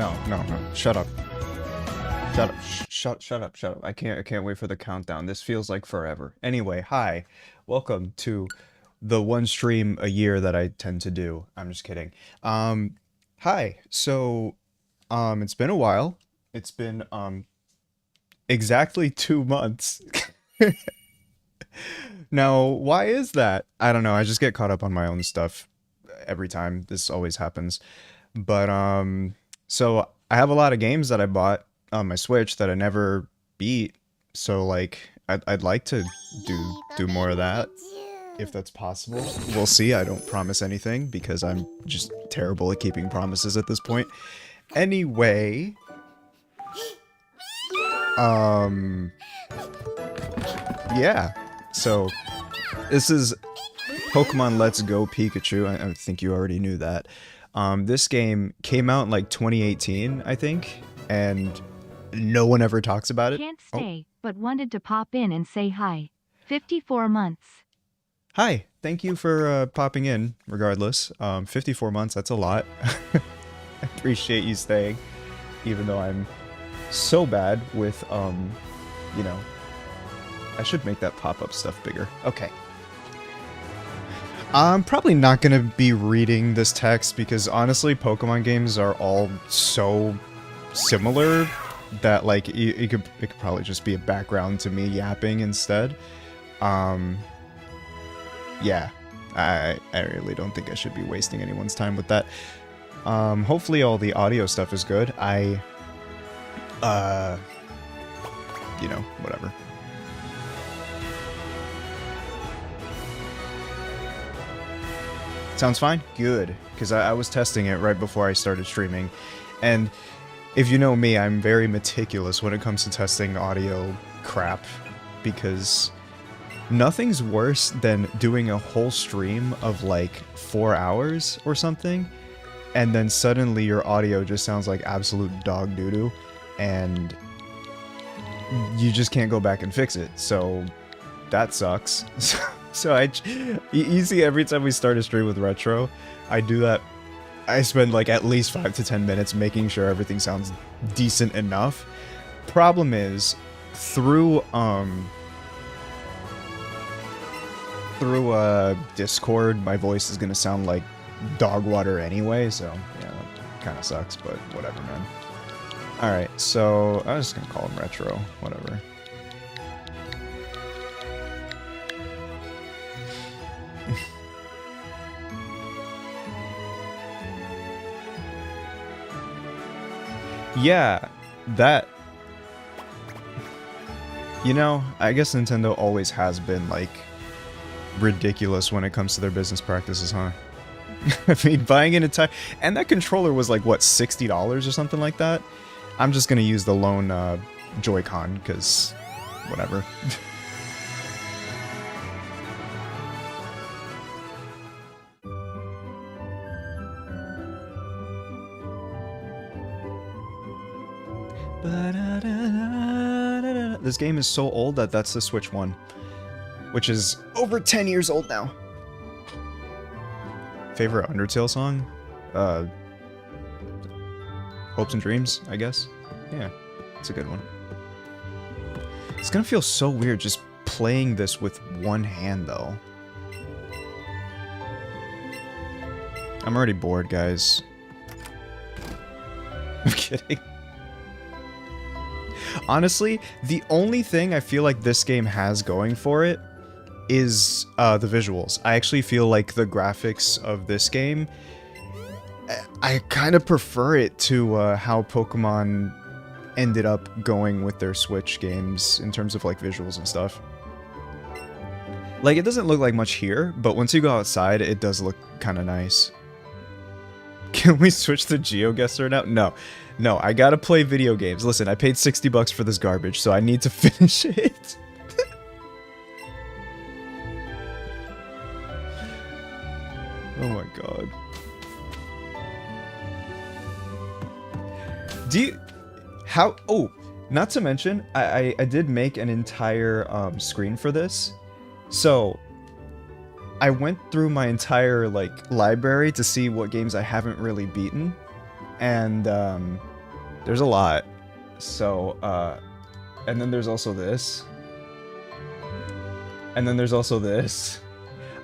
No. Shut up. Shut up. Shut up. I can't wait for the countdown. This feels like forever. Anyway, hi. Welcome to the one stream a year that I tend to do. I'm just kidding. Um, Hi. It's been a while. It's been exactly 2 months. Now, why is that? I don't know. I just get caught up on my own stuff every time. This always happens. But so I have a lot of games that I bought on my Switch that I never beat. So like I'd like to do more of that if that's possible. We'll see. I don't promise anything because I'm just terrible at keeping promises at this point. Anyway, um yeah. So this is Pokemon Let's Go Pikachu. I think you already knew that. This game came out in like 2018, I think, and no one ever talks about it. Can't stay, but wanted to pop in and say hi. 54 months. Hi, thank you for popping in, regardless. 54 months, that's a lot. I appreciate you staying, even though I'm so bad with, you know, I should make that pop-up stuff bigger. Okay. I'm probably not going to be reading this text because honestly, Pokemon games are all so similar that like it could probably just be a background to me yapping instead. Yeah, I really don't think I should be wasting anyone's time with that. Hopefully all the audio stuff is good. You know, whatever. Sounds fine? Good. Because I was testing it right before I started streaming. And if you know me, I'm very meticulous when it comes to testing audio crap. Because nothing's worse than doing a whole stream of like 4 hours or something. And then suddenly your audio just sounds like absolute dog doo-doo. And you just can't go back and fix it. So that sucks. So you see, every time we start a stream with Retro, I do that. I spend like at least 5 to 10 minutes making sure everything sounds decent enough. Problem is, through Discord, my voice is gonna sound like dog water anyway. So yeah, that kind of sucks, but whatever, man. All right, so I was just gonna call him Retro, whatever. Yeah, that... You know, I guess Nintendo always has been, like, ridiculous when it comes to their business practices, huh? I mean, buying an entire... And that controller was, like, what, $60 or something like that? I'm just gonna use the lone, Joy-Con, because... whatever. This game is so old that that's the Switch one, which is over 10 years old now. Favorite Undertale song? Hopes and Dreams, I guess. Yeah, it's a good one. It's gonna feel so weird just playing this with one hand, though. I'm already bored, guys. I'm kidding. Honestly, the only thing I feel like this game has going for it is the visuals. I actually feel like the graphics of this game, I kind of prefer it to how Pokemon ended up going with their Switch games in terms of like visuals and stuff. Like, it doesn't look like much here, but once you go outside, it does look kind of nice. Can we switch to GeoGuessr now? No. No, I gotta play video games. Listen, I paid 60 bucks for this garbage, so I need to finish it. Oh my god. Oh, not to mention, I did make an entire screen for this. So, I went through my entire, like, library to see what games I haven't really beaten. And, There's a lot. So, and then there's also this. And then there's also this.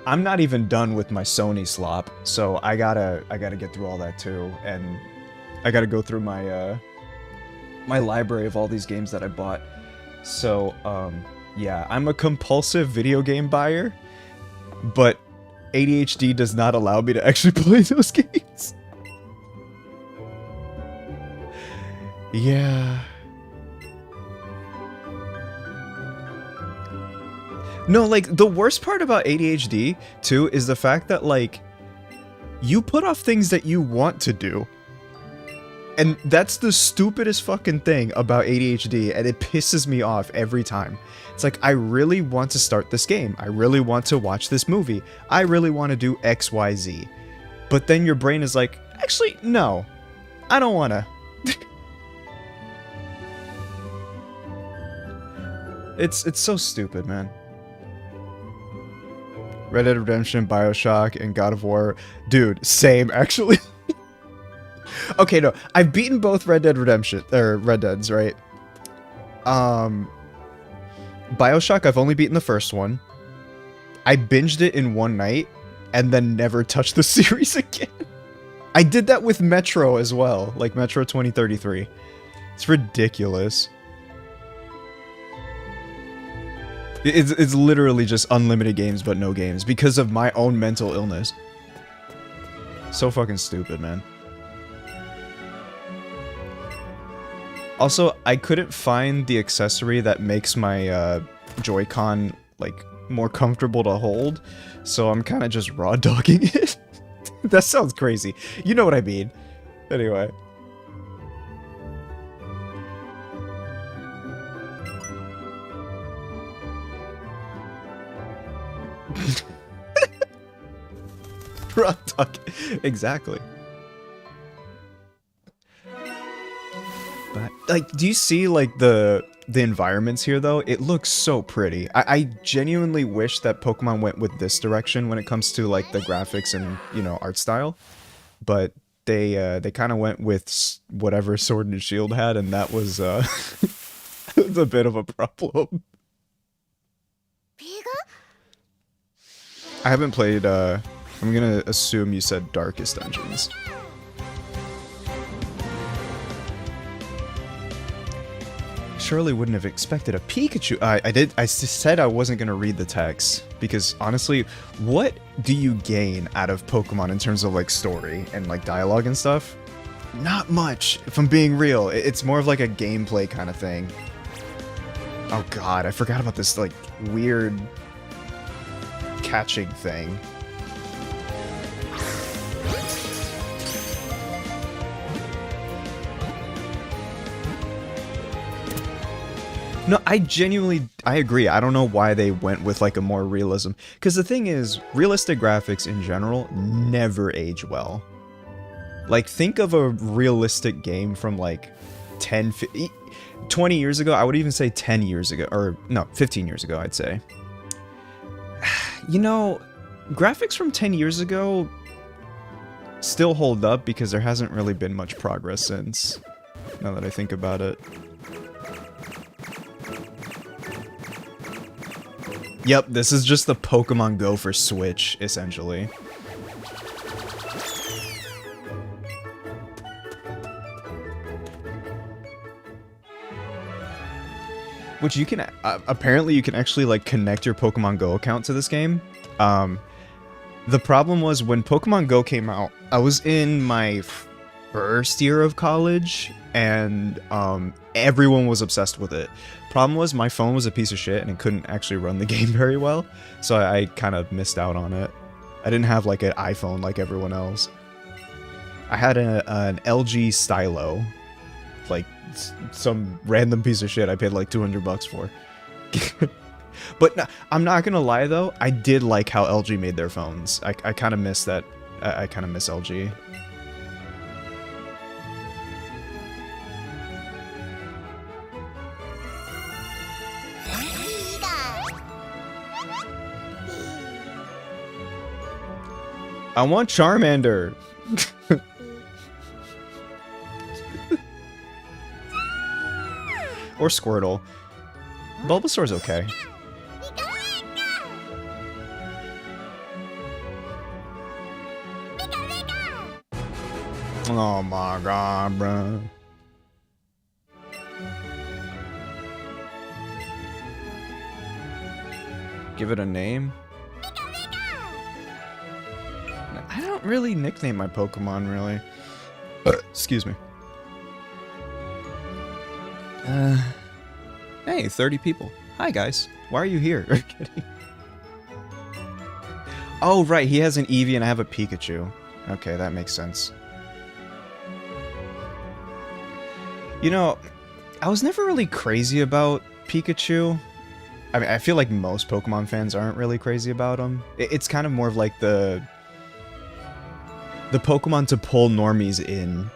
I'm not even done with my Sony slop, so I gotta get through all that too, and I gotta go through my my library of all these games that I bought. So, yeah, I'm a compulsive video game buyer, but ADHD does not allow me to actually play those games. Yeah. No, like, the worst part about ADHD, too, is the fact that, like, you put off things that you want to do. And that's the stupidest fucking thing about ADHD, and it pisses me off every time. It's like, I really want to start this game. I really want to watch this movie. I really want to do X, Y, Z. But then your brain is like, actually, no. I don't want to. It's so stupid, man. Red Dead Redemption, BioShock, and God of War. Dude, same, actually. Okay, no. I've beaten both Red Dead Redemption, or Red Deads, right? BioShock, I've only beaten the first one. I binged it in one night, and then never touched the series again. I did that with Metro as well, like Metro 2033. It's ridiculous. It's literally just unlimited games, but no games, because of my own mental illness. So fucking stupid, man. Also, I couldn't find the accessory that makes my Joy-Con, like, more comfortable to hold, so I'm kind of just raw dogging it. That sounds crazy. You know what I mean. Anyway. Raw dog. Exactly. But, like, do you see, like, the environments here, though? It looks so pretty. I genuinely wish that Pokemon went with this direction when it comes to, like, the graphics and, you know, art style. But they kind of went with whatever Sword and Shield had, and that was, it was a bit of a problem. I haven't played, I'm gonna assume you said Darkest Dungeons. Surely wouldn't have expected a Pikachu. I said I wasn't gonna read the text because honestly, what do you gain out of Pokemon in terms of like story and like dialogue and stuff? Not much, if I'm being real. It's more of like a gameplay kind of thing. Oh god, I forgot about this like weird catching thing. No, I agree. I don't know why they went with like a more realism. Because the thing is, realistic graphics in general never age well. Like, think of a realistic game from like 20 years ago. I would even say 10 years ago. Or, no, 15 years ago, I'd say. You know, graphics from 10 years ago still hold up because there hasn't really been much progress since. Now that I think about it. Yep, this is just the Pokemon Go for Switch, essentially. Which you can, apparently you can actually, like, connect your Pokemon Go account to this game. The problem was, when Pokemon Go came out, I was in my first year of college, and, everyone was obsessed with it. Problem was, my phone was a piece of shit, and it couldn't actually run the game very well, so I kind of missed out on it. I didn't have, like, an iPhone like everyone else. I had an LG Stylo, like, some random piece of shit I paid like $200 for. But no, I'm not gonna lie though, I did like how LG made their phones. I kind of miss that. I kind of miss LG. I want Charmander. Or Squirtle. Bulbasaur's okay. Oh my god, bro. Give it a name? I don't really nickname my Pokemon, really. Excuse me. Hey, 30 people. Hi, guys. Why are you here? Kidding. Oh, right. He has an Eevee and I have a Pikachu. Okay, that makes sense. You know, I was never really crazy about Pikachu. I mean, I feel like most Pokemon fans aren't really crazy about him. It's kind of more of like the Pokemon to pull normies in,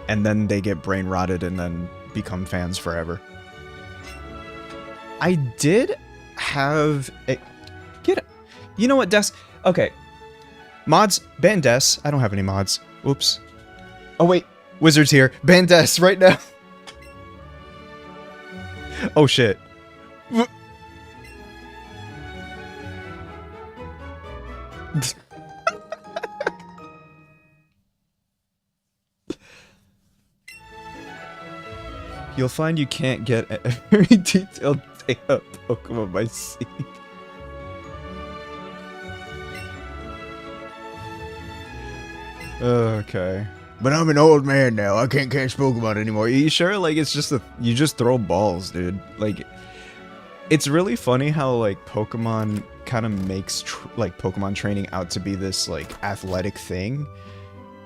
and then they get brain rotted and then become fans forever. I did have a... You know what, Des? Okay. Mods, ban Des. I don't have any mods. Oops. Oh, wait. Wizard's here. Ban Des right now. Oh, shit. You'll find you can't get a very detailed data Pokemon by seeing. Okay. But I'm an old man now. I can't catch Pokemon anymore. Are you sure? Like, it's just you just throw balls, dude. Like, it's really funny how, like, Pokemon kind of makes, like, Pokemon training out to be this, like, athletic thing.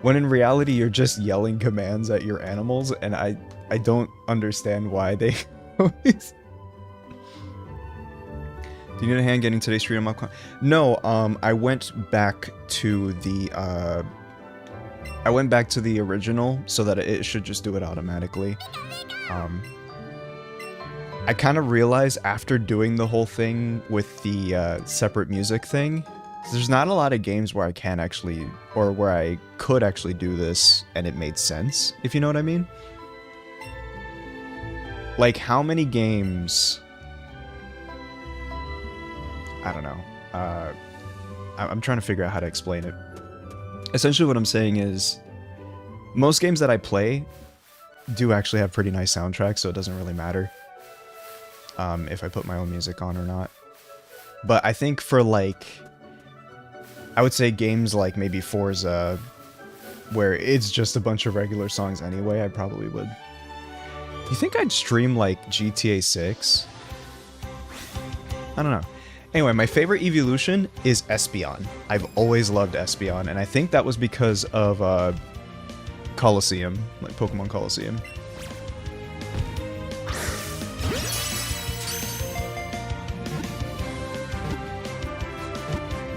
When in reality, you're just yelling commands at your animals, and I don't understand why they always... Do you need a hand getting today's stream up? No, I went back to the, I went back to the original so that it should just do it automatically. I kind of realized after doing the whole thing with the separate music thing, there's not a lot of games where I can actually, or where I could actually do this and it made sense, if you know what I mean. Like, how many games... I don't know. I'm trying to figure out how to explain it. Essentially what I'm saying is, most games that I play do actually have pretty nice soundtracks, so it doesn't really matter if I put my own music on or not. But I think for, like, I would say games like maybe Forza, where it's just a bunch of regular songs anyway, I probably would. You think I'd stream, like, GTA 6? I don't know. Anyway, my favorite evolution is Espeon. I've always loved Espeon, and I think that was because of Colosseum, like Pokemon Colosseum.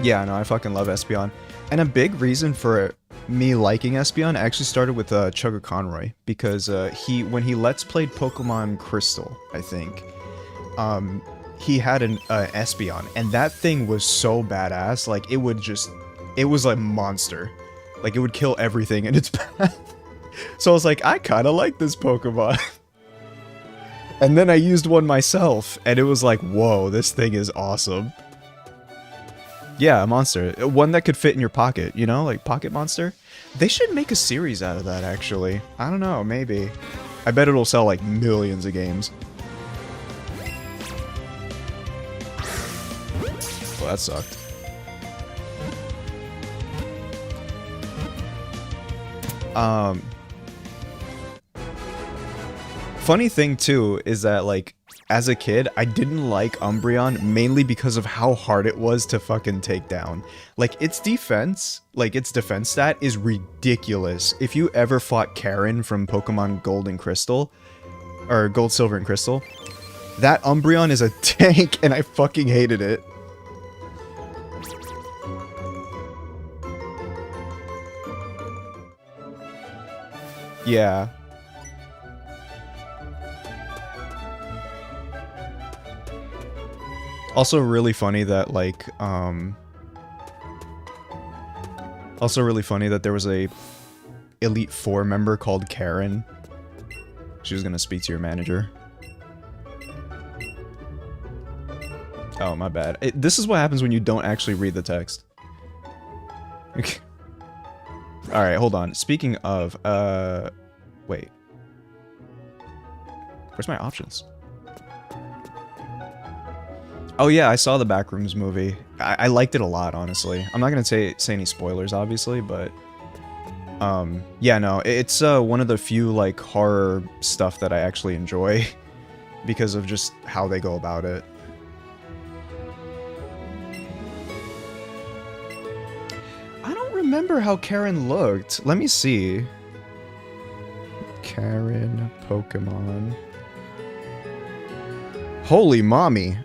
Yeah, no, I fucking love Espeon. And a big reason for me liking Espeon actually started with Chugga Conroy, because when he Let's Played Pokemon Crystal, I think, he had an Espeon, and that thing was so badass. Like, it was like a monster. Like, it would kill everything in its path. So I was like, I kind of like this Pokemon. And then I used one myself, and it was like, whoa, this thing is awesome. Yeah, a monster. One that could fit in your pocket, you know? Like, Pocket Monster. They should make a series out of that, actually. I don't know, maybe. I bet it'll sell, like, millions of games. Well, that sucked. Funny thing, too, is that, like, as a kid, I didn't like Umbreon mainly because of how hard it was to fucking take down. Like, its defense stat is ridiculous. If you ever fought Karen from Pokemon Gold and Crystal, or Gold, Silver, and Crystal, that Umbreon is a tank, and I fucking hated it. Yeah. Also really funny that, like, also really funny that there was a Elite Four member called Karen. She was gonna speak to your manager. Oh, my bad. This is what happens when you don't actually read the text. Okay. Alright, hold on. Speaking of, wait. Where's my options? Oh yeah, I saw the Backrooms movie. I liked it a lot, honestly. I'm not gonna say any spoilers, obviously, but... yeah, no, it's one of the few, like, horror stuff that I actually enjoy. Because of just how they go about it. I don't remember how Karen looked. Let me see. Karen Pokemon. Holy mommy.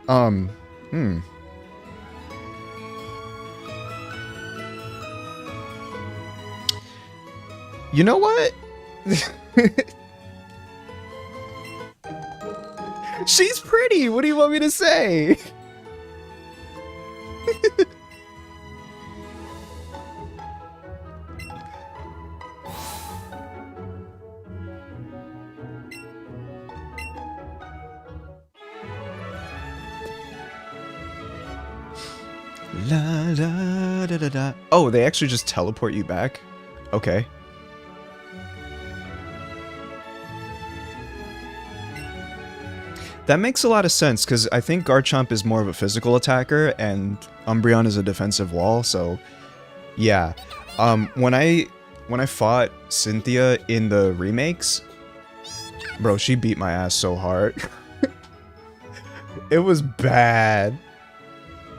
You know what? She's pretty! What do you want me to say? La la da da da. Oh, they actually just teleport you back? Okay. That makes a lot of sense, because I think Garchomp is more of a physical attacker, and Umbreon is a defensive wall, so... Yeah. When I fought Cynthia in the remakes... Bro, she beat my ass so hard. It was bad.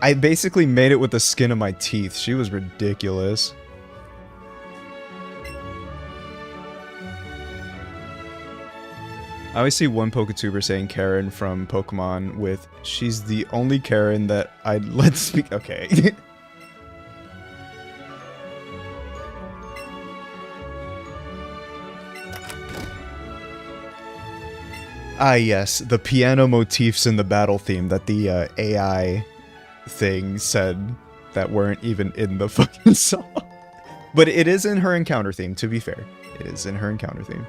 I basically made it with the skin of my teeth. She was ridiculous. I always see one Poketuber saying Karen from Pokemon with, she's the only Karen that I'd let speak. Okay. Ah, yes, the piano motifs in the battle theme that the AI thing said that weren't even in the fucking song. But it is in her encounter theme, to be fair. It is in her encounter theme.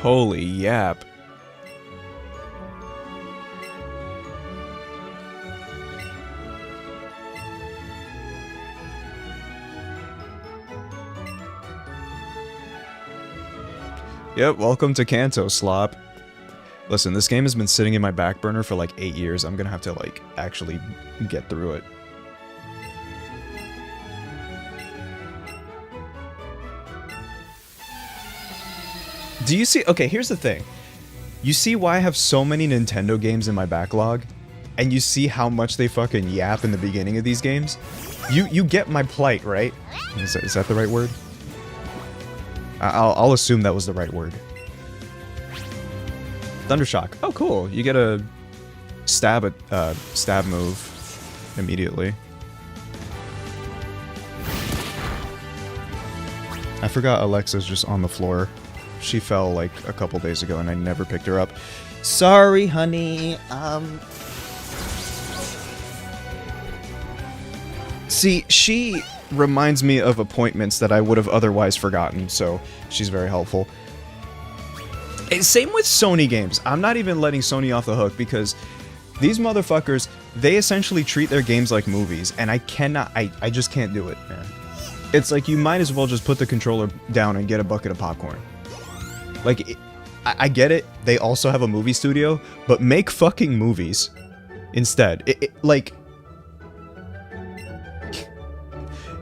Holy yap. Yep, welcome to Kanto, Slop. Listen, this game has been sitting in my back burner for like 8 years. I'm gonna have to, like, actually get through it. Do you see? Okay, here's the thing. You see why I have so many Nintendo games in my backlog? And you see how much they fucking yap in the beginning of these games? You get my plight, right? Is that the right word? I'll assume that was the right word. Thundershock. Oh, cool. You get a stab move immediately. I forgot Alexa's just on the floor. She fell like a couple days ago and I never picked her up. Sorry, honey. See, she reminds me of appointments that I would have otherwise forgotten, so she's very helpful. And same with Sony games. I'm not even letting Sony off the hook because these motherfuckers, they essentially treat their games like movies, and I just can't do it, man. It's like you might as well just put the controller down and get a bucket of popcorn. Like, I get it, they also have a movie studio, but make fucking movies instead. Like,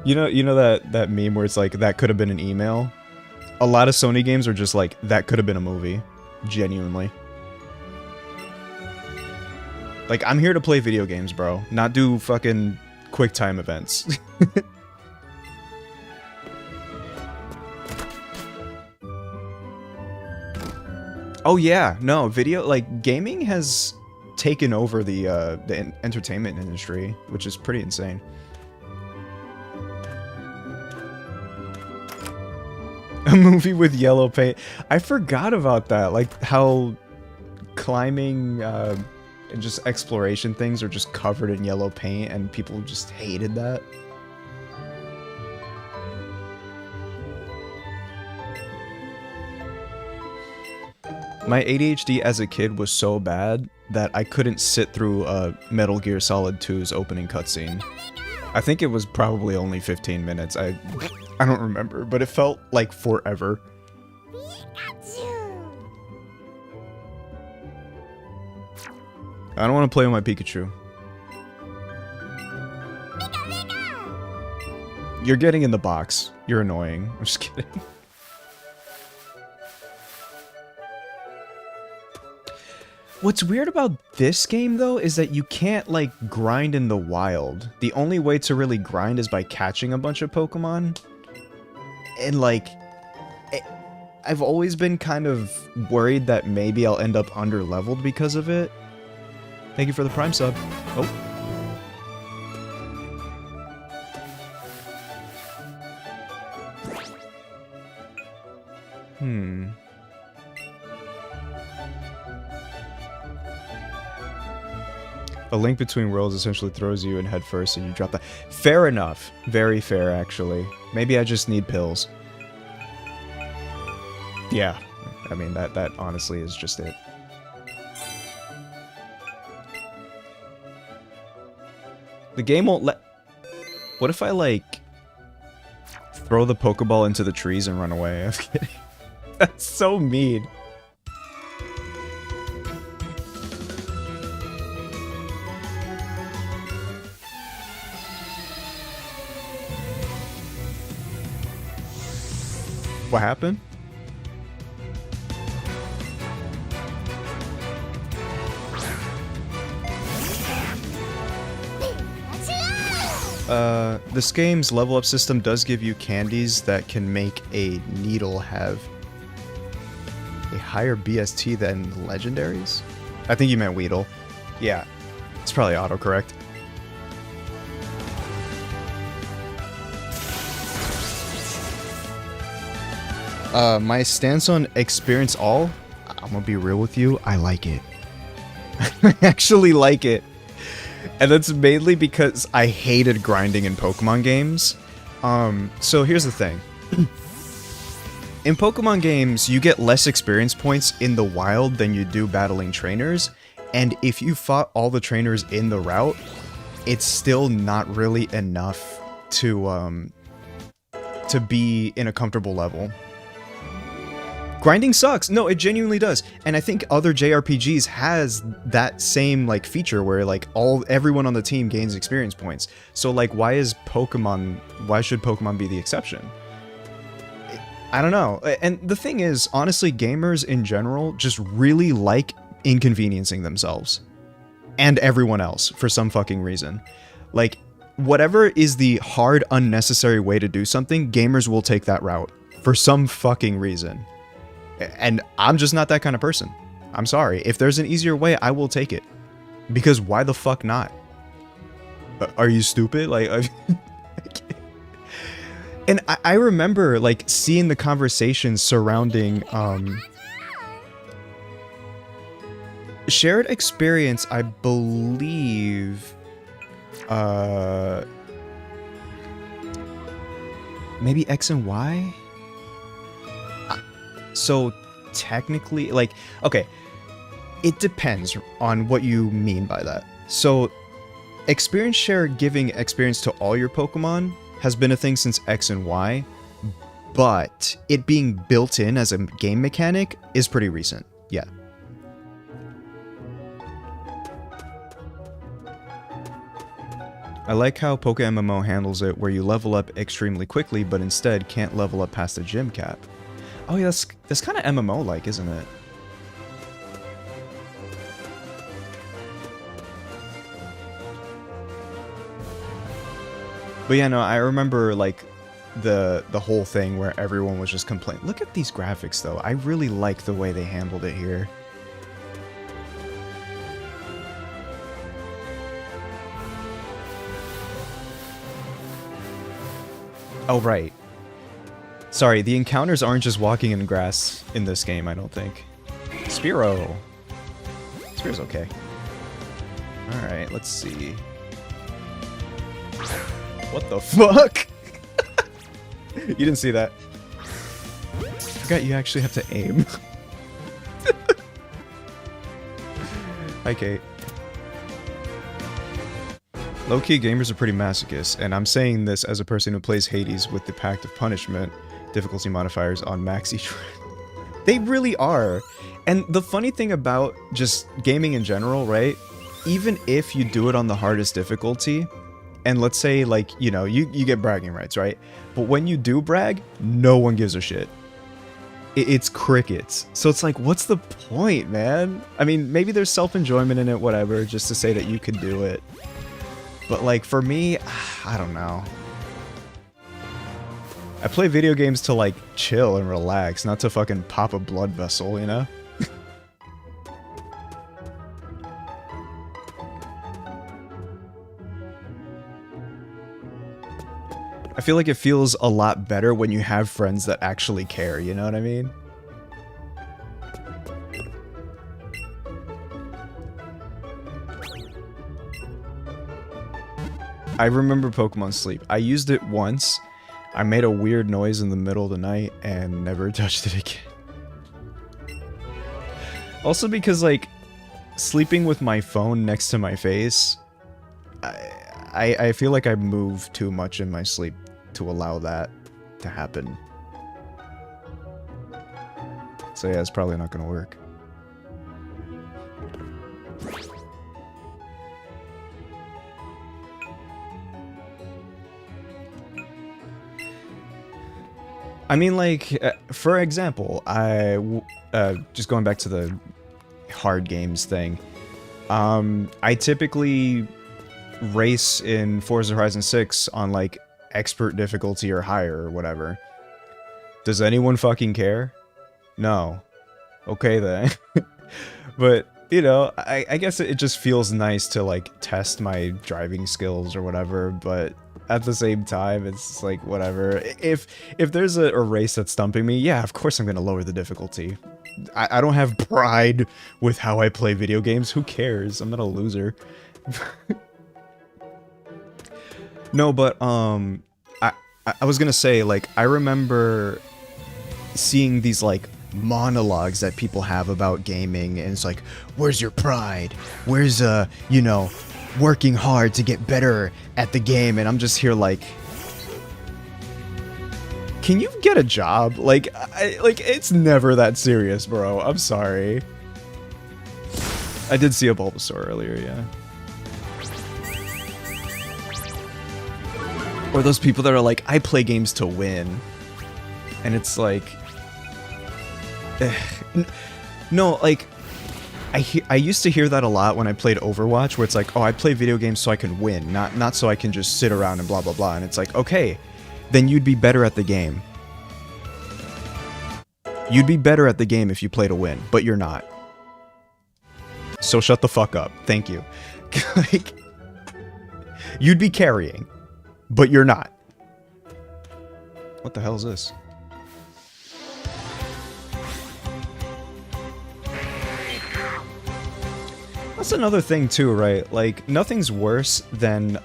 you know that meme where it's like, that could have been an email? A lot of Sony games are just like, that could have been a movie. Genuinely. Like, I'm here to play video games, bro. Not do fucking QuickTime events. Oh yeah, no, gaming has taken over the entertainment industry, which is pretty insane. A movie with yellow paint. I forgot about that, like how climbing and just exploration things are just covered in yellow paint and people just hated that. My ADHD as a kid was so bad that I couldn't sit through a Metal Gear Solid 2's opening cutscene. I think it was probably only 15 minutes. I don't remember, but it felt like forever. Pikachu! I don't want to play with my Pikachu. You're getting in the box. You're annoying. I'm just kidding. What's weird about this game, though, is that you can't, like, grind in the wild. The only way to really grind is by catching a bunch of Pokemon. And, like, I've always been kind of worried that maybe I'll end up under-leveled because of it. Thank you for the Prime sub. Oh. A link between worlds essentially throws you in head first and you drop that. Fair enough. Very fair, actually. Maybe I just need pills. Yeah. I mean, that honestly is just it. The game won't let... What if I, like, throw the Pokeball into the trees and run away? I'm kidding. That's so mean. What happened? This game's level up system does give you candies that can make a needle have a higher BST than legendaries? I think you meant Weedle. Yeah, it's probably autocorrect. My stance on experience all, I'm gonna be real with you, I like it. I actually like it. And that's mainly because I hated grinding in Pokemon games. So here's the thing. In Pokemon games, you get less experience points in the wild than you do battling trainers. And if you fought all the trainers in the route, it's still not really enough to be in a comfortable level. Grinding sucks. No, it genuinely does. And I think other JRPGs has that same like feature where like everyone on the team gains experience points. So like why should Pokemon be the exception? I don't know. And the thing is, honestly, gamers in general just really like inconveniencing themselves and everyone else for some fucking reason. Like whatever is the hard, unnecessary way to do something, gamers will take that route for some fucking reason. And I'm just not that kind of person. I'm sorry. If there's an easier way, I will take it. Because why the fuck not? Are you stupid? Like, and I remember, like, seeing the conversations surrounding, shared experience, I believe, maybe X and Y? So technically, like, okay, it depends on what you mean by that. So experience share giving experience to all your Pokemon has been a thing since X and Y, but it being built in as a game mechanic is pretty recent. Yeah. I like how PokeMMO handles it where you level up extremely quickly, but instead can't level up past the gym cap. Oh yeah, that's kind of MMO-like, isn't it? But yeah, no, I remember, like, the whole thing where everyone was just complaining. Look at these graphics, though. I really like the way they handled it here. Oh, right. Sorry, the encounters aren't just walking in grass in this game, I don't think. Spearow. Spearow's okay. Alright, let's see. What the fuck? You didn't see that. I forgot you actually have to aim. Hi, Kate. Low-key gamers are pretty masochists, and I'm saying this as a person who plays Hades with the Pact of Punishment difficulty modifiers on max each run. They really are. And the funny thing about just gaming in general, right? Even if you do it on the hardest difficulty, and let's say, like, you know, you get bragging rights, right? But when you do brag, no one gives a shit. It's crickets. So it's like, what's the point, man? I mean, maybe there's self-enjoyment in it, whatever, just to say that you can do it. But, like, for me, I don't know. I play video games to, like, chill and relax, not to fucking pop a blood vessel, you know? I feel like it feels a lot better when you have friends that actually care, you know what I mean? I remember Pokemon Sleep. I used it once. I made a weird noise in the middle of the night and never touched it again. Also because, like, sleeping with my phone next to my face, I feel like I move too much in my sleep to allow that to happen. So yeah, it's probably not gonna work. I mean, like, for example, just going back to the hard games thing, I typically race in Forza Horizon 6 on, like, expert difficulty or higher or whatever. Does anyone fucking care? No. Okay then. But, you know, I guess it just feels nice to, like, test my driving skills or whatever, but at the same time, it's like, whatever. If there's a race that's stumping me, yeah, of course I'm gonna lower the difficulty. I don't have pride with how I play video games. Who cares? I'm not a loser. No, but, I was gonna say, like, I remember seeing these, like, monologues that people have about gaming, and it's like, where's your pride? Where's, you know, working hard to get better at the game? And I'm just here like, can you get a job? Like, it's never that serious, bro. I'm sorry. I did see a Bulbasaur earlier, yeah. Or those people that are like, I play games to win. And it's like... no, like... I used to hear that a lot when I played Overwatch, where it's like, oh, I play video games so I can win, not so I can just sit around and blah blah blah. And it's like, okay, then you'd be better at the game. You'd be better at the game if you play to win, but you're not. So shut the fuck up. Thank you. Like, you'd be carrying, but you're not. What the hell is this? That's another thing too, right? Like, nothing's worse than,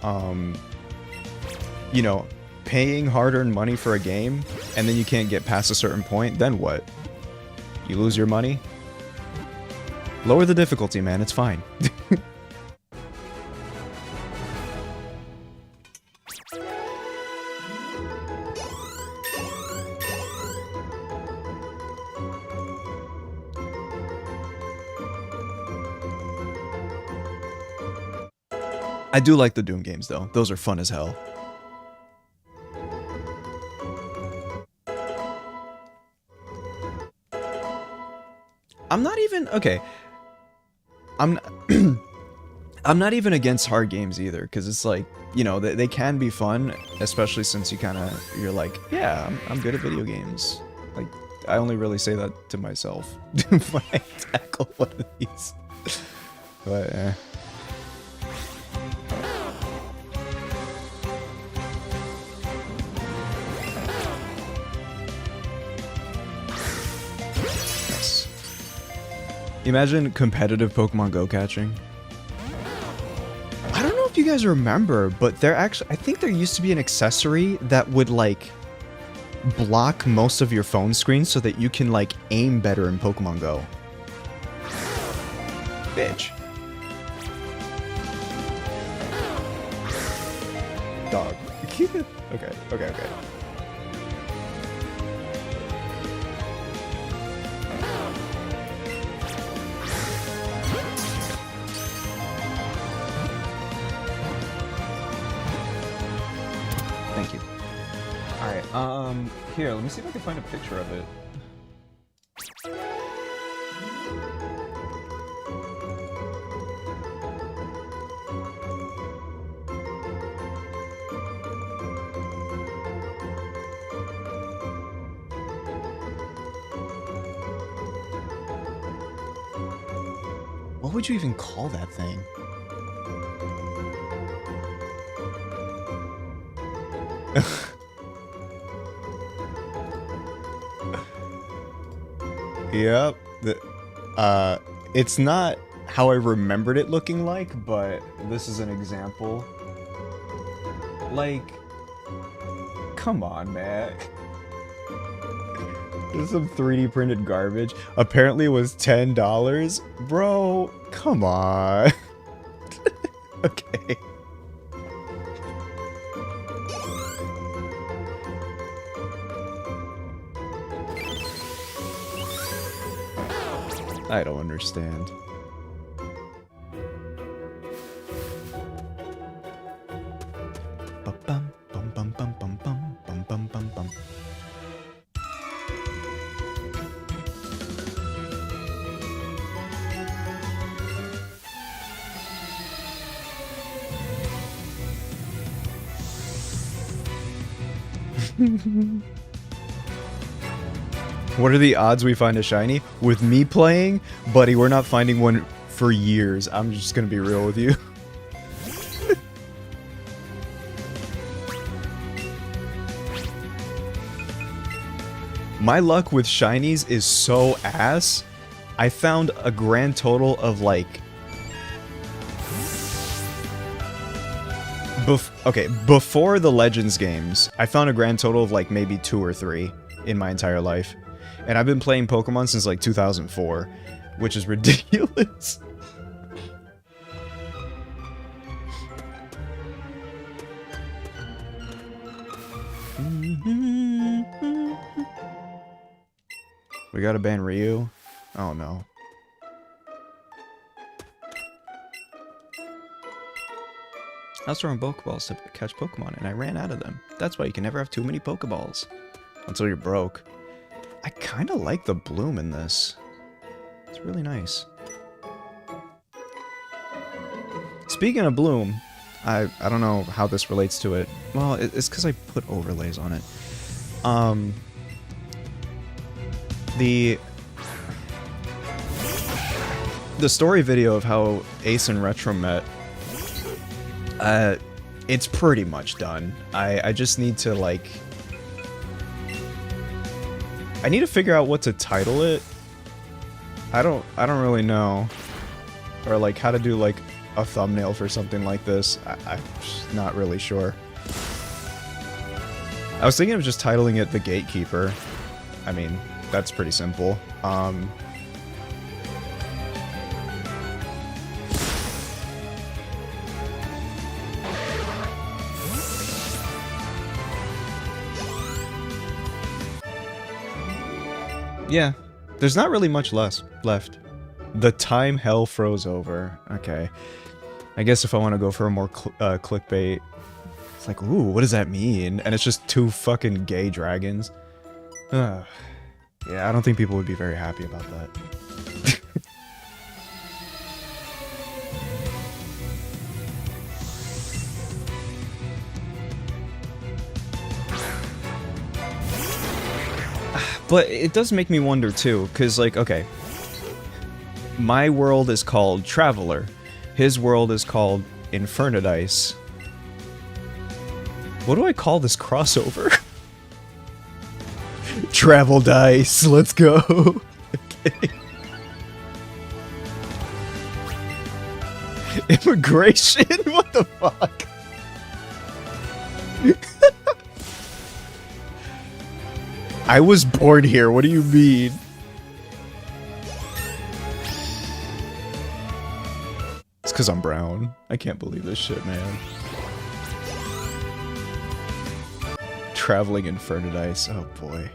you know, paying hard-earned money for a game, and then you can't get past a certain point. Then what? You lose your money? Lower the difficulty, man. It's fine. I do like the Doom games, though. Those are fun as hell. I'm not even... Okay. I'm not even against hard games either, because it's like, you know, they can be fun, especially since you're like, yeah, I'm good at video games. Like, I only really say that to myself when I tackle one of these. But, eh. Imagine competitive Pokemon Go catching. I don't know if you guys remember, but I think there used to be an accessory that would, like, block most of your phone screen so that you can, like, aim better in Pokemon Go. Bitch. Dog. Okay, okay, okay. Thank you. Alright, here, let me see if I can find a picture of it. What would you even call that thing? Yep. It's not how I remembered it looking like, but this is an example. Like, come on, man. This is some 3D printed garbage. Apparently it was $10. Bro, come on. Okay. I don't understand. Bum bum bum bum bum bum bum bum bum bum. What are the odds we find a shiny? With me playing? Buddy, we're not finding one for years. I'm just gonna be real with you. My luck with shinies is so ass. I found a grand total of like... before the Legends games, I found a grand total of like maybe 2 or 3 in my entire life. And I've been playing Pokemon since like 2004, which is ridiculous. We gotta ban Ryu? Oh no. I was throwing Pokeballs to catch Pokemon and I ran out of them. That's why you can never have too many Pokeballs. Until you're broke. I kinda like the bloom in this. It's really nice. Speaking of bloom, I don't know how this relates to it. Well, it's because I put overlays on it. The story video of how Ace and Retro met, it's pretty much done. I just need to, like... I need to figure out what to title it. I don't really know. Or, like, how to do, like, a thumbnail for something like this. I'm just not really sure. I was thinking of just titling it The Gatekeeper. I mean, that's pretty simple. Yeah, there's not really much left. The time hell froze over. Okay. I guess if I want to go for a more clickbait, it's like, ooh, what does that mean? And it's just 2 fucking gay dragons. Yeah, I don't think people would be very happy about that. But it does make me wonder too, because, like, okay. My world is called Traveler. His world is called Infernadice. What do I call this crossover? Travel dice, let's go. Okay. Immigration? What the fuck? I was born here, what do you mean? It's because I'm brown. I can't believe this shit, man. Traveling Infernadice. Oh boy.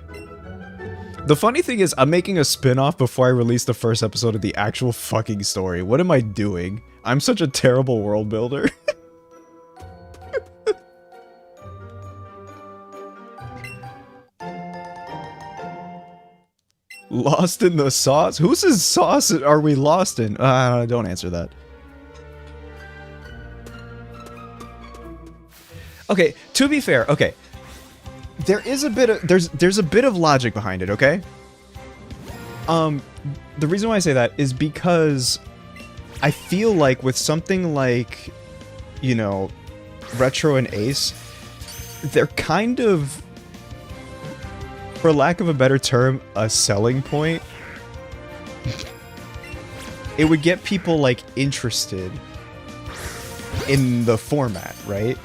The funny thing is, I'm making a spin-off before I release the first episode of the actual fucking story. What am I doing? I'm such a terrible world builder. Lost in the sauce? Whose sauce are we lost in? Don't answer that. Okay, to be fair, okay. There is a bit of there's a bit of logic behind it, okay? The reason why I say that is because I feel like with something like, you know, Retro and Ace, they're kind of, for lack of a better term, a selling point. It would get people, like, interested in the format, right?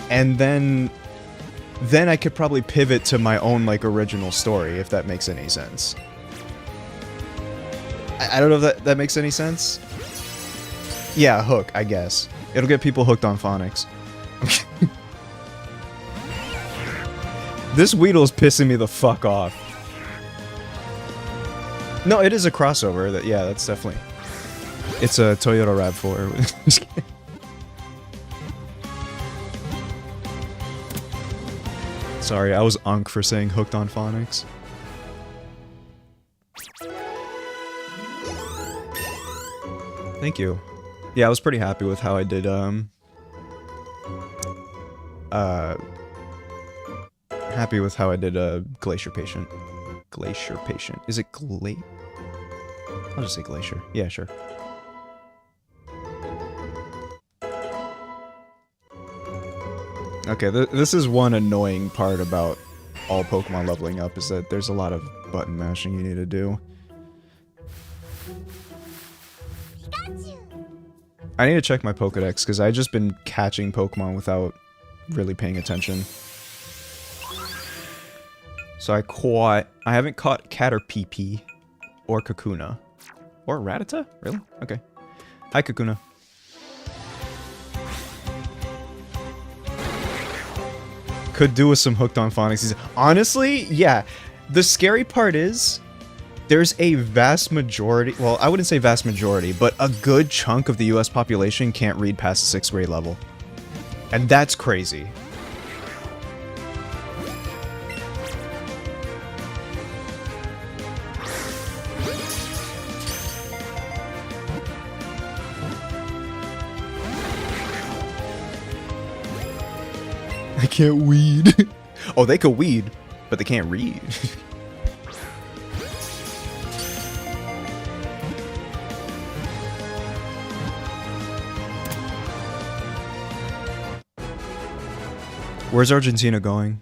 And then I could probably pivot to my own, like, original story, if that makes any sense. I don't know if that makes any sense. Yeah, hook, I guess. It'll get people hooked on phonics. This Weedle's pissing me the fuck off. No, it is a crossover. Yeah, that's definitely... It's a Toyota RAV4. Sorry, I was unk for saying hooked on phonics. Thank you. Yeah, I was pretty happy with how I did, happy with how I did, Glacier Patient. Glacier Patient. Is it I'll just say Glacier. Yeah, sure. Okay, this is one annoying part about all Pokemon leveling up, is that there's a lot of button mashing you need to do. Pikachu. I need to check my Pokedex, because I've just been catching Pokemon without really paying attention. So I haven't caught Caterpie or Kakuna. Or Rattata? Really? Okay. Hi, Kakuna. Could do with some hooked on phonics. Honestly, yeah. The scary part is, there's a vast majority, well, I wouldn't say vast majority, but a good chunk of the US population can't read past the 6th grade level. And that's crazy. I can't weed. Oh, they could weed, but they can't read. Where's Argentina going?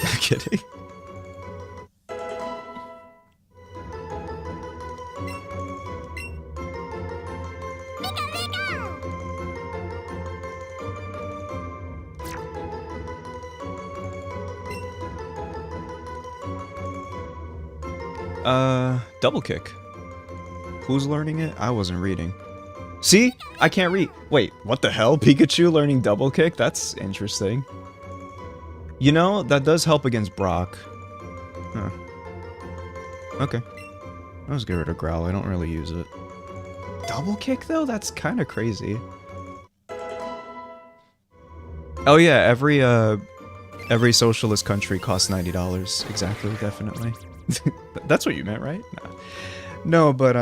I'm kidding. Double kick. Who's learning it? I wasn't reading. See? I can't read. Wait, what the hell? Pikachu learning double kick? That's interesting. You know, that does help against Brock. Huh. Okay. I'll just get rid of Growl. I don't really use it. Double kick, though? That's kind of crazy. Oh yeah, every socialist country costs $90. Exactly, definitely. That's what you meant, right? No, but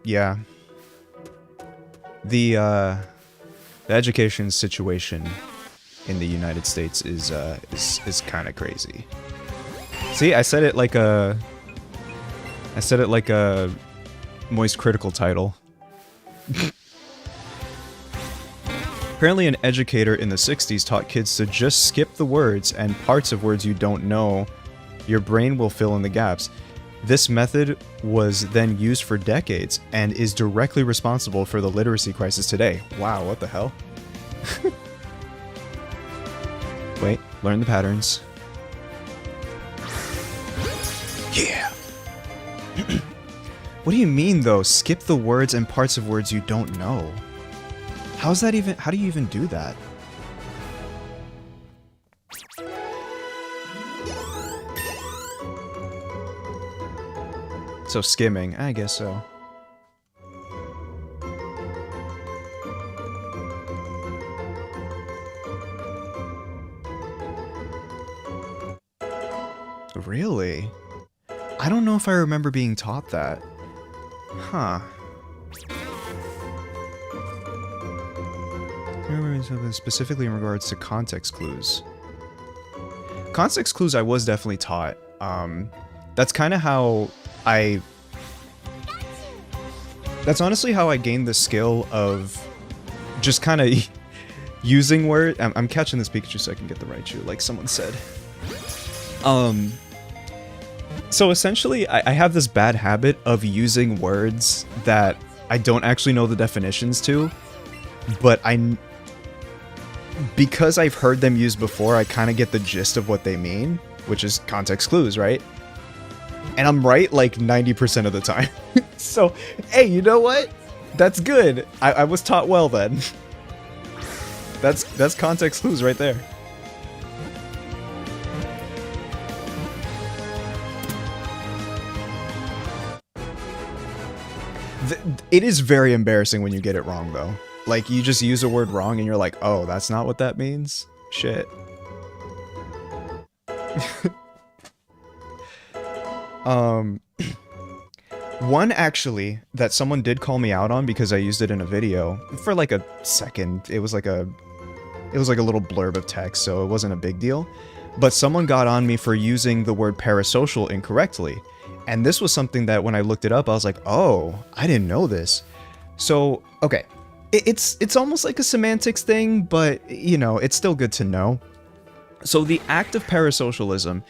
yeah. The education situation in the United States is kind of crazy. See, I said it like a moist critical title. Apparently an educator in the 60s taught kids to just skip the words and parts of words you don't know. Your brain will fill in the gaps. This method was then used for decades and is directly responsible for the literacy crisis today. Wow, what the hell? Wait, learn the patterns. Yeah! What do you mean, though? Skip the words and parts of words you don't know. How's that even? How do you even do that? So skimming, I guess so. Really? I don't know if I remember being taught that. Huh. I remember something specifically in regards to context clues. Context clues I was definitely taught. That's kind of how that's honestly how I gained the skill of just kind of using word. I'm catching this Pikachu so I can get the Raichu, like someone said. So essentially, I have this bad habit of using words that I don't actually know the definitions to, but because I've heard them used before, I kind of get the gist of what they mean, which is context clues, right? And I'm right like 90% of the time. So, hey, you know what? That's good. I was taught well then. That's context clues right there. It is very embarrassing when you get it wrong, though. Like, you just use a word wrong and you're like, oh, that's not what that means? Shit. One, actually, that someone did call me out on because I used it in a video for like a second. It was like a little blurb of text, so it wasn't a big deal. But someone got on me for using the word parasocial incorrectly. And this was something that when I looked it up, I was like, oh, I didn't know this. So, okay. It's almost like a semantics thing, but, you know, it's still good to know. So the act of parasocialism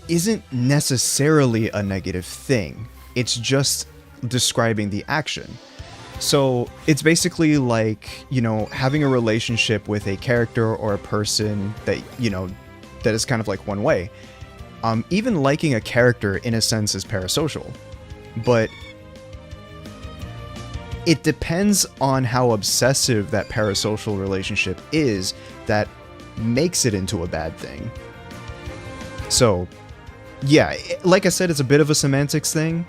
isn't necessarily a negative thing. It's just describing the action. So it's basically like, you know, having a relationship with a character or a person that, you know, that is kind of like one way. Even liking a character, in a sense, is parasocial. But it depends on how obsessive that parasocial relationship is that makes it into a bad thing. So, yeah, like I said, it's a bit of a semantics thing,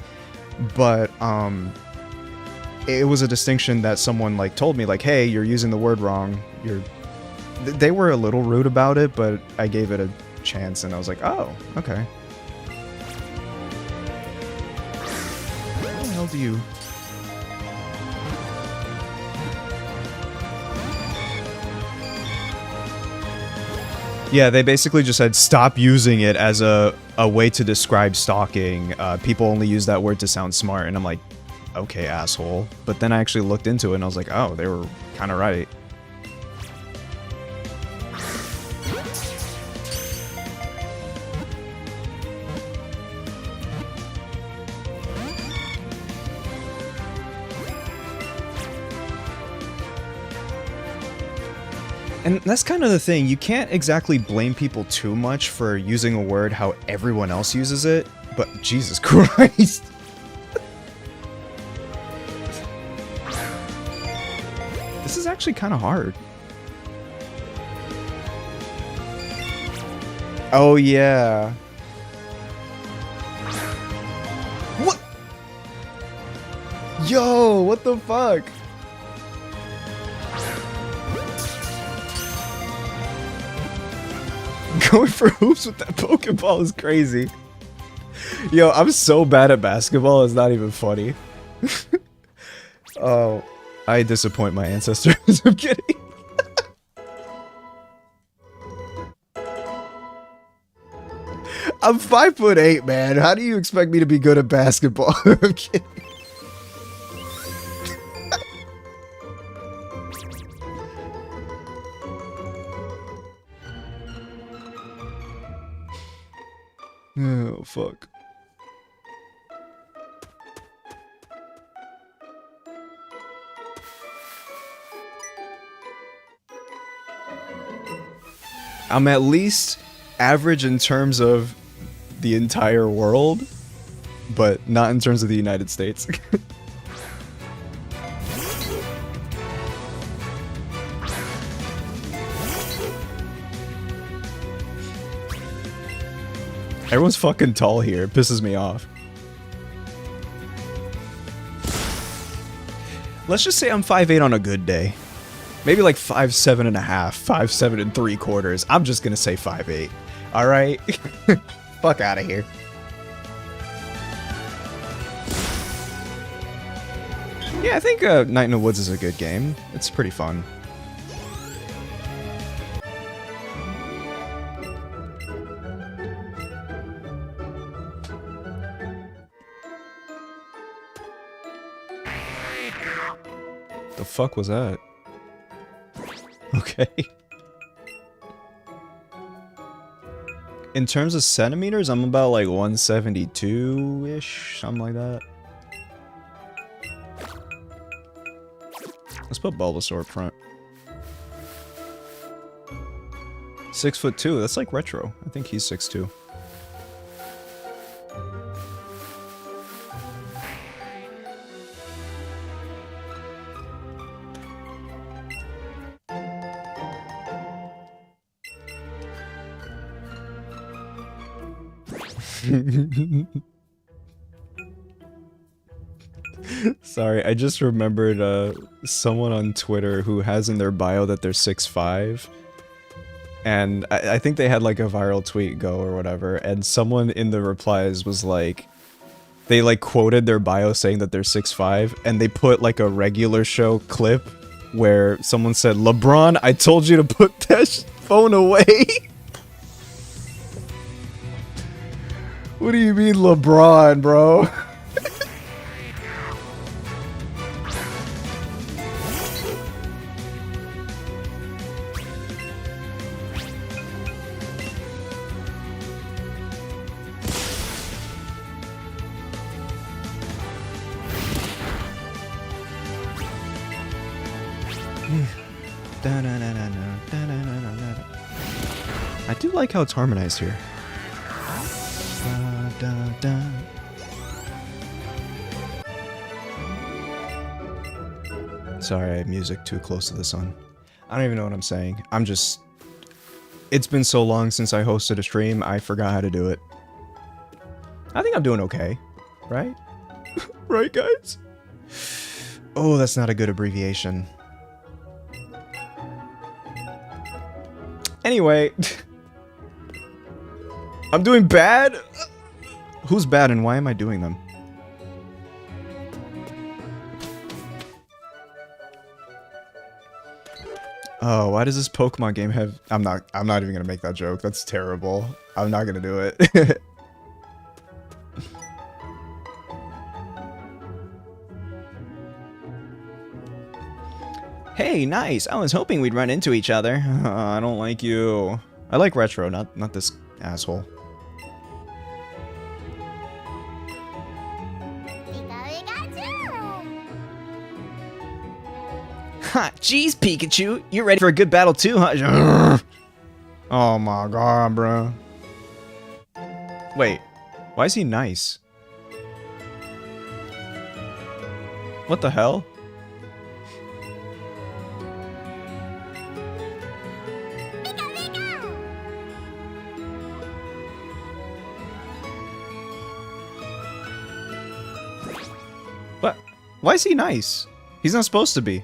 but it was a distinction that someone like told me, like, hey, you're using the word wrong. They were a little rude about it, but I gave it a chance and I was like, oh, okay. How the hell do you... Yeah, they basically just said stop using it as a way to describe stalking. People only use that word to sound smart, and I'm like, okay, asshole. But then I actually looked into it and I was like, oh, they were kind of right. And that's kind of the thing, you can't exactly blame people too much for using a word how everyone else uses it, but Jesus Christ. This is actually kind of hard. Oh yeah. What? Yo, what the fuck? Going for hoops with that Pokeball is crazy. Yo, I'm so bad at basketball, it's not even funny. Oh, I disappoint my ancestors. I'm kidding. I'm 5'8", man. How do you expect me to be good at basketball? I'm kidding. Oh, fuck. I'm at least average in terms of the entire world, but not in terms of the United States. Everyone's fucking tall here. It pisses me off. Let's just say I'm 5'8" on a good day. Maybe like 5'7" and a half, 5'7" and 3/4. I'm just gonna say 5'8". Alright? Fuck out of here. Yeah, I think Night in the Woods is a good game. It's pretty fun. The fuck was that? Okay. In terms of centimeters, I'm about like 172-ish, something like that. Let's put Bulbasaur up front. 6'2", that's like Retro. I think he's 6'2". Sorry, I just remembered someone on Twitter who has in their bio that they're 6'5". And I think they had like a viral tweet go or whatever, and someone in the replies was like, they like quoted their bio saying that they're 6'5", and they put like a regular show clip where someone said, "LeBron, I told you to put that phone away." What do you mean, LeBron, bro? I do like how it's harmonized here. Sorry, I have music too close to the sun. I don't even know what I'm saying. I'm just... It's been so long since I hosted a stream, I forgot how to do it. I think I'm doing okay. Right? Right, guys? Oh, that's not a good abbreviation. Anyway... I'm doing bad? Who's bad and why am I doing them? Oh, why does this Pokemon game have... I'm not even gonna make that joke. That's terrible. I'm not gonna do it. Hey, nice. I was hoping we'd run into each other. I don't like you. I like Retro, not this asshole. Ha! Jeez, Pikachu, you're ready for a good battle too, huh? Oh my god, bro. Wait, why is he nice? What the hell? What? Why is he nice? He's not supposed to be.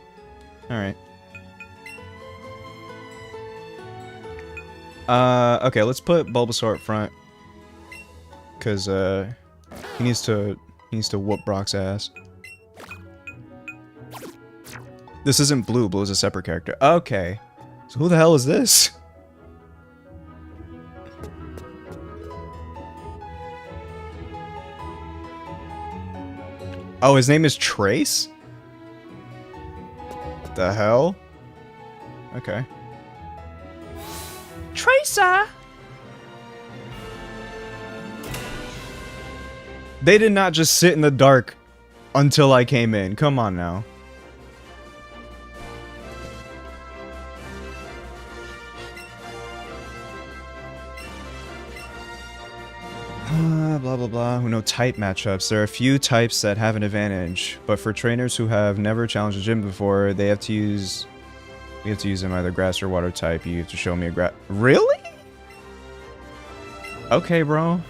Alright. Okay, let's put Bulbasaur up front. Cause, he needs to whoop Brock's ass. This isn't Blue. Blue is a separate character. Okay. So who the hell is this? Oh, his name is Trace? The hell? Okay. Tracer! They did not just sit in the dark until I came in. Come on now. Blah blah blah. No type matchups. There are a few types that have an advantage, but for trainers who have never challenged a gym before, we have to use them either grass or water type. You have to show me a grass. Really? Okay, bro.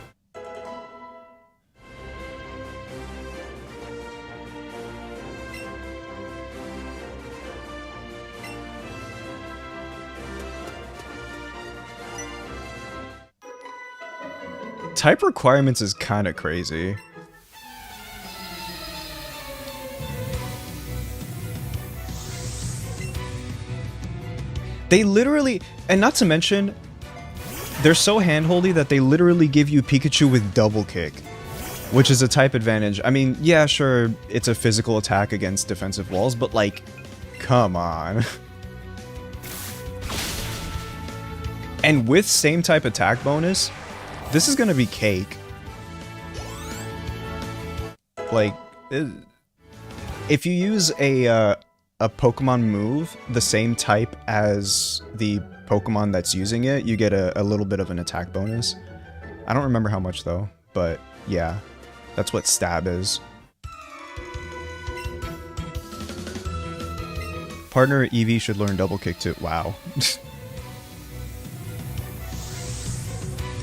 type requirements is kind of crazy. They literally, and not to mention, they're so handholdy that they literally give you Pikachu with double kick, which is a type advantage. I mean, yeah, sure, it's a physical attack against defensive walls, but like, come on. And with same type attack bonus, this is gonna be cake. Like, if you use a Pokemon move the same type as the Pokemon that's using it, you get a little bit of an attack bonus. I don't remember how much though, but yeah, that's what stab is. Partner Eevee should learn double kick too. Wow.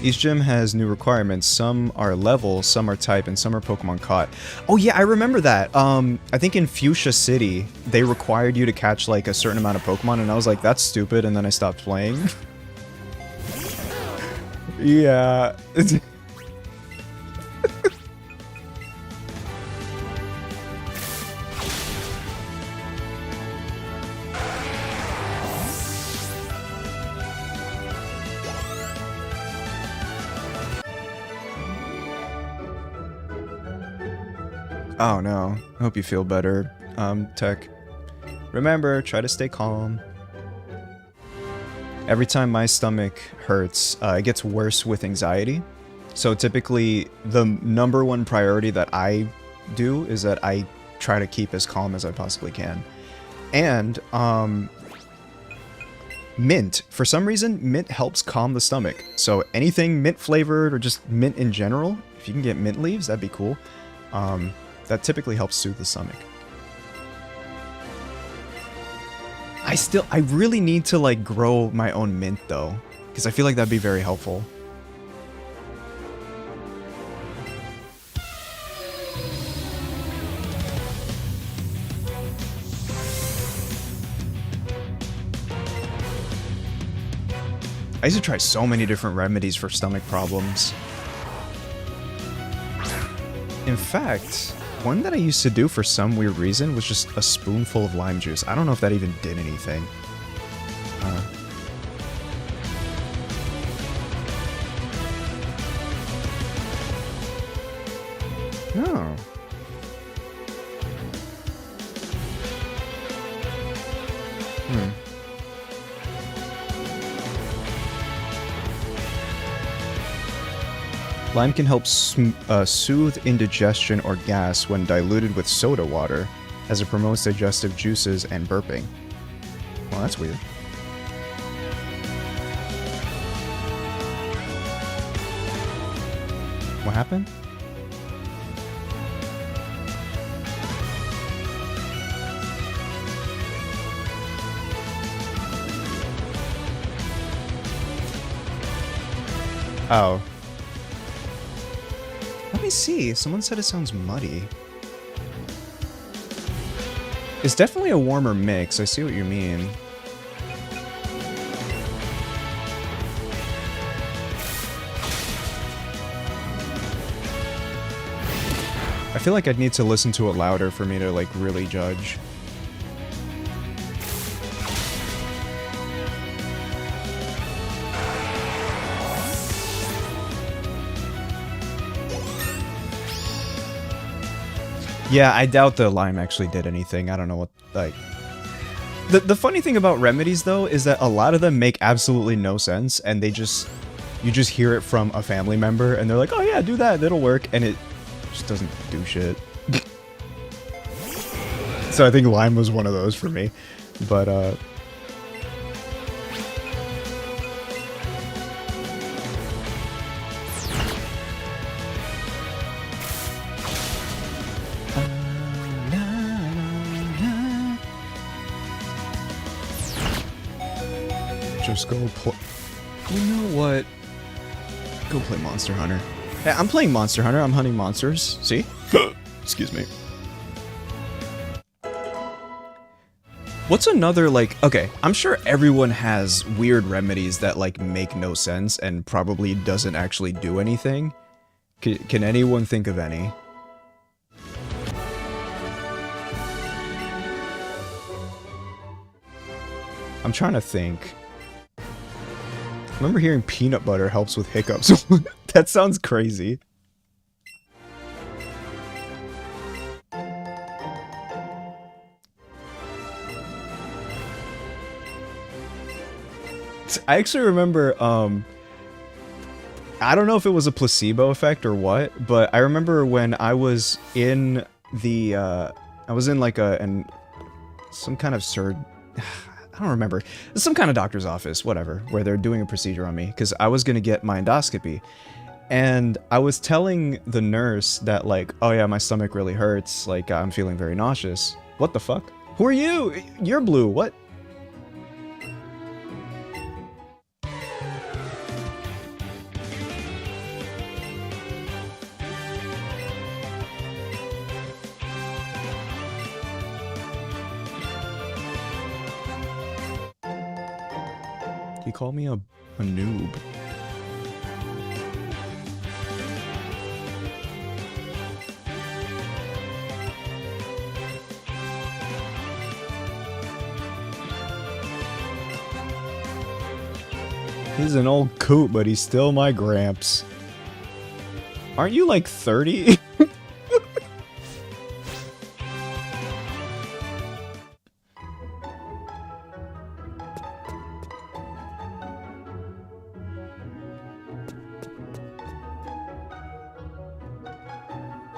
Each gym has new requirements. Some are level, some are type, and some are Pokemon caught. Oh yeah, I remember that. I think in Fuchsia City, they required you to catch like a certain amount of Pokemon, and I was like, that's stupid, and then I stopped playing. Yeah. Oh no, I hope you feel better, Tech. Remember, try to stay calm. Every time my stomach hurts, it gets worse with anxiety. So typically, the #1 priority that I do is that I try to keep as calm as I possibly can. And, mint. For some reason, mint helps calm the stomach. So anything mint flavored or just mint in general, if you can get mint leaves, that'd be cool. That typically helps soothe the stomach. I really need to like grow my own mint though, because I feel like that'd be very helpful. I used to try so many different remedies for stomach problems. In fact, one that I used to do for some weird reason was just a spoonful of lime juice. I don't know if that even did anything. No. Lime can help soothe indigestion or gas when diluted with soda water, as it promotes digestive juices and burping. Well, that's weird. What happened? Oh. Let me see. Someone said it sounds muddy. It's definitely a warmer mix. I see what you mean. I feel like I'd need to listen to it louder for me to, like, really judge. Yeah, I doubt the lime actually did anything. I don't know what, like... The funny thing about remedies, though, is that a lot of them make absolutely no sense, and they just... You just hear it from a family member, and they're like, oh yeah, do that, it'll work, and it just doesn't do shit. So I think lime was one of those for me. But, just go play. You know what? Go play Monster Hunter. Hey, I'm playing Monster Hunter. I'm hunting monsters. See? Excuse me. What's another, like... Okay, I'm sure everyone has weird remedies that, like, make no sense and probably doesn't actually do anything. Can anyone think of any? I'm trying to think. I remember hearing peanut butter helps with hiccups. That sounds crazy. I actually remember, I don't know if it was a placebo effect or what, but I remember when I was in the, I was in like some kind of I don't remember, some kind of doctor's office, whatever, where they're doing a procedure on me, because I was gonna get my endoscopy, and I was telling the nurse that like, oh yeah, my stomach really hurts, like I'm feeling very nauseous. What the fuck? Who are you? You're blue, what? He called me a noob. He's an old coot, but he's still my gramps. Aren't you like 30?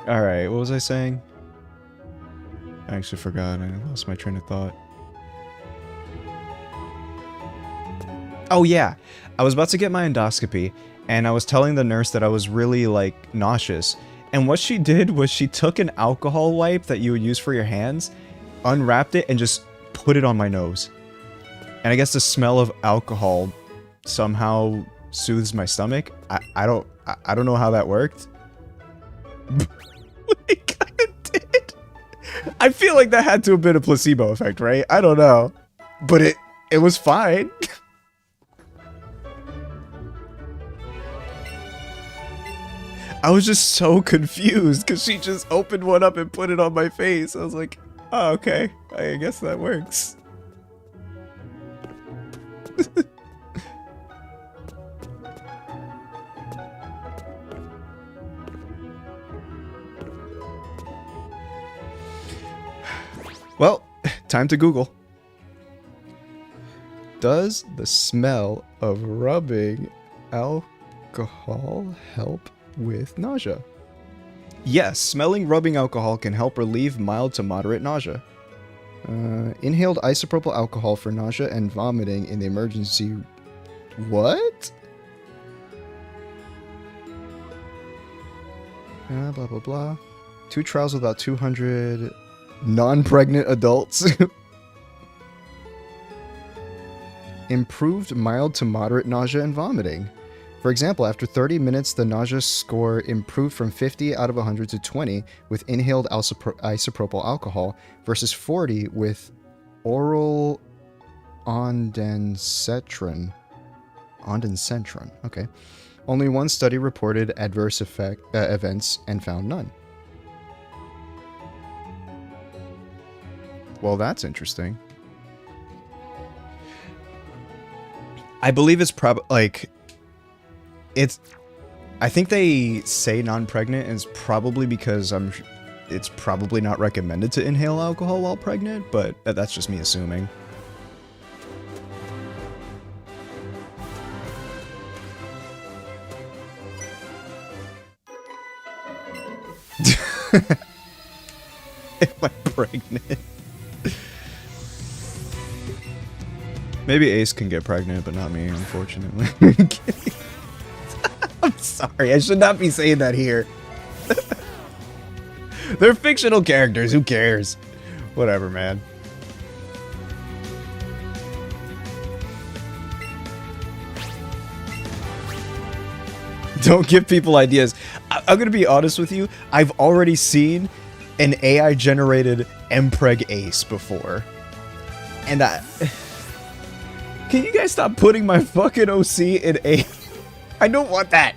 Alright, what was I saying? I actually forgot. I lost my train of thought. Oh yeah, I was about to get my endoscopy, and I was telling the nurse that I was really, like, nauseous. And what she did was she took an alcohol wipe that you would use for your hands, unwrapped it, and just put it on my nose. And I guess the smell of alcohol somehow soothes my stomach. I don't know how that worked. It kinda did. I feel like that had to have been a placebo effect, right? I don't know. But it was fine. I was just so confused because she just opened one up and put it on my face. I was like, oh, okay. I guess that works. Well, time to Google. Does the smell of rubbing alcohol help with nausea? Yes, smelling rubbing alcohol can help relieve mild to moderate nausea. Inhaled isopropyl alcohol for nausea and vomiting in the emergency... What? Blah, blah, blah. 2 trials with about 200 non-pregnant adults. Improved mild to moderate nausea and vomiting. For example, after 30 minutes, the nausea score improved from 50 out of 100 to 20 with inhaled isopropyl alcohol versus 40 with oral ondansetron. Ondansetron, okay. Only one study reported adverse events and found none. Well, that's interesting. I believe it's probably, like... I think they say non-pregnant is probably because it's probably not recommended to inhale alcohol while pregnant, but that's just me assuming. Am I pregnant? Maybe Ace can get pregnant, but not me, unfortunately. I'm kidding. I'm sorry, I should not be saying that here. They're fictional characters, who cares? Whatever, man. Don't give people ideas. I'm gonna be honest with you, I've already seen an AI-generated Mpreg Ace before. And can you guys stop putting my fucking OC in A? I don't want that.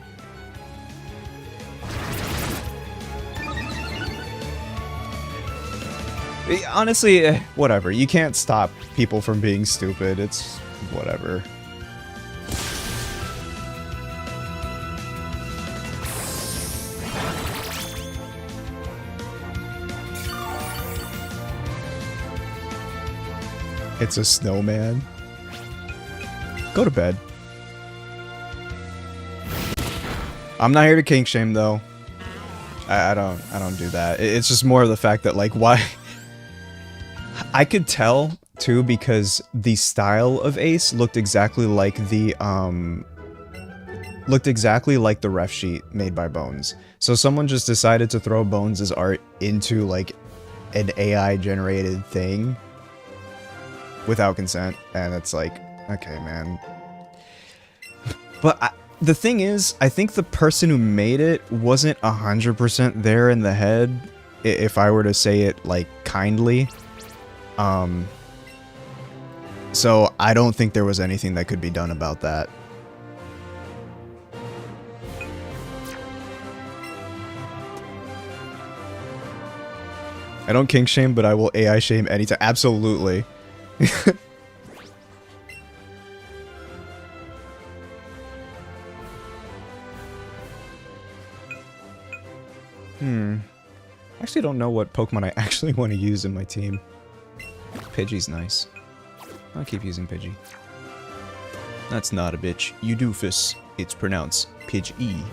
Honestly, whatever. You can't stop people from being stupid. It's whatever. It's a snowman. Go to bed. I'm not here to kink shame though. I don't do that. It's just more of the fact that like why I could tell too because the style of Ace looked exactly like the ref sheet made by Bones. So someone just decided to throw Bones' art into like an AI generated thing without consent, and it's like, okay, man. But the thing is, I think the person who made it wasn't 100% there in the head, if I were to say it, like, kindly. So I don't think there was anything that could be done about that. I don't kink shame, but I will AI shame anytime. Absolutely. I actually don't know what Pokemon I actually want to use in my team. Pidgey's nice. I'll keep using Pidgey. That's not a bitch. You doofus. It's pronounced Pidgey.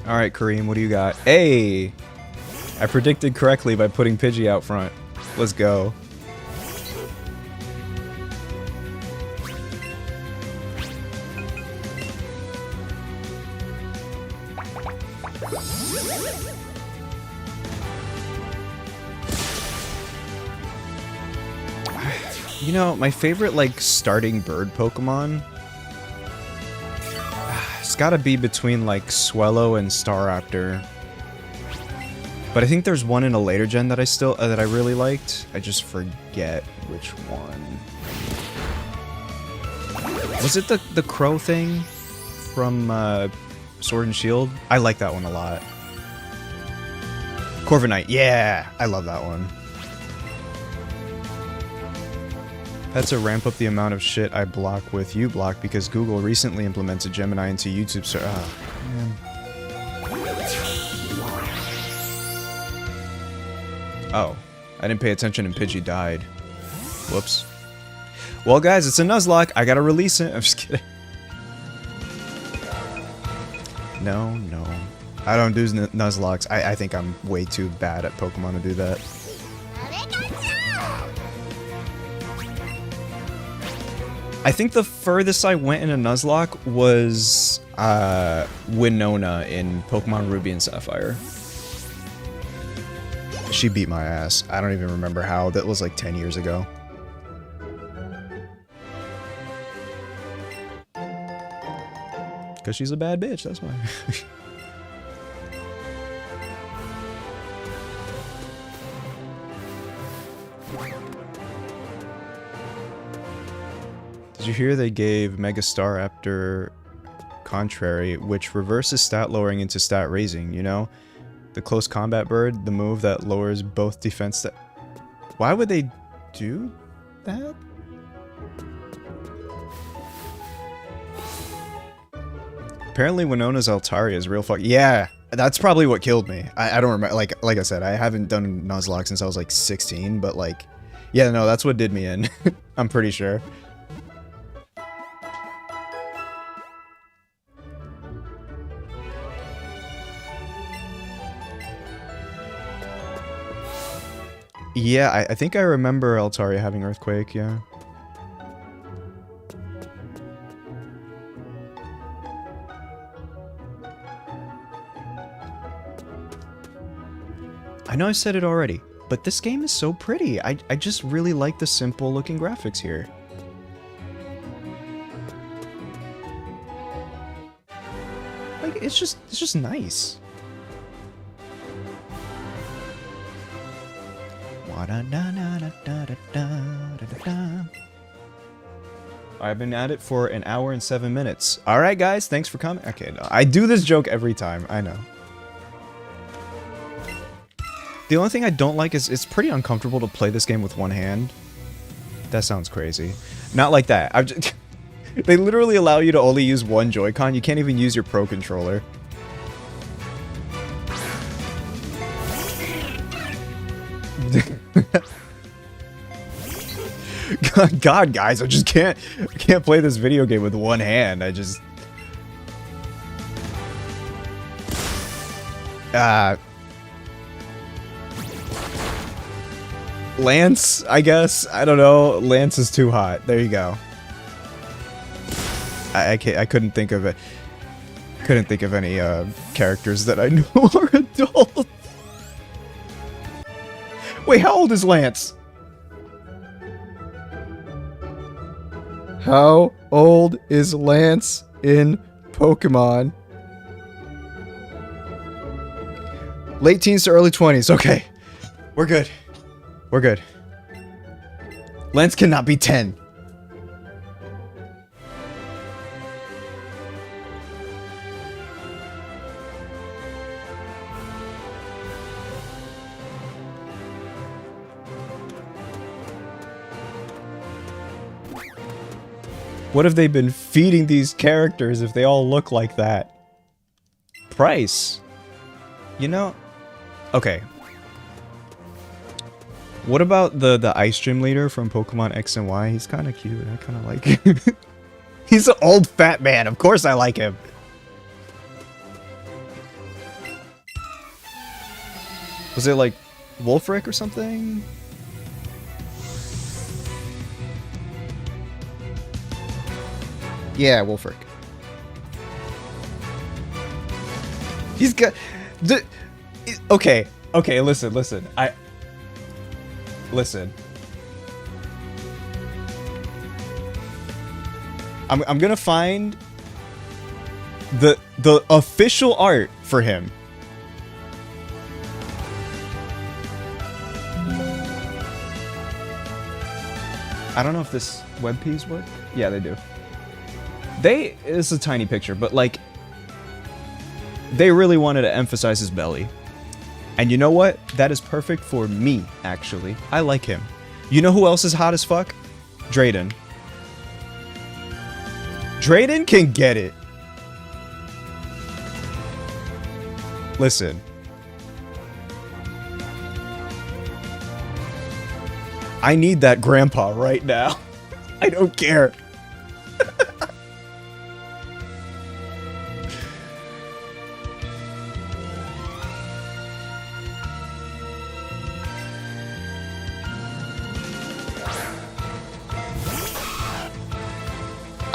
Alright, Kareem, what do you got? Hey! I predicted correctly by putting Pidgey out front. Let's go. You know, my favorite, like, starting bird Pokemon... It's gotta be between, like, Swellow and Staraptor. But I think there's one in a later gen that that I really liked. I just forget which one. Was it the crow thing from Sword and Shield? I like that one a lot. Corviknight, yeah! I love that one. Had to ramp up the amount of shit I block with uBlock because Google recently implemented Gemini into YouTube. So, man. Oh, I didn't pay attention and Pidgey died. Whoops. Well, guys, it's a Nuzlocke. I gotta release it. I'm just kidding. No. I don't do Nuzlocks. I think I'm way too bad at Pokemon to do that. I think the furthest I went in a Nuzlocke was Winona in Pokemon Ruby and Sapphire. She beat my ass. I don't even remember how. That was like 10 years ago. Because she's a bad bitch, that's why. Did you hear they gave Mega Staraptor Contrary, which reverses stat lowering into stat raising, you know? The close combat bird, the move that lowers both defense stat. Why would they do that? Apparently Winona's Altaria is real fuck. Yeah, that's probably what killed me. I don't remember. Like I said, I haven't done Nuzlocke since I was like 16, but like, yeah, no, that's what did me in. I'm pretty sure. Yeah, I think I remember Altaria having Earthquake, yeah. I know I said it already, but this game is so pretty. I just really like the simple looking graphics here. Like, it's just nice. I've been at it for an hour and 7 minutes. Alright guys, thanks for coming. Okay, no, I do this joke every time, I know. The only thing I don't like is it's pretty uncomfortable to play this game with one hand. That sounds crazy. Not like that. I've just they literally allow you to only use one Joy-Con. You can't even use your Pro Controller. God, guys, I just can't play this video game with one hand. I just Lance, I guess. I don't know. Lance is too hot. There you go. I couldn't think of it. Couldn't think of any characters that I know are adults. Wait, how old is Lance? How old is Lance in Pokemon? Late teens to early 20s. Okay. We're good. We're good. Lance cannot be 10. What have they been feeding these characters if they all look like that? Price. You know? Okay. What about the Ice Gym leader from Pokemon X and Y? He's kind of cute. I kind of like him. He's an old fat man. Of course I like him. Was it like Wolfric or something? Yeah, Wolfric. He's got... Okay, listen. Listen. I'm gonna find the official art for him. I don't know if this WebPs work. Yeah, they do. It's a tiny picture, but like, they really wanted to emphasize his belly. And you know what? That is perfect for me, actually. I like him. You know who else is hot as fuck? Drayden. Drayden can get it. Listen. I need that grandpa right now. I don't care.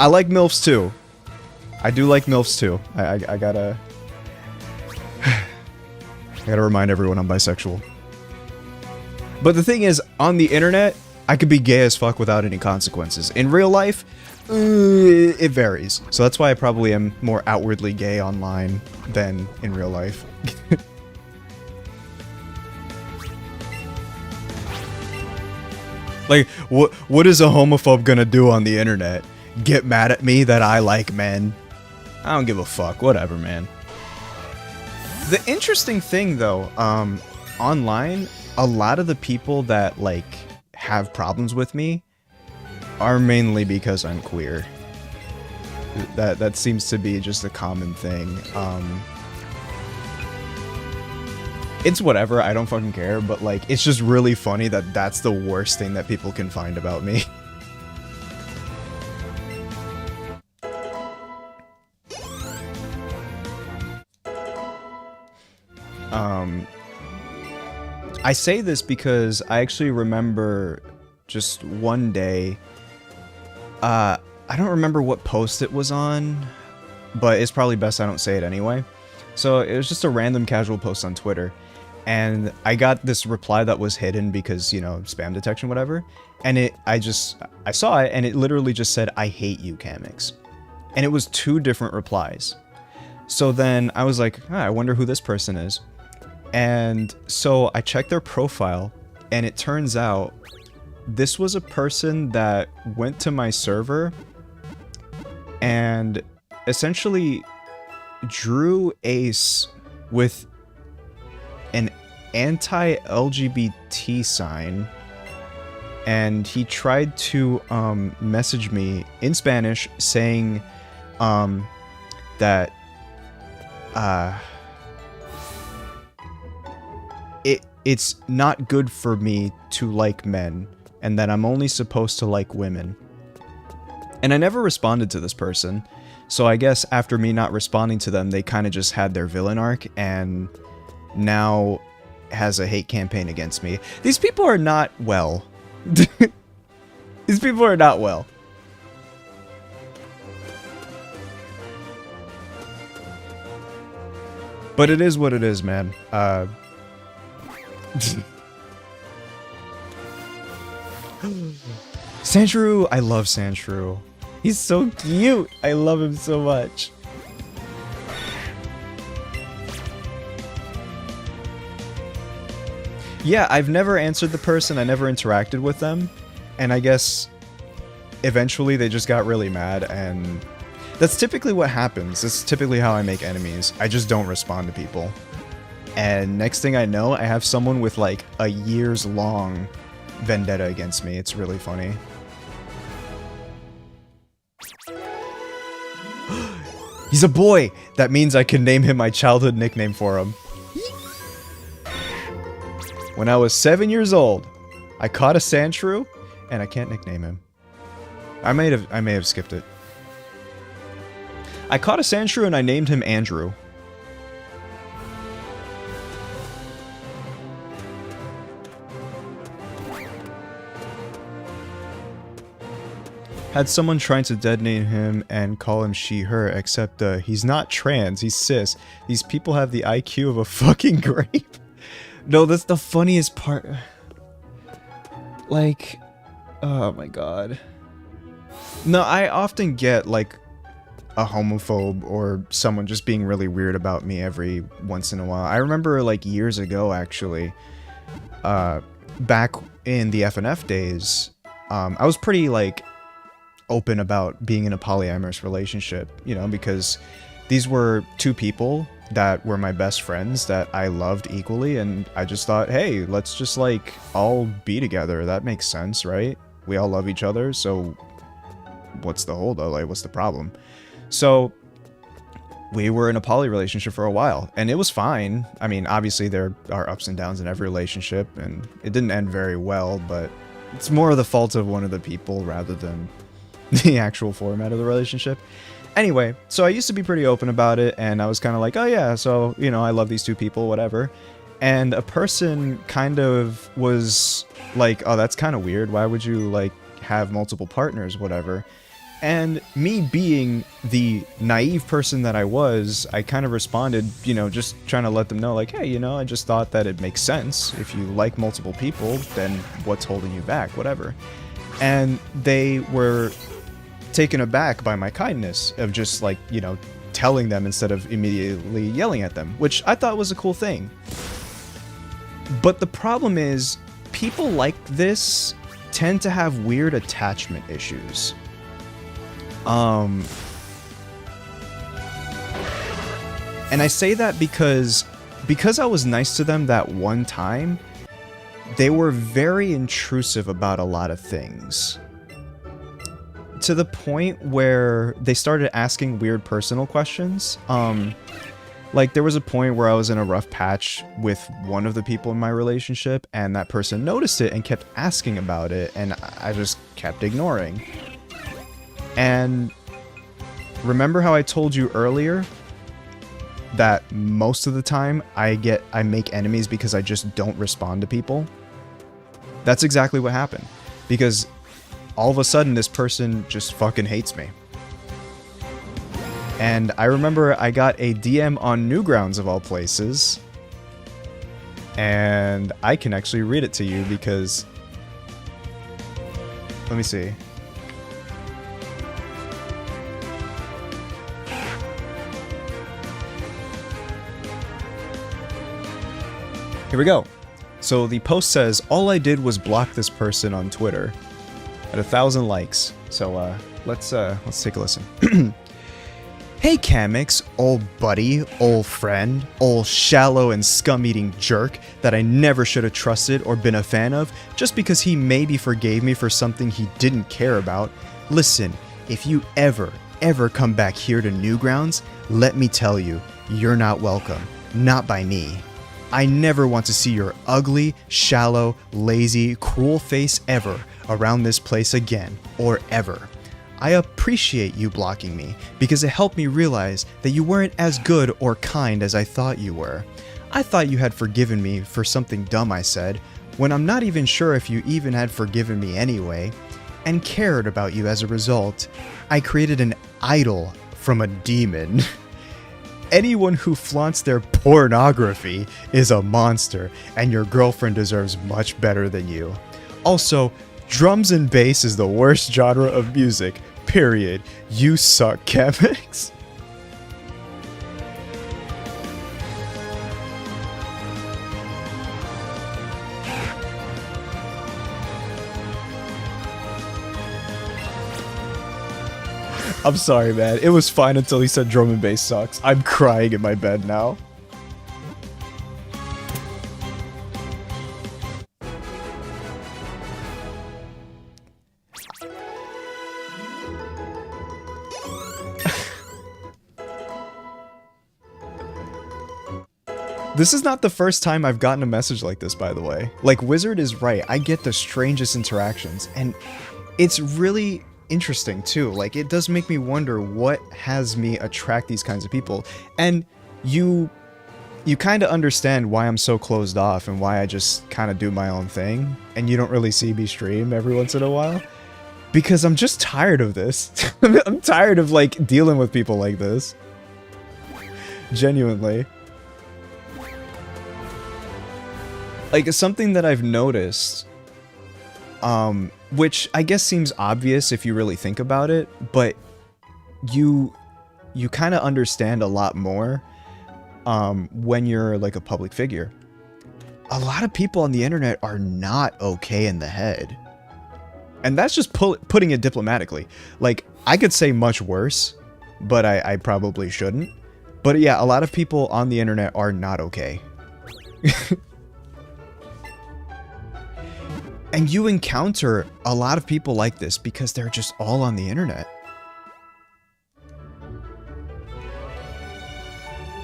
I like MILFs too. I do like MILFs too. I gotta... I gotta remind everyone I'm bisexual. But the thing is, on the internet, I could be gay as fuck without any consequences. In real life, it varies. So that's why I probably am more outwardly gay online than in real life. Like, what is a homophobe gonna do on the internet? Get mad at me that I like men? I don't give a fuck. Whatever, man. The interesting thing, though, online, a lot of the people that, like, have problems with me are mainly because I'm queer. That seems to be just a common thing. It's whatever, I don't fucking care, but, like, it's just really funny that that's the worst thing that people can find about me. I say this because I actually remember just one day, I don't remember what post it was on, but it's probably best I don't say it anyway. So it was just a random casual post on Twitter, and I got this reply that was hidden because, you know, spam detection, whatever, and I saw it, and it literally just said, "I hate you, Kamex." And it was 2 different replies. So then I was like, I wonder who this person is. And so I checked their profile, and it turns out this was a person that went to my server and essentially drew Ace with an anti-LGBT sign, and he tried to message me in Spanish saying that it's not good for me to like men, and that I'm only supposed to like women. And I never responded to this person, so I guess after me not responding to them, they kind of just had their villain arc, and now has a hate campaign against me. These people are not well. These people are not well. But it is what it is, man. Sandshrew! I love Sandshrew. He's so cute! I love him so much. Yeah, I've never answered the person, I never interacted with them, and I guess eventually they just got really mad, and that's typically what happens. It's typically how I make enemies. I just don't respond to people. And next thing I know, I have someone with like a years-long vendetta against me. It's really funny. He's a boy! That means I can name him my childhood nickname for him. When I was 7 years old, I caught a Sandshrew, and I can't nickname him. I may have skipped it. I caught a Sandshrew and I named him Andrew. Had someone trying to detonate him and call him she, her, except he's not trans, he's cis. These people have the IQ of a fucking grape. No, that's the funniest part. Like, oh my god. No, I often get like a homophobe or someone just being really weird about me every once in a while. I remember like years ago actually, back in the FNF days, I was pretty like open about being in a polyamorous relationship, you know, because these were two people that were my best friends that I loved equally, and I just thought, hey, let's just like all be together. That makes sense, right? We all love each other, so what's the holdup? Like, what's the problem? So we were in a poly relationship for a while, and it was fine. I mean, obviously there are ups and downs in every relationship, and it didn't end very well, but it's more of the fault of one of the people rather than the actual format of the relationship. Anyway, so I used to be pretty open about it, and I was kind of like, oh yeah, so, you know, I love these two people, whatever. And a person kind of was like, oh, that's kind of weird. Why would you, like, have multiple partners, whatever? And me being the naive person that I was, I kind of responded, you know, just trying to let them know, like, hey, you know, I just thought that it makes sense. If you like multiple people, then what's holding you back, whatever. And they were taken aback by my kindness of just, like, you know, telling them instead of immediately yelling at them, which I thought was a cool thing. But the problem is, people like this tend to have weird attachment issues. And I say that because I was nice to them that one time, they were very intrusive about a lot of things. To the point where they started asking weird personal questions. Like, there was a point where I was in a rough patch with one of the people in my relationship, and that person noticed it and kept asking about it, and I just kept ignoring. And remember how I told you earlier that most of the time I make enemies because I just don't respond to people? That's exactly what happened. Because all of a sudden this person just fucking hates me. And I remember I got a DM on Newgrounds of all places. And I can actually read it to you because... Let me see. Here we go. So the post says, all I did was block this person on Twitter. At 1,000 likes. So, let's take a listen. Hey Kamex, old buddy, old friend, old shallow and scum-eating jerk that I never should have trusted or been a fan of just because he maybe forgave me for something he didn't care about. Listen, if you ever come back here to Newgrounds, let me tell you, you're not welcome. Not by me. I never want to see your ugly, shallow, lazy, cruel face ever around this place again, or ever. I appreciate you blocking me, because it helped me realize that you weren't as good or kind as I thought you were. I thought you had forgiven me for something dumb I said, when I'm not even sure if you even had forgiven me anyway, and cared about you as a result. I created an idol from a demon. Anyone who flaunts their pornography is a monster, and your girlfriend deserves much better than you. Also, drums and bass is the worst genre of music. Period. You suck, Kamex. I'm sorry, man. It was fine until he said drum and bass sucks. I'm crying in my bed now. This is not the first time I've gotten a message like this, by the way. Like, Wizard is right. I get the strangest interactions, and it's really interesting, too. Like, it does make me wonder what has me attract these kinds of people. And you kind of understand why I'm so closed off and why I just kind of do my own thing, and you don't really see me stream every once in a while. Because I'm just tired of this. I'm tired of, like, dealing with people like this. Genuinely. Like, it's something that I've noticed, which I guess seems obvious if you really think about it, but you kind of understand a lot more when you're like a public figure. A lot of people on the internet are not okay in the head. And that's just putting it diplomatically. Like, I could say much worse, but I probably shouldn't. But yeah, a lot of people on the internet are not okay. And you encounter a lot of people like this because they're just all on the internet.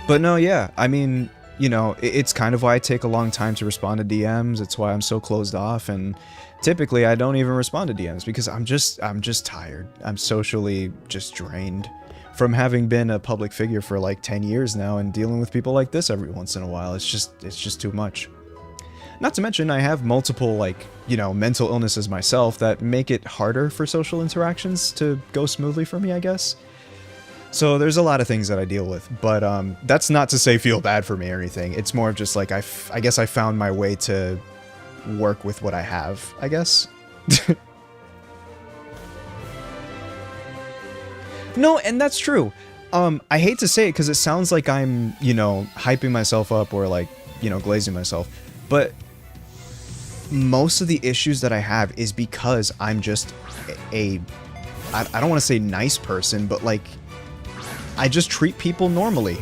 But no, yeah, I mean, you know, it's kind of why I take a long time to respond to DMs. It's why I'm so closed off, and typically I don't even respond to DMs because I'm just tired. I'm socially just drained from having been a public figure for like 10 years now and dealing with people like this every once in a while. It's just too much. Not to mention, I have multiple, like, you know, mental illnesses myself that make it harder for social interactions to go smoothly for me, I guess. So there's a lot of things that I deal with, but that's not to say feel bad for me or anything. It's more of just like, I guess I found my way to work with what I have, I guess. No, and that's true. I hate to say it because it sounds like I'm, you know, hyping myself up or like, you know, glazing myself, but most of the issues that I have is because I'm just I don't want to say nice person, but like, I just treat people normally.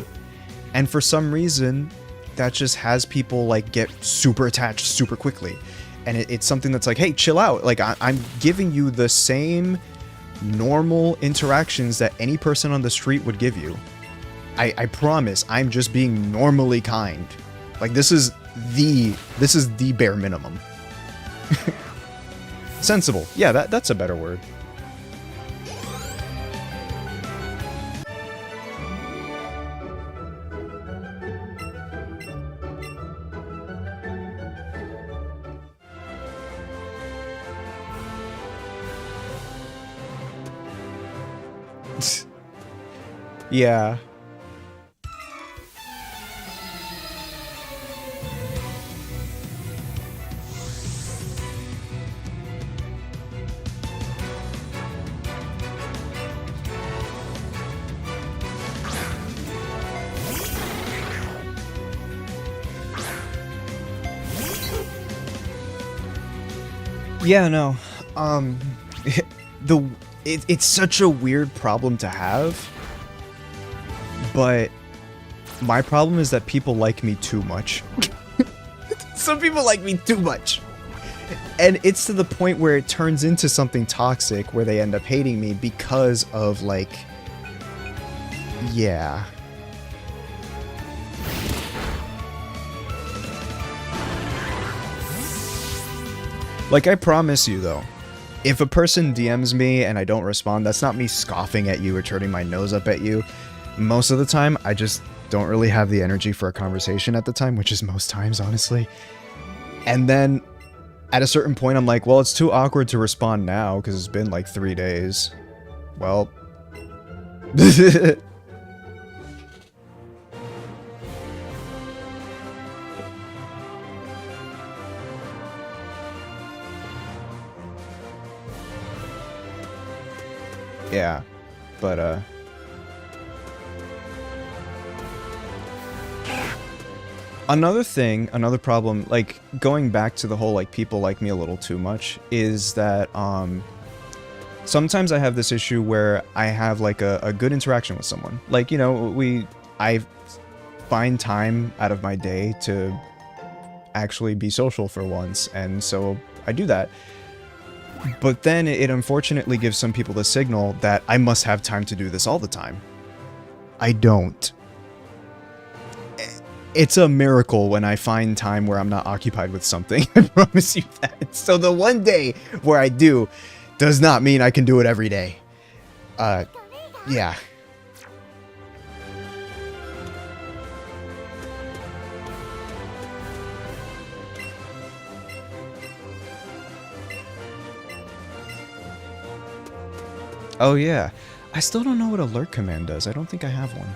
And for some reason, that just has people like get super attached super quickly. And it's something that's like, hey, chill out. Like, I'm giving you the same normal interactions that any person on the street would give you. I promise, I'm just being normally kind. Like, this is the bare minimum. Sensible. Yeah, that's a better word. Yeah. Yeah, no. it's such a weird problem to have, but my problem is that people like me too much. Some people like me too much. And it's to the point where it turns into something toxic where they end up hating me because of, like, yeah. Like, I promise you, though, if a person DMs me and I don't respond, that's not me scoffing at you or turning my nose up at you. Most of the time, I just don't really have the energy for a conversation at the time, which is most times, honestly. And then, at a certain point, I'm like, well, it's too awkward to respond now, because it's been like 3 days. Well... yeah, but, another problem, like, going back to the whole, like, people like me a little too much, is that, sometimes I have this issue where I have, like, a good interaction with someone. Like, you know, I find time out of my day to actually be social for once, and so I do that. But then it unfortunately gives some people the signal that I must have time to do this all the time. I don't. It's a miracle when I find time where I'm not occupied with something. I promise you that. So the one day where I do does not mean I can do it every day. Yeah. Oh yeah. I still don't know what alert command does. I don't think I have one.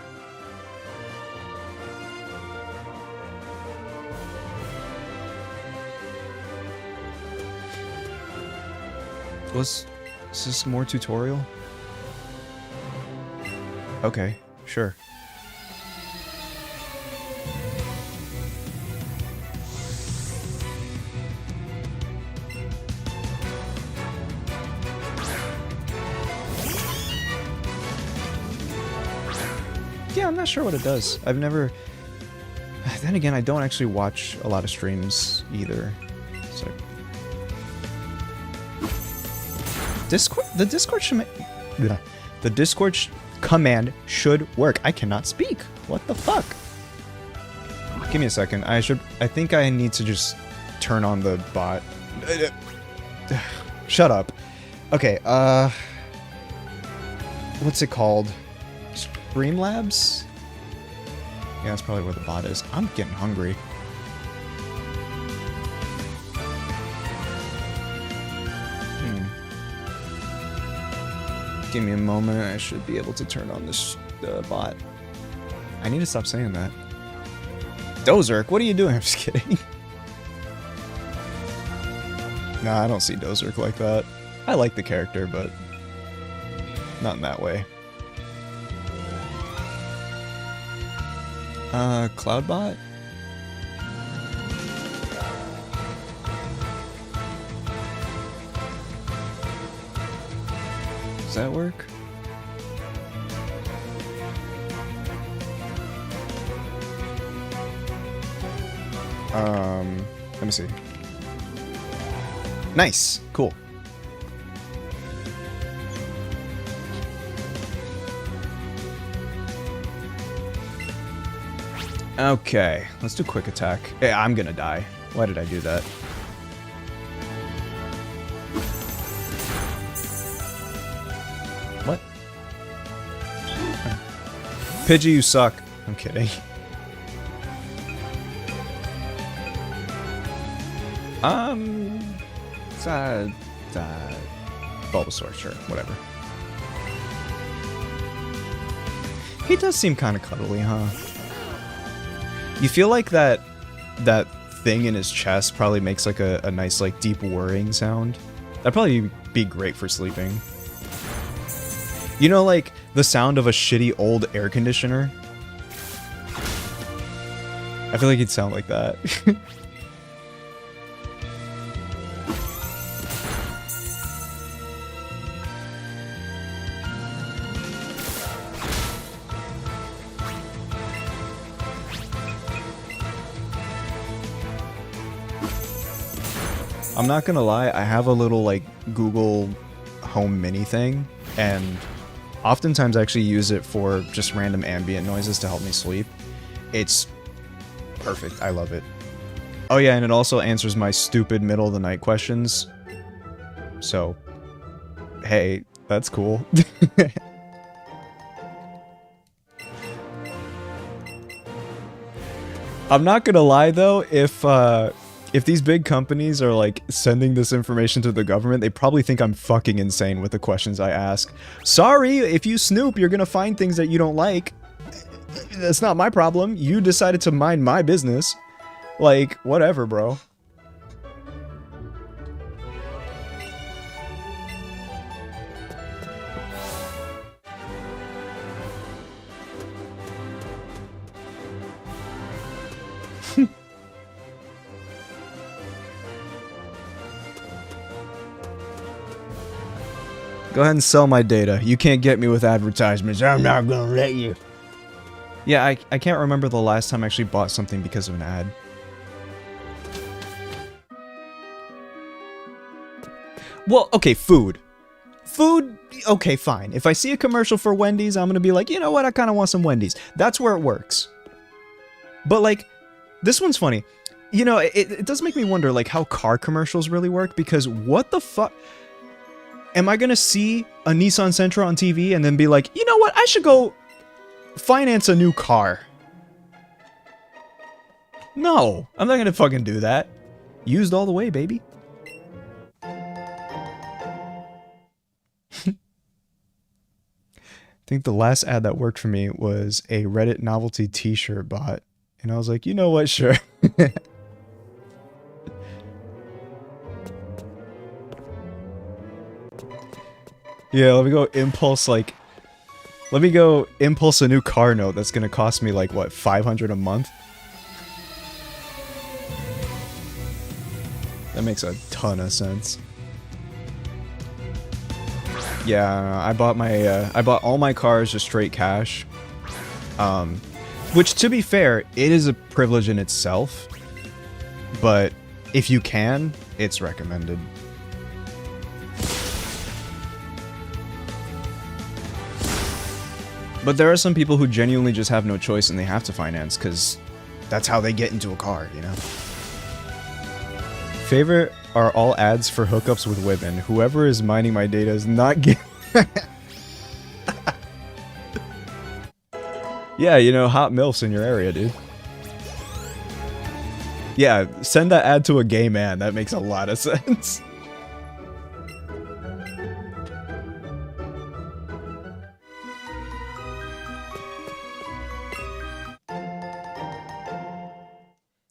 Is this more tutorial? Okay, sure. Yeah, I'm not sure what it does. I've never... Then again, I don't actually watch a lot of streams either. So... The Discord command should work. I cannot speak. What the fuck? Give me a second. I think I need to just turn on the bot. Shut up. Okay, what's it called? Streamlabs? Yeah, that's probably where the bot is. I'm getting hungry. Give me a moment, I should be able to turn on this bot. I need to stop saying that. Dozerk, what are you doing? I'm just kidding. Nah, I don't see Dozerk like that. I like the character, but not in that way. Cloudbot? Does that work? Let me see. Nice. Cool. Okay, let's do quick attack. Yeah, I'm gonna die. Why did I do that? What? Pidgey, you suck. I'm kidding. Bulbasaur, sure, whatever. He does seem kind of cuddly, huh? You feel like that thing in his chest probably makes like a nice like deep whirring sound. That'd probably be great for sleeping. You know, like the sound of a shitty old air conditioner? I feel like he'd sound like that. I'm not gonna lie, I have a little like Google Home Mini thing, and oftentimes I actually use it for just random ambient noises to help me sleep. It's perfect. I love it. Oh yeah, and it also answers my stupid middle of the night questions. So, hey, that's cool. I'm not gonna lie though, if these big companies are like sending this information to the government, they probably think I'm fucking insane with the questions I ask. Sorry, if you snoop, you're gonna find things that you don't like. That's not my problem. You decided to mind my business. Like, whatever, bro. Go ahead and sell my data. You can't get me with advertisements. I'm not gonna let you. Yeah, I can't remember the last time I actually bought something because of an ad. Well, okay, food. Food, okay, fine. If I see a commercial for Wendy's, I'm gonna be like, you know what, I kinda want some Wendy's. That's where it works. But like, this one's funny. You know, it does make me wonder, like, how car commercials really work, because what the fuck? Am I gonna see a Nissan Sentra on TV and then be like, you know what, I should go finance a new car? No, I'm not gonna fucking do that. Used all the way, baby. I think the last ad that worked for me was a Reddit novelty t-shirt bot. And I was like, you know what, sure. Yeah, let me go impulse, like... Let me go impulse a new car note that's gonna cost me, like, what, $500 a month? That makes a ton of sense. Yeah, I bought all my cars just straight cash. Which, to be fair, it is a privilege in itself. But, if you can, it's recommended. But there are some people who genuinely just have no choice and they have to finance, because that's how they get into a car, you know? Favorite are all ads for hookups with women. Whoever is mining my data is not getting... Yeah, you know, hot MILFs in your area, dude. Yeah, send that ad to a gay man. That makes a lot of sense.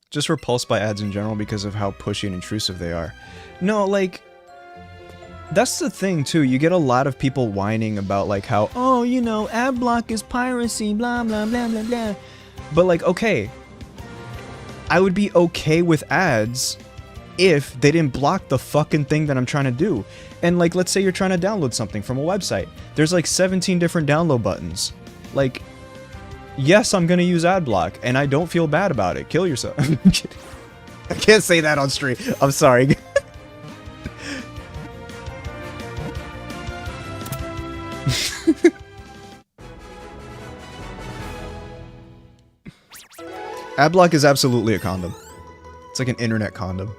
Just repulsed by ads in general because of how pushy and intrusive they are. No, like... That's the thing, too. You get a lot of people whining about, like, how, oh, you know, ad block is piracy, blah, blah, blah, blah, blah. But, like, okay. I would be okay with ads if they didn't block the fucking thing that I'm trying to do. And, like, let's say you're trying to download something from a website. There's, like, 17 different download buttons. Like, yes, I'm gonna use ad block, and I don't feel bad about it. Kill yourself. I can't say that on stream. I'm sorry. Adblock is absolutely a condom. It's like an internet condom.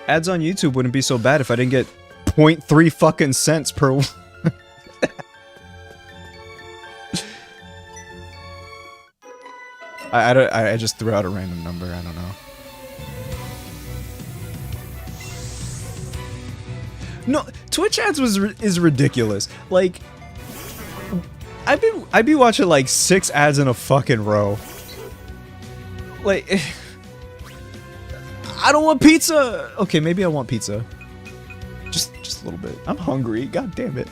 Ads on YouTube wouldn't be so bad if I didn't get 0.3 fucking cents per... I just threw out a random number, I don't know. No, Twitch ads is ridiculous. Like, I'd be watching like 6 ads in a fucking row. Like, I don't want pizza. Okay, maybe I want pizza. Just a little bit. I'm hungry. God damn it.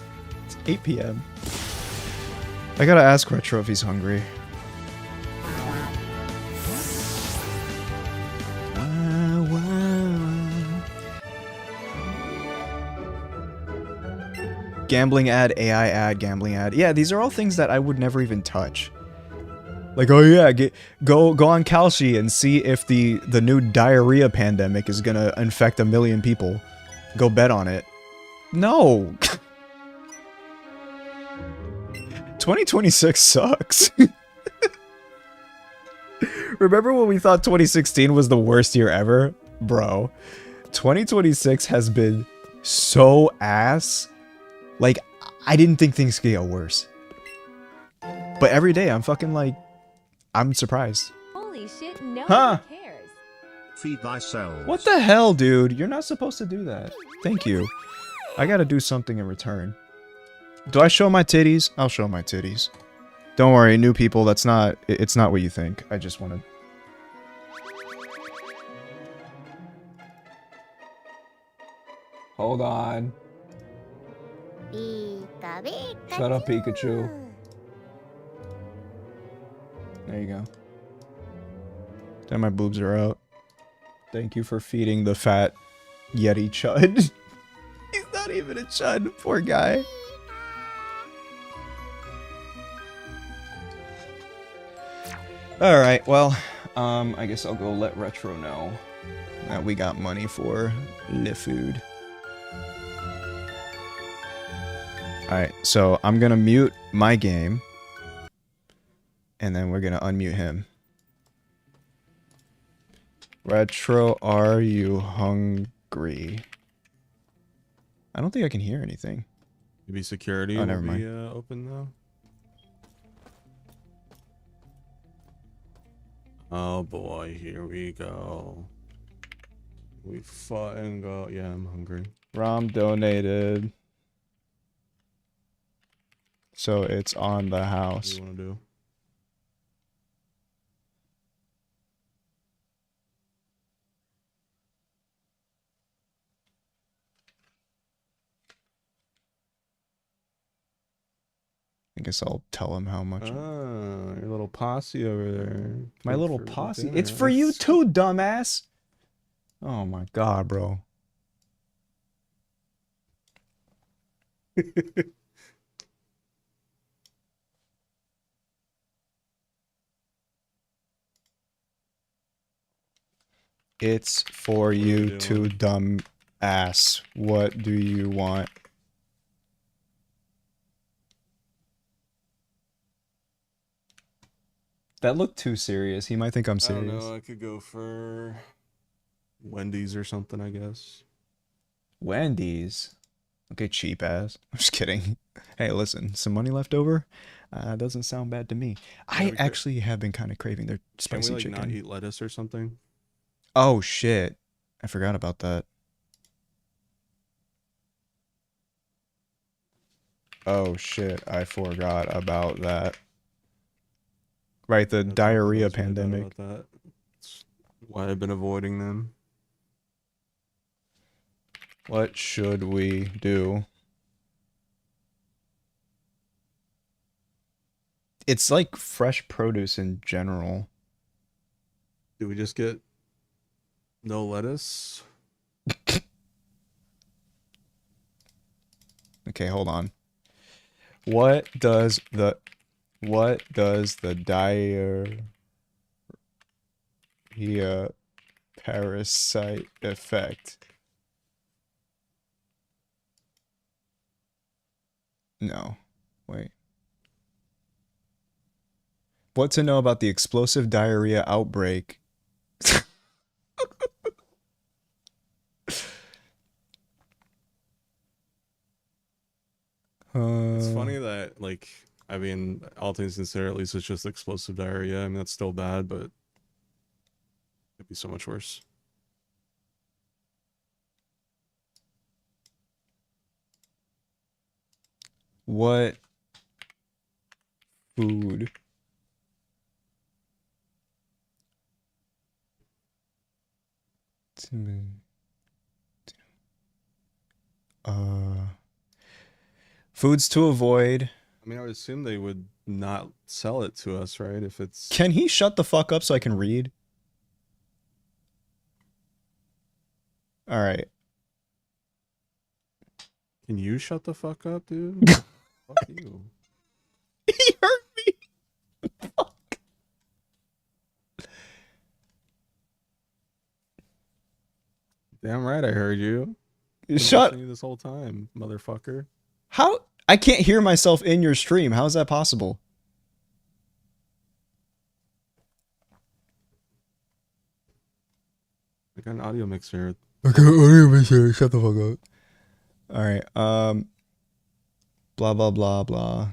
It's 8 p.m. I gotta ask Retro if he's hungry. Gambling ad, AI ad, gambling ad. Yeah, these are all things that I would never even touch. Like, oh yeah, go on Kalshi and see if the new diarrhea pandemic is gonna infect 1 million people. Go bet on it. No. 2026 sucks. Remember when we thought 2016 was the worst year ever? Bro, 2026 has been so ass. Like, I didn't think things could get worse. But every day I'm fucking like, I'm surprised. Holy shit, no Huh. one cares. Feed thyself. What the hell, dude? You're not supposed to do that. Thank you. I gotta do something in return. Do I show my titties? I'll show my titties. Don't worry, new people, it's not what you think. I just wanna... Hold on. Pika, Pikachu. Shut up, Pikachu. There you go. Then my boobs are out. Thank you for feeding the fat Yeti chud. He's not even a chud, poor guy. Alright, well, I guess I'll go let Retro know that we got money for the food. Alright, so I'm gonna mute my game. And then we're gonna unmute him. Retro, are you hungry? I don't think I can hear anything. Maybe security Oh, never will mind. be open though. Oh boy, here we go. We fought and go. Yeah, I'm hungry. Rom donated. So it's on the What do house. you want to do? I guess I'll tell him how much. Ah, your little posse over there. My Paid little for the posse. dinner. It's for you That's- too, dumbass. Oh my god, bro. It's for are we you too, doing? dumb ass. What do you want? That looked too serious. He might think I'm I don't serious. know. I could go for Wendy's or something, I guess. Wendy's. Okay, cheap ass. I'm just kidding. Hey, listen, some money left over? Doesn't sound bad to me. I we could- actually have been kind of craving their Can we spicy like chicken. not eat lettuce or something? Oh shit. I forgot about that. Oh shit, I forgot about that. Right, the That's diarrhea what I thought pandemic. about that. That's why I've been avoiding them. What should we do? It's like fresh produce in general. Do we just get no lettuce? Okay, hold on. What does the diarrhea parasite effect? No. Wait. What to know about the explosive diarrhea outbreak? It's funny that, like, I mean, all things considered, at least it's just explosive diarrhea. I mean, that's still bad, but it could be so much worse. What food foods to avoid. I mean, I would assume they would not sell it to us, right? If it's Can he shut the fuck up so I can read? All right. Can Can you shut the fuck up, dude? Fuck you. He hurt me. Fuck. Damn right, I heard you. Been Shut. listening to you this whole time, motherfucker. How? I can't hear myself in your stream. How is that possible? I got an audio mixer. Okay, audio mixer. Shut the fuck up. All right. Blah blah blah blah.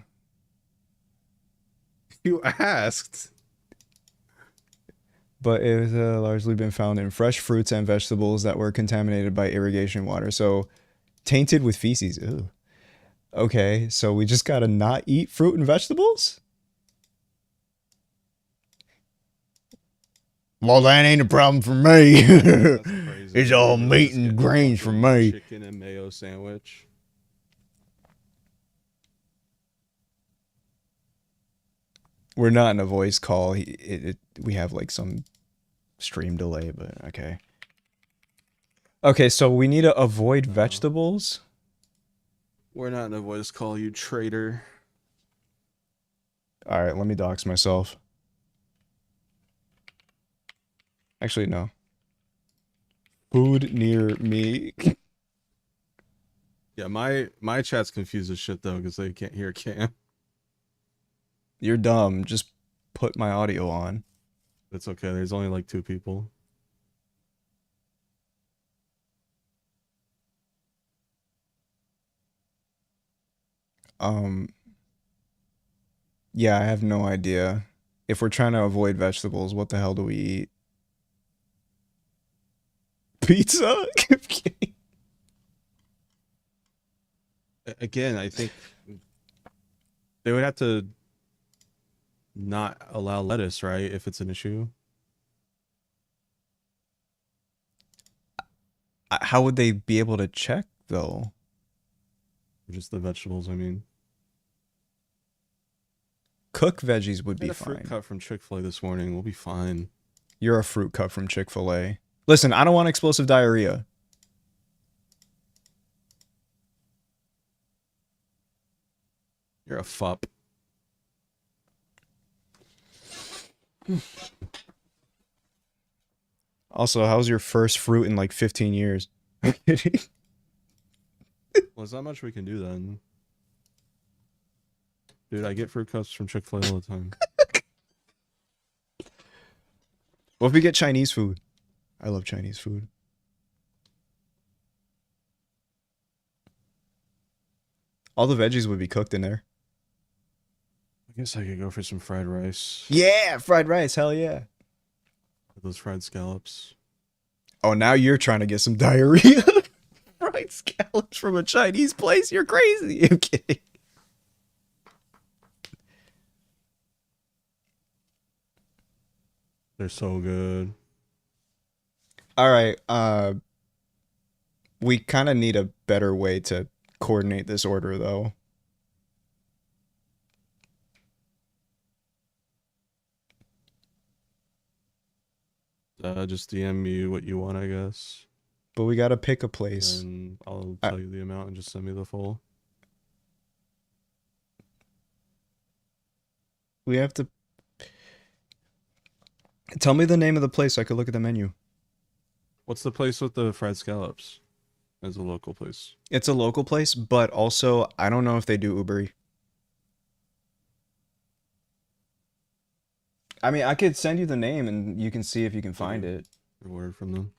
You asked. But it has largely been found in fresh fruits and vegetables that were contaminated by irrigation water. So, tainted with feces. Ew. Okay, so we just gotta not eat fruit and vegetables? Well, that ain't a problem for me. That's crazy. It's all Really meat just and get grains for fucking me. Chicken and mayo sandwich. We're not in a voice call. We have like some stream delay, but okay. Okay, so we need to avoid vegetables. We're not in a voice call, you traitor. All right, let me dox myself. Actually, no. Food near me. Yeah, my chat's confused as shit though because they can't hear Cam. You're dumb. Just put my audio on. It's okay. There's only like 2 people. Yeah, I have no idea. If we're trying to avoid vegetables, what the hell do we eat? Pizza? Again, I think they would have to not allow lettuce, right? If it's an issue. How would they be able to check, though? Just the vegetables, I mean. Cook veggies would I had be a fruit fine. cut from Chick-fil-A this morning. We'll be fine. You're a fruit cut from Chick-fil-A. Listen, I don't want explosive diarrhea. You're a fup. Also, how's your first fruit in like 15 years? I'm kidding. Well, there's not much we can do then. Dude, I get fruit cups from Chick-fil-A all the time. What if we get Chinese food? I love Chinese food. All the veggies would be cooked in there. I guess I could go for some fried rice. Yeah, fried rice. Hell yeah. Those fried scallops. Oh, now you're trying to get some diarrhea. Fried scallops from a Chinese place? You're crazy. I'm kidding. They're so good. All right. We kind of need a better way to coordinate this order, though. Just DM me what you want, I guess. But we gotta pick a place. And I'll tell you the amount and just send me the full. We have to... Tell me the name of the place so I could look at the menu. What's the place with the fried scallops? It's a local place. It's a local place, but also, I don't know if they do Uber. I mean, I could send you the name and you can see if you can find it. Order from them.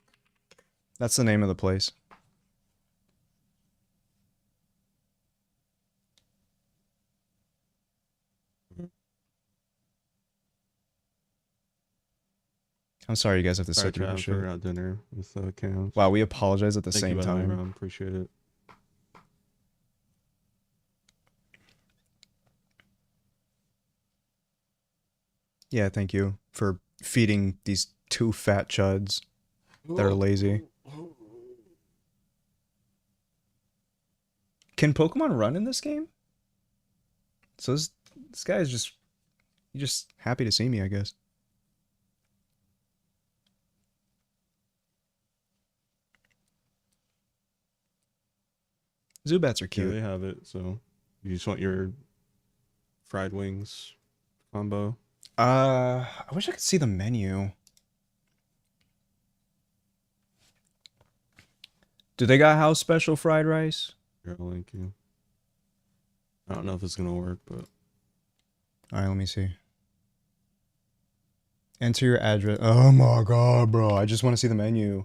That's the name of the place. I'm sorry you guys have to sit through this shit. Figuring out dinner with Cam. Wow, we apologize at the Thank same you, by the way, time. Ron. Appreciate it. Yeah, thank you for feeding these 2 fat chuds that are lazy. Can Pokemon run in this game? So this guy is just... He's just happy to see me, I guess. Zubats are Yeah, cute. they have it. So you just want your fried wings combo. I wish I could see the menu. Do they got house special fried rice? Here, I'll link you. I don't know if it's gonna work, but All right, let me see. Enter your address. Oh my god, bro. I just want to see the menu.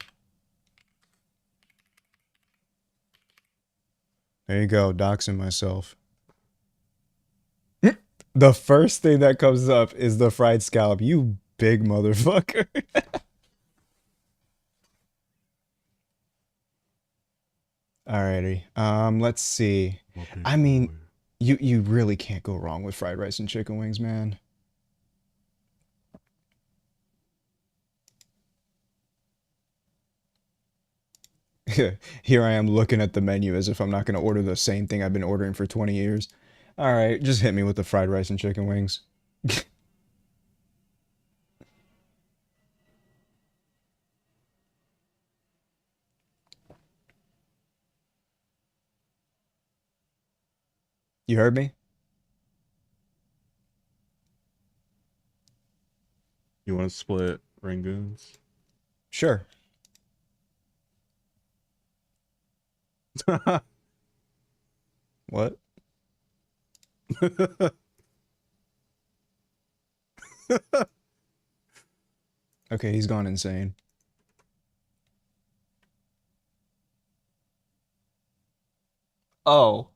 There you go, doxing myself. The first thing that comes up is the fried scallop. You big motherfucker. Alrighty. Let's see. I mean, you really can't go wrong with fried rice and chicken wings, man. Here I am looking at the menu as if I'm not going to order the same thing I've been ordering for 20 years. All right, just hit me with the fried rice and chicken wings. You heard me? you want to split Rangoons? Sure. What? Okay, he's gone insane. Oh.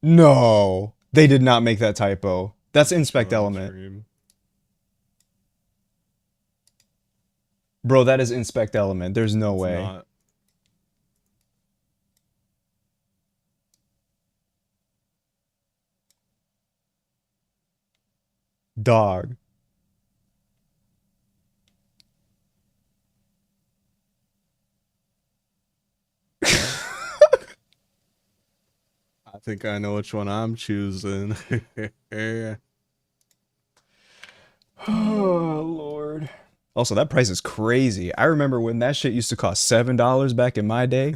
No. They did not make that typo. That's inspect Oh, element. stream. Bro, that is inspect element. There's no It's way. not. Dog. I think I know which one I'm choosing. Oh, Lord. Also, that price is crazy. I remember when that shit used to cost $7 back in my day.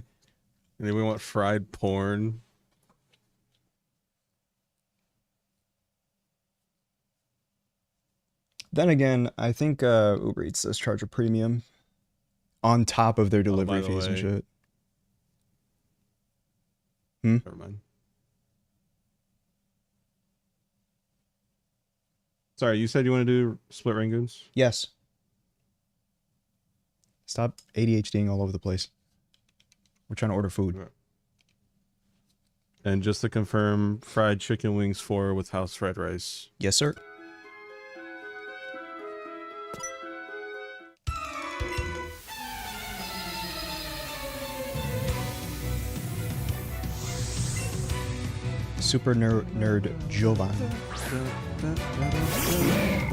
And then we want fried porn. Then again, I think Uber Eats does charge a premium on top of their delivery the fees and way. shit. Never mind. Sorry, you said you want to do split Rangoons? Yes. Stop ADHDing all over the place. We're trying to order food. Okay. And just to confirm, fried chicken wings 4 with house fried rice. Yes, sir. Super nerd Jovan.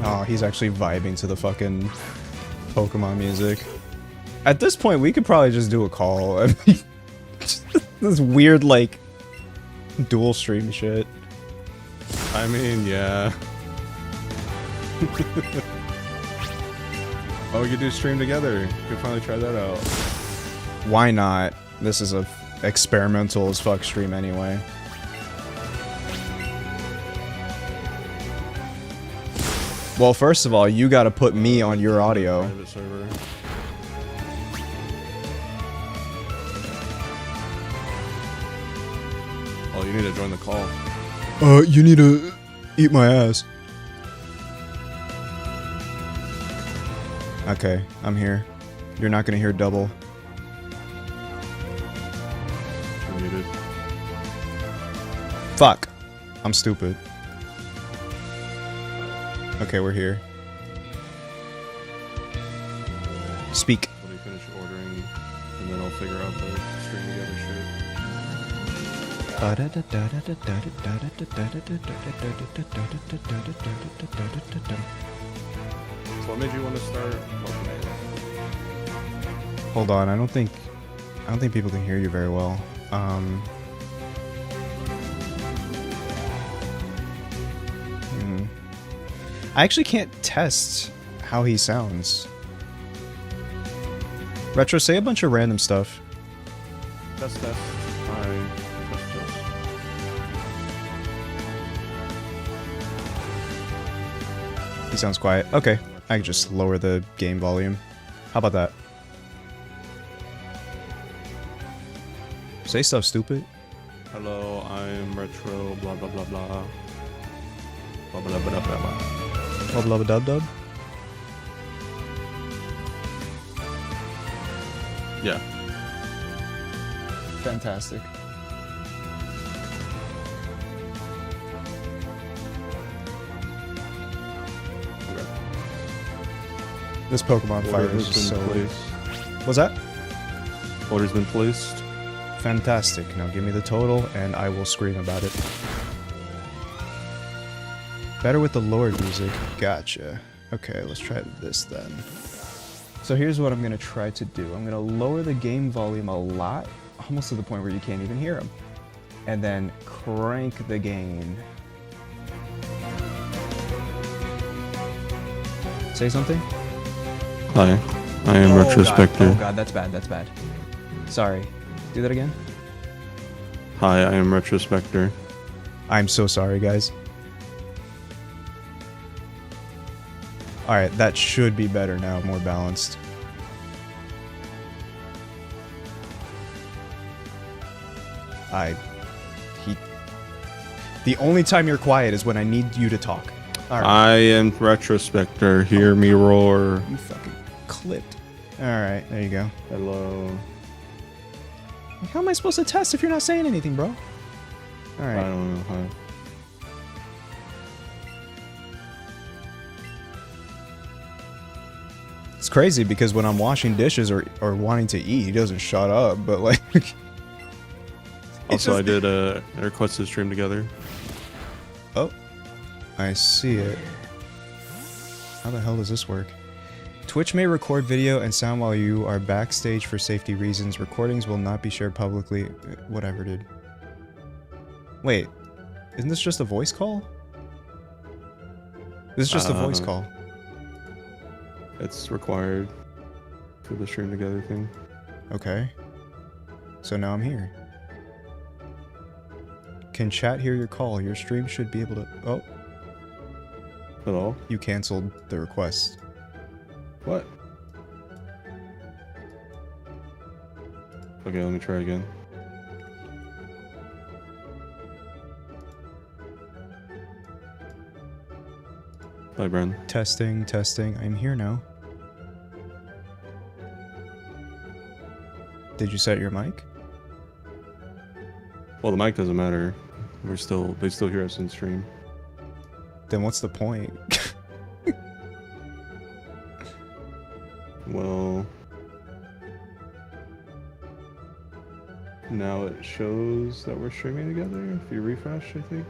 Oh, he's actually vibing to the fucking Pokemon music. At this point, we could probably just do a call. I mean, this weird, like, dual stream shit. I mean, yeah. Oh, we could do stream together. We could finally try that out. Why not? This is a experimental as fuck stream anyway. Well, first of all, you gotta put me on your audio. Private server. Oh, you need to join the call. You need to eat my ass. Okay, I'm here. You're not gonna hear double. You're muted. Fuck. I'm stupid. Okay, we're here. Speak. Let me finish ordering, and then I'll figure out the stream together shit. So what made you want to start Pokemon? Hold on, I don't think people can hear you very well. I actually can't test how he sounds. Retro, say a bunch of random stuff. Test. Hi. He sounds quiet. Okay, I can just lower the game volume. How about that? Say stuff, stupid. Hello, I'm Retro, blah blah blah blah. Blah blah blah blah blah. Lub lub dub dub. Yeah. Fantastic. Okay. This Pokemon Order fighter has is just been so. placed. What's that? Order's been placed. Fantastic. Now give me the total and I will scream about it. Better with the Lord music. Gotcha. Okay, let's try this then. So here's what I'm going to try to do. I'm going to lower the game volume a lot, almost to the point where you can't even hear them. And then crank the gain. Say something? Hi, I am Retrospector. Oh god, that's bad, that's bad. Sorry. Do that again? Hi, I am Retrospector. I'm so sorry, guys. Alright, that should be better now, more balanced. The only time you're quiet is when I need you to talk. Alright. I am Retrospector. Hear me roar. You fucking clipped. Alright, there you go. Hello. How am I supposed to test if you're not saying anything, bro? I Alright. don't know. Hi. It's crazy because when I'm washing dishes or wanting to eat, he doesn't shut up, but like... Also, I did a requested stream together. Oh, I see it. How the hell does this work? Twitch may record video and sound while you are backstage for safety reasons. Recordings will not be shared publicly. Whatever, dude. Wait, isn't this just a voice call? This is just a voice call. It's required for the stream together thing. Okay. So now I'm here. Can chat hear your call? Your stream should be able to... Oh, At all? you canceled the request. What? Okay, let me try again. Bye, Bren. Testing, testing. I'm here now. Did you set your mic? Well, the mic doesn't matter. They still hear us in stream. Then what's the point? Well, now it shows that we're streaming together. If you refresh, I think.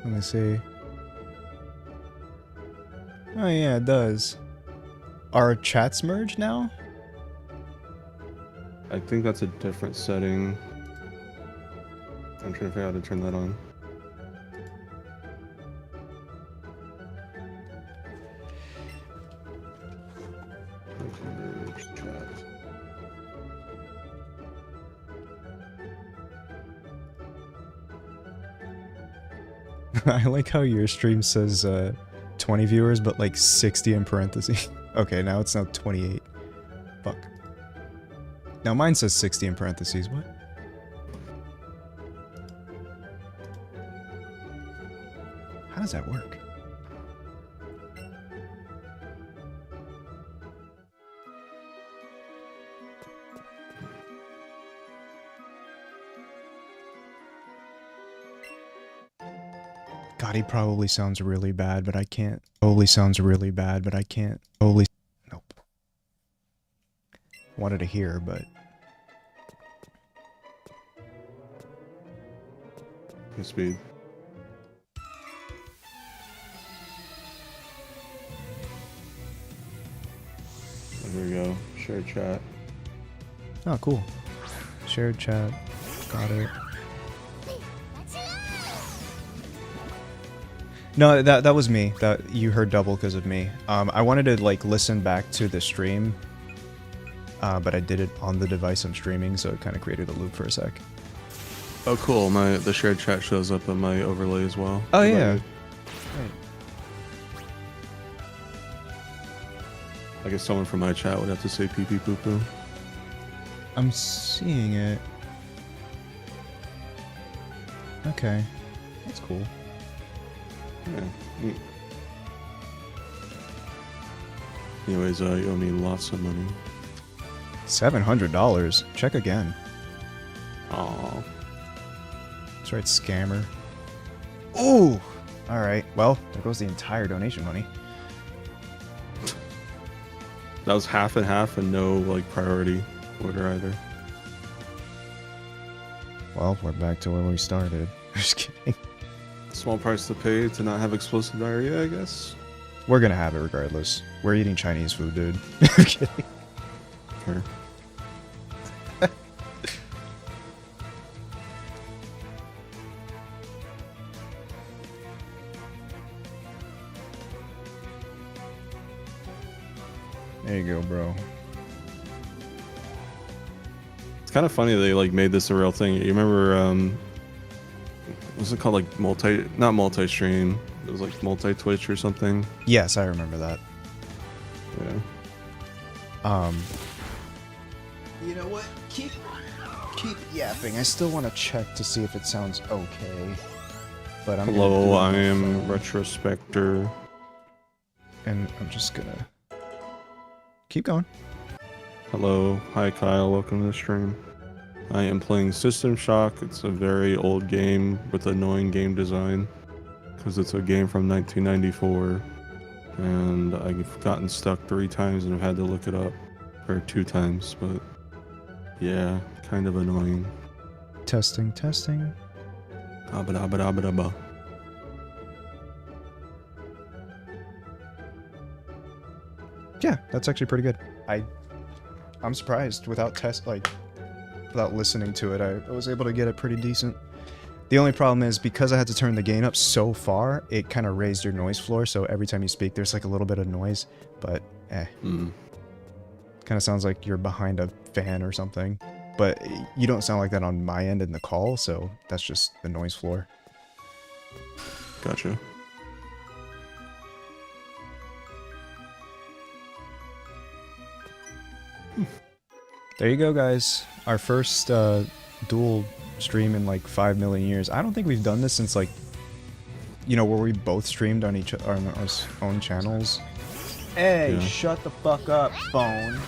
Let me see. Oh yeah, it does. Are chats merged now? I think that's a different setting. I'm trying to figure out how to turn that on. Chat. I like how your stream says 20 viewers, but like 60 in parentheses. Okay, now it's now 28. Fuck. Now mine says 60 in parentheses. What? How does that work? God, he probably sounds really bad, but I can't. Probably sounds really bad, but I can't. Probably. Nope. Wanted to hear, but. The speed. There we go. Share chat. Oh, cool. Shared chat. Got it. No, that was me. That you heard double because of me. I wanted to like listen back to the stream but I did it on the device I'm streaming, so it kind of created a loop for a sec. Oh, cool. The shared chat shows up in my overlay as well. Oh yeah. Right. I guess someone from my chat would have to say pee pee poo poo. I'm seeing it. Okay, that's cool. Yeah. Neat. Anyways, you owe me lots of money. $700. Check again. Aw. That's right, scammer. Ooh! Alright, well, there goes the entire donation money. That was half and half and no, like, priority order either. Well, we're back to where we started. Just kidding. Small price to pay to not have explosive diarrhea, I guess. We're gonna have it regardless. We're eating Chinese food, dude. I'm kidding. Fair. There you go, bro. It's kind of funny they like made this a real thing. You remember what's it called, like not multi-stream, it was like multi-twitch or something? Yes, I remember that. Yeah. You know what? Keep yapping. I still want to check to see if it sounds okay. But I'm Hello, I am Retrospector. And I'm just gonna keep going. Hello, hi Kyle, welcome to the stream. I am playing System Shock. It's a very old game with annoying game design because it's a game from 1994 and I've gotten stuck 3 times and I've had to look it up, or 2 times, but yeah, kind of annoying. Testing. Abba. Yeah, that's actually pretty good. I'm surprised without listening to it, I was able to get it pretty decent. The only problem is because I had to turn the gain up so far, it kind of raised your noise floor, so every time you speak there's like a little bit of noise, but kind of sounds like you're behind a fan or something. But you don't sound like that on my end in the call, so that's just the noise floor. Gotcha. There you go, guys. Our first dual stream in like 5 million years. I don't think we've done this since like, where we both streamed on our own channels. Hey, yeah. Shut the fuck up, phone.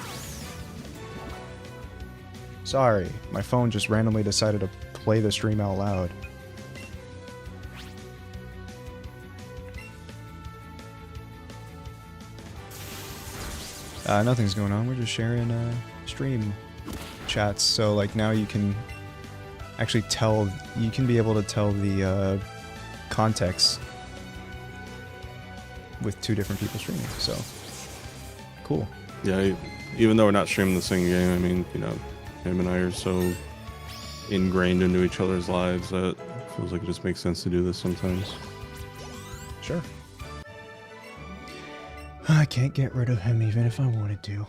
Sorry, my phone just randomly decided to play the stream out loud. Nothing's going on. We're just sharing stream chats. So like now you can actually tell. You can be able to tell the context with 2 different people streaming. So cool. Yeah, even though we're not streaming the same game, I mean, him and I are so ingrained into each other's lives that it feels like it just makes sense to do this sometimes. Sure. I can't get rid of him even if I wanted to.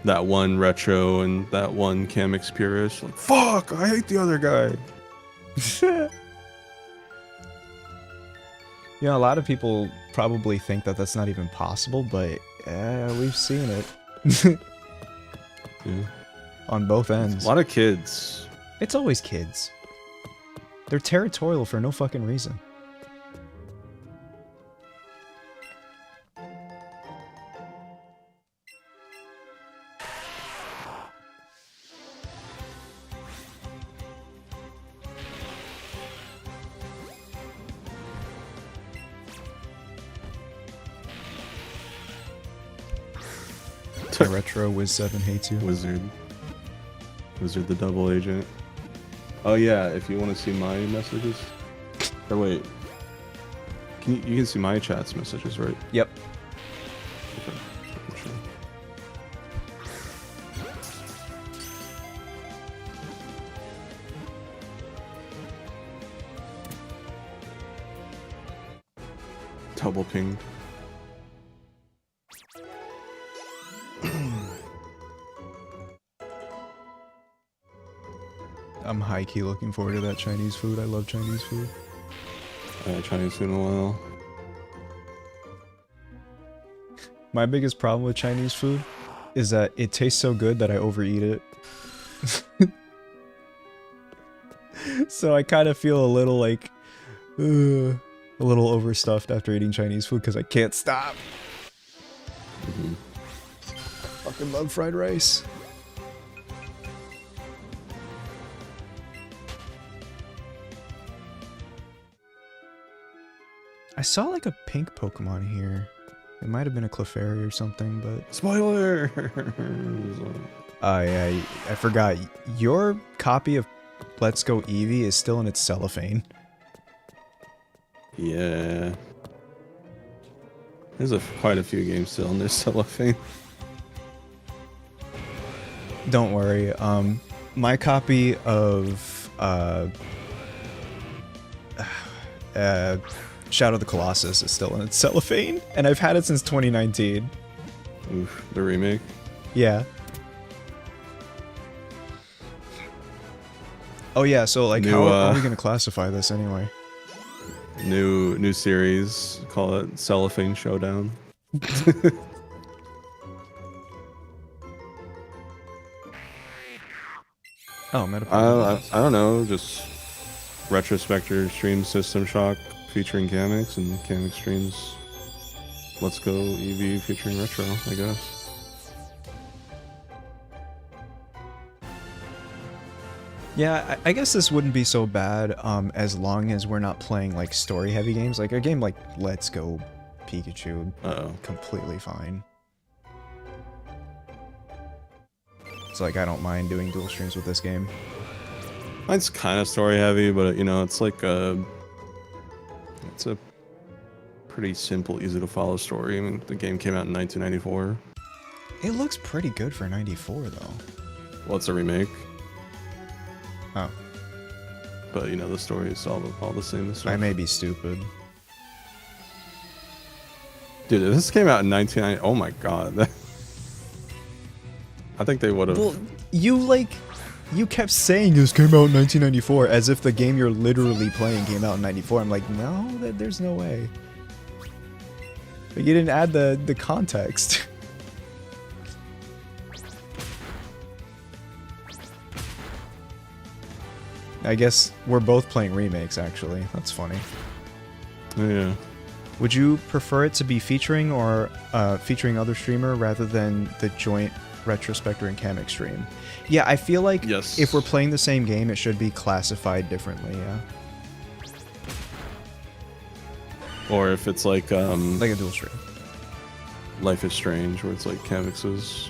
That one Retro and that one Kamex purist, like, fuck, I hate the other guy. A lot of people probably think that that's not even possible, but we've seen it. Yeah. On both ends. A lot of kids. It's always kids. They're territorial for no fucking reason. Retro Wiz 7 hates you. Wizard the double agent. Oh yeah, if you want to see my messages. Or wait. You can see my chat's messages, right? Yep. Okay. Sure. Double pinged. I'm high-key looking forward to that Chinese food. I love Chinese food. I haven't had Chinese food in a while. My biggest problem with Chinese food is that it tastes so good that I overeat it. So I kind of feel a little like, a little overstuffed after eating Chinese food because I can't stop. Fucking love fried rice. I saw like a pink Pokemon here. It might have been a Clefairy or something, but... Spoiler! I forgot. Your copy of Let's Go Eevee is still in its cellophane. Yeah. There's quite a few games still in their cellophane. Don't worry. My copy of Shadow of the Colossus is still in its cellophane, and I've had it since 2019. Oof, the remake. Yeah. Oh yeah, so like how are we gonna classify this anyway? New series. Call it Cellophane Showdown. Oh, Meta. I don't know. Just Retrospector streams System Shock featuring Kamex, and Kamex streams Let's Go Eevee featuring Retro, I guess. Yeah, I guess this wouldn't be so bad as long as we're not playing like story-heavy games. Like a game like Let's Go Pikachu, completely fine. It's like I don't mind doing dual streams with this game. Mine's kind of story-heavy, but you know, it's like it's a pretty simple, easy-to-follow story. I mean, the game came out in 1994. It looks pretty good for 94, though. Well, it's a remake. Oh. But, you know, the story is all the same. As I may be stupid. Dude, if this came out in 1990, oh my god. I think they would have... Well, you kept saying this came out in 1994 as if the game you're literally playing came out in 94. I'm like, no, there's no way. But you didn't add the context. I guess we're both playing remakes, actually. That's funny. Yeah. Would you prefer it to be featuring or featuring other streamer rather than the joint Retrospector and Kamex stream? Yeah, I feel like if we're playing the same game, it should be classified differently, yeah. Or if it's like a dual stream. Life is Strange, where it's like Kamex is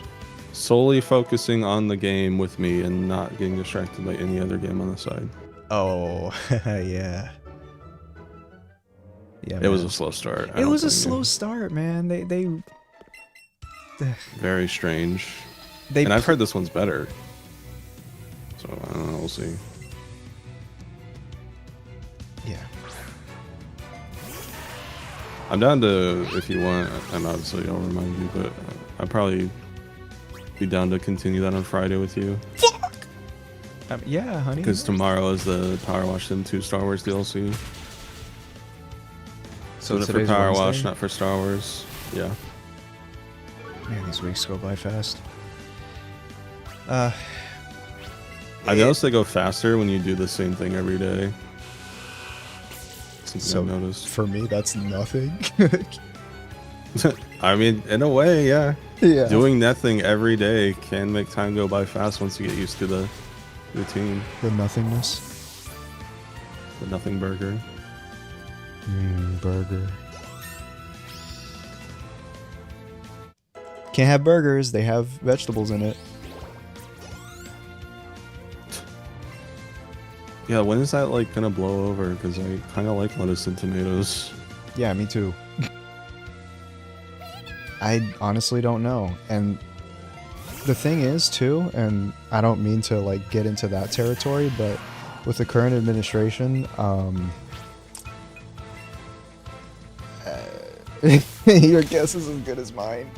solely focusing on the game with me and not getting distracted by any other game on the side. Oh, yeah. Yeah, it was a slow start. It was a slow start, man. They very strange. And I've heard this one's better. So, I don't know, we'll see. Yeah. I'm down to, if you want, and obviously I'll remind you, but I'd probably be down to continue that on Friday with you. Fuck! Yeah, honey. Because tomorrow is the Power Wash Sim 2 Star Wars DLC. So it's for Power Wash, not for Star Wars. Yeah. Man, these weeks go by fast. I noticed they go faster when you do the same thing every day. Something I've noticed. For me, that's nothing. I mean, in a way, yeah. Yeah. Doing that thing every day can make time go by fast once you get used to the routine. The nothingness. The nothing burger. Burger. Can't have burgers, they have vegetables in it. Yeah, when is that like gonna blow over? Because I kind of like lettuce and tomatoes. Yeah, me too. I honestly don't know. And the thing is too, and I don't mean to like get into that territory, but with the current administration, your guess is as good as mine.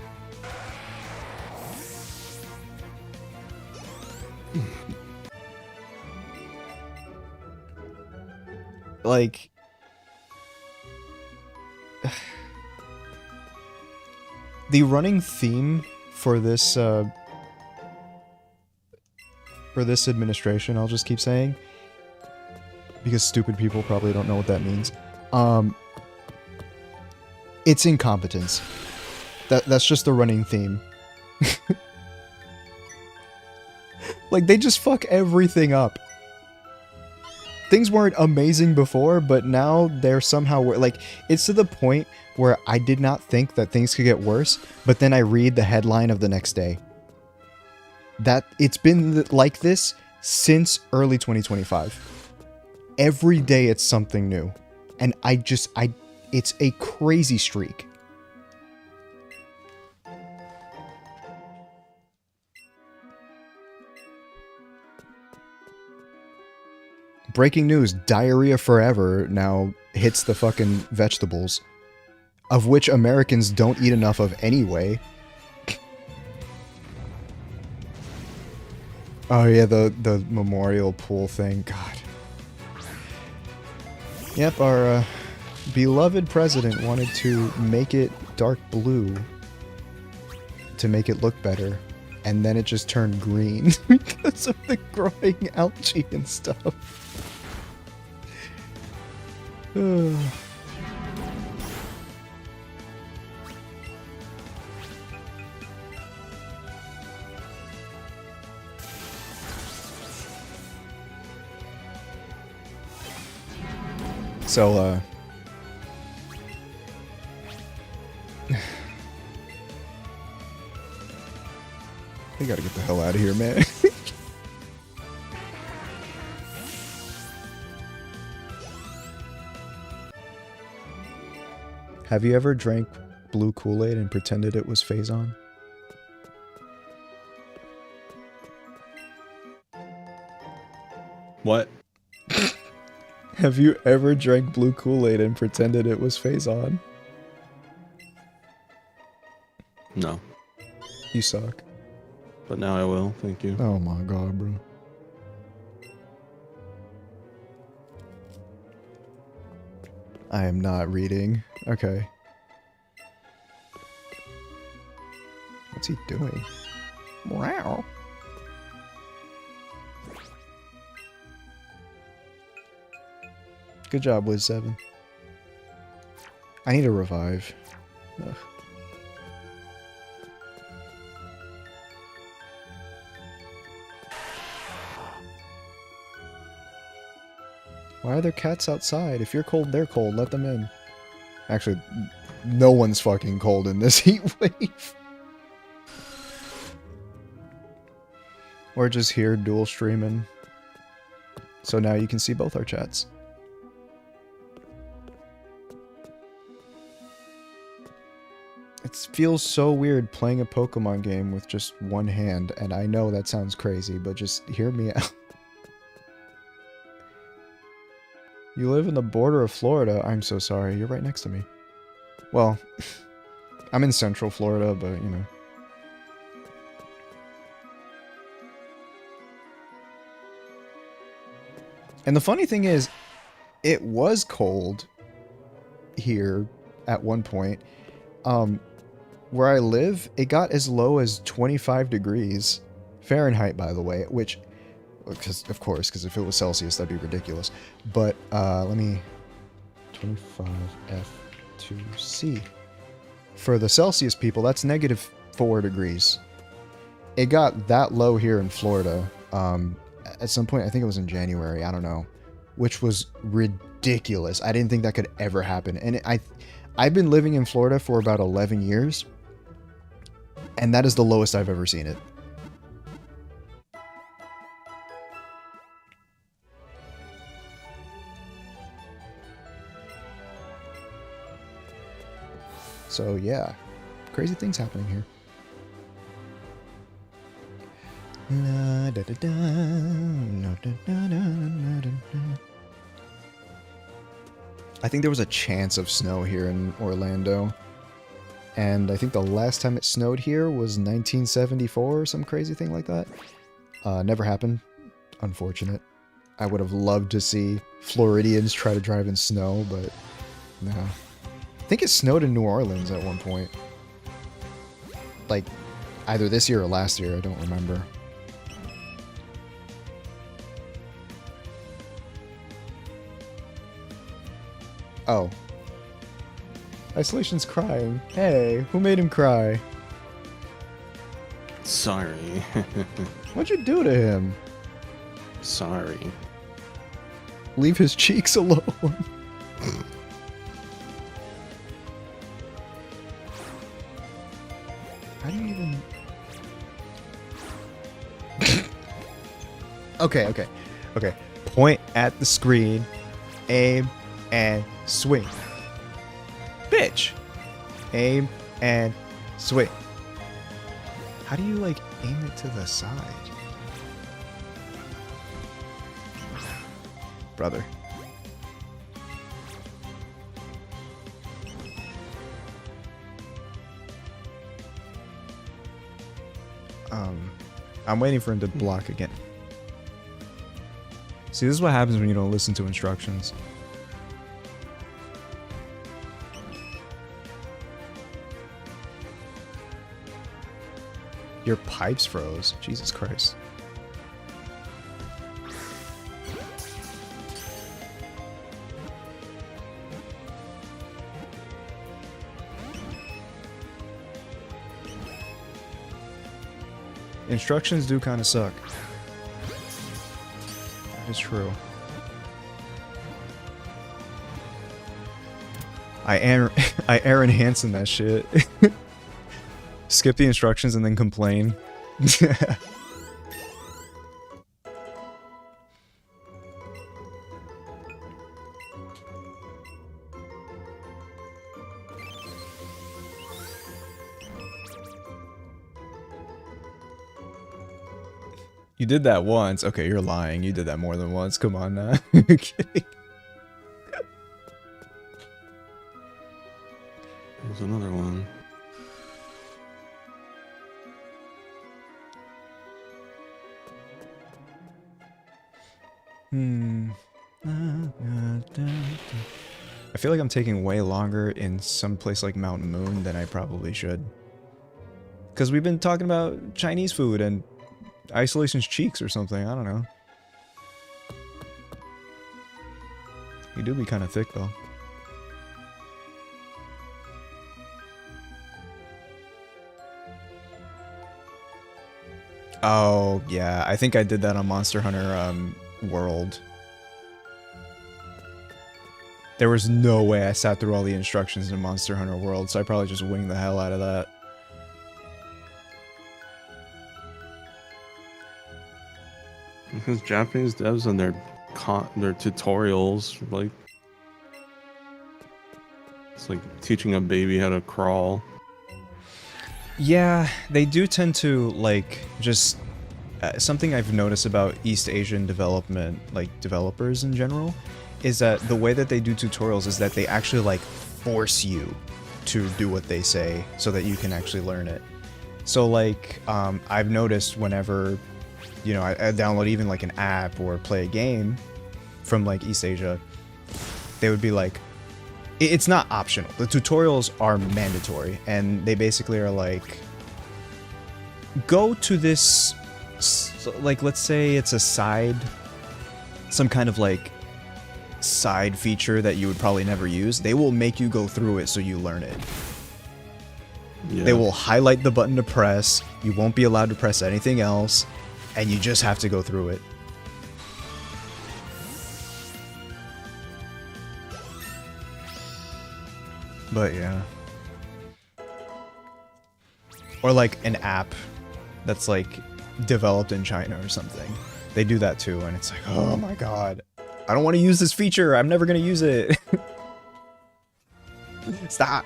like... The running theme for this administration, I'll just keep saying, because stupid people probably don't know what that means. It's incompetence. That's just the running theme. Like, they just fuck everything up. Things weren't amazing before, but now they're somehow... Like, it's to the point where I did not think that things could get worse, but then I read the headline of the next day. It's been like this since early 2025. Every day it's something new. And it's a crazy streak. Breaking news, diarrhea forever now hits the fucking vegetables, of which Americans don't eat enough of anyway. Oh yeah, the memorial pool thing, God. Yep, our beloved president wanted to make it dark blue to make it look better, and then it just turned green because of the growing algae and stuff. So, we gotta get the hell out of here, man. Have you ever drank blue Kool-Aid and pretended it was Phazon? What? Have you ever drank blue Kool-Aid and pretended it was Phazon? No. You suck. But now I will, thank you. Oh my god, bro. I am not reading. Okay. What's he doing? Wow. Good job, Wiz7. I need a revive. Ugh. Why are there cats outside? If you're cold, they're cold. Let them in. Actually, no one's fucking cold in this heat wave. We're just here dual streaming. So now you can see both our chats. It feels so weird playing a Pokemon game with just one hand, and I know that sounds crazy, but just hear me out. You live in the border of Florida. I'm so sorry. You're right next to me. Well, I'm in Central Florida, but, you know. And the funny thing is, it was cold here at one point. Where I live, it got as low as 25 degrees Fahrenheit, by the way, which... Of course, because if it was Celsius, that'd be ridiculous. But, let me... 25F2C. For the Celsius people, that's -4 degrees. It got that low here in Florida. At some point, I think it was in January, I don't know. Which was ridiculous. I didn't think that could ever happen. And I've been living in Florida for about 11 years. And that is the lowest I've ever seen it. So yeah, crazy things happening here. I think there was a chance of snow here in Orlando. And I think the last time it snowed here was 1974 or some crazy thing like that. Never happened. Unfortunate. I would have loved to see Floridians try to drive in snow, but no. I think it snowed in New Orleans at one point. Like, either this year or last year, I don't remember. Oh. Isolation's crying. Hey, who made him cry? Sorry. What'd you do to him? Sorry. Leave his cheeks alone. How do you even... Okay. Point at the screen, aim, and swing. Bitch! Aim and swing. How do you, like, aim it to the side? Brother. I'm waiting for him to block again. See, this is what happens when you don't listen to instructions. Your pipes froze. Jesus Christ. Instructions do kind of suck. That is true. I Aaron Hansen that shit. Skip the instructions and then complain. You did that once. Okay, you're lying. You did that more than once. Come on now. You're kidding. There's another one. I feel like I'm taking way longer in some place like Mountain Moon than I probably should. Because we've been talking about Chinese food and Isolation's cheeks or something. I don't know. You do be kind of thick though. Oh, yeah. I think I did that on Monster Hunter World. There was no way I sat through all the instructions in Monster Hunter World, so I probably just winged the hell out of that. Because Japanese devs and their tutorials, like, it's like teaching a baby how to crawl. Yeah, they do tend to, like, just... something I've noticed about East Asian development, like, developers in general, is that the way that they do tutorials is that they actually, like, force you to do what they say so that you can actually learn it. So, like, I've noticed whenever, you know, I download even, like, an app or play a game from, like, East Asia, they would be like, it's not optional. The tutorials are mandatory, and they basically are like, go to this, like, let's say it's a side, some kind of, like, side feature that you would probably never use. They will make you go through it so you learn it. Yeah. They will highlight the button to press, you won't be allowed to press anything else, and you just have to go through it. But yeah. Or like an app that's like developed in China or something. They do that too, and it's like, oh my god. I don't want to use this feature. I'm never going to use it. Stop.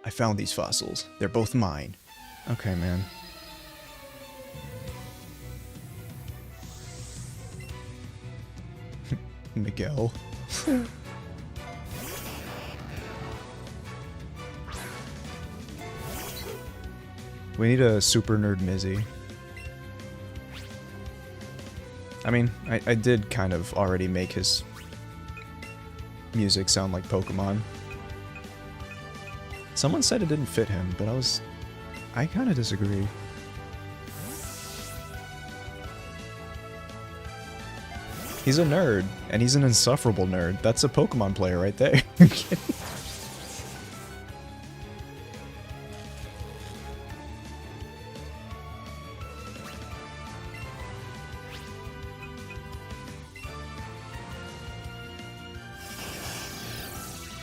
I found these fossils. They're both mine. Okay, man. We need a super nerd Mizzy. I mean, I did kind of already make his music sound like Pokemon. Someone said it didn't fit him, but I kind of disagree. He's a nerd, and he's an insufferable nerd. That's a Pokemon player right there.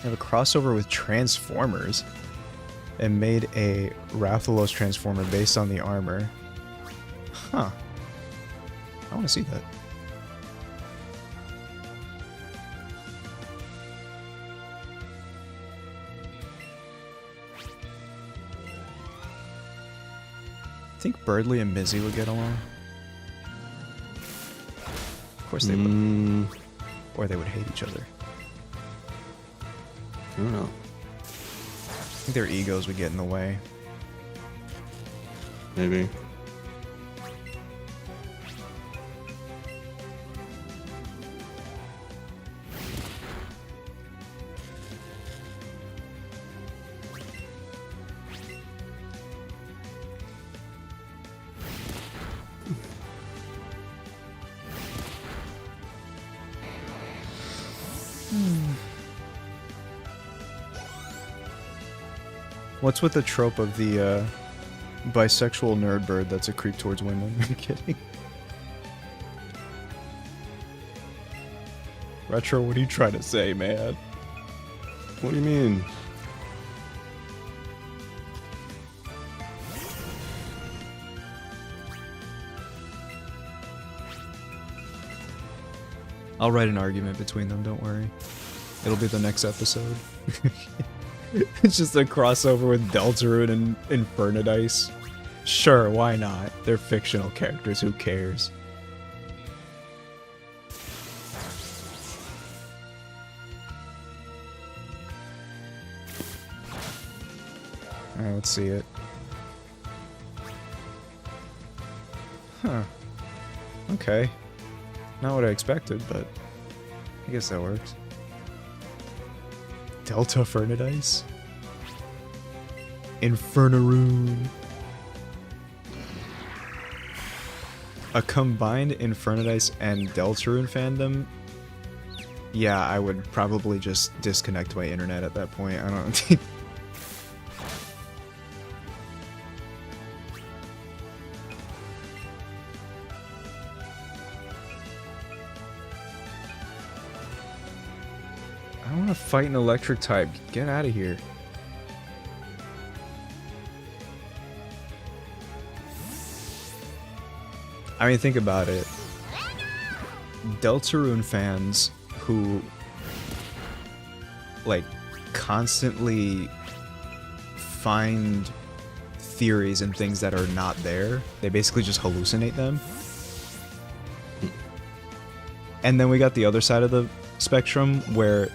Have a crossover with Transformers and made a Rathalos Transformer based on the armor. Huh. I want to see that. I think Birdly and Mizzy would get along. Of course they would. Or they would hate each other. I don't know. I think their egos would get in the way. Maybe. What's with the trope of the bisexual nerd bird that's a creep towards women? I'm kidding. Retro, what are you trying to say, man? What do you mean? I'll write an argument between them, don't worry. It'll be the next episode. It's just a crossover with Deltarune and Infernadice. Sure, why not? They're fictional characters, who cares? Alright, let's see it. Huh. Okay. Not what I expected, but I guess that works. Delta Fernadice? Infernaroon. A combined Infernadice and Deltarune fandom? Yeah, I would probably just disconnect my internet at that point. I don't think... I want to fight an electric type. Get out of here. I mean, think about it. Deltarune fans who, like, constantly find theories and things that are not there, they basically just hallucinate them. And then we got the other side of the spectrum where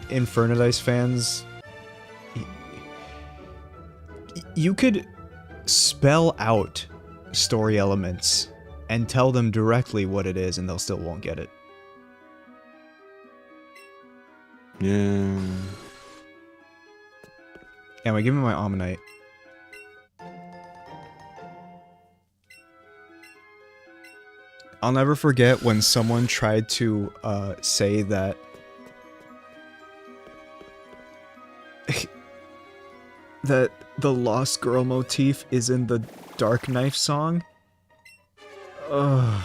Infernadice fans, you could spell out story elements and tell them directly what it is and they'll still won't get it. Yeah. Anyway, give me my Ammonite. I'll never forget when someone tried to say that that the Lost Girl motif is in the Dark Knife song. Ugh.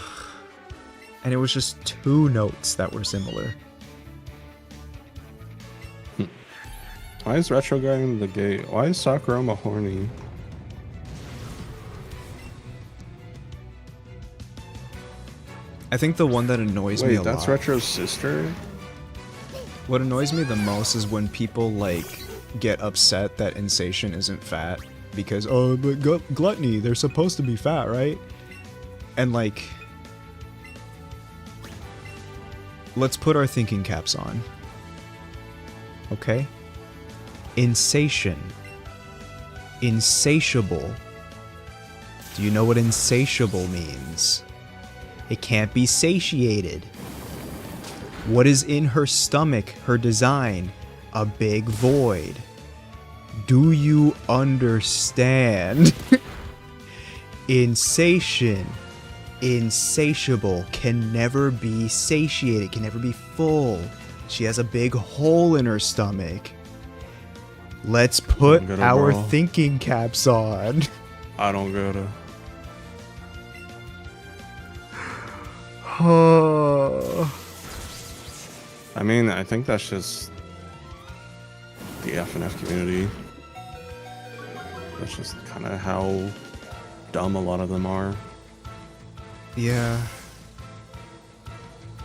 And it was just 2 notes that were similar. Why is Retro guy in the gate? Why is Sakurama horny? I think the one that annoys me a Wait, that's lot. Retro's sister? What annoys me the most is when people, like, get upset that Insation isn't fat. Because, oh, but Gluttony, they're supposed to be fat, right? And, like... Let's put our thinking caps on. Okay? Insation. Insatiable. Do you know what insatiable means? It can't be satiated. What is in her stomach, her design? A big void. Do you understand? Insatiable can never be satiated, can never be full. She has a big hole in her stomach. Let's put our thinking caps on. I don't gotta. I mean, I think that's just the FNF community. That's just kind of how dumb a lot of them are. Yeah.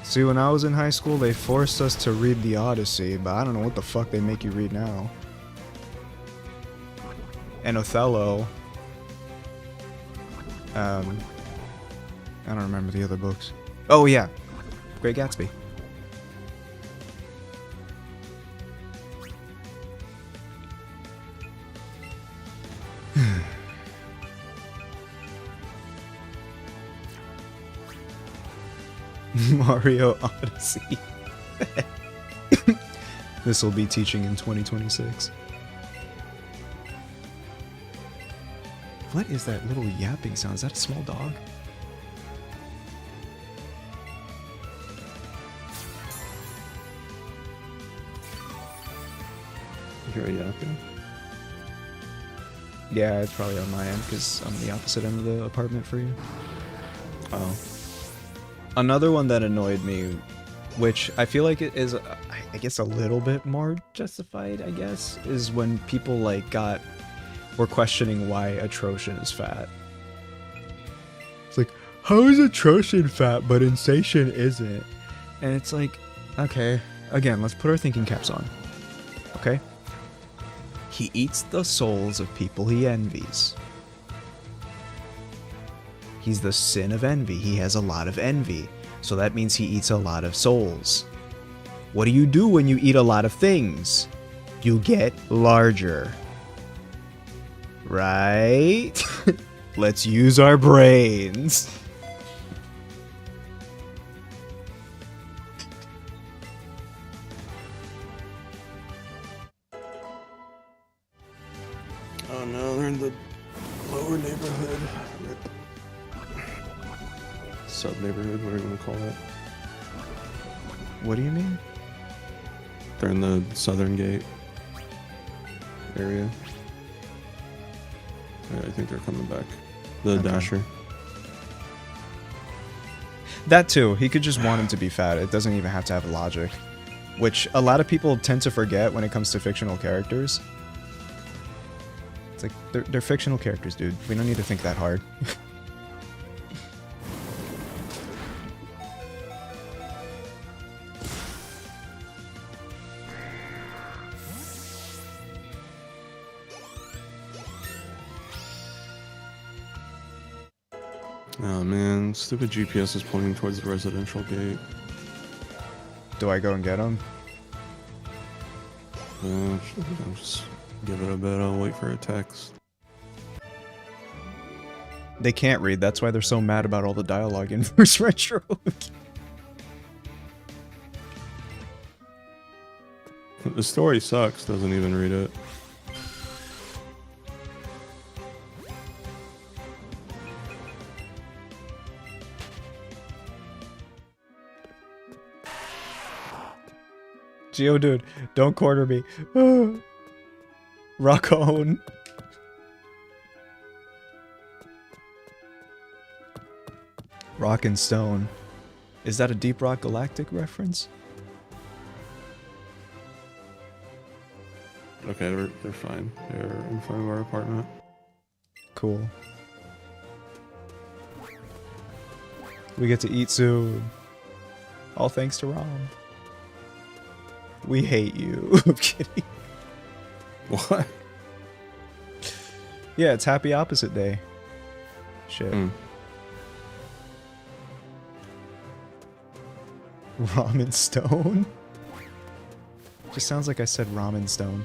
See, when I was in high school, they forced us to read the Odyssey, but I don't know what the fuck they make you read now. And Othello. I don't remember the other books. Oh yeah, Great Gatsby. Mario Odyssey. This will be teaching in 2026. What is that little yapping sound? Is that a small dog? You hear a yapping? Yeah, it's probably on my end because I'm the opposite end of the apartment for you. Oh. Another one that annoyed me, which I feel like it is, I guess, a little bit more justified, I guess, is when people like were questioning why Atrocian is fat. It's like, how is Atrocian fat but Insatian isn't? And it's like, okay, again, let's put our thinking caps on. Okay? He eats the souls of people he envies. He's the sin of envy. He has a lot of envy. So that means he eats a lot of souls. What do you do when you eat a lot of things? You get larger. Right? Let's use our brains. Oh no, they're in the lower neighborhood. Sub-neighborhood, whatever you want to call it. What do you mean? They're in the southern gate area. Yeah, I think they're coming back. The Okay. Dasher. That too. He could just want him to be fat. It doesn't even have to have logic. Which a lot of people tend to forget when it comes to fictional characters. It's like, they're fictional characters, dude. We don't need to think that hard. Oh man, stupid GPS is pointing towards the residential gate. Do I go and get him? I'll just give it a bit, I'll wait for a text. They can't read, that's why they're so mad about all the dialogue in Verse Retro. The story sucks, doesn't even read it. Geodude, don't corner me. Rock on. Rock and Stone. Is that a Deep Rock Galactic reference? Okay, they're fine. They're in front of our apartment. Cool. We get to eat soon. All thanks to Rom. We hate you. I'm kidding. What? Yeah, it's Happy Opposite Day. Shit. Ramen Stone? Just sounds like I said Ramen Stone.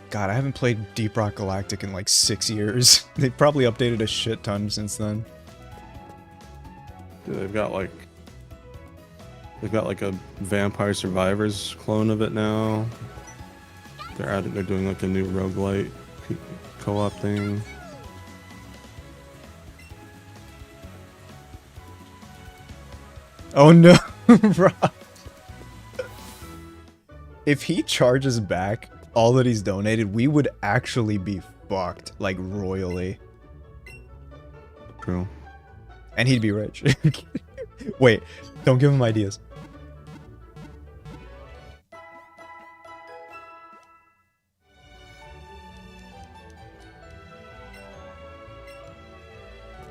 God, I haven't played Deep Rock Galactic in like 6 years. They've probably updated a shit ton since then. Dude, they've got like a Vampire Survivors clone of it now. They're doing like a new roguelite co-op thing. Oh no, Rob. If he charges back all that he's donated, we would actually be fucked, like royally. True. And he'd be rich. Wait, don't give him ideas.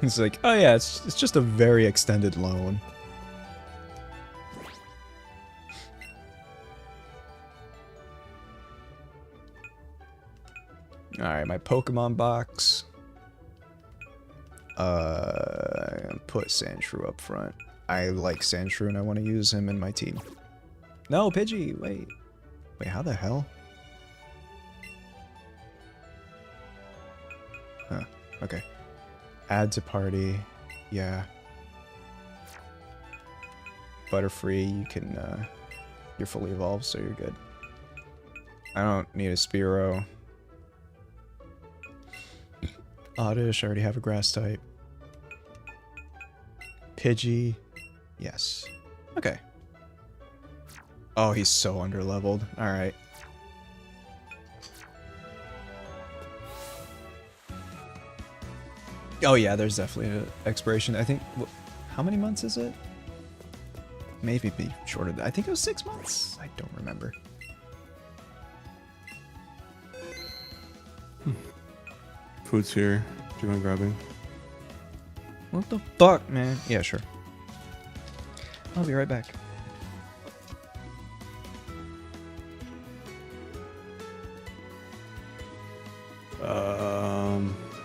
It's like, oh yeah, it's just a very extended loan. Alright, my Pokemon box. Put Sandshrew up front. I like Sandshrew and I want to use him in my team. No, Pidgey, wait. Wait, how the hell? Huh, okay. Add to party. Yeah. Butterfree, you can, you're fully evolved, so you're good. I don't need a Spearow. Oddish, I already have a grass type. Pidgey. Yes. Okay. Oh, he's so underleveled. Alright. Oh yeah, there's definitely an expiration. I think... How many months is it? Maybe be shorter. I think it was 6 months. I don't remember. Food's here. Do you mind grabbing? What the fuck, man? Yeah, sure. I'll be right back.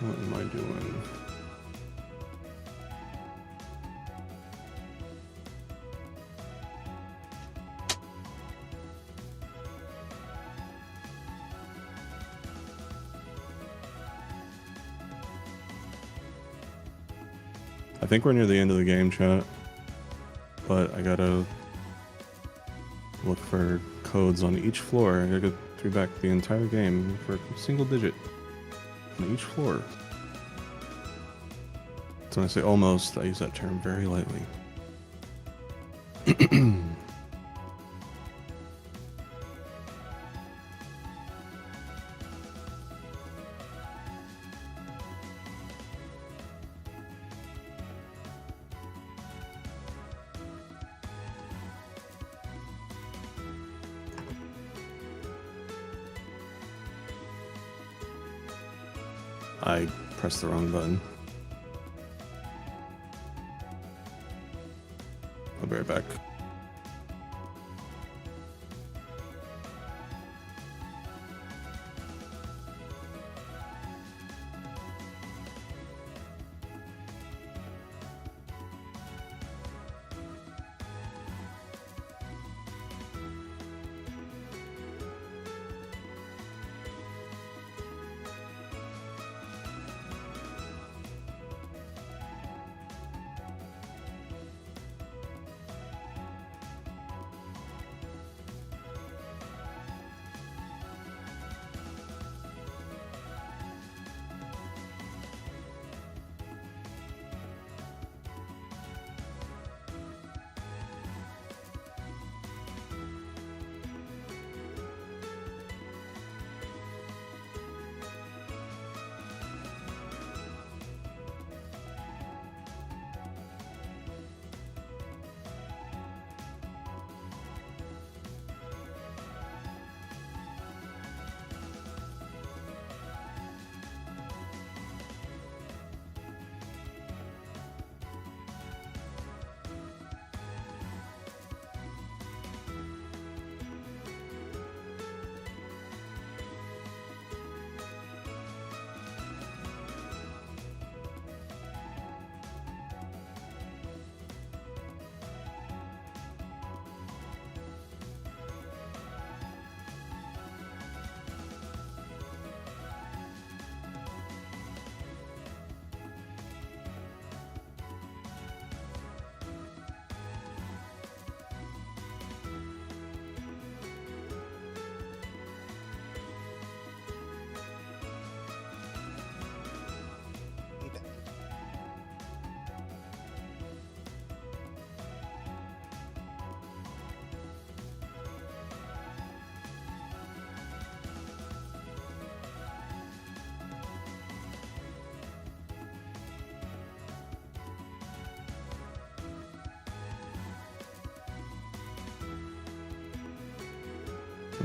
What am I doing? I think we're near the end of the game, chat. But I gotta look for codes on each floor. I gotta go through back the entire game for a single digit on each floor. So when I say almost, I use that term very lightly. I pressed the wrong button. I'll be right back.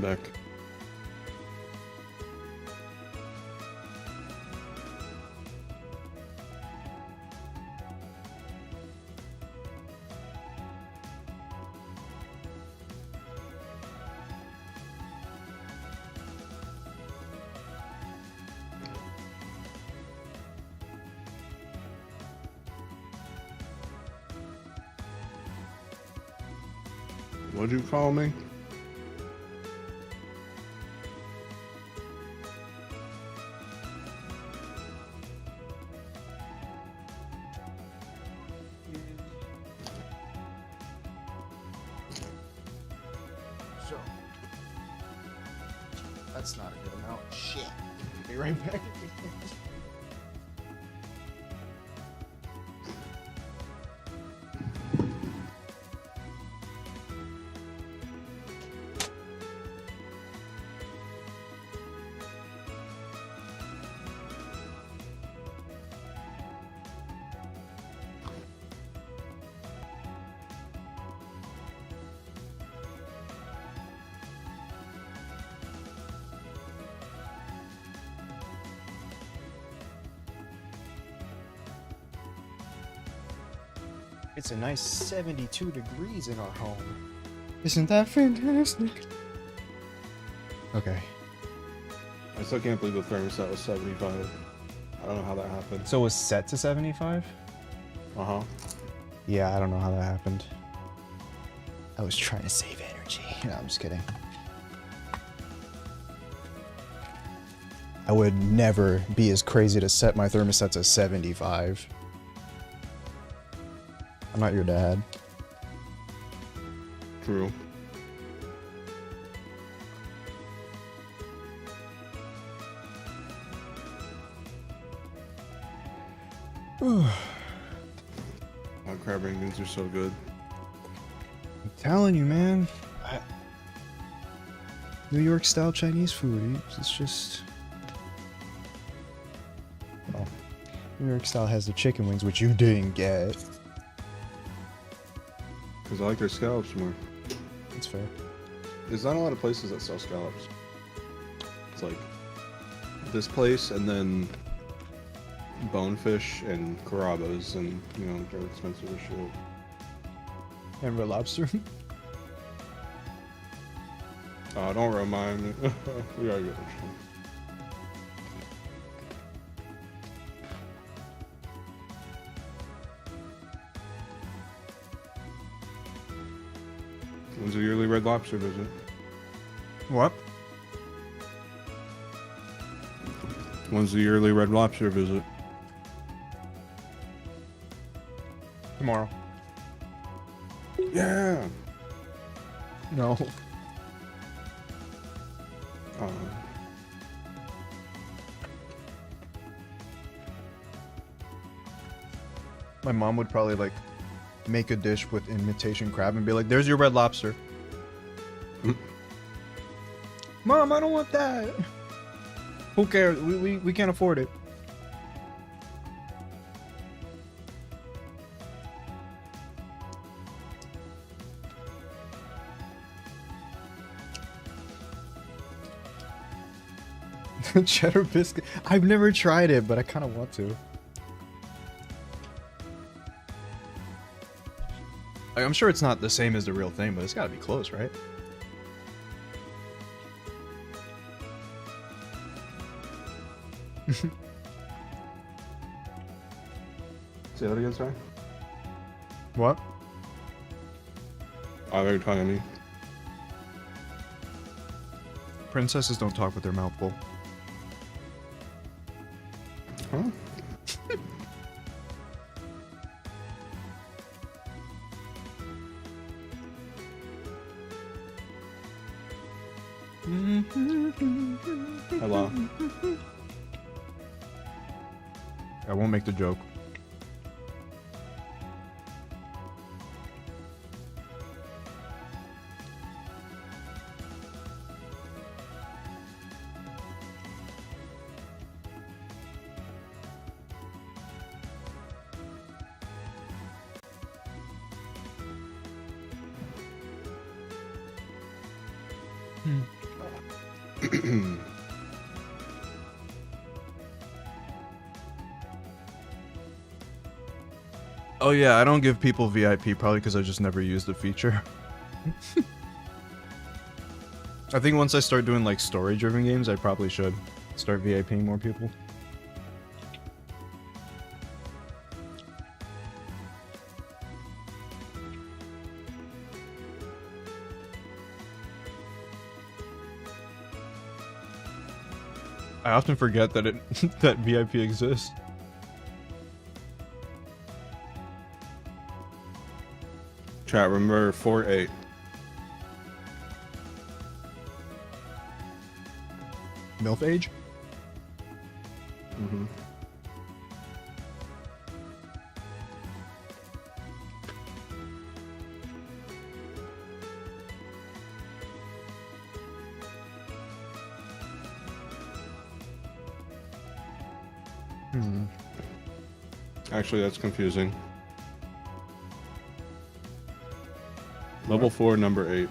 back. What'd you call me? So, that's not a good amount. Shit. Be right back. It's a nice 72 degrees in our home. Isn't that fantastic? Okay. I still can't believe the thermostat was 75. I don't know how that happened. So it was set to 75? Uh-huh. Yeah, I don't know how that happened. I was trying to save energy. No, I'm just kidding. I would never be as crazy to set my thermostat to 75. I'm not your dad. True. My crab rangoons are so good. I'm telling you, man. New York style Chinese food. It's just. Oh. New York style has the chicken wings, which you didn't get. Because I like their scallops more. That's fair. There's not a lot of places that sell scallops. It's like this place and then bonefish and carrabos, and you know, they're expensive as shit. And red lobster. Don't remind me. We gotta get this one. When's a yearly Red Lobster visit? What? When's the yearly Red Lobster visit? Tomorrow. Yeah. No. My mom would probably like make a dish with imitation crab and be like, "There's your red lobster." Mom, I don't want that. Who cares? We can't afford it. Cheddar biscuit. I've never tried it, but I kind of want to. Like, I'm sure it's not the same as the real thing, but it's got to be close, right? Say that again, sorry? What? Oh, they're talking to me. Princesses don't talk with their mouth full. Huh? Hello. I won't make the joke. Oh yeah, I don't give people VIP probably because I just never used the feature. I think once I start doing like story-driven games, I probably should start VIPing more people. I often forget that that VIP exists. Chat, remember 4-8. MILF age? Mm-hmm. Actually, that's confusing. Level 4, number 8.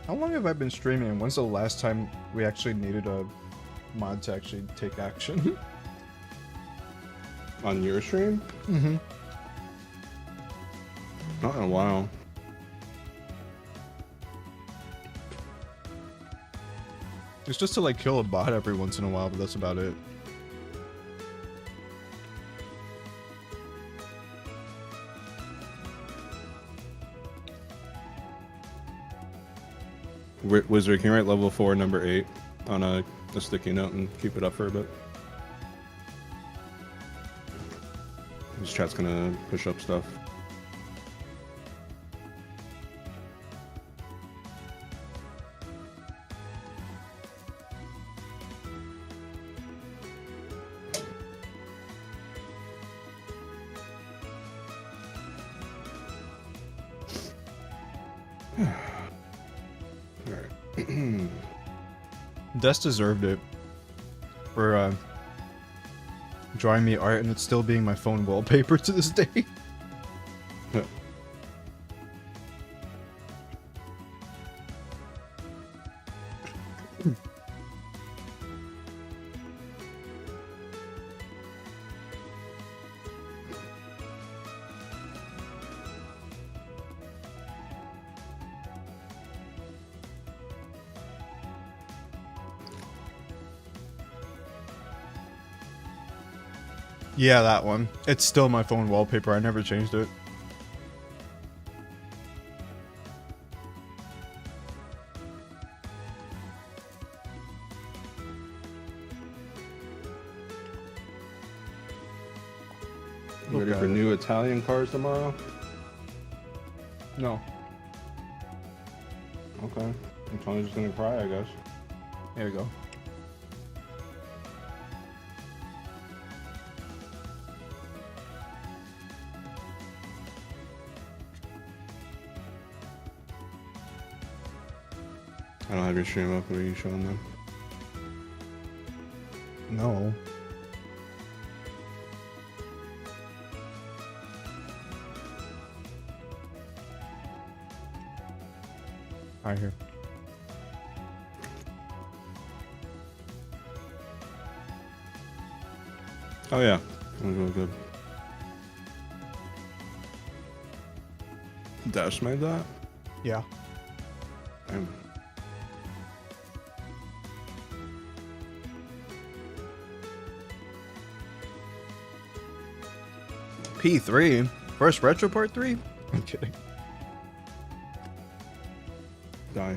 How long have I been streaming and when's the last time we actually needed a mod to actually take action? On your stream? Mm-hmm. Not in a while. It's just to like kill a bot every once in a while, but that's about it. Wizard, can you write level 4, number 8 on a sticky note and keep it up for a bit? This chat's gonna push up stuff. Des deserved it for drawing me art and it's still being my phone wallpaper to this day. Yeah, that one. It's still my phone wallpaper. I never changed it. You ready for new Italian cars tomorrow? No. Okay. I'm Tony's just gonna cry, I guess. There you go. I don't have your stream up. What are you showing them? No. Right here. Oh yeah, that was really good. Dash made that? Yeah. Damn. P3? First Retro Part 3? I'm kidding. Die.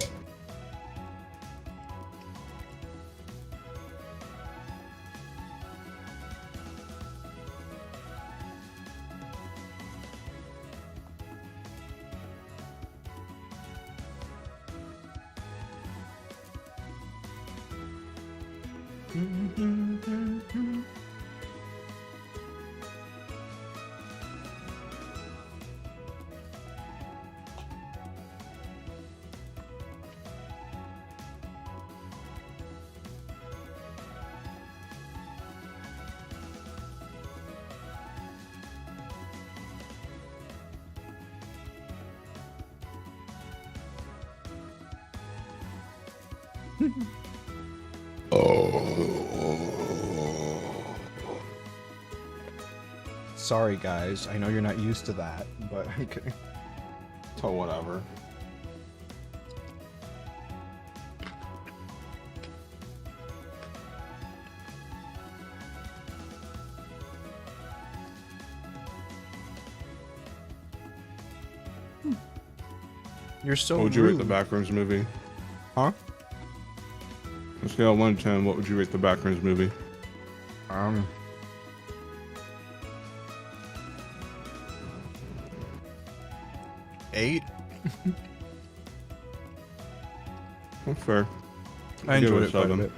Sorry, guys. I know you're not used to that, but okay. So whatever. You're so What would you rude. rate the Backrooms movie? Huh? On a scale of 1 to 10, what would you rate the Backrooms movie? 8. Oh, fair. I I'd give enjoyed it quite a 7. bit.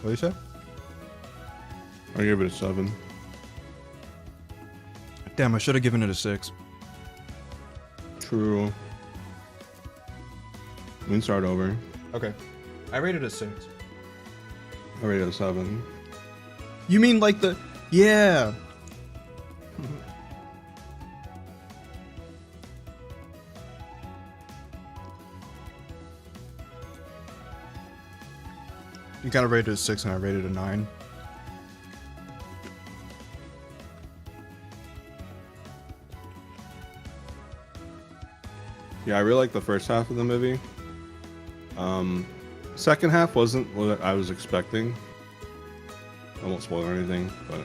What you say? I give it a 7. Damn, I should have given it a 6. True. We can start over. Okay. I rated it a 6. I rated it a 7. You mean like the... Yeah. You kind of rated it a 6 and I rated it a 9. Yeah, I really like the first half of the movie. Second half wasn't what I was expecting. I won't spoil anything, but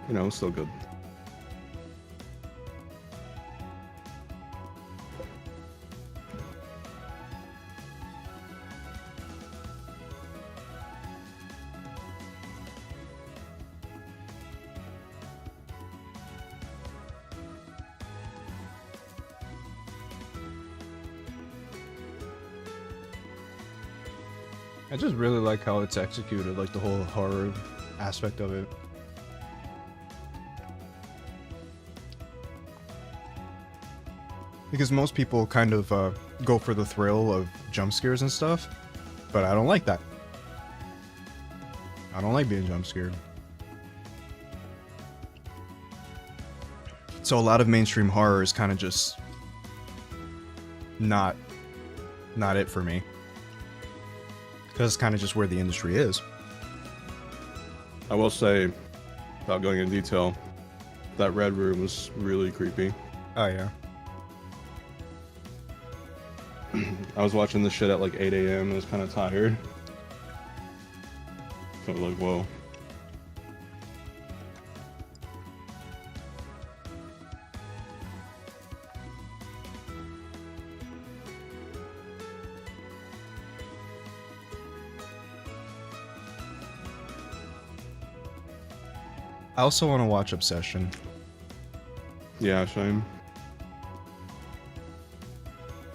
you know, it's still good. I just really like how it's executed, like the whole horror aspect of it. Because most people kind of go for the thrill of jump scares and stuff, but I don't like that. I don't like being jump scared. So a lot of mainstream horror is kind of just not it for me. Because it's kind of just where the industry is. I will say, without going into detail, that red room was really creepy. Oh yeah. I was watching this shit at like 8 a.m. and I was kind of tired. So I was like, whoa. I also want to watch Obsession. Yeah, same.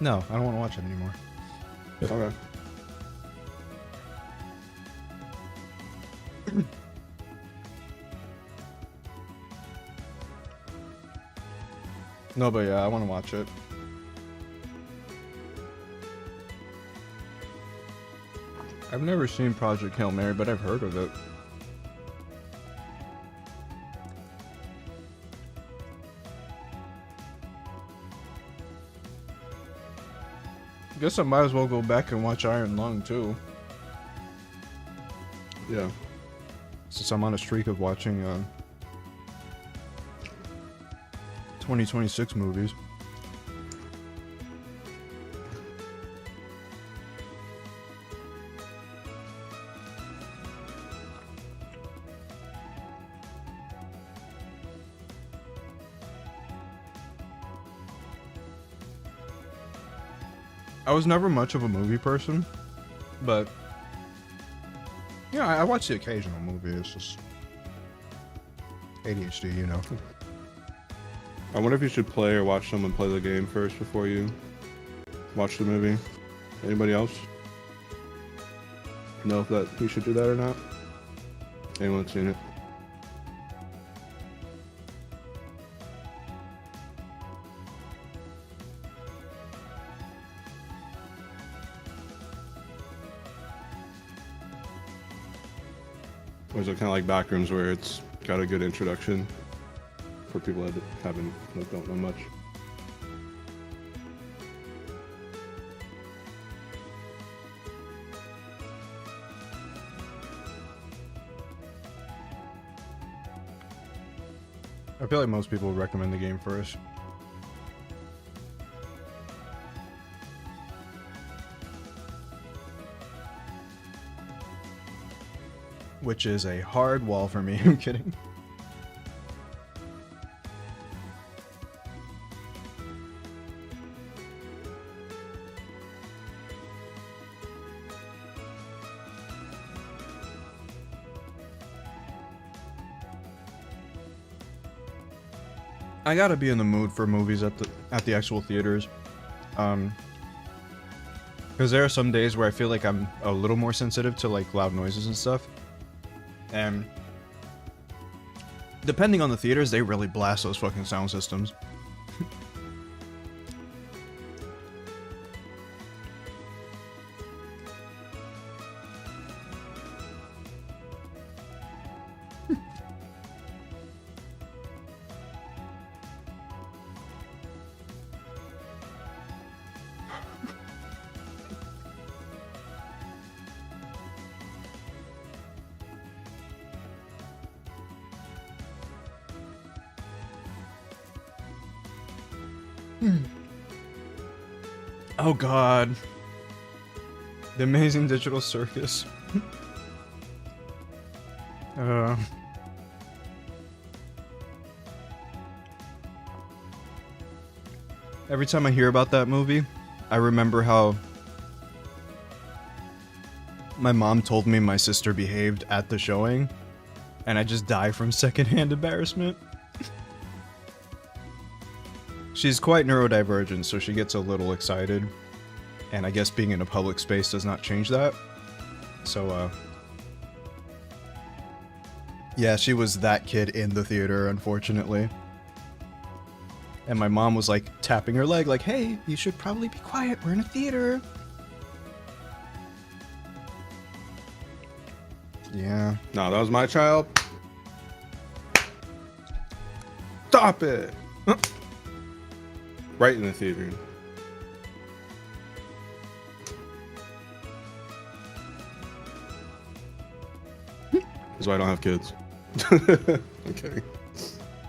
No, I don't want to watch it anymore. Okay. No, but yeah, I want to watch it. I've never seen Project Hail Mary, but I've heard of it. Guess I might as well go back and watch Iron Lung too. Yeah. Since I'm on a streak of watching 2026 movies. I was never much of a movie person, but yeah, I watch the occasional movie. It's just ADHD, you know. I wonder if you should play or watch someone play the game first before you watch the movie. Anybody else know if that you should do that or not? Anyone seen it? Or is it kind of like Backrooms where it's got a good introduction for people that haven't, that don't know much? I feel like most people would recommend the game first. Which is a hard wall for me. I'm kidding. I gotta be in the mood for movies at the actual theaters. Because there are some days where I feel like I'm a little more sensitive to like loud noises and stuff. And depending on the theaters, they really blast those fucking sound systems. Oh god. The Amazing Digital Circus. Every time I hear about that movie, I remember how my mom told me my sister behaved at the showing, and I just die from secondhand embarrassment. She's quite neurodivergent, so she gets a little excited, and I guess being in a public space does not change that. So, yeah, she was that kid in the theater, unfortunately. And my mom was like tapping her leg, like, hey, you should probably be quiet, we're in a theater. Yeah. No, that was my child. Stop it! Right in the theater. That's why I don't have kids. Okay.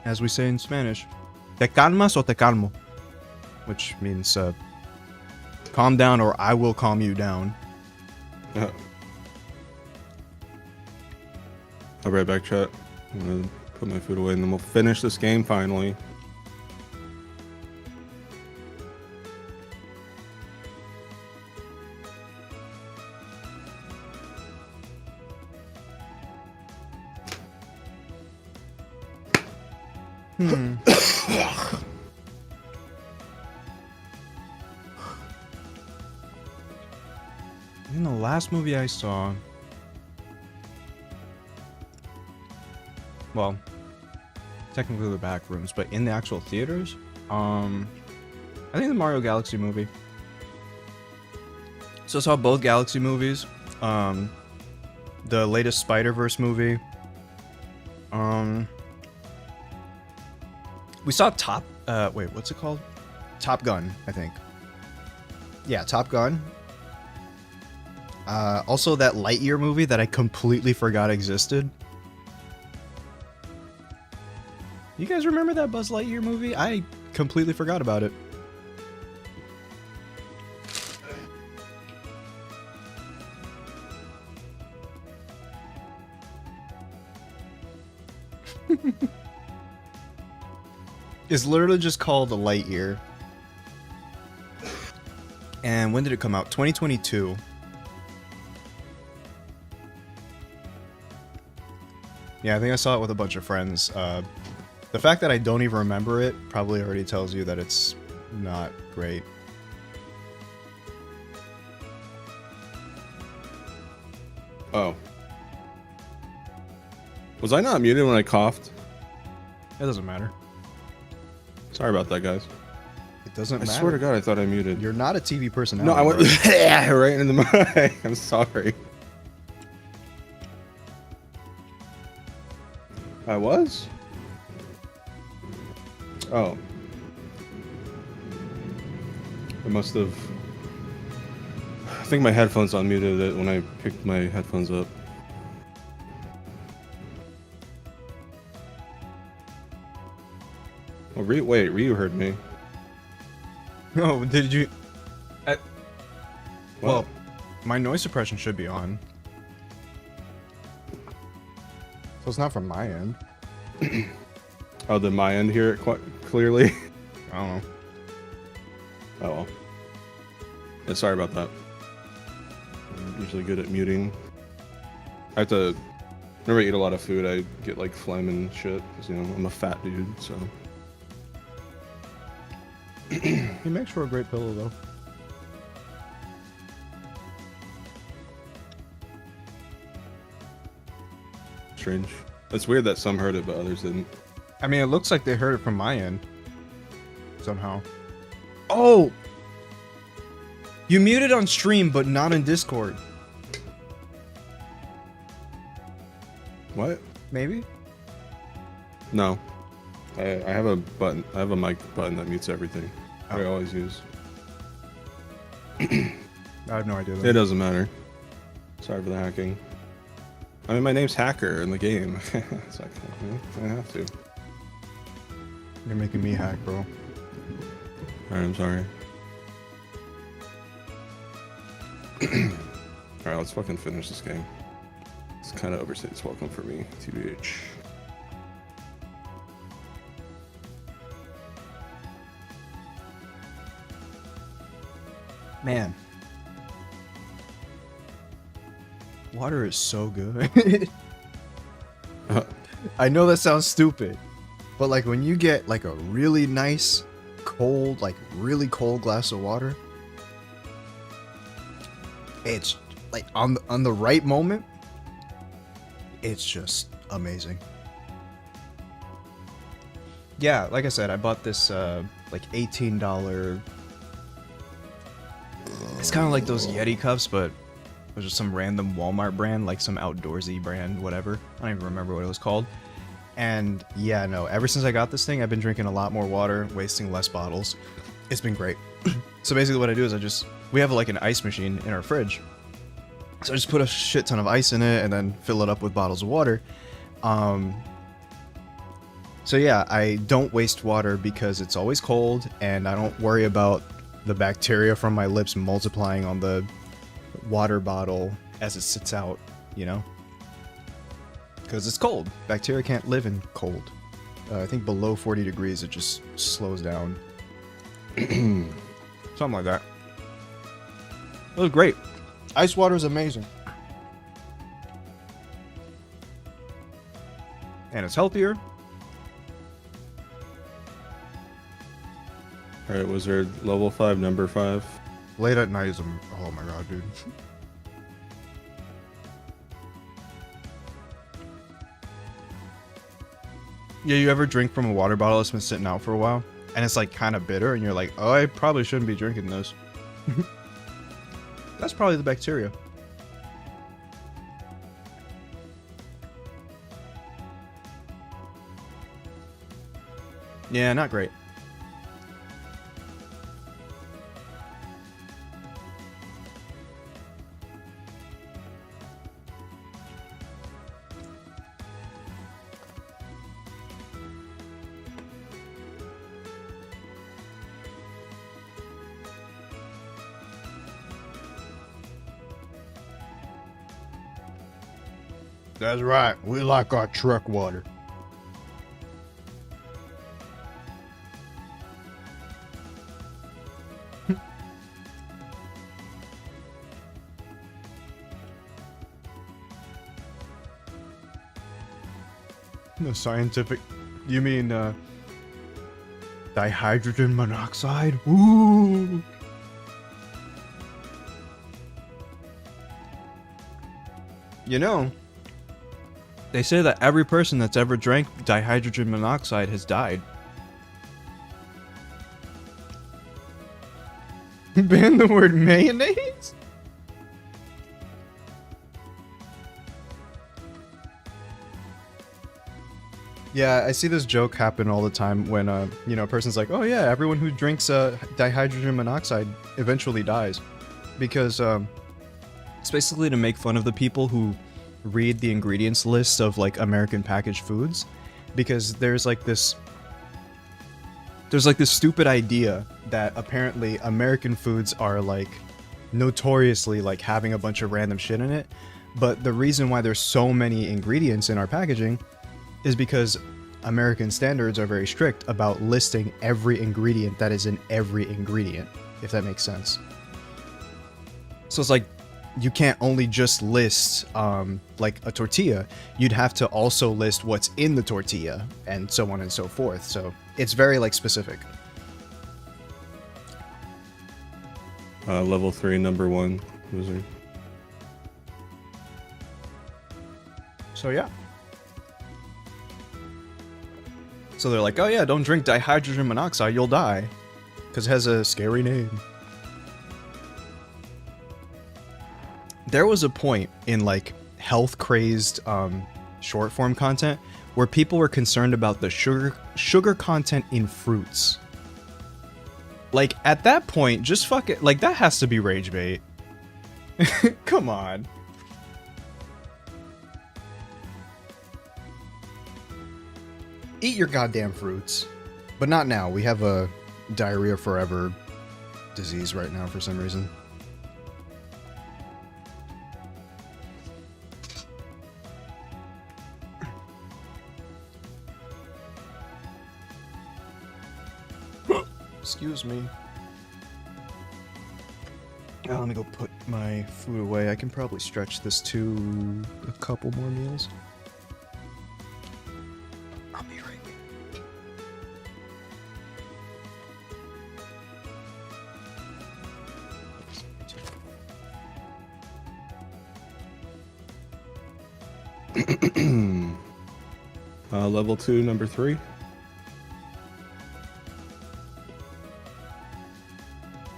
As we say in Spanish, te calmas o te calmo, which means calm down or I will calm you down. I'll be right back, chat. I'm gonna put my food away and then we'll finish this game finally. In the last movie I saw, well, technically the back rooms, but in the actual theaters, I think the Mario Galaxy movie. So I saw both Galaxy movies, the latest Spider-Verse movie. We saw what's it called? Top Gun, I think. Yeah, Top Gun. Also that Lightyear movie that I completely forgot existed. You guys remember that Buzz Lightyear movie? I completely forgot about it. It's literally just called a Lightyear. And when did it come out? 2022. Yeah, I think I saw it with a bunch of friends. The fact that I don't even remember it probably already tells you that it's not great. Oh. Was I not muted when I coughed? It doesn't matter. Sorry about that, guys. It doesn't I matter. swear to God, I thought I muted. You're not a TV personality. No, I went right into the mic. I'm sorry. I was? Oh. I must have... I think my headphones unmuted it when I picked my headphones up. . 。Oh, wait, Ryu heard me. Oh, did you? What? Well, my noise suppression should be on. So it's not from my end. Oh, did my end hear it quite clearly? I don't know. Oh well. Yeah, sorry about that. I'm usually good at muting. I have to. Whenever I eat a lot of food, I get like phlegm and shit. Cause you know I'm a fat dude, so. He makes for a great pillow, though. Strange. It's weird that some heard it, but others didn't. I mean, it looks like they heard it from my end. Somehow. Oh! You muted on stream, but not in Discord. What? Maybe? No. I have a button. I have a mic button that mutes everything. Oh. I always use. I have no idea. It doesn't matter. Sorry for the hacking. I mean, my name's Hacker in the game. It's like, I have to. You're making me hack, bro. Alright, I'm sorry. Alright, let's fucking finish this game. It's kind of overstayed its welcome for me, TBH. Man. Water is so good. I know that sounds stupid, but like when you get like a really nice, cold, like really cold glass of water, it's like on the right moment, it's just amazing. Yeah, like I said, I bought this like $18. It's kind of like those Yeti cups, but it was just some random Walmart brand, like some outdoorsy brand, whatever. I don't even remember what it was called. And yeah, no, ever since I got this thing, I've been drinking a lot more water, wasting less bottles. It's been great. So basically what I do is we have like an ice machine in our fridge. So I just put a shit ton of ice in it and then fill it up with bottles of water. So yeah, I don't waste water because it's always cold and I don't worry about the bacteria from my lips multiplying on the water bottle as it sits out, you know? Because it's cold. Bacteria can't live in cold. I think below 40 degrees it just slows down. Something like that. It was great. Ice water is amazing. And it's healthier. Alright, was there level 5, number 5? Late at night is oh my god, dude. Yeah, you ever drink from a water bottle that's been sitting out for a while? And it's like kind of bitter and you're like, oh, I probably shouldn't be drinking this. That's probably the bacteria. Yeah, not great. That's right. We like our truck water. The scientific... You mean, dihydrogen monoxide? Ooh! You know... They say that every person that's ever drank dihydrogen monoxide has died. Ban the word mayonnaise? Yeah, I see this joke happen all the time when, you know, a person's like, oh yeah, everyone who drinks dihydrogen monoxide eventually dies. Because it's basically to make fun of the people who read the ingredients list of like American packaged foods, because there's like this there's like this stupid idea that apparently American foods are like notoriously like having a bunch of random shit in it, but the reason why there's so many ingredients in our packaging is because American standards are very strict about listing every ingredient that is in every ingredient, if that makes sense. So it's like you can't only just list like a tortilla, you'd have to also list what's in the tortilla and so on and so forth. So it's very like specific. Level 3, number 1 wizard. So yeah. So they're like, oh yeah, don't drink dihydrogen monoxide, you'll die. Because it has a scary name. There was a point in like health crazed short form content where people were concerned about the sugar content in fruits. Like at that point, just fuck it. Like that has to be rage bait. Come on. Eat your goddamn fruits. But not now. We have a diarrhea forever disease right now for some reason. Excuse me. Let me go put my food away. I can probably stretch this to a couple more meals. I'll be right back. Level 2, number 3.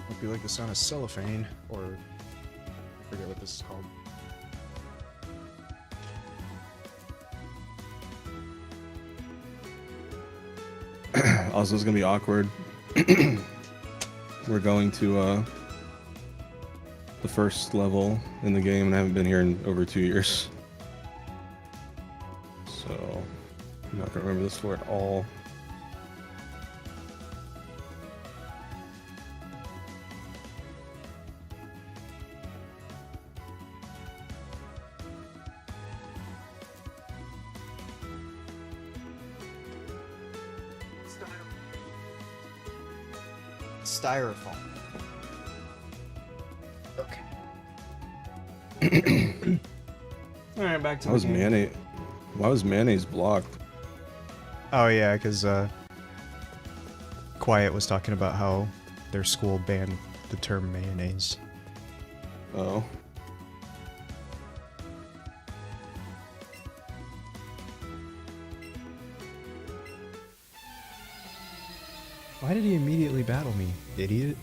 Hope you like the sound of cellophane, or I forget what this is called. Also, it's gonna be awkward. We're going to the first level in the game, and I haven't been here in over 2 years. So, I'm not gonna remember this floor at all. Styrofoam. Okay. Alright, back to Why the was game. mayonnaise blocked? Oh yeah, because Quiet was talking about how their school banned the term mayonnaise. Oh. Why did he immediately battle me, idiot?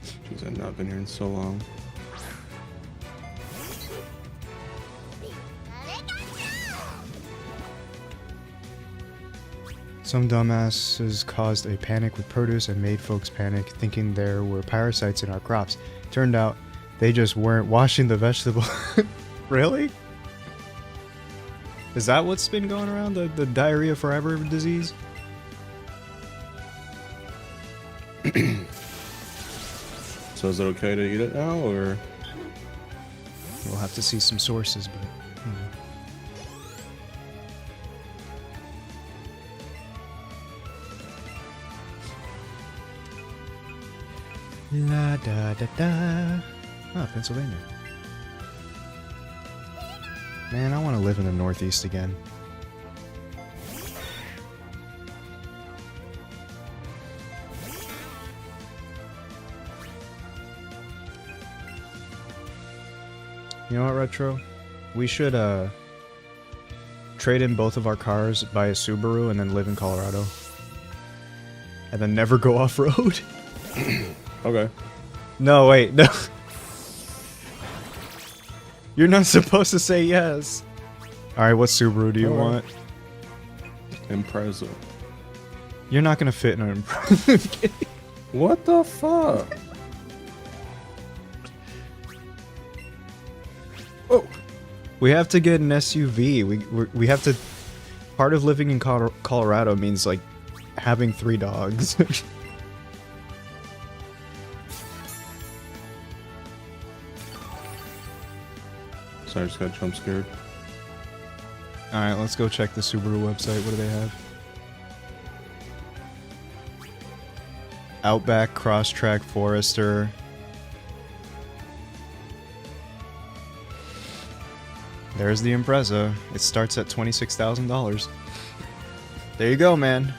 Jeez, I've not been here in so long. Some dumbasses caused a panic with produce and made folks panic, thinking there were parasites in our crops. Turned out, they just weren't washing the vegetable. Really? Is that what's been going around? The diarrhea forever disease? So is it okay to eat it now, or? We'll have to see some sources, but... La da da da. Ah, Pennsylvania. Man, I want to live in the Northeast again. You know what, Retro? We should trade in both of our cars, buy a Subaru, and then live in Colorado. And then never go off-road. Okay. No, wait, no. You're not supposed to say yes. Alright, what Subaru do you want? Impreza. You're not gonna fit in an Impreza. What the fuck? Oh. We have to get an SUV. We have to part of living in Colorado means like having 3 dogs. Sorry, I just got jump scared. Alright, let's go check the Subaru website. What do they have? Outback, Crosstrack, Forester. There's the Impreza. It starts at $26,000. There you go, man.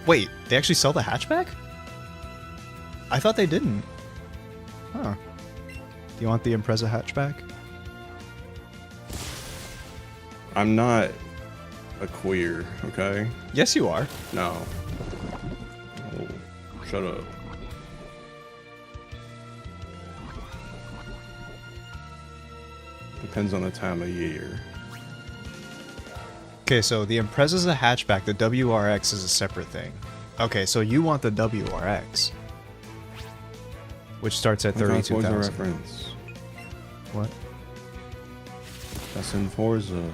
Wait, they actually sell the hatchback? I thought they didn't. Huh. Do you want the Impreza hatchback? I'm not a queer, okay? Yes, you are. No. Oh, shut up. Depends on the time of year. Okay, so the Impreza is a hatchback. The WRX is a separate thing. Okay, so you want the WRX, which starts at Forza 32,000. reference. What? That's in Forza.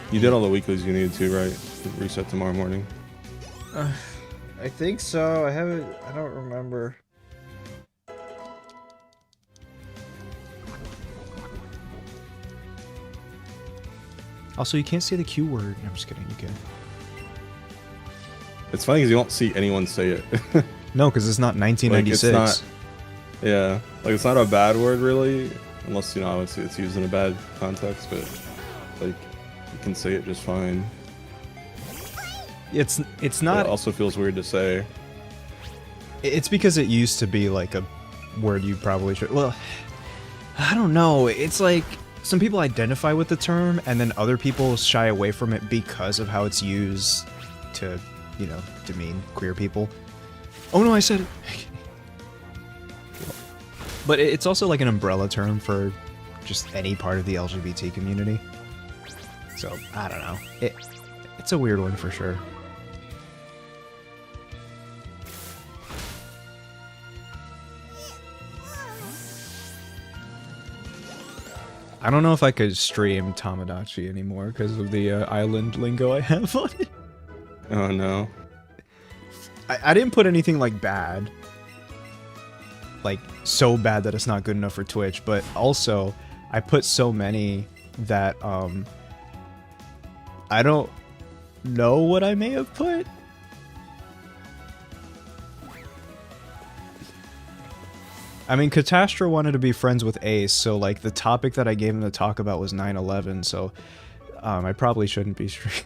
You did all the weeklies you needed to, right? Reset tomorrow morning. I think so. I don't remember. Also, you can't say the Q word. No, I'm just kidding. You can. It's funny because you don't see anyone say it. No, because it's not 1996. Like, it's not. Yeah, like it's not a bad word really, unless obviously it's used in a bad context. But like, you can say it just fine. It's But not. it also feels weird to say. It's because it used to be like a word you probably should. Well, I don't know. It's like some people identify with the term, and then other people shy away from it because of how it's used to, demean queer people. Oh no, I said it. But it's also like an umbrella term for just any part of the LGBT community. So, I don't know. It's a weird one for sure. I don't know if I could stream Tamagotchi anymore because of the island lingo I have on it. Oh no. I didn't put anything like bad. Like, so bad that it's not good enough for Twitch, but also, I put so many that, I don't know what I may have put. I mean, Catastro wanted to be friends with Ace, so, like, the topic that I gave him to talk about was 9/11, so, I probably shouldn't be streaming.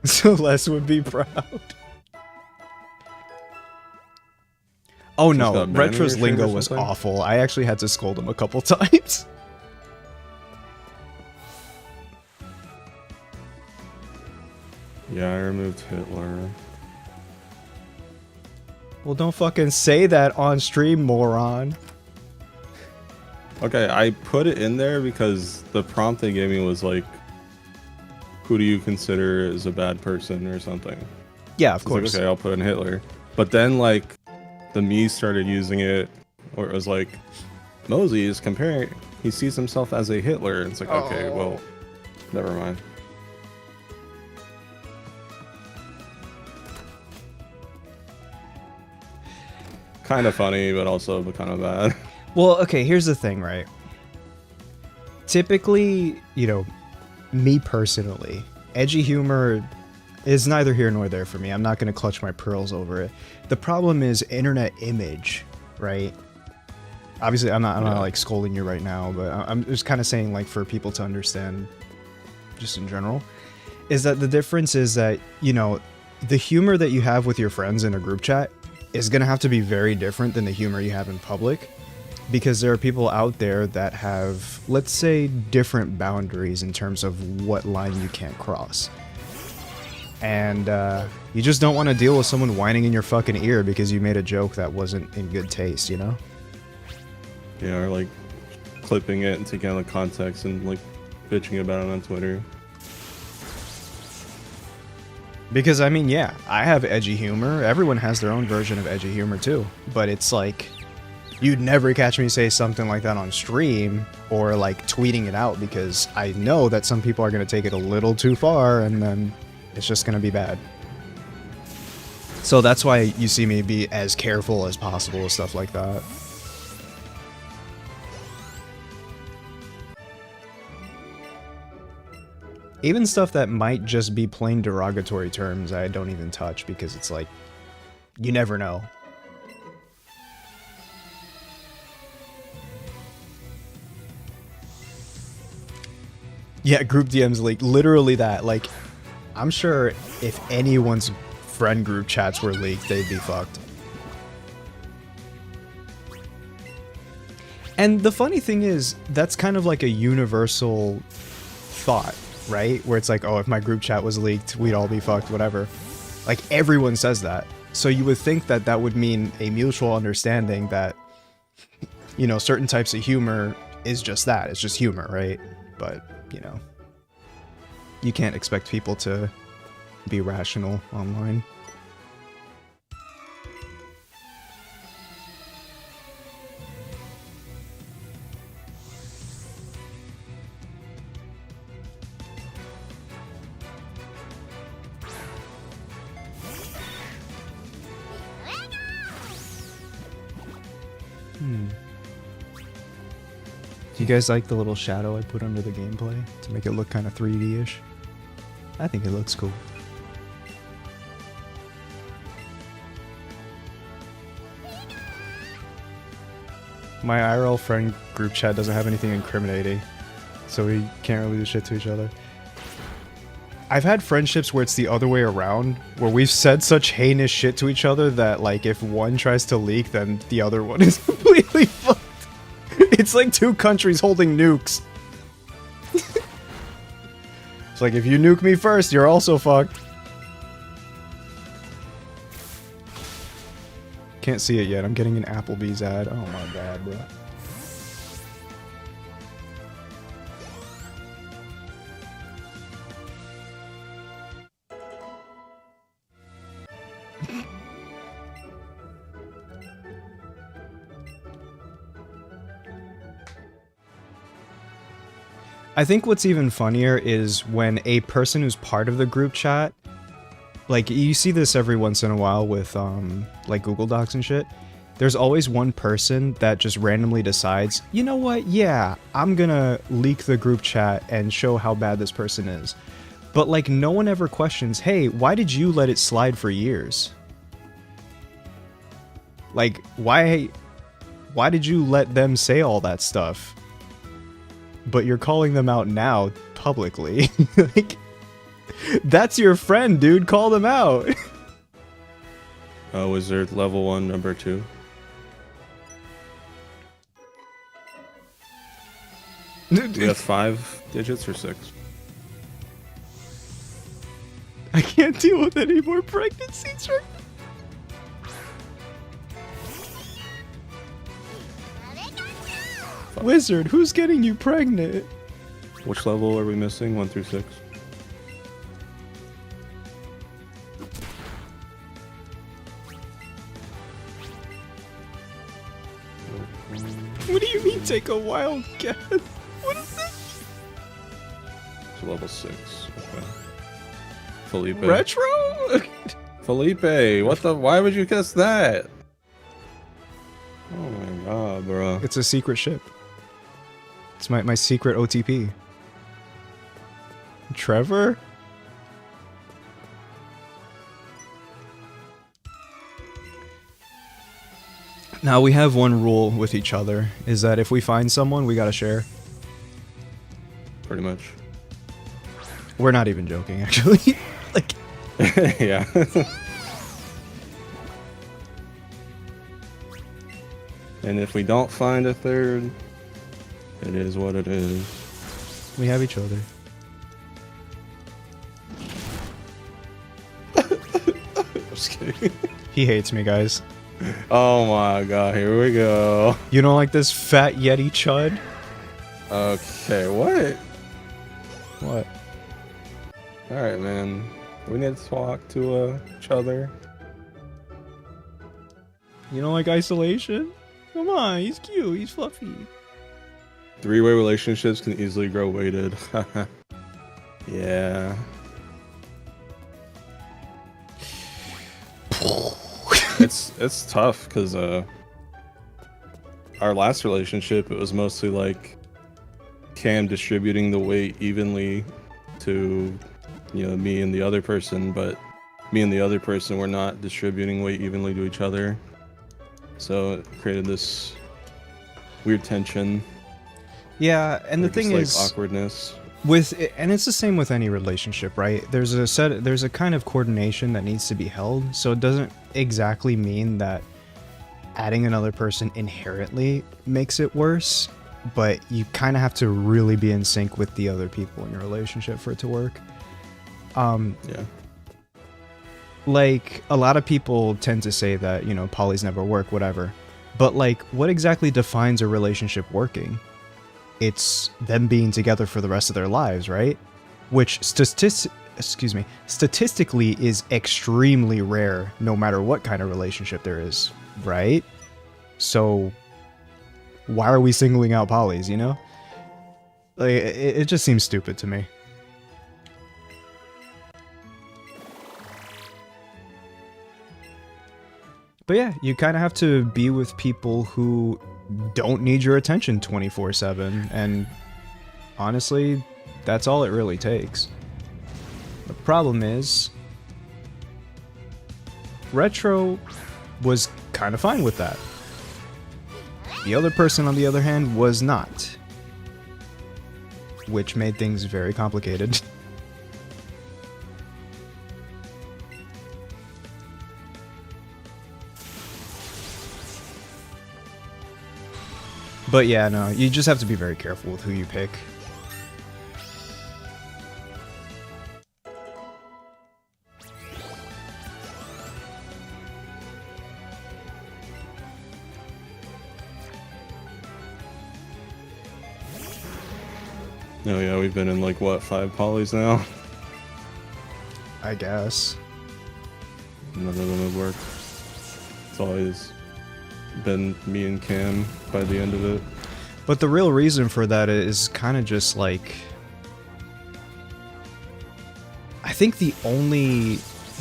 So Les would be proud. Oh no, got banned in Retro's your stream or lingo was something? awful. I actually had to scold him a couple times. Yeah, I removed Hitler. Well, don't fucking say that on stream, moron. Okay, I put it in there because the prompt they gave me was like, who do you consider as a bad person or something? Yeah, of So I was course. like, okay, I'll put in Hitler. But then like the me started using it, or it was like, Mosey is comparing, he sees himself as a Hitler. And it's like, okay, well, never mind. Kind of funny, but also kind of bad. Well, okay, here's the thing, right? Typically, me personally, edgy humor is neither here nor there for me. I'm not going to clutch my pearls over it. The problem is internet image, right? Obviously, I'm not like scolding you right now, but I'm just kind of saying, like, for people to understand, just in general, is that the difference is that, the humor that you have with your friends in a group chat is going to have to be very different than the humor you have in public. Because there are people out there that have, let's say, different boundaries in terms of what line you can't cross. And you just don't want to deal with someone whining in your fucking ear because you made a joke that wasn't in good taste, Yeah, or like clipping it and taking out of context and like bitching about it on Twitter. Because, I mean, yeah, I have edgy humor. Everyone has their own version of edgy humor, too. But it's like, you'd never catch me say something like that on stream or like tweeting it out, because I know that some people are going to take it a little too far and then it's just going to be bad. So that's why you see me be as careful as possible with stuff like that. Even stuff that might just be plain derogatory terms, I don't even touch, because it's like, you never know. Yeah, group DMs leak. Literally that. Like, I'm sure if anyone's friend group chats were leaked, they'd be fucked. And the funny thing is, that's kind of like a universal thought, right? Where it's like, oh, if my group chat was leaked, we'd all be fucked, whatever. Like, everyone says that. So you would think that that would mean a mutual understanding that, you know, certain types of humor is just that. It's just humor, right? But, you know, you can't expect people to be rational online. Do you guys like the little shadow I put under the gameplay to make it look kind of 3D-ish? I think it looks cool. My IRL friend group chat doesn't have anything incriminating, so we can't really do shit to each other. I've had friendships where it's the other way around, where we've said such heinous shit to each other that, like, if one tries to leak, then the other one is completely fucked. It's like two countries holding nukes. It's like, if you nuke me first, you're also fucked. Can't see it yet. I'm getting an Applebee's ad. Oh my god, bro. I think what's even funnier is when a person who's part of the group chat, like, you see this every once in a while with, like, Google Docs and shit. There's always one person that just randomly decides, you know what, yeah, I'm gonna leak the group chat and show how bad this person is. But, like, no one ever questions, hey, why did you let it slide for years? Like, why did you let them say all that stuff? But you're calling them out now, publicly. Like, that's your friend, dude. Call them out. Wizard level 1, number 2. Do you have 5 digits or 6? I can't deal with any more pregnancies right now. Wizard, who's getting you pregnant? Which level are we missing? 1 through 6? What do you mean take a wild guess? What is this? So level 6. Okay. Felipe. Retro? Felipe, what the? Why would you guess that? Oh my god, bro. It's a secret ship. It's my secret OTP. Trevor? Now, we have one rule with each other, is that if we find someone, we gotta share. Pretty much. We're not even joking, actually. Like, yeah. And if we don't find a third, it is what it is. we have each other. Just kidding. He hates me, guys. Oh my god, here we go. You don't like this fat Yeti chud? Okay, what? What? Alright, man. We need to talk to each other. You don't like isolation? Come on, he's cute. He's fluffy. Three-way relationships can easily grow weighted. Yeah. It's tough because our last relationship, it was mostly like Cam distributing the weight evenly to, you know, me and the other person, but me and the other person were not distributing weight evenly to each other. So it created this weird tension. Yeah, and the or thing just, like, is, awkwardness. and it's the same with any relationship, right? There's a kind of coordination that needs to be held, so it doesn't exactly mean that adding another person inherently makes it worse, but you kind of have to really be in sync with the other people in your relationship for it to work. Yeah. Like, a lot of people tend to say that, you know, polys never work, whatever. But, like, what exactly defines a relationship working? It's them being together for the rest of their lives, right? Which statistically is extremely rare, no matter what kind of relationship there is, right? So, why are we singling out polys, you know? Like, it just seems stupid to me. But yeah, you kind of have to be with people who don't need your attention 24/7, and honestly, that's all it really takes. The problem is, Retro was kind of fine with that. The other person, on the other hand, was not, which made things very complicated. But yeah, no, you just have to be very careful with who you pick. Oh yeah, we've been in like what, 5 polys now? I guess. None of them have worked. It's always been me and Cam by the end of it. But the real reason for that is kind of just like, I think the only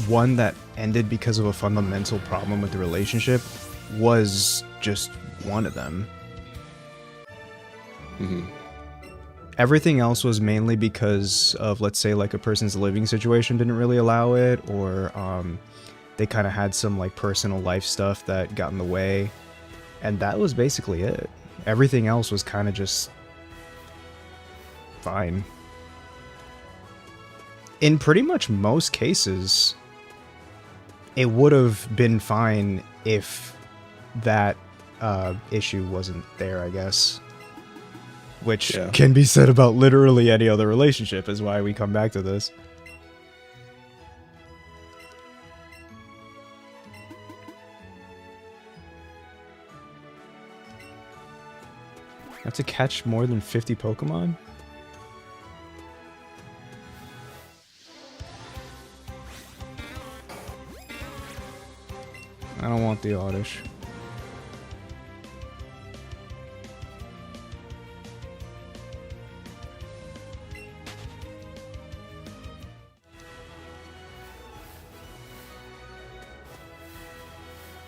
one that ended because of a fundamental problem with the relationship was just one of them. Mm-hmm. Everything else was mainly because of, let's say, like a person's living situation didn't really allow it, or they kind of had some like personal life stuff that got in the way, and that was basically it. Everything else was kind of just fine. In pretty much most cases, it would have been fine if that issue wasn't there, I guess. Which can be said about literally any other relationship, is why we come back to this. Have to catch more than 50 Pokemon? I don't want the Oddish.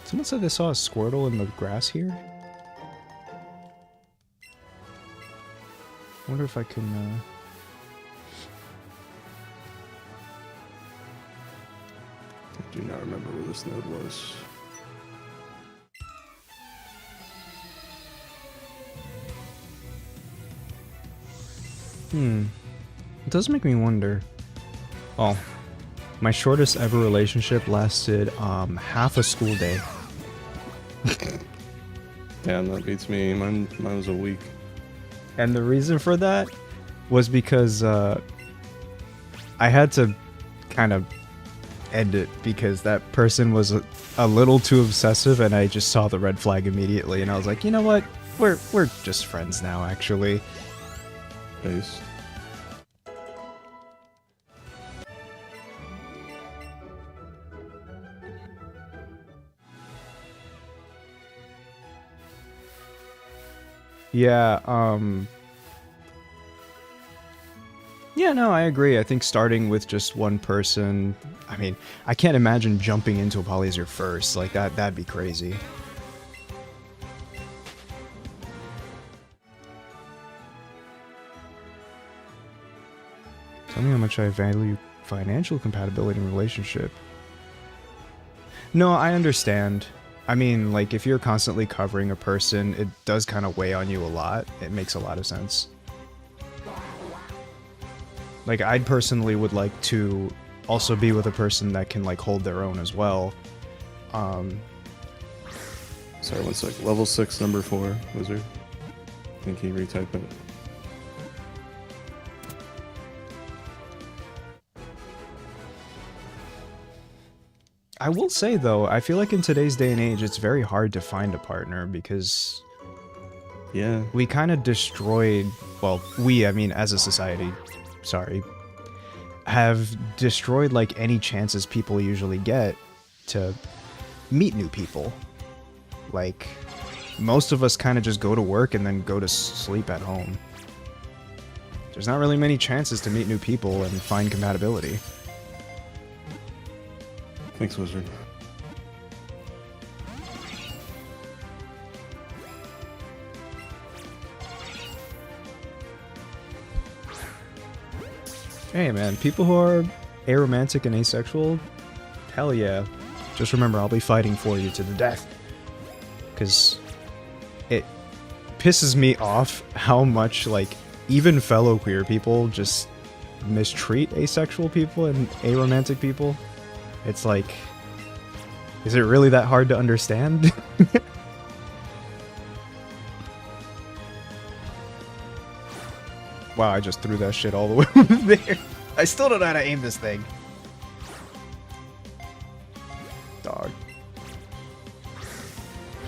Someone said they saw a Squirtle in the grass here. I wonder if I can, I do not remember where this node was. It does make me wonder. Oh. My shortest ever relationship lasted, half a school day. Damn, that beats me. Mine was a week. And the reason for that was because, I had to kind of end it because that person was a little too obsessive, and I just saw the red flag immediately, and I was like, you know what? We're just friends now, actually. Base. Yeah, yeah, no, I agree. I think starting with just one person, I mean, I can't imagine jumping into a poly as your first. Like, that'd be crazy. Tell me how much I value financial compatibility in a relationship. No, I understand. I mean, like, if you're constantly covering a person, it does kind of weigh on you a lot. It makes a lot of sense. Like, I personally would like to also be with a person that can, like, hold their own as well. Sorry, one sec. Level 6, number 4, wizard. Can you retype it? I will say, though, I feel like in today's day and age, it's very hard to find a partner because Yeah. we kind of destroyed, well, we, I mean, as a society, sorry, have destroyed, like, any chances people usually get to meet new people. Like, most of us kind of just go to work and then go to sleep at home. There's not really many chances to meet new people and find compatibility. Thanks, wizard. Hey man, people who are aromantic and asexual, hell yeah. Just remember, I'll be fighting for you to the death. Because it pisses me off how much, like, even fellow queer people just mistreat asexual people and aromantic people. It's like, is it really that hard to understand? Wow, I just threw that shit all the way over there. I still don't know how to aim this thing. Dog.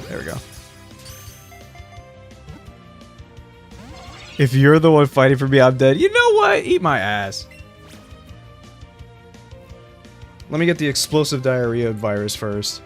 There we go. If you're the one fighting for me, I'm dead. You know what? Eat my ass. Let me get the explosive diarrhea virus first.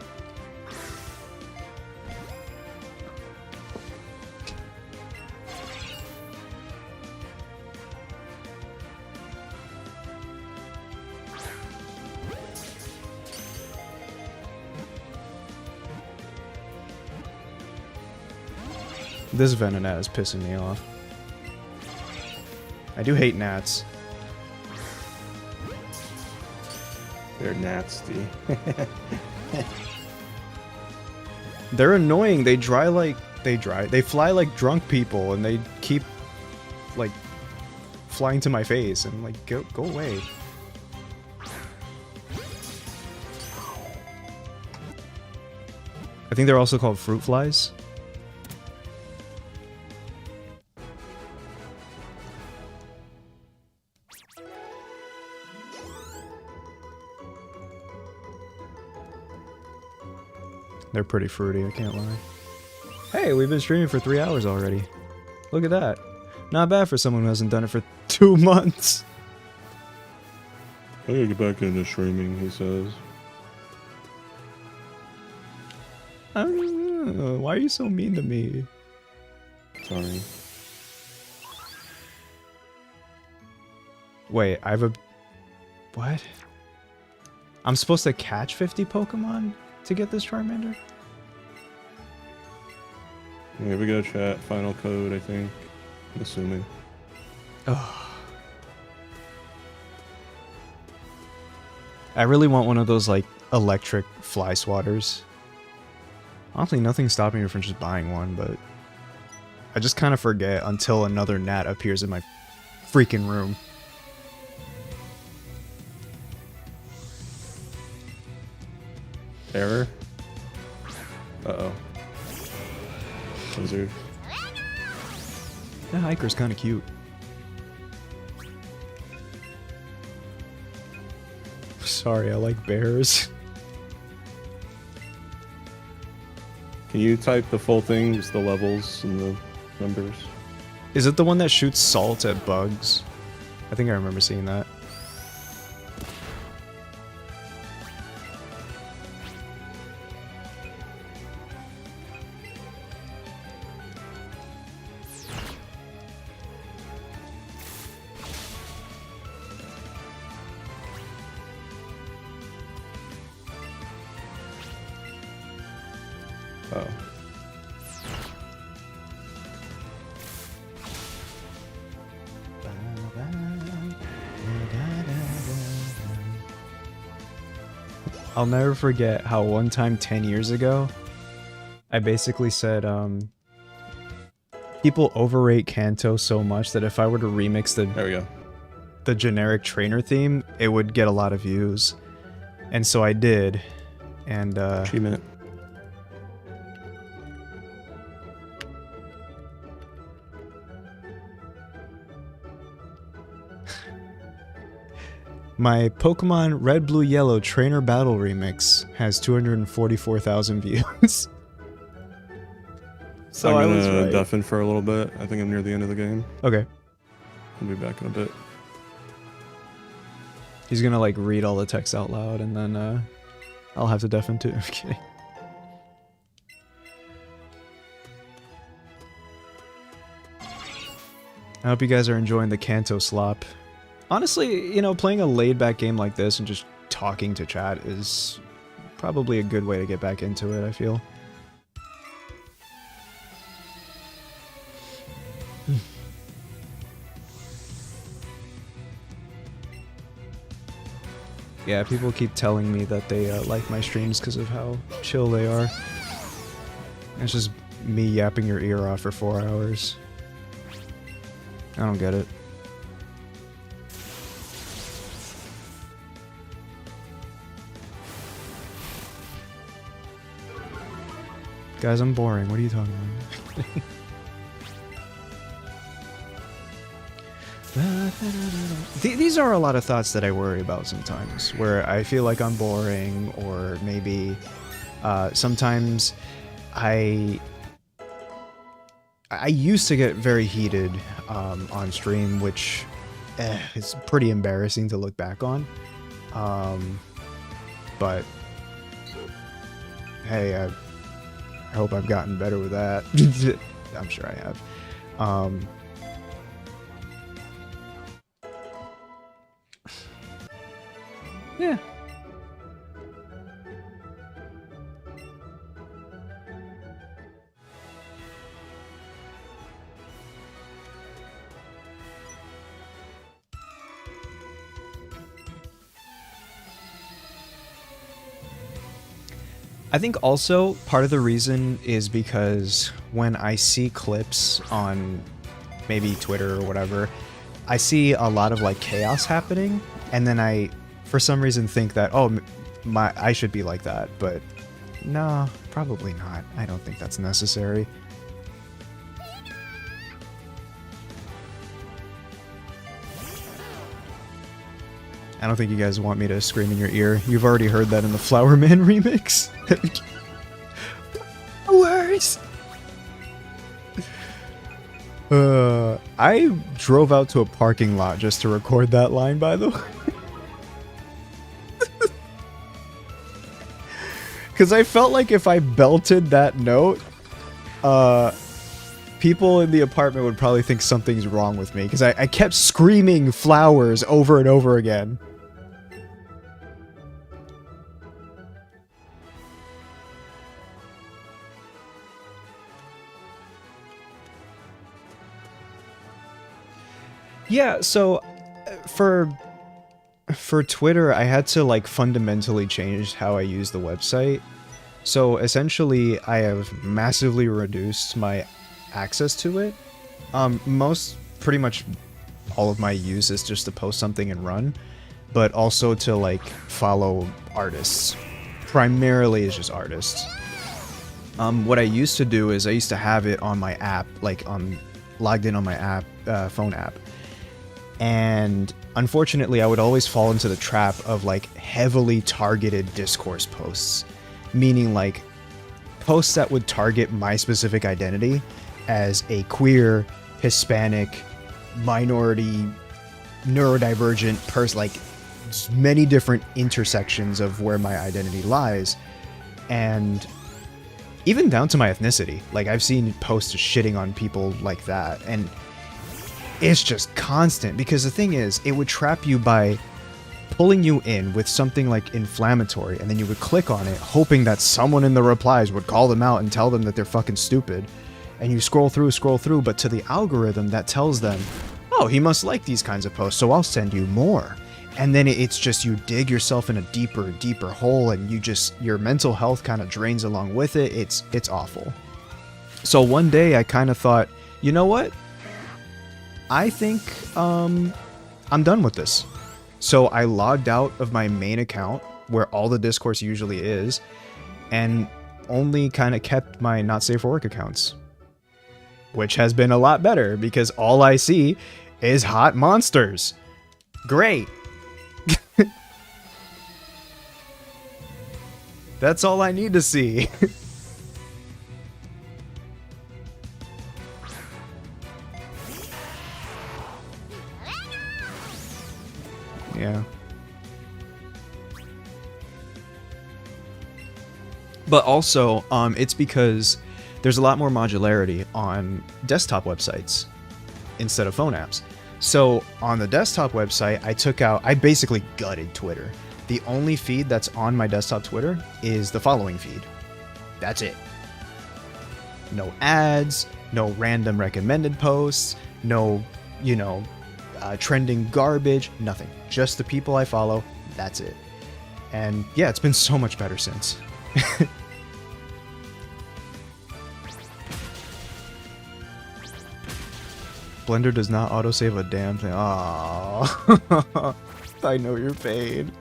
This Venonat is pissing me off. I do hate gnats. They're nasty. They're annoying. They fly like drunk people, and they keep, like, flying to my face, and, like, go away. I think they're also called fruit flies. They're pretty fruity, I can't lie. Hey, we've been streaming for 3 hours already. Look at that. Not bad for someone who hasn't done it for 2 months. I gotta get back into streaming, he says. I don't know. Why are you so mean to me? Sorry. Wait, I have a... What? I'm supposed to catch 50 Pokemon to get this Charmander? Yeah, we got chat. Final code, I think. I'm assuming. Oh. I really want one of those, like, electric fly swatters. Honestly, nothing's stopping me from just buying one, but I just kind of forget until another gnat appears in my freaking room. Error? Uh-oh. Wizard. That hiker's kind of cute. Sorry, I like bears. Can you type the full thing, just the levels and the numbers? Is it the one that shoots salt at bugs? I think I remember seeing that. Oh. I'll never forget how one time 10 years ago, I basically said, people overrate Kanto so much that if I were to remix There we go. the generic trainer theme, it would get a lot of views. And so I did. And, Achievement. my Pokemon Red, Blue, Yellow Trainer Battle Remix has 244,000 views. So I I'm was gonna right. deafen for a little bit. I think I'm near the end of the game. Okay. I'll be back in a bit. He's gonna like read all the text out loud and then I'll have to deafen too. I'm kidding. I hope you guys are enjoying the Kanto slop. Honestly, you know, playing a laid-back game like this and just talking to chat is probably a good way to get back into it, I feel. Yeah, people keep telling me that they like my streams because of how chill they are. It's just me yapping your ear off for 4 hours. I don't get it. Guys, I'm boring. What are you talking about? These are a lot of thoughts that I worry about sometimes, where I feel like I'm boring, or maybe sometimes I used to get very heated on stream, which is pretty embarrassing to look back on. But hey, I hope I've gotten better with that. I'm sure I have. Yeah. I think also part of the reason is because when I see clips on maybe Twitter or whatever, I see a lot of like chaos happening, and then I for some reason think that, oh, I should be like that, but no, probably not. I don't think that's necessary. I don't think you guys want me to scream in your ear. You've already heard that in the Flower Man remix. Flowers! I drove out to a parking lot just to record that line, by the way. Because I felt like if I belted that note, people in the apartment would probably think something's wrong with me. Because I kept screaming flowers over and over again. Yeah, so for Twitter, I had to like fundamentally change how I use the website. So essentially, I have massively reduced my access to it. Pretty much all of my use is just to post something and run, but also to like follow artists. Primarily is just artists. What I used to do is I used to have it on my app, like logged in on my app, phone app. And unfortunately, I would always fall into the trap of like heavily targeted discourse posts, meaning like posts that would target my specific identity as a queer, Hispanic, minority, neurodivergent person, like many different intersections of where my identity lies. And even down to my ethnicity. Like I've seen posts shitting on people like that, and it's just constant, because the thing is, it would trap you by pulling you in with something like inflammatory, and then you would click on it hoping that someone in the replies would call them out and tell them that they're fucking stupid. And you scroll through, but to the algorithm that tells them, oh, he must like these kinds of posts, so I'll send you more. And then it's just you dig yourself in a deeper hole, and your mental health kind of drains along with it. It's awful. So one day I kind of thought, you know what? I think I'm done with this. So I logged out of my main account, where all the discourse usually is, and only kind of kept my not safe for work accounts. Which has been a lot better, because all I see is hot monsters. Great. That's all I need to see. Yeah. But also, it's because there's a lot more modularity on desktop websites instead of phone apps. So on the desktop website, I basically gutted Twitter. The only feed that's on my desktop Twitter is the following feed. That's it. No ads, no random recommended posts, no, trending garbage, nothing. Just the people I follow, that's it. And yeah, it's been so much better since. Blender does not autosave a damn thing. Aww. I know your pain.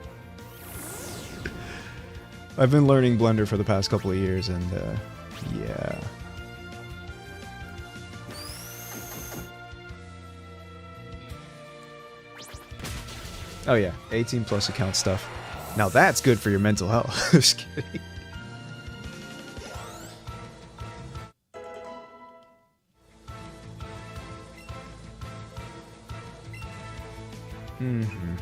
I've been learning Blender for the past couple of years, and yeah. Oh yeah, 18 plus account stuff. Now that's good for your mental health. Just kidding. Mm-hmm.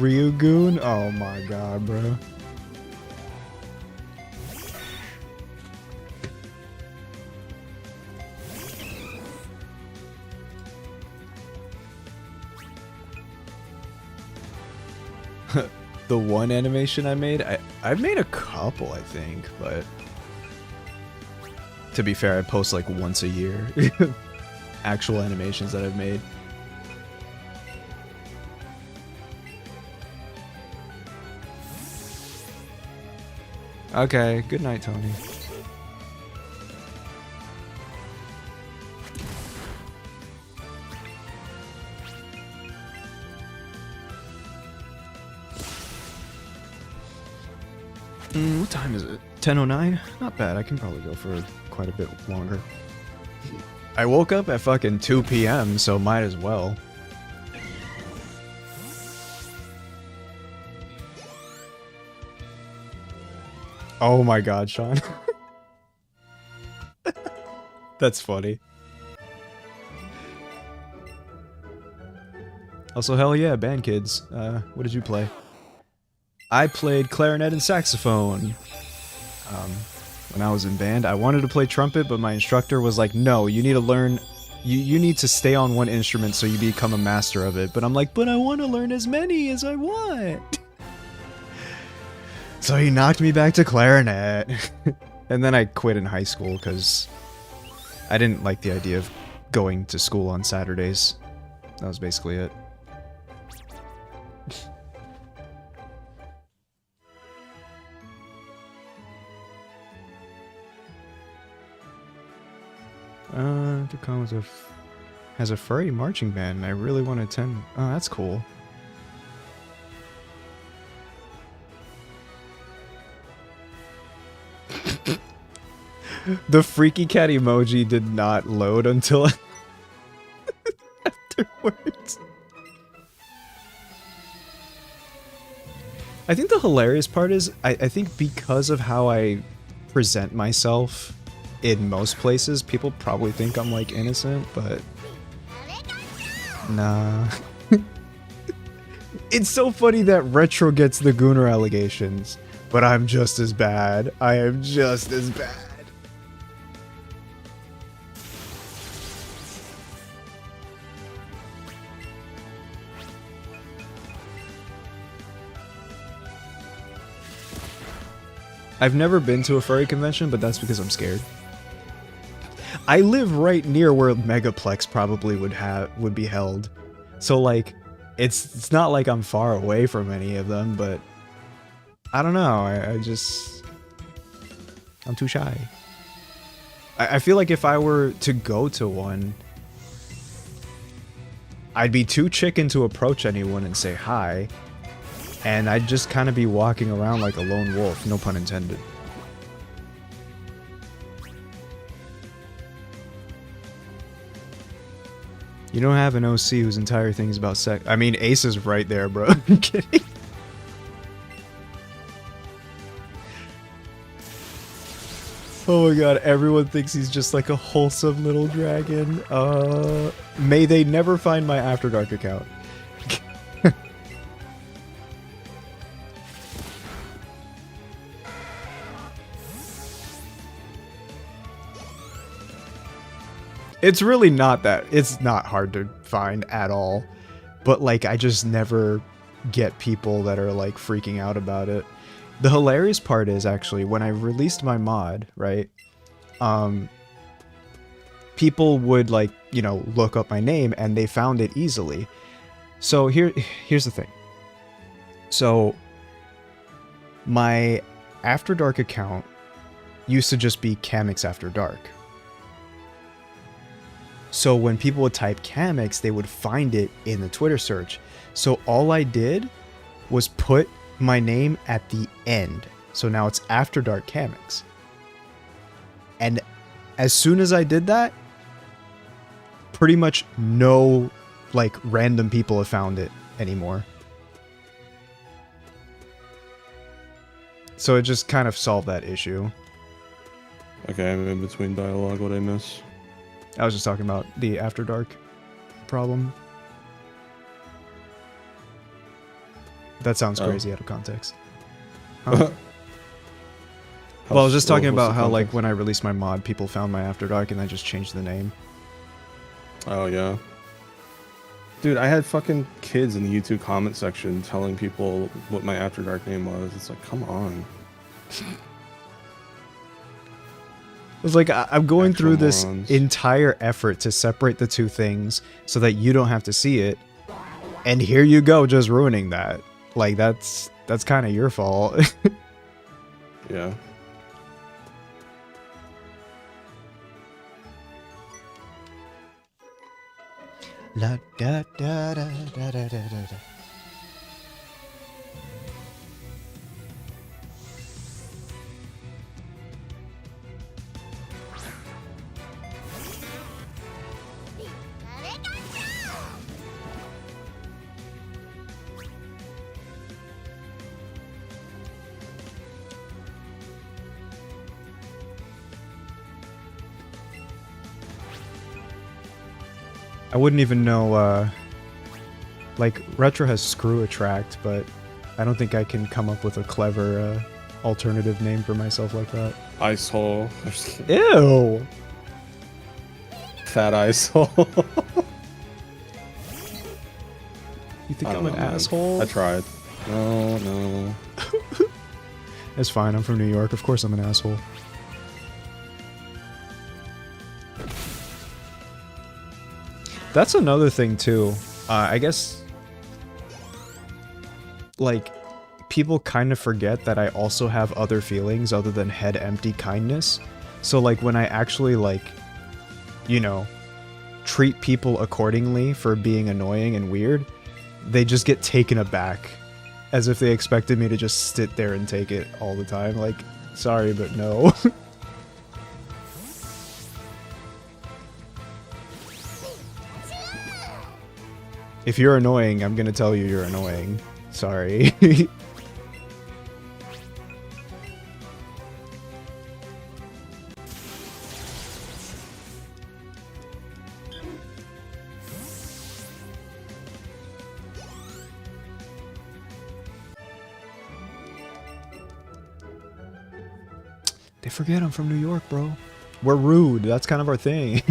Ryugoon? Oh my god, bro. The one animation I made? I've made a couple, I think, but to be fair, I post like once a year. Actual animations that I've made. Okay, good night, Tony. What time is it? 10:09? Not bad, I can probably go for quite a bit longer. I woke up at fucking 2 p.m., so might as well. Oh my god, Sean. That's funny. Also, hell yeah, band kids. What did you play? I played clarinet and saxophone. When I was in band, I wanted to play trumpet, but my instructor was like, no, you need to learn... You need to stay on one instrument so you become a master of it. But I'm like, but I want to learn as many as I want. So he knocked me back to clarinet. And then I quit in high school because I didn't like the idea of going to school on Saturdays. That was basically it. Tucson has a furry marching band, and I really want to attend. Oh, that's cool. The freaky cat emoji did not load until afterwards. I think the hilarious part is, I think because of how I present myself in most places, people probably think I'm like innocent, but nah. It's so funny that Retro gets the Gooner allegations, but I'm just as bad. I am just as bad. I've never been to a furry convention, but that's because I'm scared. I live right near where Megaplex probably would be held. So like it's not like I'm far away from any of them, but I don't know. I'm too shy. I feel like if I were to go to one, I'd be too chicken to approach anyone and say hi, and I'd just kind of be walking around like a lone wolf, no pun intended. You don't have an OC whose entire thing is about sex. I mean, Ace is right there, bro. I'm kidding. Oh my god, everyone thinks he's just like a wholesome little dragon. May they never find my After Dark account. It's really not that. It's not hard to find at all. But like, I just never get people that are like freaking out about it. The hilarious part is actually when I released my mod, right? People would like, you know, look up my name and they found it easily. So here's the thing. So my After Dark account used to just be Kamex After Dark. So when people would type Kamex, they would find it in the Twitter search. So all I did was put my name at the end. So now it's After Dark Kamex. And as soon as I did that, pretty much no like random people have found it anymore. So it just kind of solved that issue. Okay, I'm in between dialogue. What I miss? I was just talking about the After Dark problem. That sounds crazy out of context. Huh? Well, I was just talking about how, like, when I released my mod, people found my After Dark and I just changed the name. Oh, yeah. Dude, I had fucking kids in the YouTube comment section telling people what my After Dark name was. It's like, come on. It's like, I'm going Actual through this morons. entire effort to separate the two things so that you don't have to see it. And here you go, just ruining that. Like, that's kind of your fault. Yeah. La da da da da da da da. I wouldn't even know, like, Retro has Screw Attract, but I don't think I can come up with a clever, alternative name for myself like that. Ice hole. Ew! Fat ice hole. You think I I'm don't an know, man. asshole? I tried. No. It's fine, I'm from New York, of course I'm an asshole. That's another thing too. I guess, like, people kind of forget that I also have other feelings other than head empty kindness. So like when I actually, like, you know, treat people accordingly for being annoying and weird, they just get taken aback as if they expected me to just sit there and take it all the time. Like, sorry, but no. If you're annoying, I'm gonna tell you you're annoying. Sorry. They forget I'm from New York, bro. We're rude. That's kind of our thing.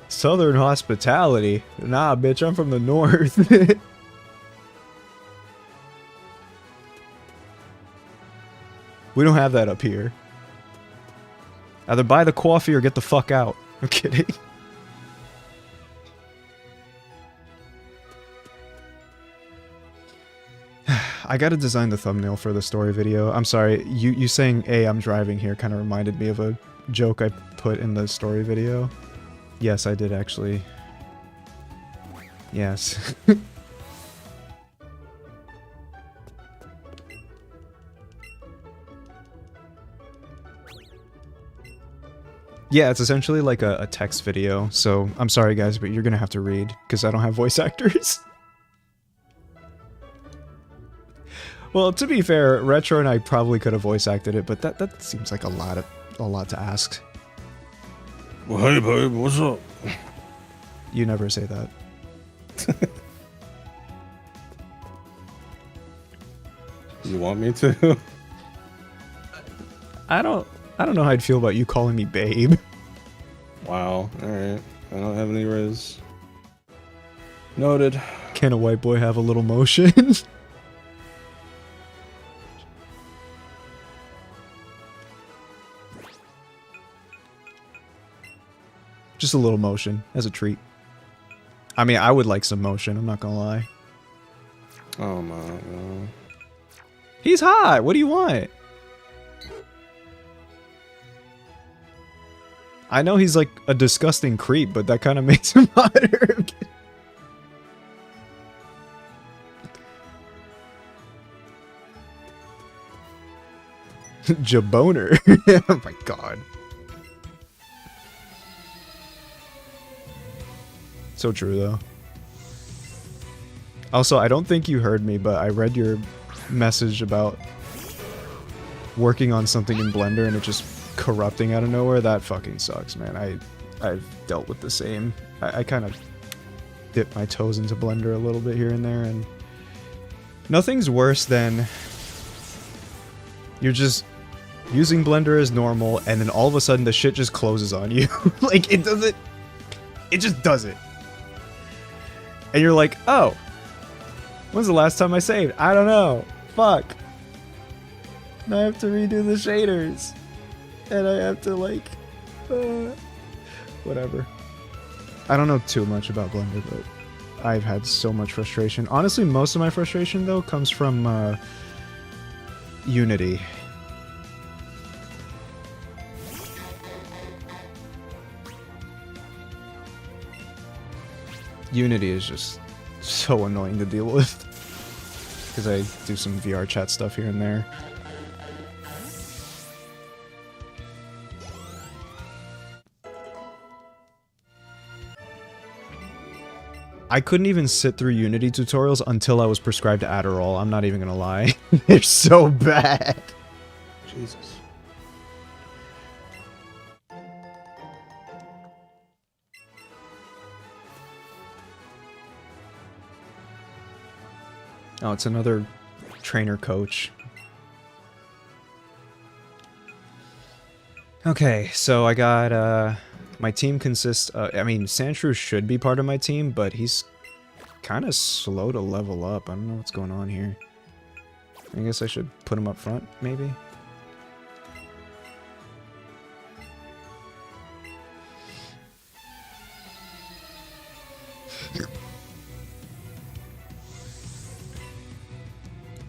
Southern hospitality? Nah, bitch, I'm from the north. We don't have that up here. Either buy the coffee or get the fuck out. I'm kidding. I gotta design the thumbnail for the story video. I'm sorry, you saying, "Hey, I'm driving here," kind of reminded me of a joke I put in the story video. Yes, I did actually. Yes. Yeah, it's essentially like a text video, so I'm sorry guys, but you're gonna have to read, because I don't have voice actors. Well, to be fair, Retro and I probably could have voice acted it, but that seems like a lot to ask. Well, hey babe, what's up? You never say that. You want me to? I don't know how I'd feel about you calling me babe. Wow, alright. I don't have any riz. Noted. Can a white boy have a little motion? Just a little motion, as a treat. I mean, I would like some motion, I'm not gonna lie. Oh my god. He's hot! What do you want? I know he's like a disgusting creep, but that kind of makes him hotter. Jaboner. Oh my god. So true, though. Also, I don't think you heard me, but I read your message about working on something in Blender and it just corrupting out of nowhere. That fucking sucks, man. I've dealt with the same. I kind of dip my toes into Blender a little bit here and there, and nothing's worse than you're just using Blender as normal, and then all of a sudden the shit just closes on you. Like, it doesn't... It just does it. And you're like, oh, when's the last time I saved? I don't know. Fuck. Now I have to redo the shaders. And I have to, like, whatever. I don't know too much about Blender, but I've had so much frustration. Honestly, most of my frustration, though, comes from, Unity. Unity is just so annoying to deal with. Because I do some VR chat stuff here and there. I couldn't even sit through Unity tutorials until I was prescribed Adderall. I'm not even gonna lie. They're so bad. Jesus. Oh, it's another trainer coach. Okay, so I got, my team consists, I mean, Sandshrew should be part of my team, but he's kind of slow to level up. I don't know what's going on here. I guess I should put him up front, maybe?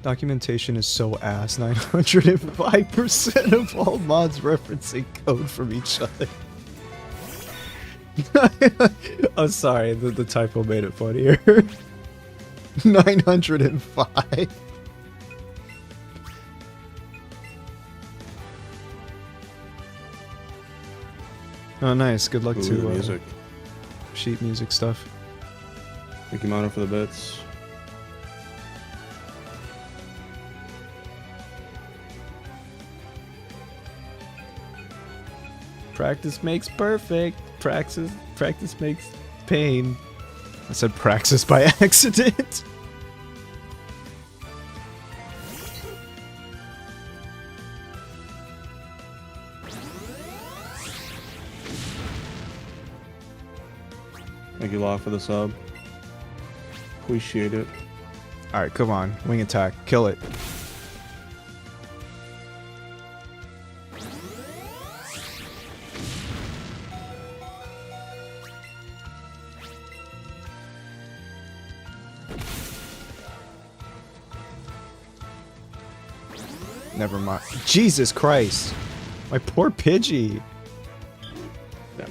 Documentation is so ass. 905% of all mods referencing code from each other. I'm sorry, the typo made it funnier. 905. Oh, nice. Good luck Ooh, to music. sheet music stuff. Thank you, Mono, for the bits. Practice makes perfect. Practice makes pain. I said praxis by accident. Thank you, Law, for the sub. Appreciate it. Alright, come on. Wing attack. Kill it. Never mind. Jesus Christ. My poor Pidgey. Yeah.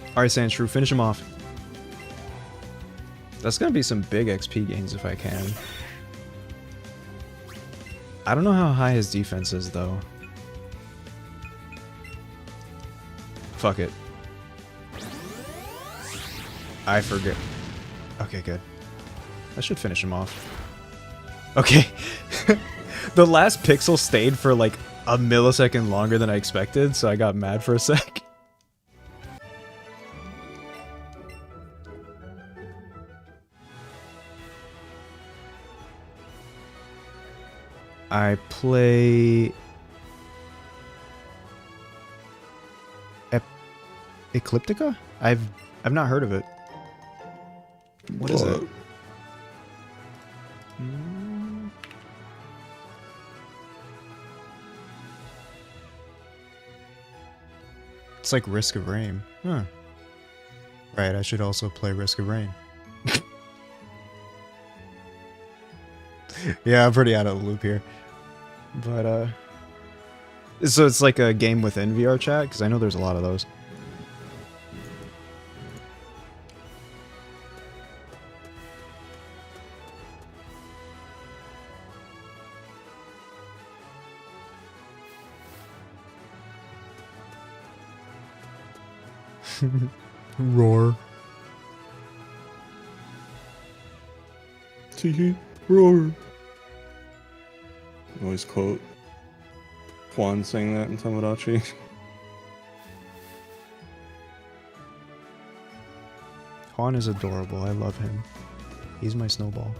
Alright, Sandshrew, finish him off. That's gonna be some big XP gains if I can. I don't know how high his defense is, though. Fuck it. I forget. Okay, good. I should finish him off. Okay. The last pixel stayed for like a millisecond longer than I expected, so I got mad for a sec. I play Ecliptica? I've not heard of it. What is it? It's like Risk of Rain. Huh. Right, I should also play Risk of Rain. Yeah, I'm pretty out of the loop here. But, so it's like a game within VR chat? Because I know there's a lot of those. Roar. Tee roar. I always quote Quan saying that in Tomodachi. Juan is adorable. I love him. He's my snowball.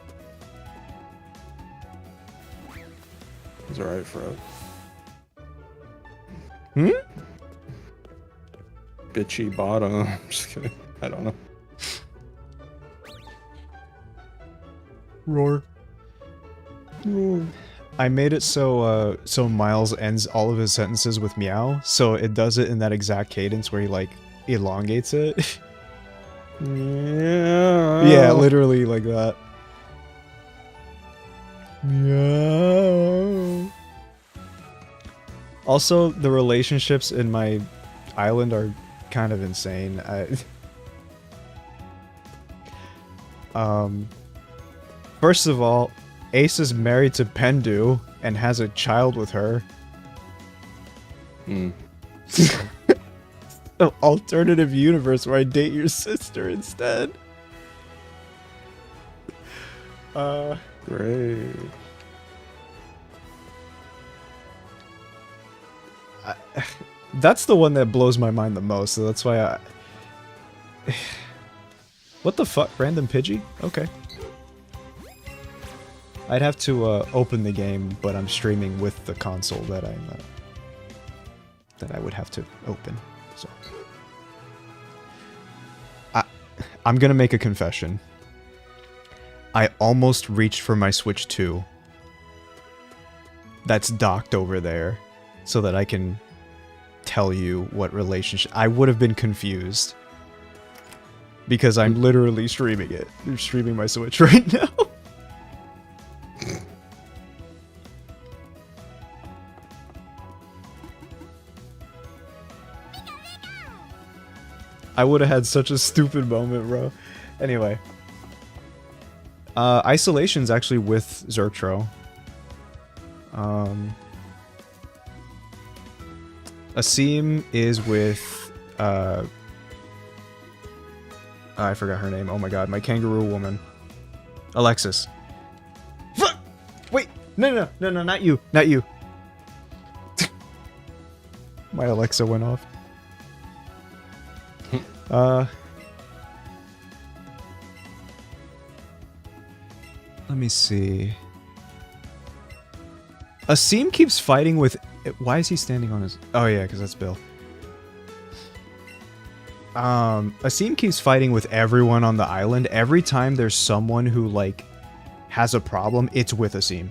He's alright for it. Hmm? Bitchy bottom. I'm just kidding. I don't know. Roar. Roar. I made it so so Miles ends all of his sentences with meow, so it does it in that exact cadence where he like elongates it. Yeah. Yeah, literally like that. Meow. Also, the relationships in my island are kind of insane. First of all, Ace is married to Pendu and has a child with her. Hmm. An alternative universe where I date your sister instead. Great. That's the one that blows my mind the most, so that's why I... What the fuck? Random Pidgey? Okay. I'd have to open the game, but I'm streaming with the console that I would have to open. So I'm gonna make a confession. I almost reached for my Switch 2. That's docked over there, so that I can tell you what relationship. I would have been confused because I'm literally streaming it. I'm streaming my Switch right now. I would have had such a stupid moment, bro. Anyway. Isolation's actually with Zertro. Asim is with, I forgot her name. Oh my god, my kangaroo woman. Alexis. Fuck! Wait! No, not you. Not you. My Alexa went off. Let me see. Asim keeps fighting with... Why is he standing on his... Oh yeah, because that's Bill. Asim keeps fighting with everyone on the island. Every time there's someone who, like, has a problem, it's with Asim.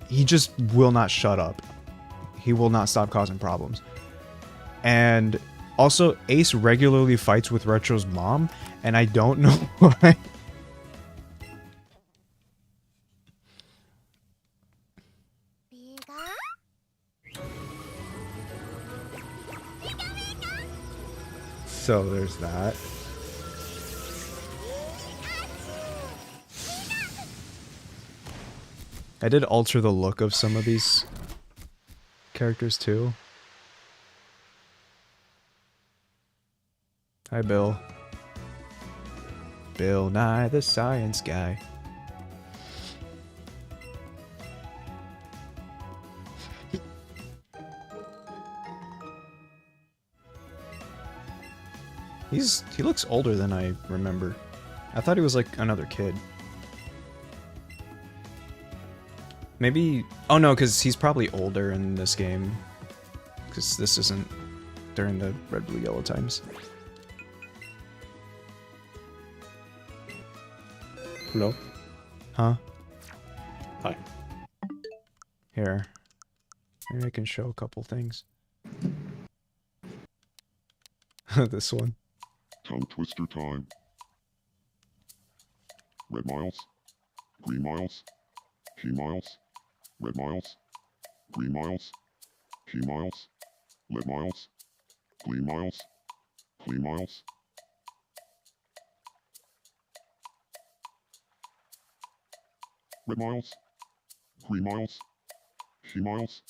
He just will not shut up. He will not stop causing problems. And also, Ace regularly fights with Retro's mom, and I don't know why. So there's that. I did alter the look of some of these characters too. Hi, Bill. Bill Nye the Science Guy. He looks older than I remember. I thought he was like another kid. Maybe... Oh no, because he's probably older in this game. Because this isn't during the red, blue, yellow times. No. Huh? Hi. Here. Maybe I can show a couple things. This one. Tongue twister time. Red miles. Green miles. Key miles. Red miles. Green miles. Key miles. Lead miles. Gleam miles. Clean miles. Red miles. Green miles. Key miles.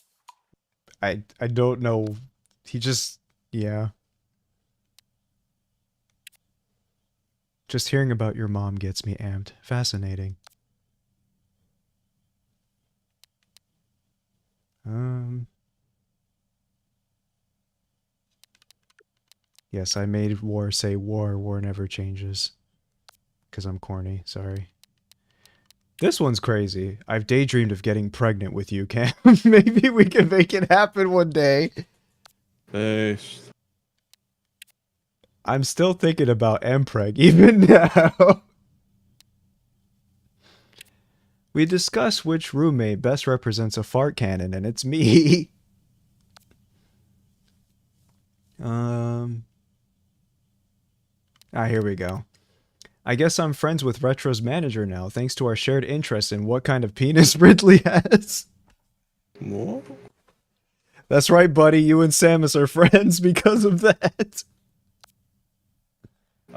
I don't know. He just... Yeah. Just hearing about your mom gets me amped. Fascinating. Yes, I made war say war. War never changes. Because I'm corny. Sorry. This one's crazy. I've daydreamed of getting pregnant with you, Cam. Maybe we can make it happen one day. Based. I'm still thinking about Mpreg even now. We discuss which roommate best represents a fart cannon, and it's me. Here we go. I guess I'm friends with Retro's manager now, thanks to our shared interest in what kind of penis Ridley has. What? That's right, buddy. You and Samus are friends because of that.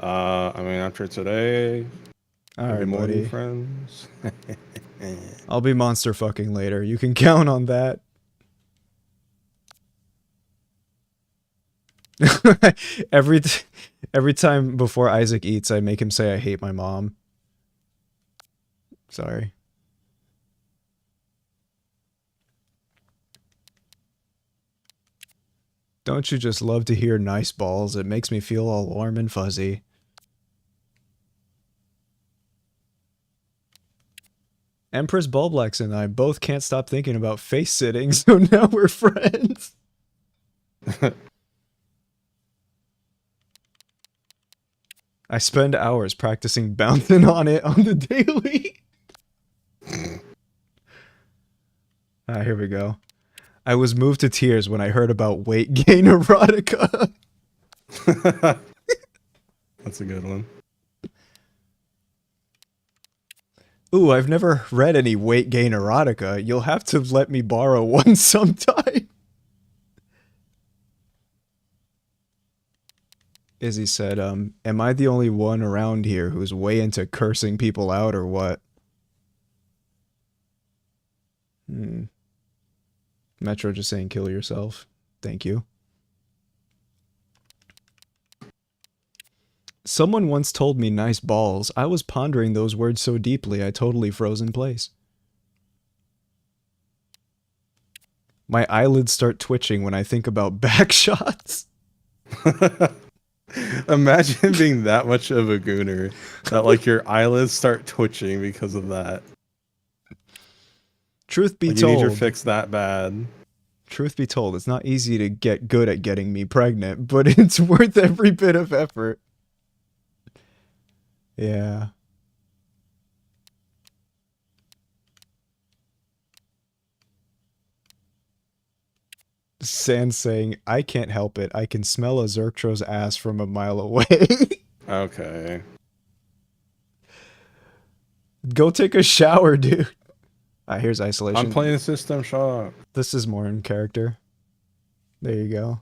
I mean, after today, All we'll be right, more than buddy. friends. I'll be monster fucking later. You can count on that. Every time before Isaac eats, I make him say I hate my mom. Sorry. Don't you just love to hear nice balls? It makes me feel all warm and fuzzy. Empress Bulblax and I both can't stop thinking about face sitting, so now we're friends. I spend hours practicing bouncing on it on the daily. Here we go. I was moved to tears when I heard about weight gain erotica. That's a good one. Ooh, I've never read any weight gain erotica. You'll have to let me borrow one sometime. Izzy said, am I the only one around here who's way into cursing people out or what? Metro just saying kill yourself. Thank you. Someone once told me nice balls. I was pondering those words so deeply I totally froze in place. My eyelids start twitching when I think about back shots. Imagine being that much of a gooner that like your eyelids start twitching because of that. Truth be Like, told, you need your fix that bad. Truth be told, it's not easy to get good at getting me pregnant, but it's worth every bit of effort. Yeah. Sand saying, I can't help it. I can smell a Zerktro's ass from a mile away. Okay. Go take a shower, dude. Here's isolation. I'm playing System Shock. This is more in character. There you go.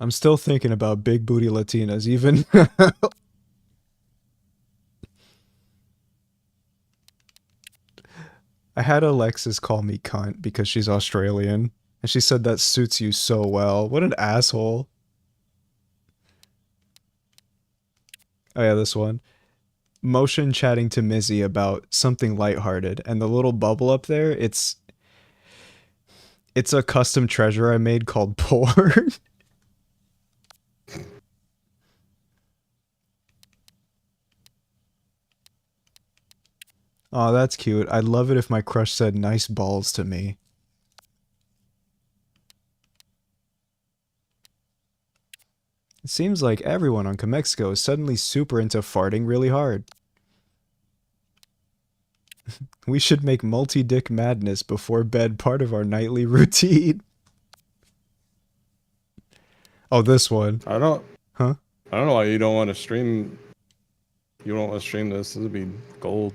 I'm still thinking about big booty Latinas, even. I had Alexis call me cunt because she's Australian, and she said that suits you so well. What an asshole. Oh yeah, this one. Motion chatting to Mizzy about something lighthearted, and the little bubble up there, it's a custom treasure I made called porn. Oh, that's cute. I'd love it if my crush said nice balls to me. It seems like everyone on Kamex is suddenly super into farting really hard. We should make multi-dick madness before bed part of our nightly routine. Oh, this one. I don't Huh? I don't know why you don't want to stream. You don't want to stream this. This would be gold.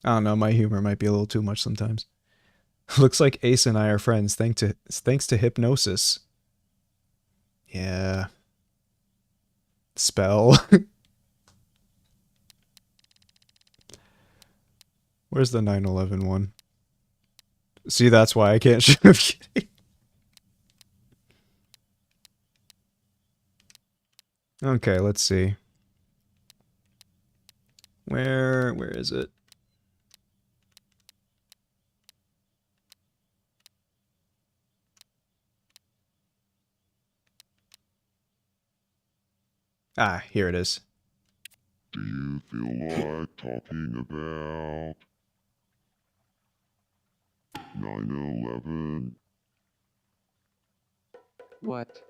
I don't know, my humor might be a little too much sometimes. Looks like Ace and I are friends thanks to hypnosis. Yeah. Spell. Where's the 9/11 one? See, that's why I can't shoot. I'm kidding. Okay, let's see. Where is it? Ah, here it is. Do you feel like talking about 9/11? What?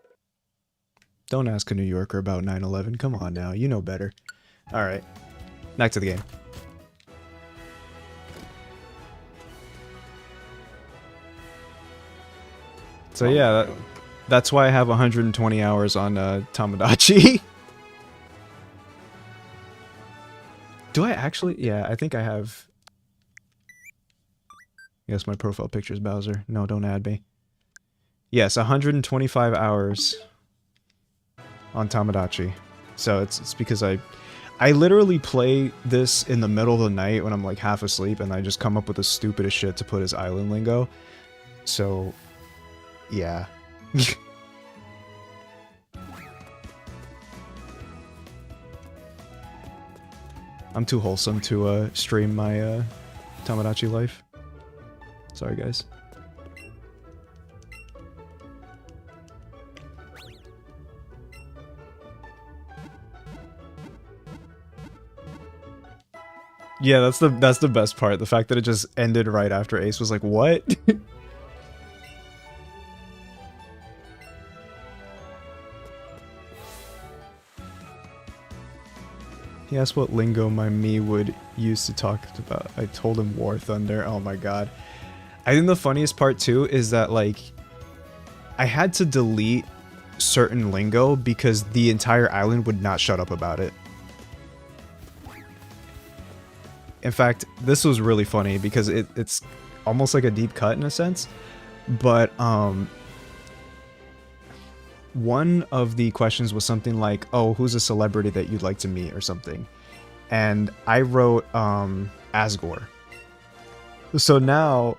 Don't ask a New Yorker about 9/11. Come on now, you know better. Alright, back to the game. So yeah, that's why I have 120 hours on Tamagotchi. Do I actually? Yeah, I think I have. Yes, my profile picture is Bowser. No, don't add me. Yes, 125 hours on Tamagotchi. So it's because I literally play this in the middle of the night when I'm like half asleep, and I just come up with the stupidest shit to put as island lingo. So, yeah. I'm too wholesome to stream my Tamagotchi life. Sorry, guys. Yeah, that's the best part. The fact that it just ended right after Ace was like, what? He asked what lingo my me would use to talk about. I told him War Thunder. Oh my god. I think the funniest part too is that like I had to delete certain lingo because the entire island would not shut up about it. In fact, this was really funny because it's almost like a deep cut in a sense, but one of the questions was something like, oh, who's a celebrity that you'd like to meet or something, and I wrote Asgore. So now,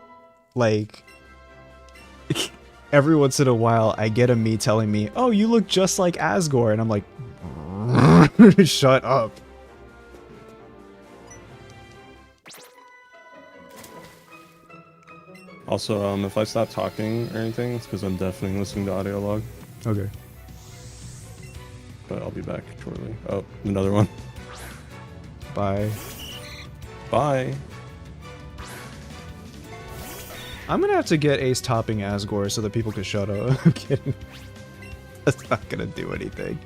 like, every once in a while I get a me telling me, oh, you look just like Asgore, and I'm like, shut up. Also, if I stop talking or anything, it's because I'm definitely listening to audio log. Okay. But I'll be back shortly. Oh, another one. Bye. Bye. I'm gonna have to get Ace topping Asgore so that people can shut up. I'm kidding. That's not gonna do anything.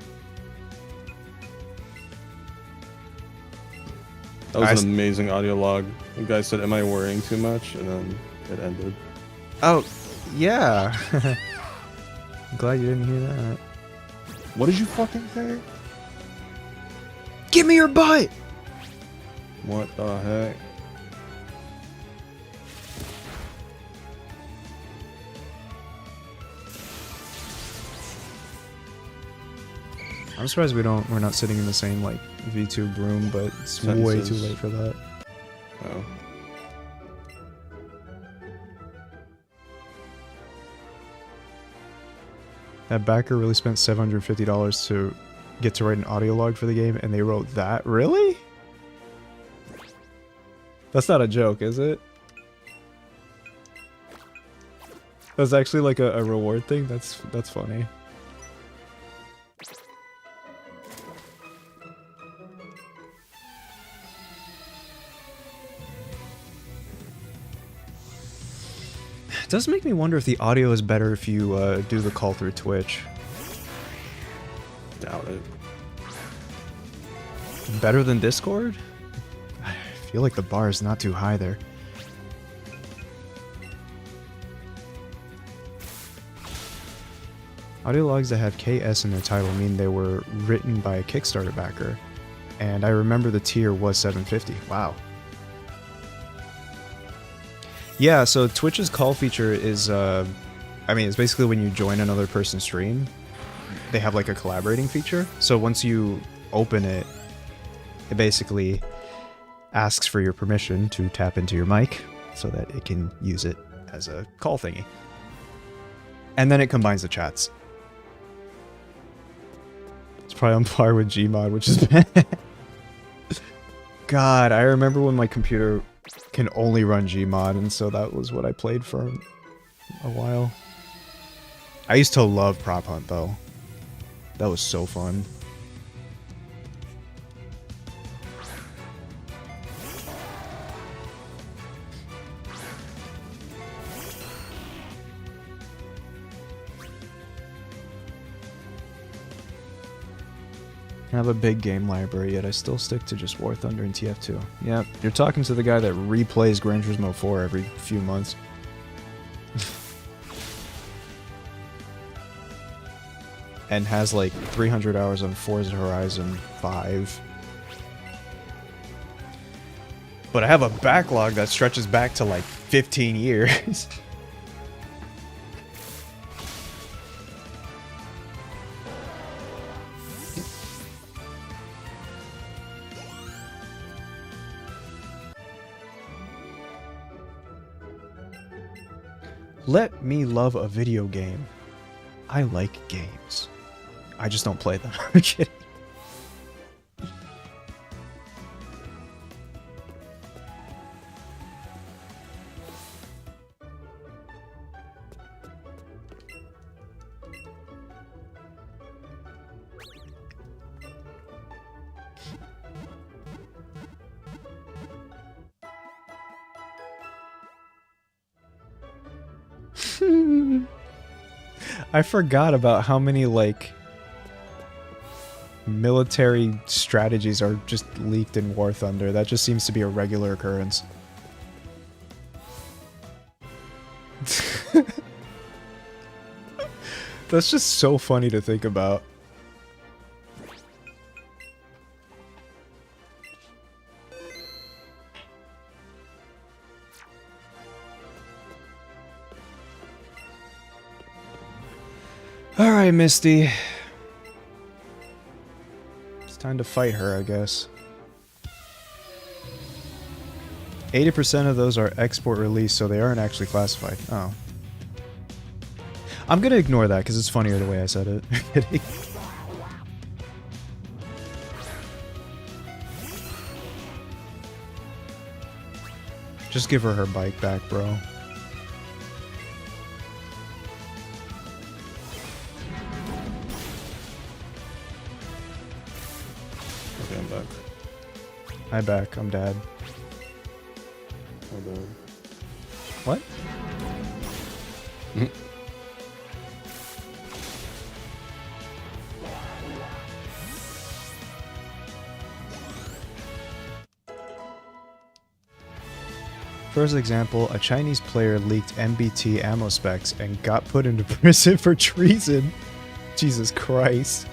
That was an amazing audio log. You guys said, am I worrying too much? And then it ended. Oh, yeah. I'm glad you didn't hear that. What did you fucking say? Give me your butt! What the heck? I'm surprised we're not sitting in the same like VTube room, but it's way too Sentences. late for that. Oh. That backer really spent $750 to get to write an audio log for the game, and they wrote that? Really? That's not a joke, is it? That's actually like a reward thing? That's funny. It does make me wonder if the audio is better if you do the call through Twitch. Doubt it. Better than Discord? I feel like the bar is not too high there. Audio logs that have KS in their title mean they were written by a Kickstarter backer, and I remember the tier was $750. Wow. Yeah, so Twitch's call feature is, I mean, it's basically when you join another person's stream, they have like a collaborating feature. So once you open it, it basically asks for your permission to tap into your mic so that it can use it as a call thingy. And then it combines the chats. It's probably on par with Gmod, which is bad. God, I remember when my computer can only run Gmod, and so that was what I played for a while. I used to love Prop Hunt, though. That was so fun. I have a big game library, yet I still stick to just War Thunder and TF2. Yep, you're talking to the guy that replays Gran Turismo 4 every few months. And has like 300 hours on Forza Horizon 5. But I have a backlog that stretches back to like 15 years. Let me love a video game. I like games. I just don't play them. I'm kidding. I forgot about how many, like, military strategies are just leaked in War Thunder. That just seems to be a regular occurrence. That's just so funny to think about. Alright, Misty. It's time to fight her, I guess. 80% of those are export release, so they aren't actually classified. Oh. I'm gonna ignore that, because it's funnier the way I said it. Kidding. Just give her her bike back, bro. Okay, I'm back. I'm back. I'm dad. Hold on. What? First example, a Chinese player leaked MBT ammo specs and got put into prison for treason. Jesus Christ.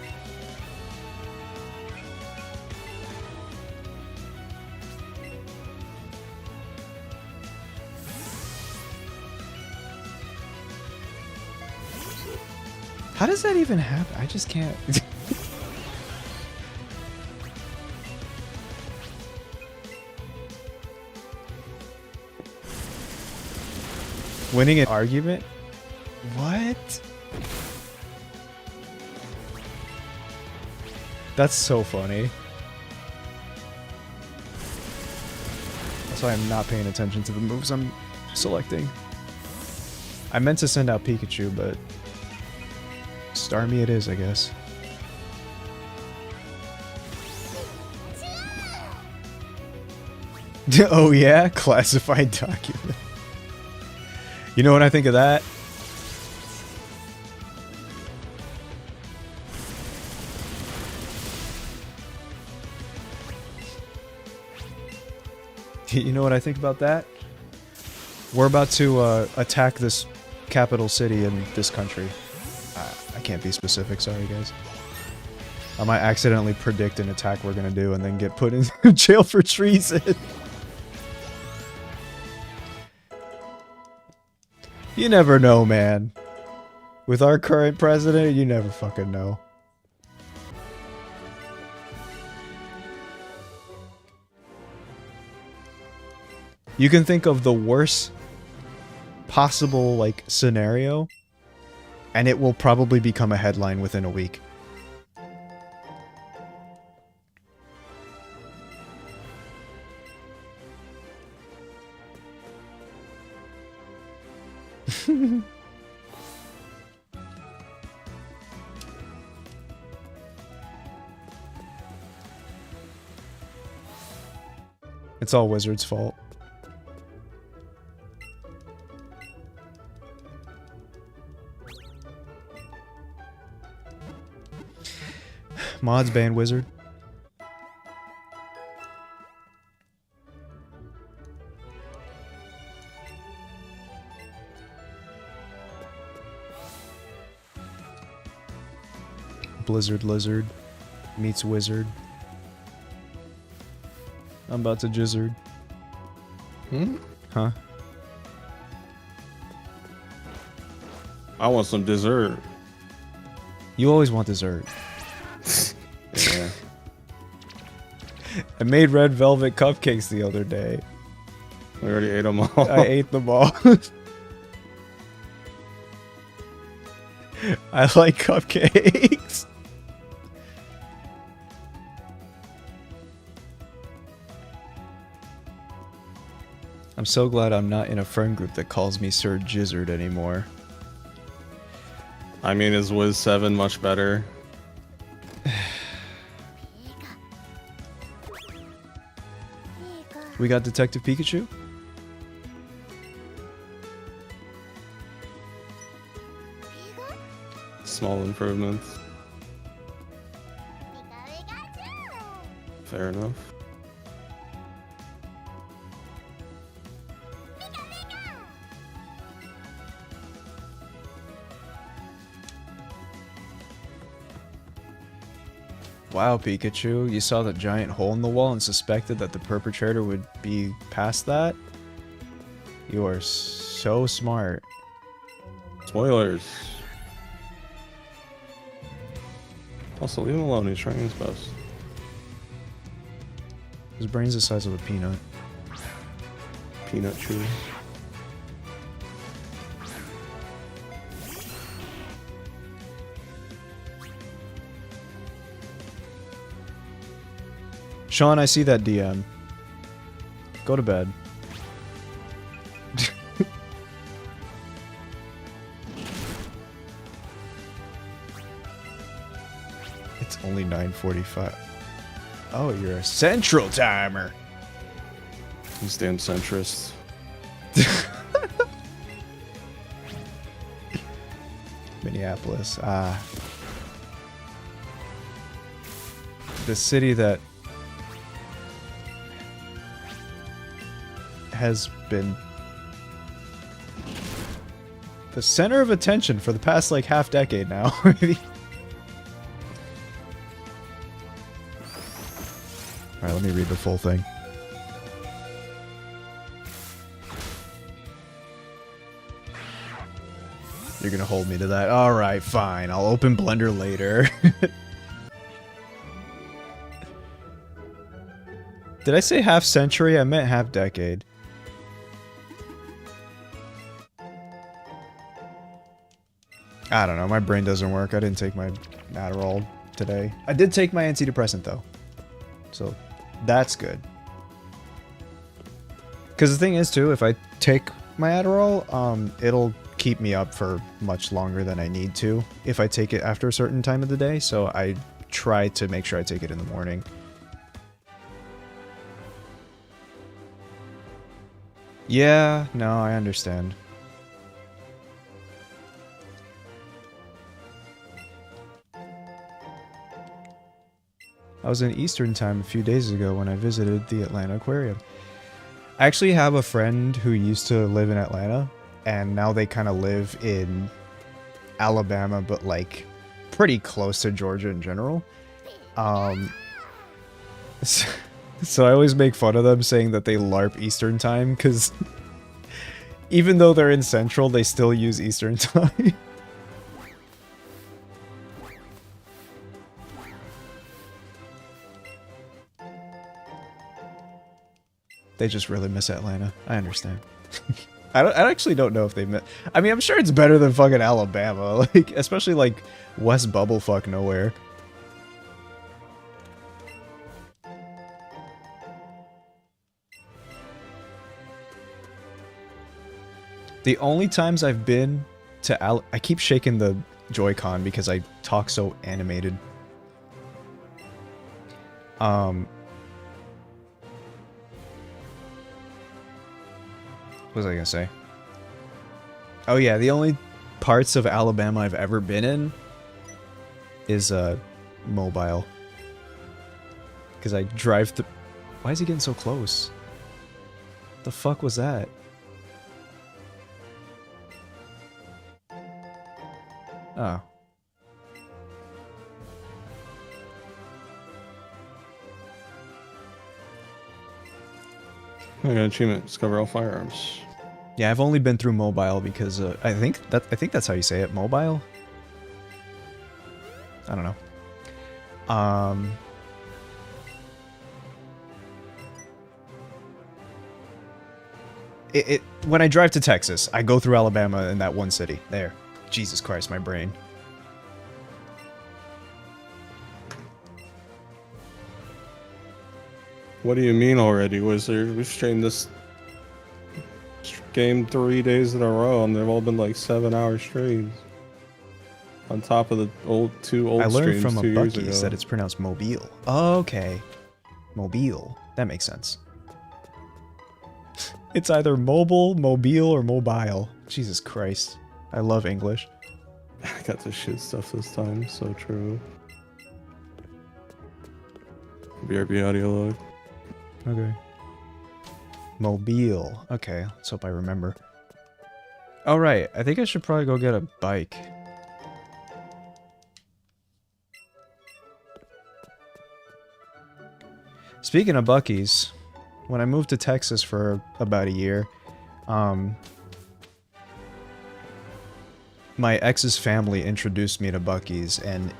How does that even happen? I just can't. Winning an argument? What? That's so funny. That's why I'm not paying attention to the moves I'm selecting. I meant to send out Pikachu, but Starmie it is, I guess. Oh yeah? Classified document. You know what I think of that? You know what I think about that? We're about to attack this capital city in this country. I can't be specific, sorry guys. I might accidentally predict an attack we're gonna do and then get put in jail for treason. You never know, man. With our current president, you never fucking know. You can think of the worst possible, like, scenario, and it will probably become a headline within a week. It's all Wizard's fault. Mods ban Wizard. Blizzard Lizard meets Wizard. I'm about to jizzard. Hmm? Huh? I want some dessert. You always want dessert. Yeah. I made red velvet cupcakes the other day. We already ate them all. I ate them all. I like cupcakes. I'm so glad I'm not in a friend group that calls me Sir Jizzard anymore. I mean, is Wiz 7 much better? We got Detective Pikachu? Small improvements. Fair enough. Wow, Pikachu, you saw the giant hole in the wall and suspected that the perpetrator would be past that? You are so smart. Spoilers. Also, leave him alone. He's trying his best. His brain's the size of a peanut. Peanut chew. Sean, I see that DM. Go to bed. It's only 9:45. Oh, you're a central timer. These damn centrists. Minneapolis. The city that has been the center of attention for the past like half decade now. Alright, let me read the full thing. You're gonna hold me to that? Alright, fine. I'll open Blender later. Did I say half century? I meant half decade. I don't know, my brain doesn't work. I didn't take my Adderall today. I did take my antidepressant though. So that's good. Because the thing is too, if I take my Adderall, it'll keep me up for much longer than I need to if I take it after a certain time of the day, so I try to make sure I take it in the morning. Yeah, no, I understand. I was in Eastern time a few days ago when I visited the Atlanta Aquarium. I actually have a friend who used to live in Atlanta, and now they kind of live in Alabama, but like pretty close to Georgia in general. So I always make fun of them saying that they LARP Eastern time, because even though they're in Central, they still use Eastern time. They just really miss Atlanta. I understand. I actually don't know if they miss... I mean, I'm sure it's better than fucking Alabama. Like, especially like West Bubblefuck nowhere. The only times I've been to I keep shaking the Joy-Con because I talk so animated. What was I gonna say? Oh yeah, the only parts of Alabama I've ever been in is Mobile. Because I drive through... Why is he getting so close? The fuck was that? Oh. I got an achievement, discover all firearms. Yeah, I've only been through Mobile because I think that's how you say it, Mobile. I don't know. When I drive to Texas, I go through Alabama in that one city. There. Jesus Christ, my brain. What do you mean already? We've streamed this game 3 days in a row, and they've all been like 7-hour streams. On top of the two old I learned streams from a 2 years Buc-ee's ago. that it's pronounced Mobile. Oh, okay. Mobile. That makes sense. It's either mobile, mobile, or mobile. Jesus Christ. I love English. I got the shit stuff this time, so true. BRB audio log. Okay. Mobile. Okay, let's hope I remember. Alright, I think I should probably go get a bike. Speaking of Buc-ee's, when I moved to Texas for about a year, my ex's family introduced me to Buc-ee's, and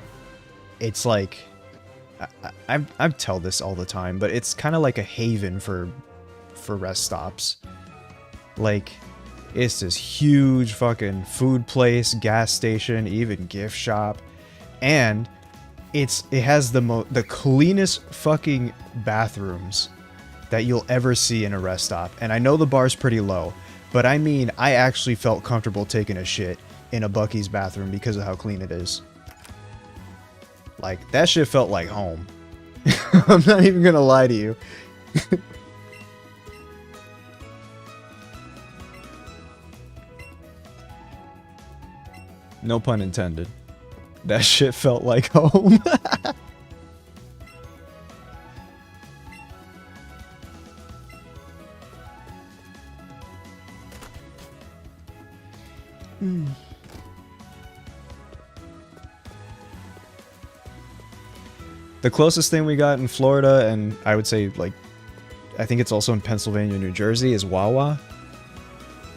it's like... I tell this all the time, but it's kind of like a haven for rest stops. Like, it's this huge fucking food place, gas station, even gift shop, and it has the cleanest fucking bathrooms that you'll ever see in a rest stop. And I know the bar's pretty low, but I mean, I actually felt comfortable taking a shit in a Buc-ee's bathroom because of how clean it is. Like, that shit felt like home. I'm not even gonna lie to you. No pun intended. That shit felt like home. The closest thing we got in Florida, and I would say, like, I think it's also in Pennsylvania, New Jersey, is Wawa.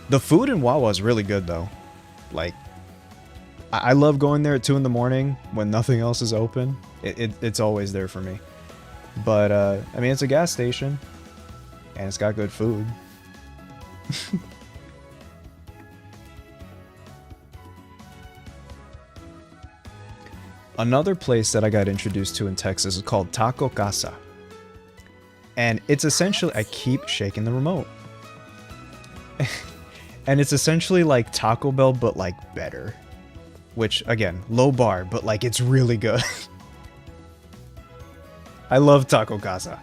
The food in Wawa is really good, though. Like, I love going there at 2 in the morning when nothing else is open. It's always there for me. But, I mean, it's a gas station, and it's got good food. Another place that I got introduced to in Texas is called Taco Casa. And it's essentially, I keep shaking the remote. And it's essentially like Taco Bell, but like better. Which, again, low bar, but like it's really good. I love Taco Casa.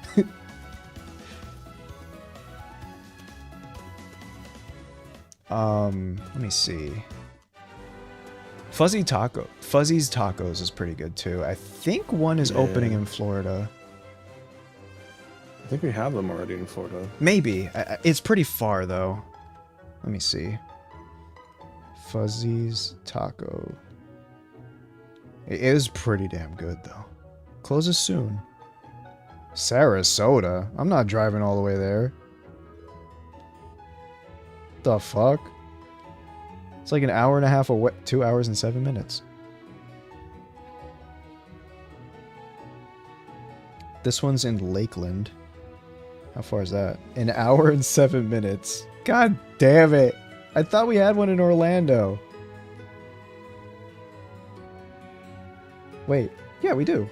Let me see. Fuzzy's Tacos is pretty good too. I think one is opening in Florida. I think we have them already in Florida. Maybe. It's pretty far though. Let me see. Fuzzy's Taco. It is pretty damn good though. Closes soon. Sarasota? I'm not driving all the way there. The fuck? It's like an hour and a half away, 2 hours and 7 minutes. This one's in Lakeland. How far is that? An hour and 7 minutes. God damn it. I thought we had one in Orlando. Wait. Yeah, we do.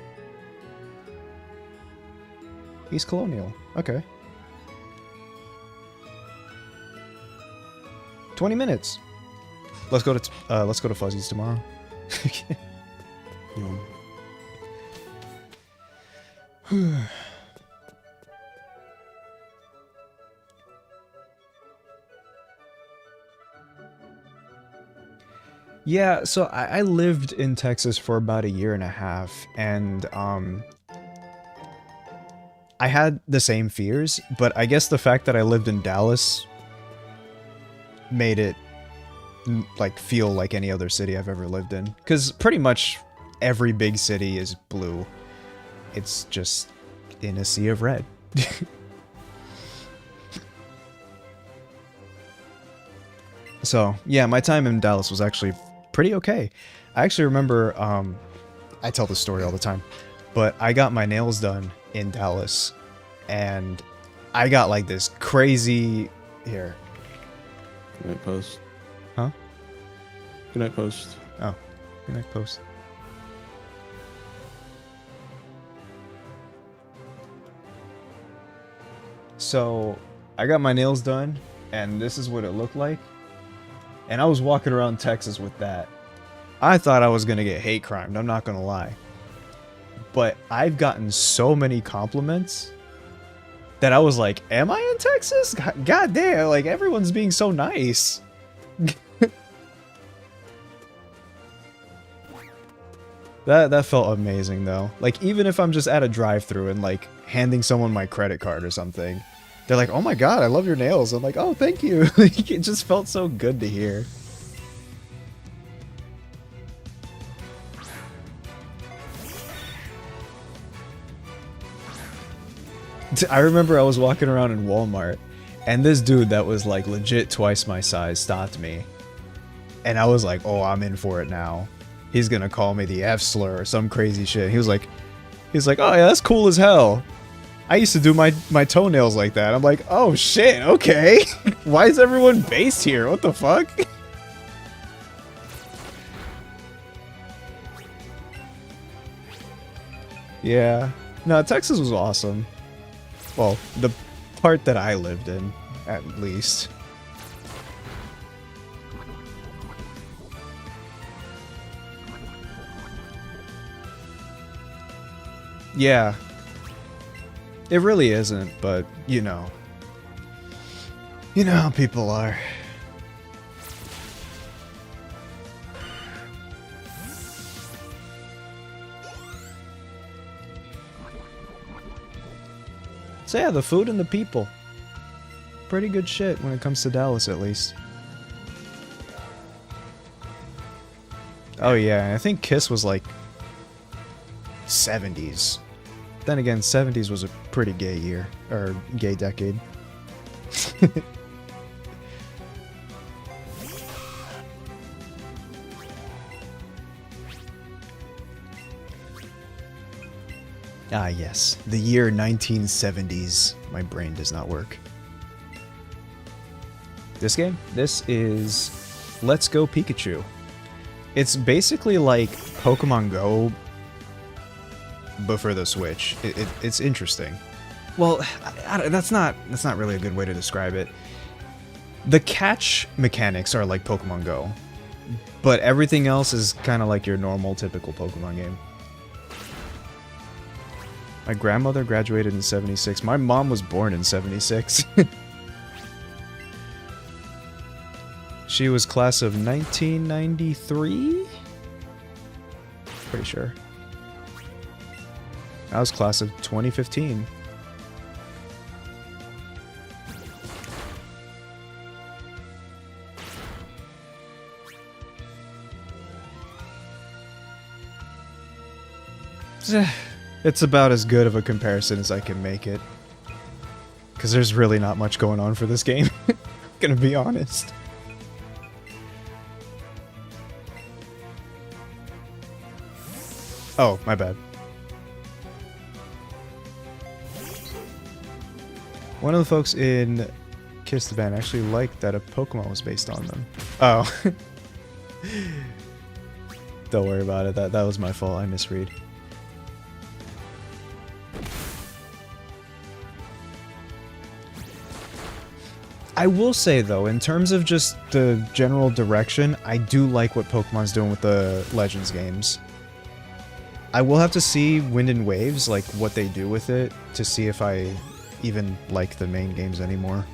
East Colonial. Okay. 20 minutes. Let's go to Fuzzy's tomorrow. Yeah, so I lived in Texas for about 1.5 years, and I had the same fears, but I guess the fact that I lived in Dallas made it like feel like any other city I've ever lived in, because pretty much every big city is blue. It's just in a sea of red. So yeah, my time in Dallas was actually pretty okay. I actually remember, I tell this story all the time, but I got my nails done in Dallas, and I got like this crazy here. Good night, Post. Huh? Good night, Post. Oh, good night, Post. So I got my nails done, and this is what it looked like. And I was walking around Texas with that. I thought I was gonna get hate crimed, I'm not gonna lie. But I've gotten so many compliments that I was like, am I in Texas? God damn, like everyone's being so nice. That felt amazing though. Like even if I'm just at a drive-thru and like handing someone my credit card or something, they're like, oh my god, I love your nails. I'm like, oh, thank you. Like, it just felt so good to hear. I remember I was walking around in Walmart, and this dude that was like legit twice my size stopped me. And I was like, oh, I'm in for it now. He's gonna call me the F slur or some crazy shit. He was like, oh yeah, that's cool as hell. I used to do my toenails like that. I'm like, oh shit, okay. Why is everyone based here? What the fuck? Yeah. No, Texas was awesome. Well, the part that I lived in, at least. Yeah. It really isn't, but, you know. You know how people are. So yeah, the food and the people. Pretty good shit when it comes to Dallas, at least. Oh yeah, I think Kiss was like 70s. Then again, 70s was a pretty gay year, or gay decade. Ah yes, the year 1970s. My brain does not work. This game? This is Let's Go Pikachu. It's basically like Pokemon Go, but for the Switch. It's interesting. Well, that's not really a good way to describe it. The catch mechanics are like Pokemon Go, but everything else is kind of like your normal, typical Pokemon game. My grandmother graduated in 76. My mom was born in 76. She was class of 1993? Pretty sure. I was class of 2015. It's about as good of a comparison as I can make it. Because there's really not much going on for this game. Gonna be honest. Oh, my bad. One of the folks in Kiss the Band actually liked that a Pokemon was based on them. Oh. Don't worry about it. That was my fault. I misread. I will say, though, in terms of just the general direction, I do like what Pokemon's doing with the Legends games. I will have to see Wind and Waves, like, what they do with it, to see if I even like the main games anymore.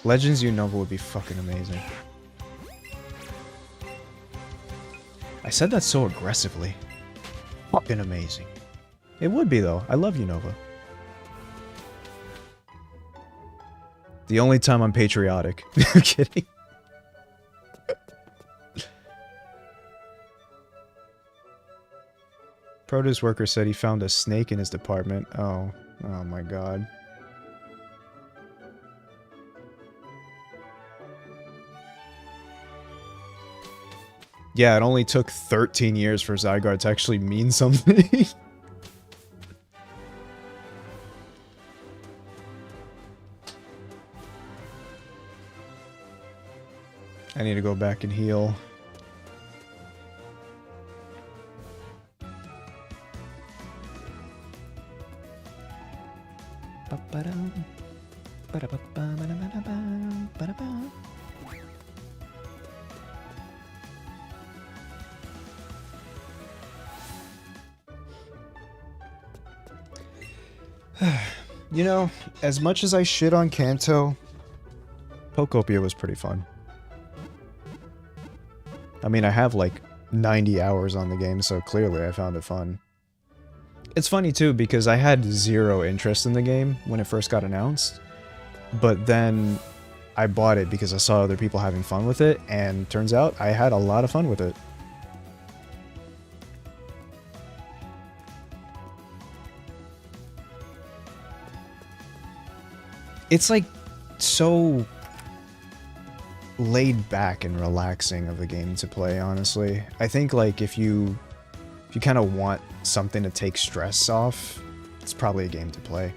Legends Unova would be fucking amazing. I said that so aggressively. Fucking amazing. It would be, though. I love Unova. The only time I'm patriotic. I'm kidding. Produce worker said he found a snake in his department. Oh my god. Yeah, it only took 13 years for Zygarde to actually mean something. I need to go back and heal. You know, as much as I shit on Kanto, Pokopia was pretty fun. I mean, I have like 90 hours on the game, so clearly I found it fun. It's funny too, because I had zero interest in the game when it first got announced, but then I bought it because I saw other people having fun with it, and turns out I had a lot of fun with it. It's like so laid back and relaxing of a game to play, honestly. I think like if you kind of want something to take stress off, it's probably a game to play.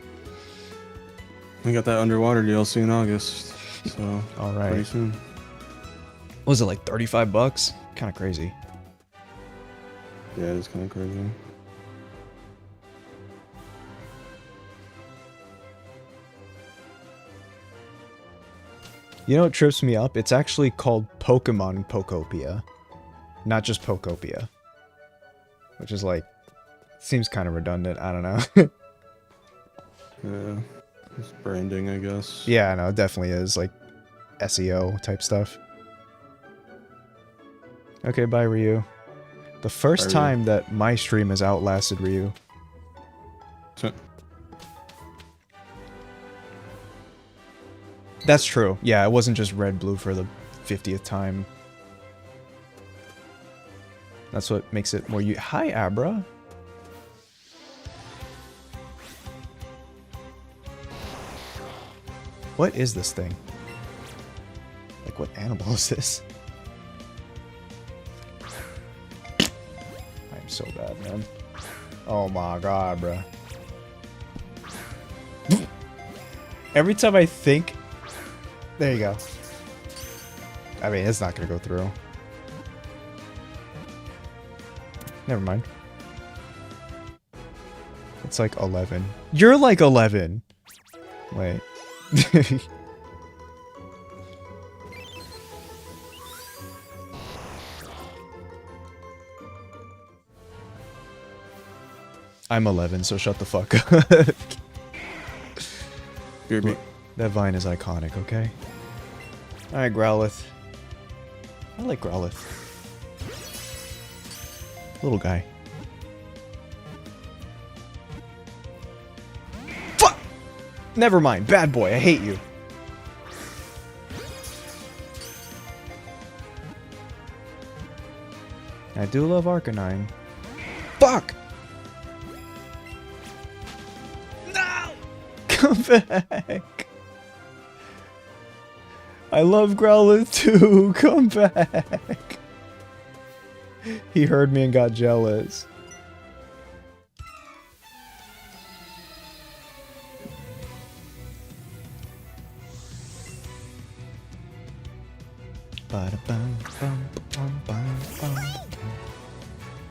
We got that underwater DLC in August, so all right, pretty soon. What was it, like 35 bucks? Kind of crazy. Yeah, it's kind of crazy. You know what trips me up? It's actually called Pokemon Pokopia, not just Pokopia. Which is like, seems kind of redundant, I don't know. Yeah, it's branding, I guess. Yeah, no, it definitely is, like SEO type stuff. Okay, bye Ryu. The first time that my stream has outlasted Ryu. That's true. Yeah, it wasn't just red blue for the 50th time. That's what makes it more Hi, Abra. What is this thing? Like, what animal is this? I am so bad, man. Oh my god, bruh. Every time I think... There you go. I mean, it's not gonna go through. Never mind. It's like 11. You're like 11! Wait. I'm 11, so shut the fuck up. That vine is iconic, okay? Alright, Growlithe. I like Growlithe. Little guy. Fuck! Never mind. Bad boy. I hate you. I do love Arcanine. Fuck! No! Come back! I love Growlithe too. Come back. He heard me and got jealous.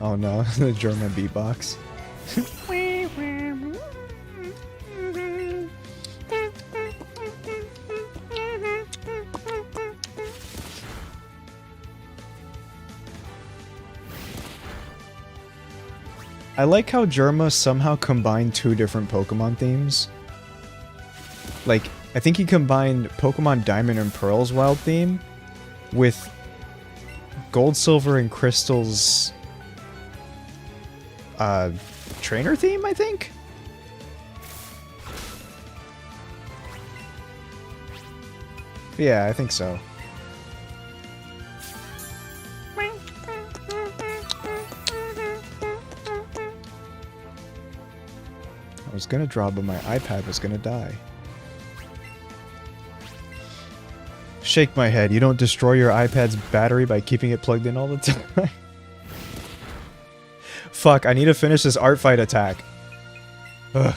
Oh no, the German beatbox. I like how Germa somehow combined two different Pokemon themes. Like, I think he combined Pokemon Diamond and Pearl's wild theme with Gold, Silver, and Crystal's trainer theme, I think? Yeah, I think so. I was gonna draw, but my iPad was gonna die. Shake my head. You don't destroy your iPad's battery by keeping it plugged in all the time. Fuck, I need to finish this art fight attack. Ugh.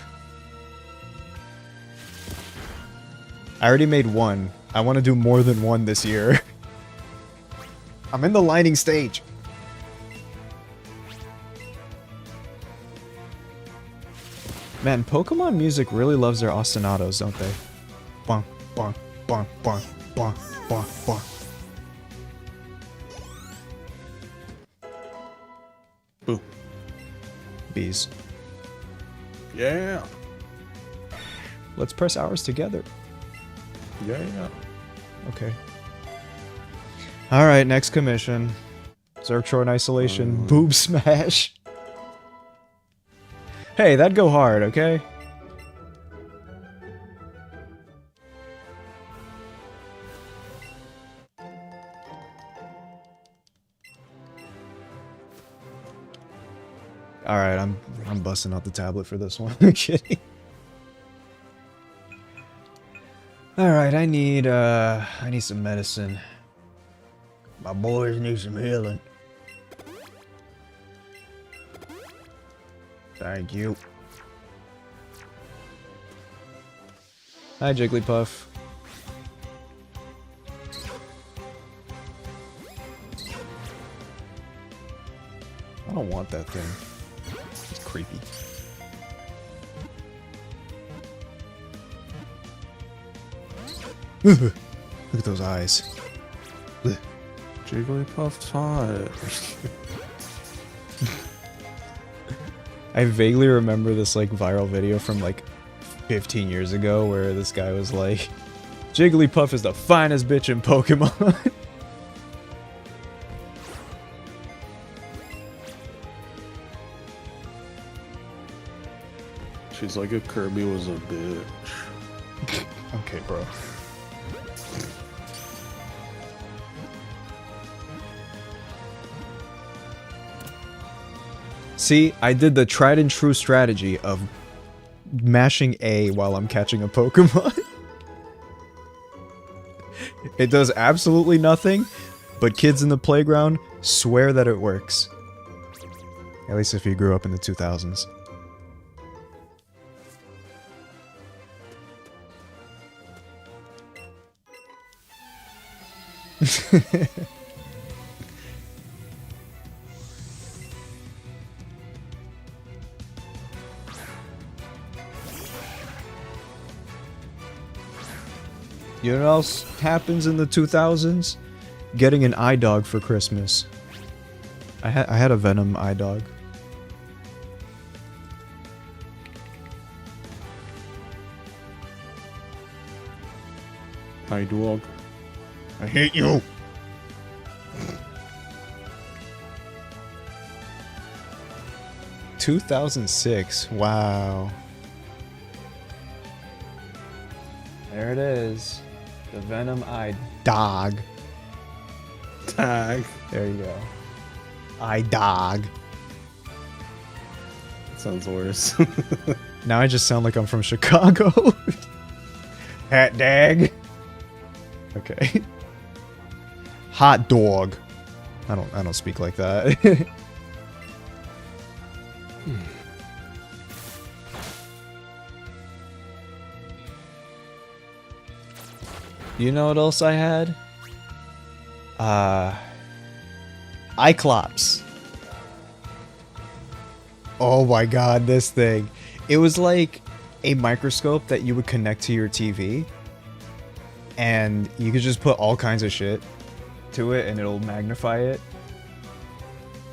I already made one. I want to do more than one this year. I'm in the lining stage. Man, Pokemon music really loves their ostinatos, don't they? Bonk, bonk, bonk, bonk, bonk, bonk, bonk. Boo. Bees. Yeah. Let's press ours together. Yeah. Okay. Alright, next commission. Zergtro in isolation. Boob smash. Hey, that'd go hard, okay? Alright, I'm busting out the tablet for this one. I'm kidding. Alright, I need some medicine. My boys need some healing. Thank you. Hi, Jigglypuff. I don't want that thing. It's creepy. Look at those eyes. Jigglypuff's hot. I vaguely remember this like viral video from like 15 years ago where this guy was like, Jigglypuff is the finest bitch in Pokemon. She's like if Kirby was a bitch. Okay, bro. See, I did the tried and true strategy of mashing A while I'm catching a Pokemon. It does absolutely nothing, but kids in the playground swear that it works. At least if you grew up in the 2000s. You know what else happens in the 2000s? Getting an iDog for Christmas. I had a Venom iDog. Hi, dog. I hate you. ...2006. Wow. There it is. The Venom iDog. Tag. There you go. iDog. Sounds worse. Now I just sound like I'm from Chicago. Hat dag. Okay. Hot dog. I don't speak like that. You know what else I had? Iclops. Oh my god, this thing. It was like a microscope that you would connect to your TV. And you could just put all kinds of shit to it and it'll magnify it.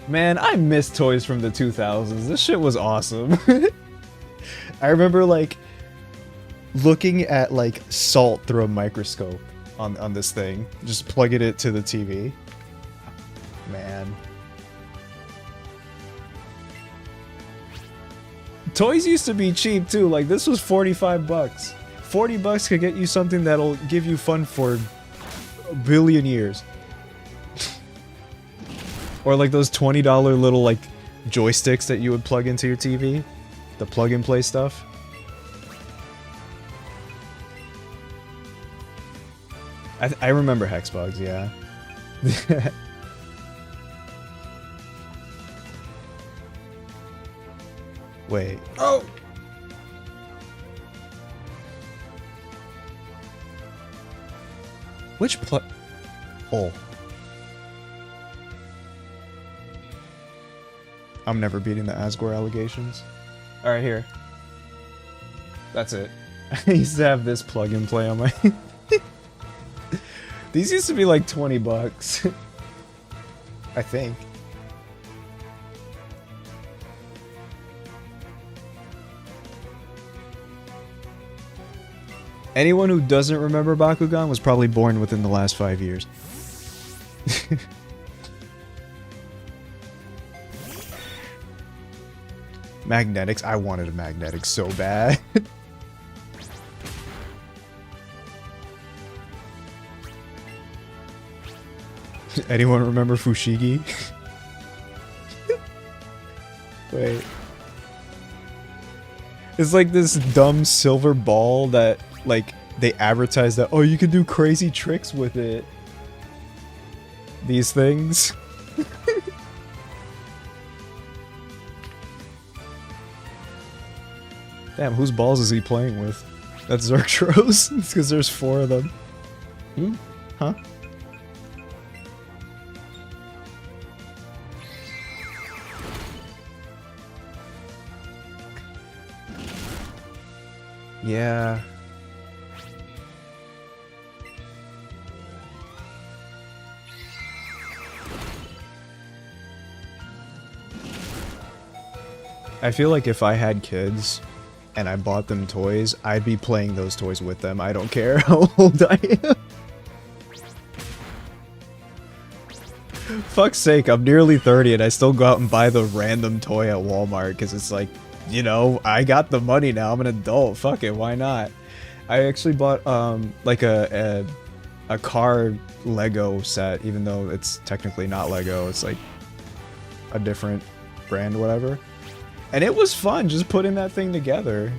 Man, I miss toys from the 2000s. This shit was awesome. I remember like looking at like salt through a microscope on this thing. Just plugging it to the TV. Man. Toys used to be cheap too. Like this was 45 bucks. 40 bucks could get you something that'll give you fun for a billion years. Or like those $20 little like joysticks that you would plug into your TV. The plug and play stuff. I remember Hexbugs, yeah. Wait. Oh! Which plug? Oh. I'm never beating the Asgore allegations. Alright, here. That's it. I used to have this plug and play on my... These used to be like 20 bucks. I think. Anyone who doesn't remember Bakugan was probably born within the last 5 years. Magnetics? I wanted a Magnetics so bad. Anyone remember Fushigi? Wait. It's like this dumb silver ball that, like, they advertise that, oh, you can do crazy tricks with it. These things. Damn, whose balls is he playing with? That's Xerxros? It's because there's 4 of them. Hmm? Huh? Yeah. I feel like if I had kids and I bought them toys, I'd be playing those toys with them. I don't care how old I am. Fuck's sake, I'm nearly 30 and I still go out and buy the random toy at Walmart because it's like, you know, I got the money now. I'm an adult. Fuck it, why not? I actually bought like a car Lego set, even though it's technically not Lego. It's like a different brand, whatever. And it was fun just putting that thing together.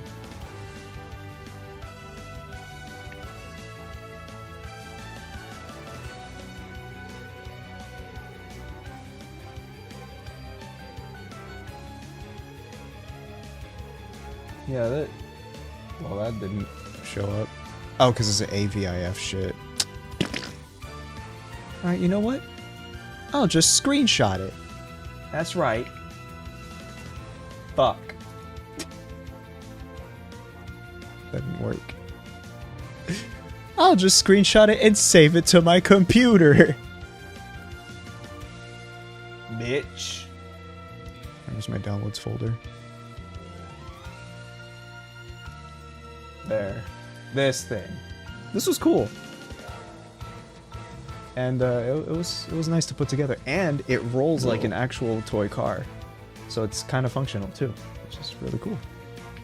Yeah, that... Well, that didn't show up. Oh, because it's an AVIF shit. Alright, you know what? I'll just screenshot it. That's right. Fuck. That didn't work. I'll just screenshot it and save it to my computer. Bitch. There's my downloads folder. There. This thing. This was cool. And it was nice to put together. And it rolls like an actual toy car. So it's kind of functional too, which is really cool.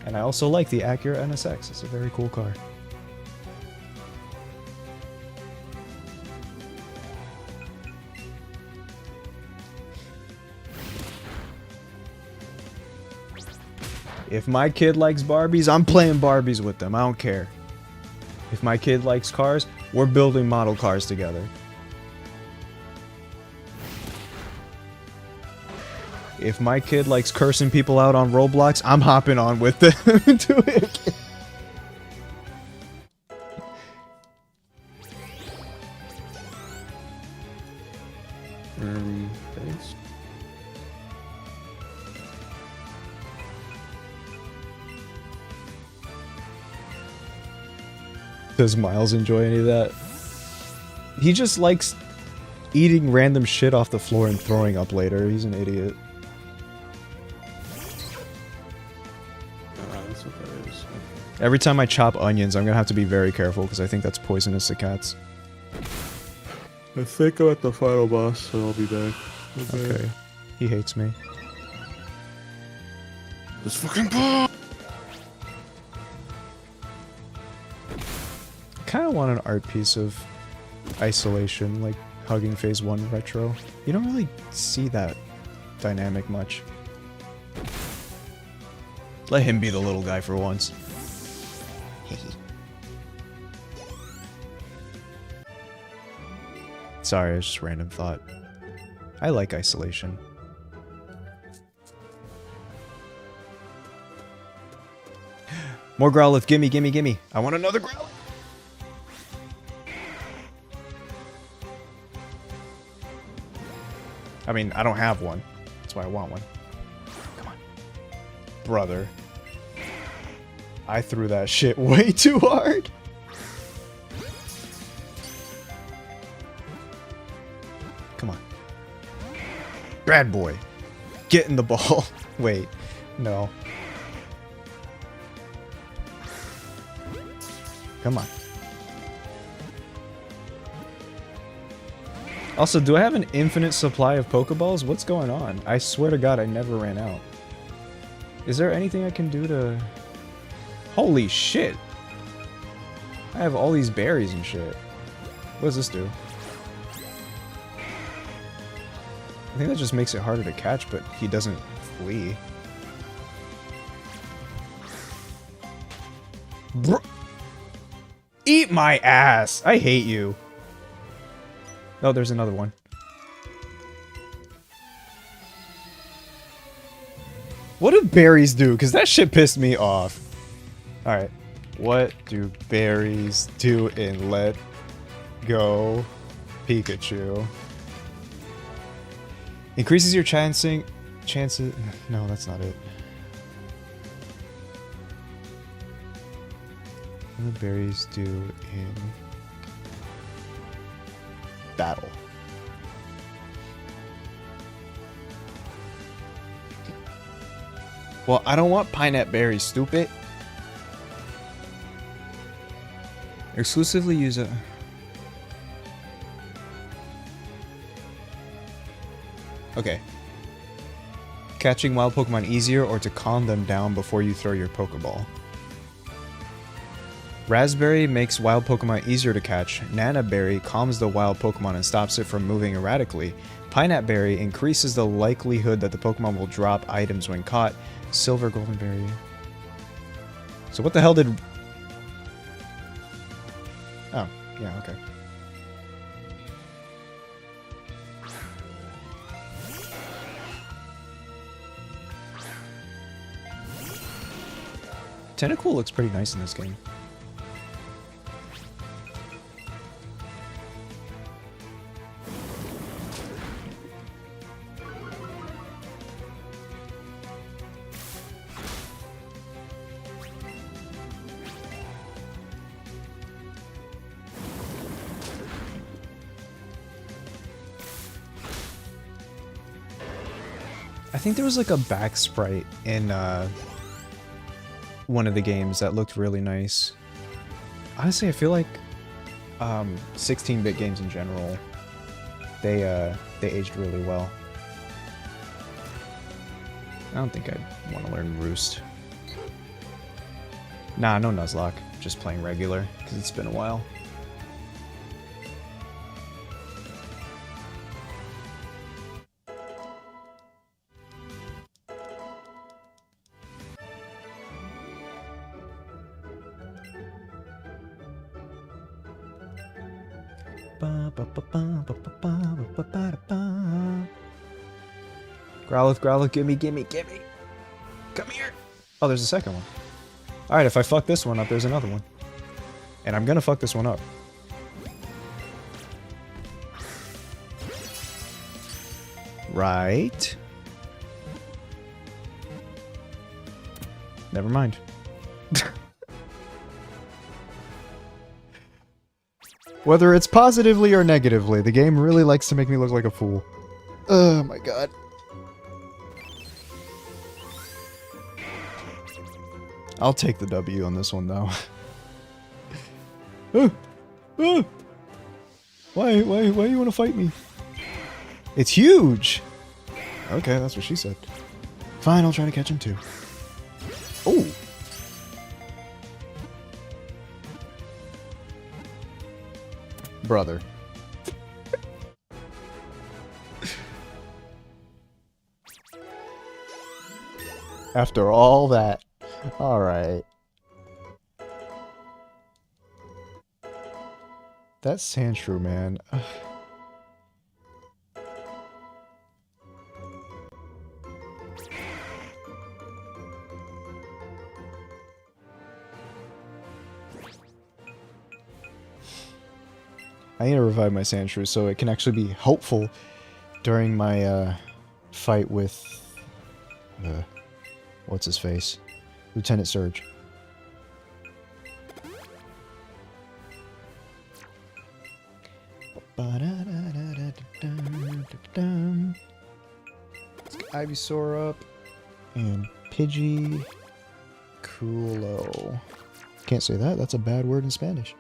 And I also like the Acura NSX. It's a very cool car. If my kid likes Barbies, I'm playing Barbies with them. I don't care. If my kid likes cars, we're building model cars together. If my kid likes cursing people out on Roblox, I'm hopping on with them to it. Thanks. Does Miles enjoy any of that? He just likes eating random shit off the floor and throwing up later. He's an idiot. That's what that is. Every time I chop onions, I'm gonna have to be very careful because I think that's poisonous to cats. I think I'm at the final boss, so I'll be back. Okay. He hates me. This fucking ball! I kind of want an art piece of Isolation, like Hugging Phase 1 Retro. You don't really see that dynamic much. Let him be the little guy for once. Sorry, it's just random thought. I like Isolation. More Growlithe, gimme, gimme, gimme. I want another Growlithe. I mean, I don't have one. That's why I want one. Come on. Brother. I threw that shit way too hard. Come on. Bad boy. Get in the ball. Wait. No. Come on. Also, do I have an infinite supply of Pokeballs? What's going on? I swear to God, I never ran out. Is there anything I can do to... Holy shit! I have all these berries and shit. What does this do? I think that just makes it harder to catch, but he doesn't flee. Bro, eat my ass! I hate you. Oh, there's another one. What do berries do? Because that shit pissed me off. Alright. What do berries do in Let Go Pikachu? Increases your chances... No, that's not it. What do berries do in... battle? Well, I don't want pineapple berries, stupid. Exclusively use a... Okay. Catching wild Pokemon easier or to calm them down before you throw your Pokeball. Raspberry makes wild Pokemon easier to catch. Nana Berry calms the wild Pokemon and stops it from moving erratically. Pineapple Berry increases the likelihood that the Pokemon will drop items when caught. Silver Golden Berry. So what the hell did... Oh, yeah, okay. Tentacool looks pretty nice in this game. I think there was like a back sprite in one of the games that looked really nice. Honestly, I feel like 16-bit games in general, they aged really well. I don't think I'd want to learn Roost. Nah, no Nuzlocke. Just playing regular, because it's been a while. Growlithe, Growlithe, gimme, gimme, gimme! Come here! Oh, there's a second one. Alright, if I fuck this one up, there's another one. And I'm gonna fuck this one up. Right. Never mind. Whether it's positively or negatively, the game really likes to make me look like a fool. Oh my god. I'll take the W on this one, though. Why you want to fight me? It's huge! Okay, that's what she said. Fine, I'll try to catch him too. Oh! Brother. After all that. Alright. That Sandshrew, man. Ugh. I need to revive my Sandshrew so it can actually be helpful during my fight with what's his face? Lieutenant Surge. Let's get Ivysaur up and Pidgey Culo. Can't say that, that's a bad word in Spanish.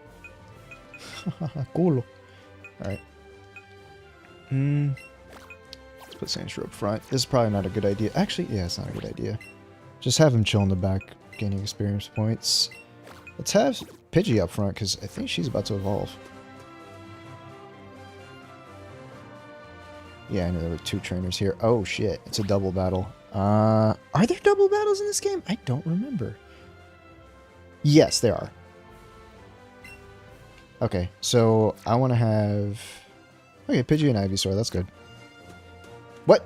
Culo. Alright. Let's put Sandshrew up front. This is probably not a good idea. Actually, yeah, it's not a good idea. Just have him chill in the back, gaining experience points. Let's have Pidgey up front, because I think she's about to evolve. Yeah, I know there were two trainers here. Oh shit, it's a double battle. Are there double battles in this game? I don't remember. Yes, there are. Okay, so I want to have... Okay, Pidgey and Ivysaur, that's good. What?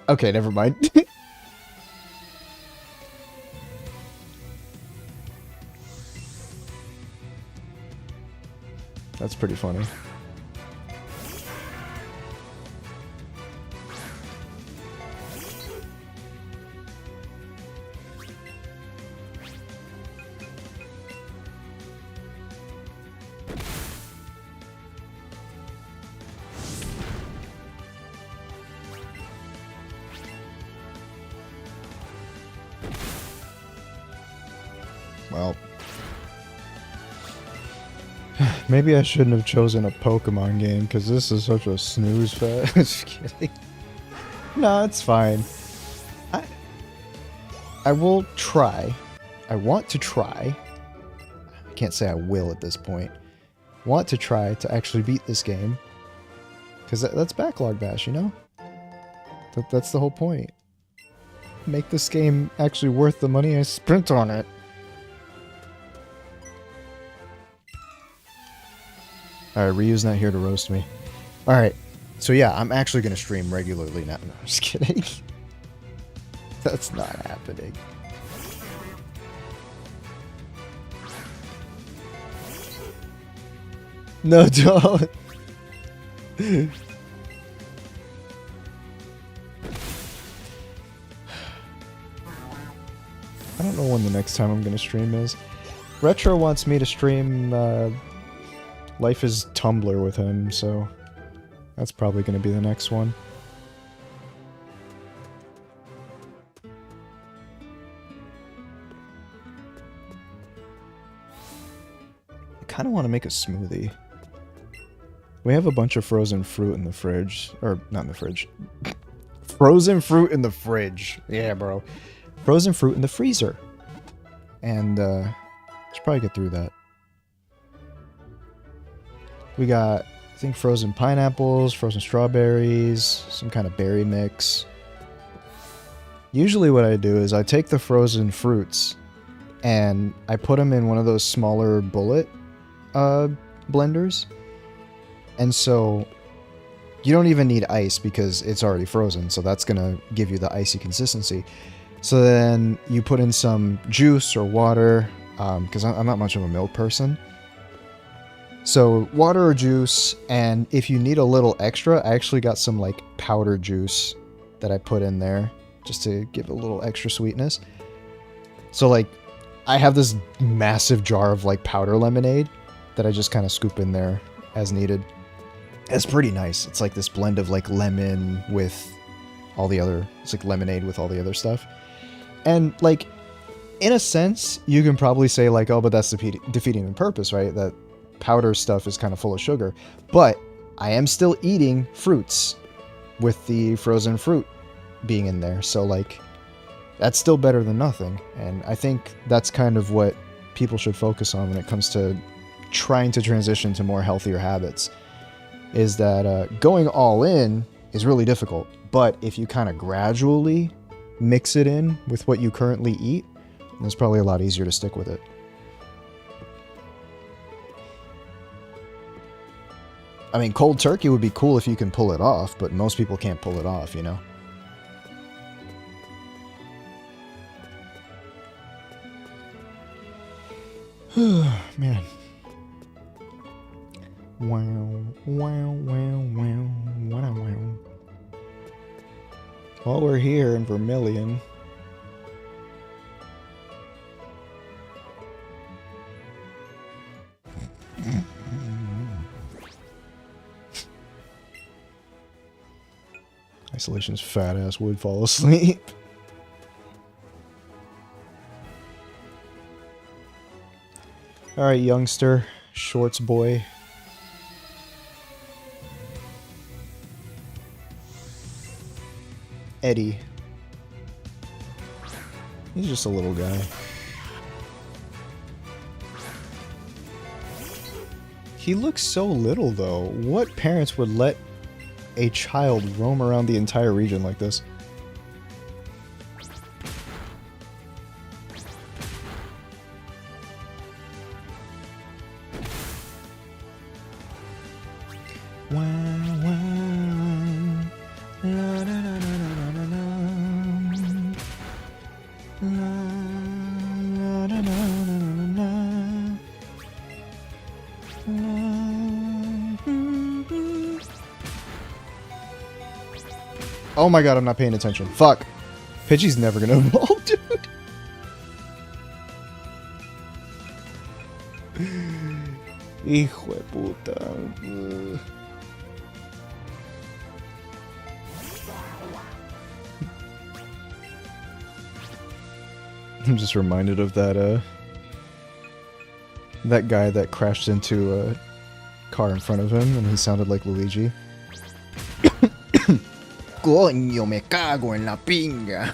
Okay, never mind. That's pretty funny. Well, maybe I shouldn't have chosen a Pokemon game, because this is such a snooze fest. Just kidding. No, it's fine. I will try. I want to try. I can't say I will at this point. Want to try to actually beat this game. Because that's Backlog Bash, you know? That's the whole point. Make this game actually worth the money I spent on it. Alright, Ryu's not here to roast me. Alright, so yeah, I'm actually going to stream regularly now. No, I'm just kidding. That's not happening. No, don't. I don't know when the next time I'm gonna stream is. Retro wants me to stream Life is Tumblr with him, so that's probably gonna be the next one. I kind of want to make a smoothie. We have a bunch of frozen fruit in the fridge. Or, not in the fridge. Frozen fruit in the fridge. Yeah, bro. Frozen fruit in the freezer. And, should probably get through that. We got, I think, frozen pineapples, frozen strawberries, some kind of berry mix. Usually what I do is I take the frozen fruits and I put them in one of those smaller bullet blenders. And so you don't even need ice because it's already frozen, so that's gonna give you the icy consistency. So then you put in some juice or water, because I'm not much of a milk person. So water or juice, and if you need a little extra, I actually got some like powder juice that I put in there just to give a little extra sweetness. So like I have this massive jar of like powder lemonade that I just kind of scoop in there as needed. It's pretty nice. It's like this blend of like lemon with all the other, it's like lemonade with all the other stuff. And like, in a sense, you can probably say like, oh, but that's defeating the purpose, right? That powder stuff is kind of full of sugar. But I am still eating fruits with the frozen fruit being in there. So like, that's still better than nothing. And I think that's kind of what people should focus on when it comes to trying to transition to more healthier habits. Is that going all in is really difficult. But if you kind of gradually mix it in with what you currently eat, then it's probably a lot easier to stick with it. I mean, cold turkey would be cool if you can pull it off, but most people can't pull it off, you know? Man. Wow, wow, wow, wow, wow, wow. While we're here in Vermilion, Isolation's fat ass would fall asleep. Alright, youngster, shorts boy. Eddie. He's just a little guy. He looks so little, though. What parents would let a child roam around the entire region like this? Oh my god, I'm not paying attention. Fuck. Pidgey's never gonna evolve, dude. Hijo de puta. Ugh. I'm just reminded of that, that guy that crashed into a car in front of him and he sounded like Luigi. Coño, me cago en la pinga.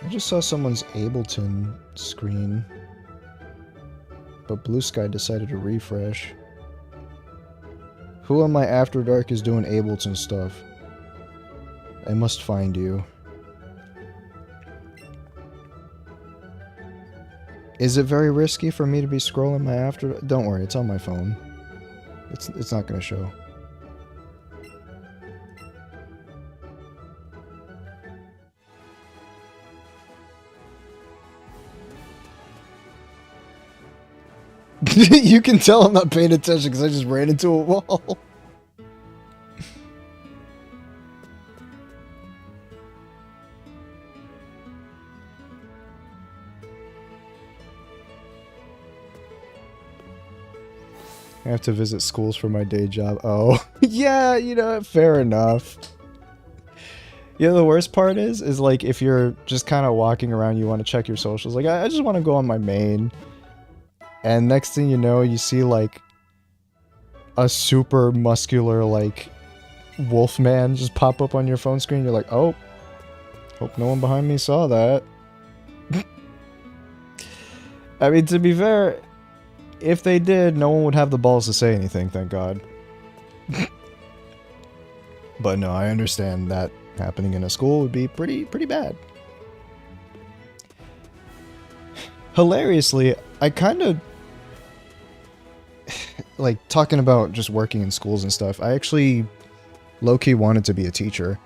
I just saw someone's Ableton screen, but Blue Sky decided to refresh. Who on my After Dark is doing Ableton stuff? I must find you. Is it very risky for me to be scrolling my after? Don't worry, it's on my phone. It's not gonna show. You can tell I'm not paying attention because I just ran into a wall. I have to visit schools for my day job. Oh, yeah, you know, fair enough. You know, the worst part is like if you're just kind of walking around, you want to check your socials. Like, I just want to go on my main. And next thing you know, you see like a super muscular, like, wolf man just pop up on your phone screen. You're like, oh, hope no one behind me saw that. I mean, to be fair, if they did, no one would have the balls to say anything, thank God. But no, I understand that happening in a school would be pretty bad. Hilariously, I kind of... like, talking about just working in schools and stuff, I actually low-key wanted to be a teacher.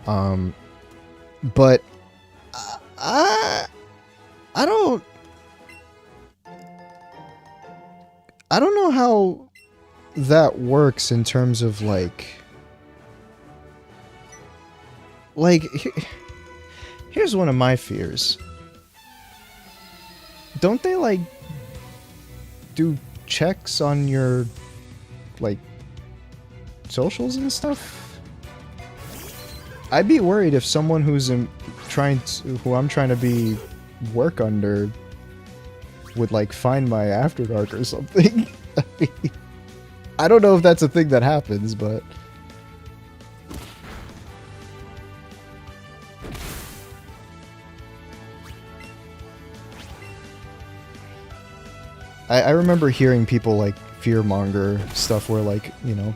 But... I don't... I don't know how that works in terms of, like... Like, here's one of my fears. Don't they, like, do checks on your, like, socials and stuff? I'd be worried if someone who I'm trying to be work under would, like, find my After Dark or something. I don't know if that's a thing that happens, but... I remember hearing people, like, fearmonger stuff where, like, you know,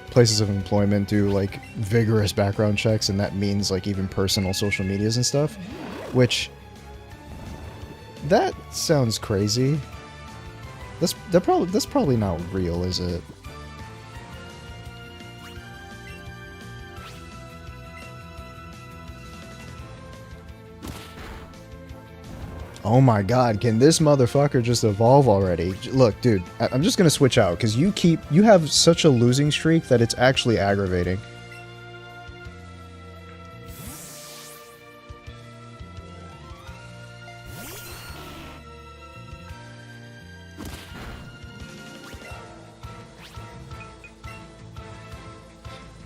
places of employment do, like, vigorous background checks, and that means, like, even personal social medias and stuff, which... That sounds crazy. That's probably not real, is it? Oh my god, can this motherfucker just evolve already? Look, dude, I'm just gonna switch out, because you have such a losing streak that it's actually aggravating.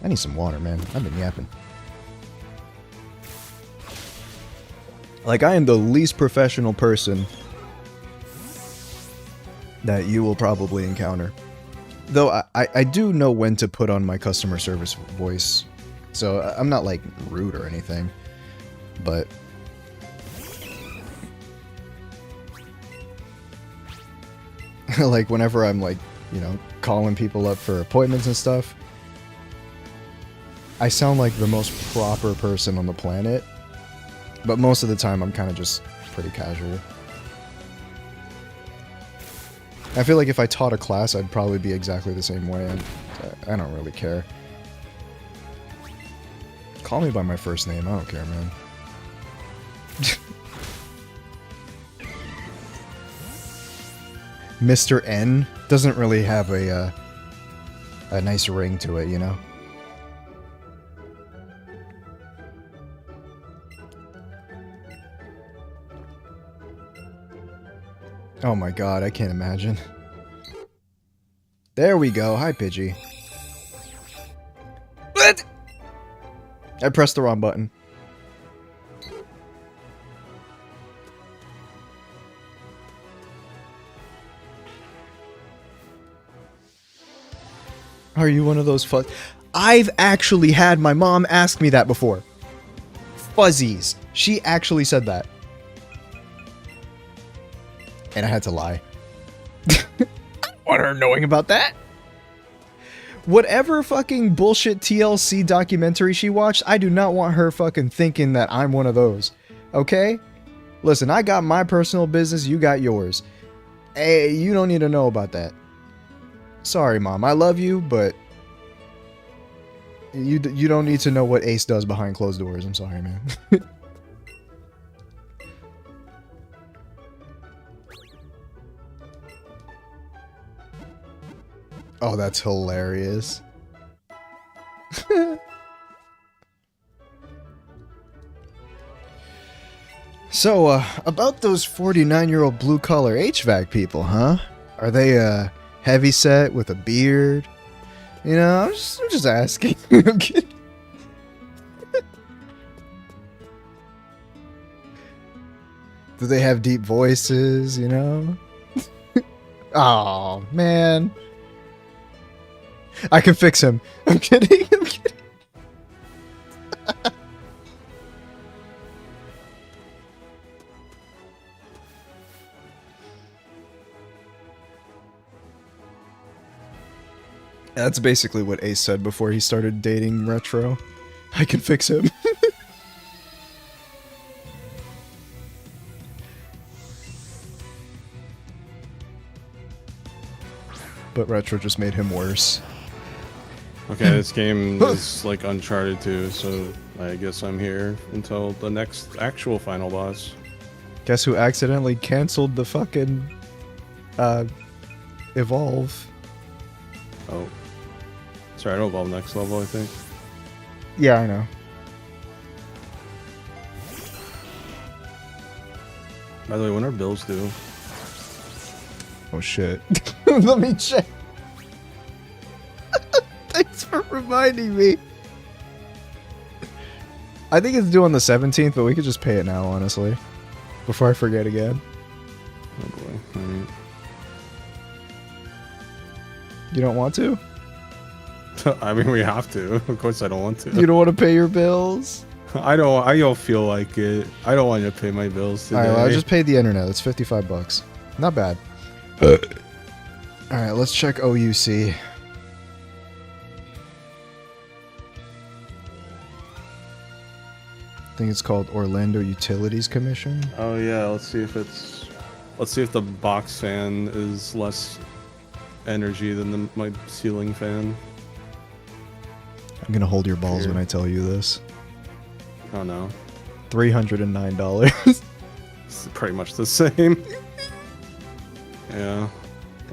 I need some water, man. I've been yapping. Like, I am the least professional person that you will probably encounter. Though, I do know when to put on my customer service voice. So, I'm not, like, rude or anything. But... like, whenever I'm, like, you know, calling people up for appointments and stuff, I sound like the most proper person on the planet. But most of the time, I'm kind of just pretty casual. I feel like if I taught a class, I'd probably be exactly the same way. I don't really care. Call me by my first name. I don't care, man. Mr. N doesn't really have a nice ring to it, you know? Oh my god, I can't imagine. There we go. Hi, Pidgey. What? I pressed the wrong button. Are you one of those I've actually had my mom ask me that before. Fuzzies. She actually said that. And I had to lie. I don't want her knowing about that. Whatever fucking bullshit TLC documentary she watched, I do not want her fucking thinking that I'm one of those. Okay? Listen, I got my personal business, you got yours. Hey, you don't need to know about that. Sorry, Mom. I love you, but you don't need to know what Ace does behind closed doors. I'm sorry, man. Oh, that's hilarious. So, about those 49-year-old blue-collar HVAC people, huh? Are they, heavy set with a beard? You know, I'm just asking. I'm kidding. Do they have deep voices, you know? Oh, man. I can fix him. I'm kidding. I'm kidding. That's basically what Ace said before he started dating Retro. I can fix him. But Retro just made him worse. Okay, this game is like Uncharted 2, so I guess I'm here until the next actual final boss. Guess who accidentally canceled the fucking Evolve? Oh. Sorry, I don't evolve next level, I think. Yeah, I know. By the way, when are bills due? Oh shit. Let me check. Thanks for reminding me. I think it's due on the 17th, but we could just pay it now, honestly. Before I forget again. Oh boy. Alright. You don't want to? I mean, we have to. Of course I don't want to. You don't want to pay your bills? I don't feel like it. I don't want to pay my bills today. Alright, well, I just paid the internet. That's $55. Not bad. Alright, let's check OUC. I think it's called Orlando Utilities Commission. Oh yeah, let's see if the box fan is less energy than my ceiling fan. I'm gonna hold your balls Here. when I tell you this. Oh no. $309. It's pretty much the same. Yeah.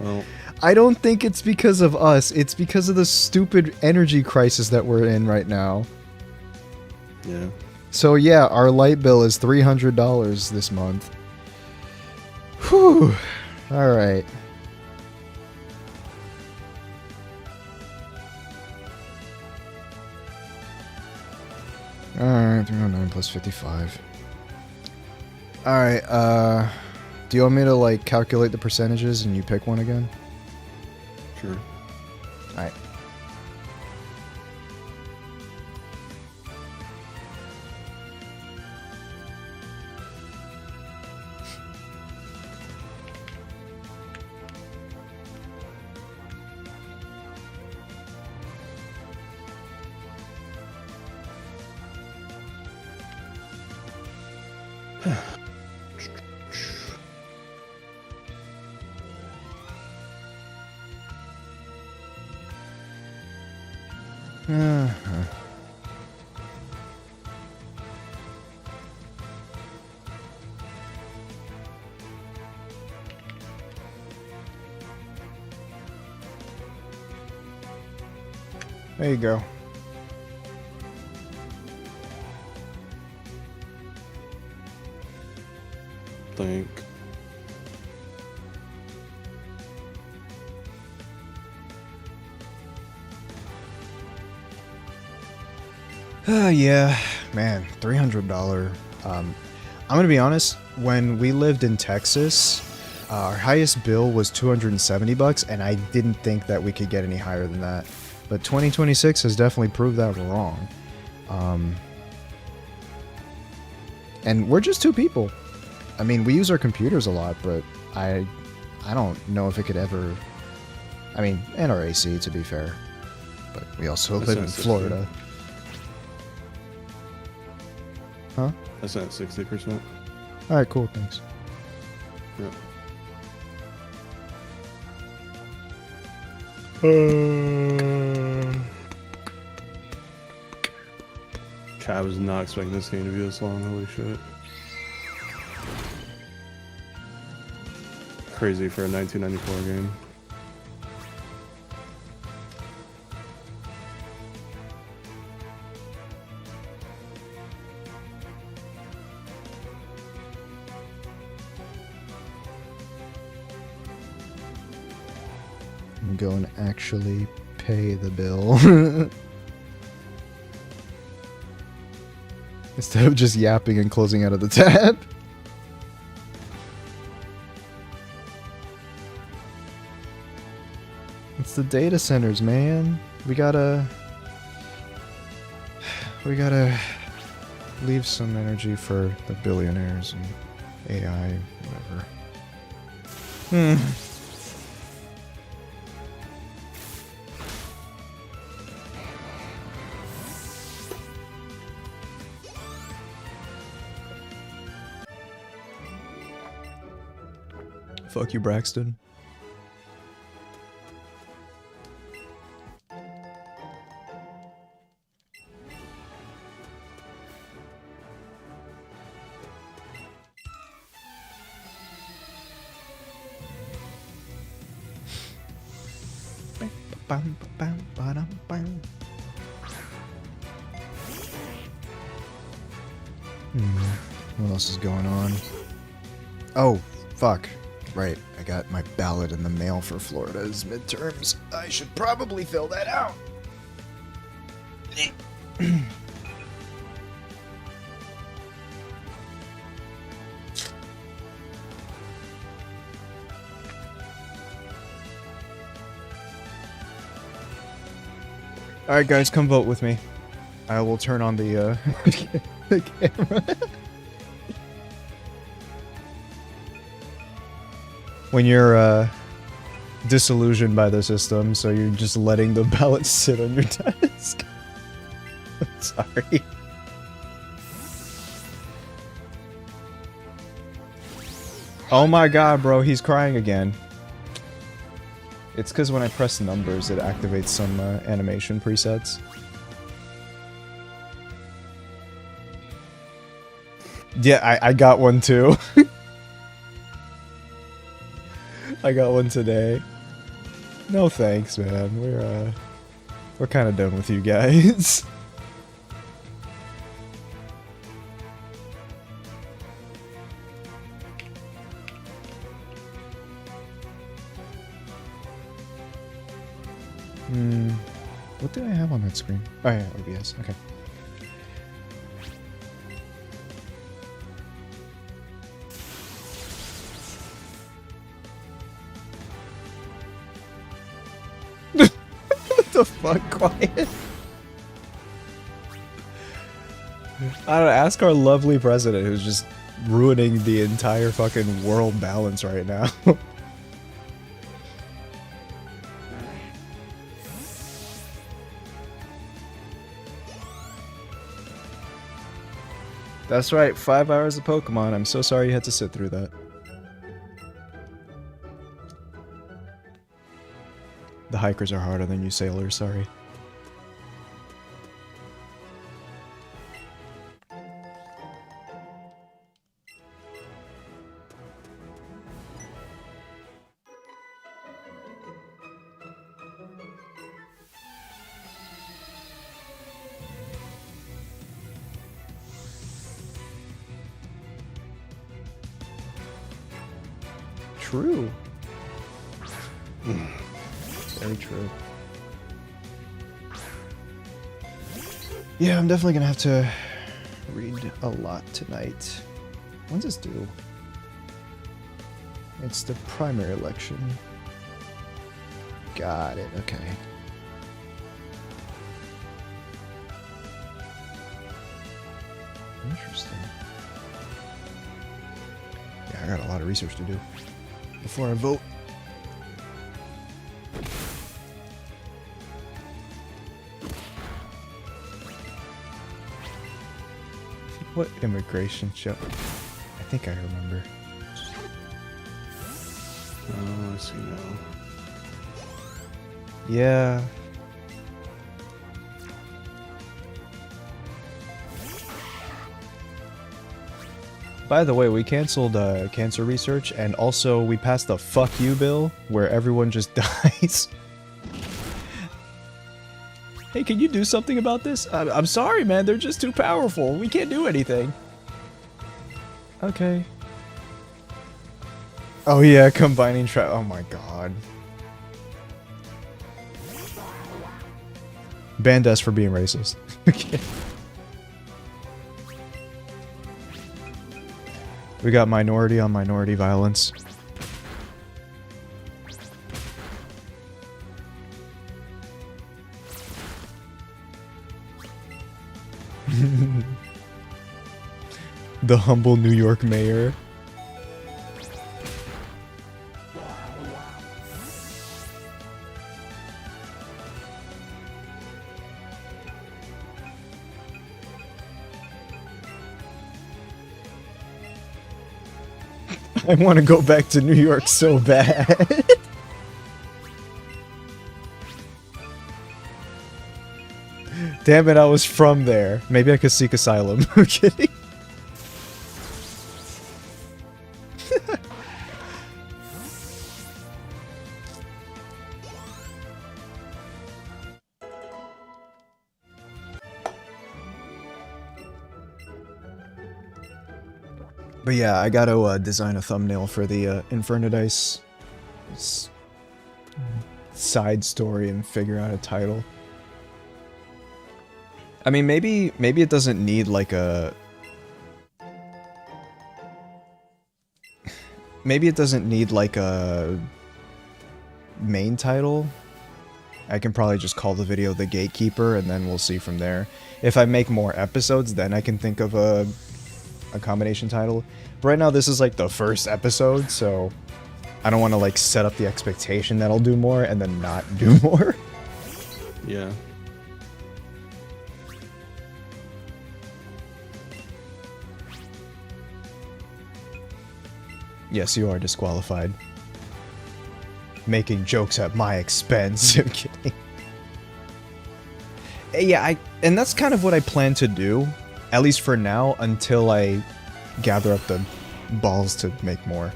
Well. I don't think it's because of us. It's because of the stupid energy crisis that we're in right now. Yeah. So yeah, our light bill is $300 this month. Whew. Alright. Alright, 309 plus 55. Alright, do you want me to, like, calculate the percentages and you pick one again? Sure. Alright. There you go. Think. Yeah, man, $300. I'm gonna be honest. When we lived in Texas, our highest bill was $270, and I didn't think that we could get any higher than that. But 2026 has definitely proved that wrong. And we're just two people. I mean, we use our computers a lot, but I don't know if it could ever. I mean, and our AC, to be fair. But we also live in Florida. Huh? That's at 60%. Alright, cool, thanks. Yep. I was not expecting this game to be this long, holy shit. Crazy for a 1994 game. I'm going to actually pay the bill. Instead of just yapping and closing out of the tab. It's the data centers, man. We gotta leave some energy for the billionaires and AI, whatever. Fuck you, Braxton. What else is going on? Oh, fuck. Right, I got my ballot in the mail for Florida's midterms. I should probably fill that out. Alright guys, come vote with me. I will turn on the, the camera. When you're disillusioned by the system, so you're just letting the ballot sit on your desk. Sorry. Oh my god, bro, he's crying again. It's because when I press numbers, it activates some animation presets. Yeah, I got one too. I got one today. No thanks, man. We're kind of done with you guys. What did I have on that screen? Oh yeah, OBS. Okay. What the fuck? Quiet. I don't know, ask our lovely president who's just ruining the entire fucking world balance right now. That's right, 5 hours of Pokemon. I'm so sorry you had to sit through that. The hikers are harder than you sailors, sorry. True. Very true. Yeah, I'm definitely gonna have to read a lot tonight. When's this due? It's the primary election. Got it, okay. Interesting. Yeah, I got a lot of research to do before I vote. What immigration show? I think I remember. Oh, I see now. Yeah. By the way, we canceled cancer research, and also we passed the fuck you bill, where everyone just dies. Hey, can you do something about this? I'm sorry, man, they're just too powerful. We can't do anything. Okay. Oh yeah, combining oh my god. Banned us for being racist. Okay. We got minority on minority violence. The humble New York mayor. I want to go back to New York so bad. Damn it, I was from there. Maybe I could seek asylum. I'm kidding. But yeah, I gotta design a thumbnail for the Infernadice side story and figure out a title. I mean, maybe it doesn't need like a... Maybe it doesn't need like a main title. I can probably just call the video The Gatekeeper, and then we'll see from there. If I make more episodes, then I can think of a combination title. But right now, this is like the first episode, so I don't want to like set up the expectation that I'll do more and then not do more. Yeah. Yes, you are disqualified. Making jokes at my expense. I'm kidding. Yeah, and that's kind of what I plan to do, at least for now, until I gather up the balls to make more.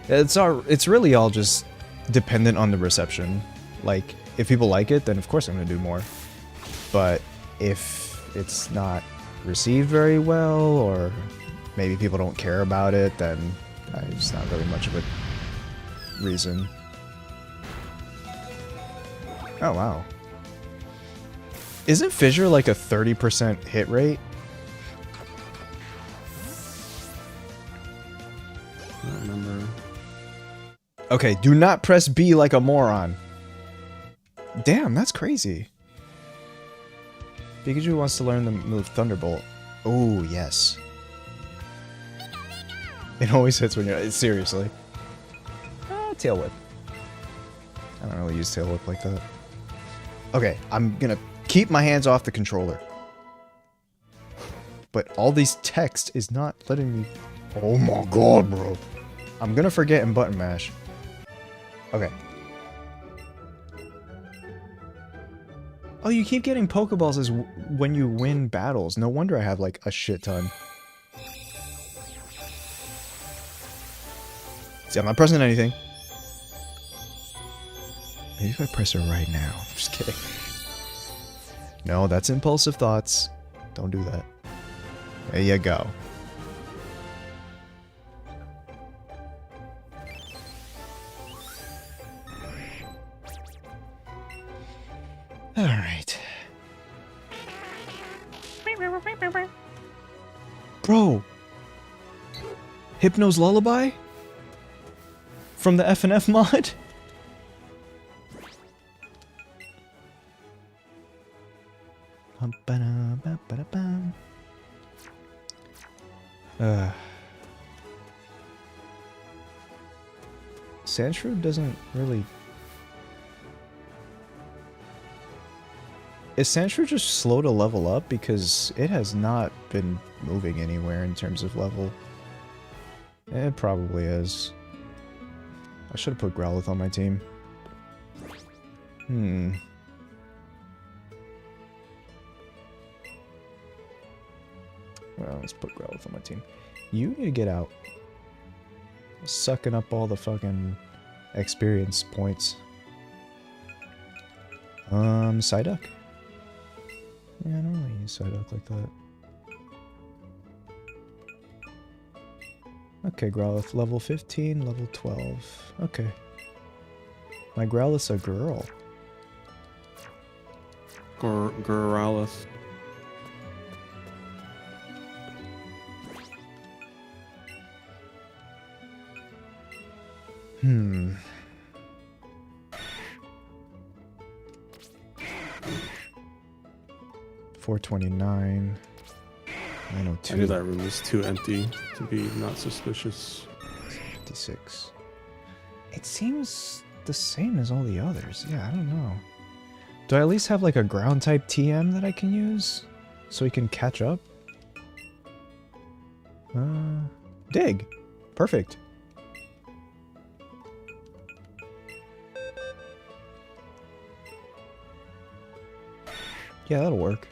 It's really all just dependent on the reception. Like, if people like it, then of course I'm gonna do more. But if it's not received very well, or maybe people don't care about it, then it's not really much of a reason. Oh, wow. Isn't Fissure like a 30% hit rate? I don't remember. Okay, do not press B like a moron. Damn, that's crazy. Pikachu wants to learn the move Thunderbolt. Oh, yes. It always hits when you're... Seriously. Tail Whip. I don't really use Tail Whip like that. Okay, I'm gonna keep my hands off the controller. But all these text is not letting me... Oh my god, bro. I'm gonna forget and button mash. Okay. Oh, you keep getting Pokeballs as when you win battles. No wonder I have like a shit ton. See, I'm not pressing anything. Maybe if I press it right now. I'm just kidding. No, that's impulsive thoughts. Don't do that. There you go. Alright. Bro! Hypno's Lullaby? From the FNF mod? Sandshrew doesn't really... Is Sandshrew just slow to level up? Because it has not been moving anywhere in terms of level. It probably is. I should have put Growlithe on my team. Well, let's put Growlithe on my team. You need to get out. Sucking up all the fucking experience points. Psyduck. Yeah, I don't really use Psyduck like that. Okay, Growlithe, level 15, level 12. Okay. My Growlithe's a girl. Growlithe. Hmm. $429. 902. I knew that room was too empty to be not suspicious. 56. It seems the same as all the others. Yeah, I don't know. Do I at least have like a ground type TM that I can use? So we can catch up? Dig. Perfect. Yeah, that'll work.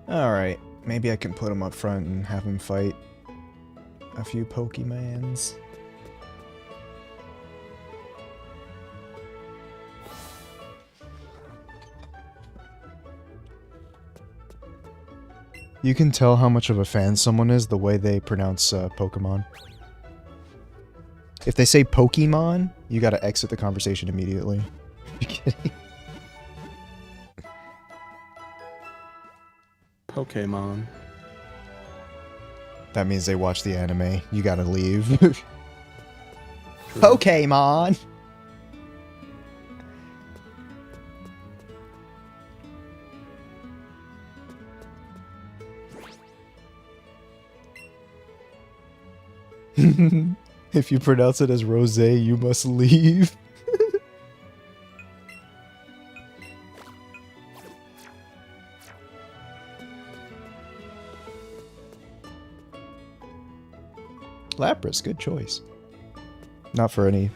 Alright, maybe I can put him up front and have him fight a few Pokemons. You can tell how much of a fan someone is the way they pronounce Pokemon. If they say Pokemon, you gotta exit the conversation immediately. You kidding? Pokemon. That means they watch the anime. You gotta leave. Pokemon! If you pronounce it as rosé, you must leave. Lapras, good choice. Not for any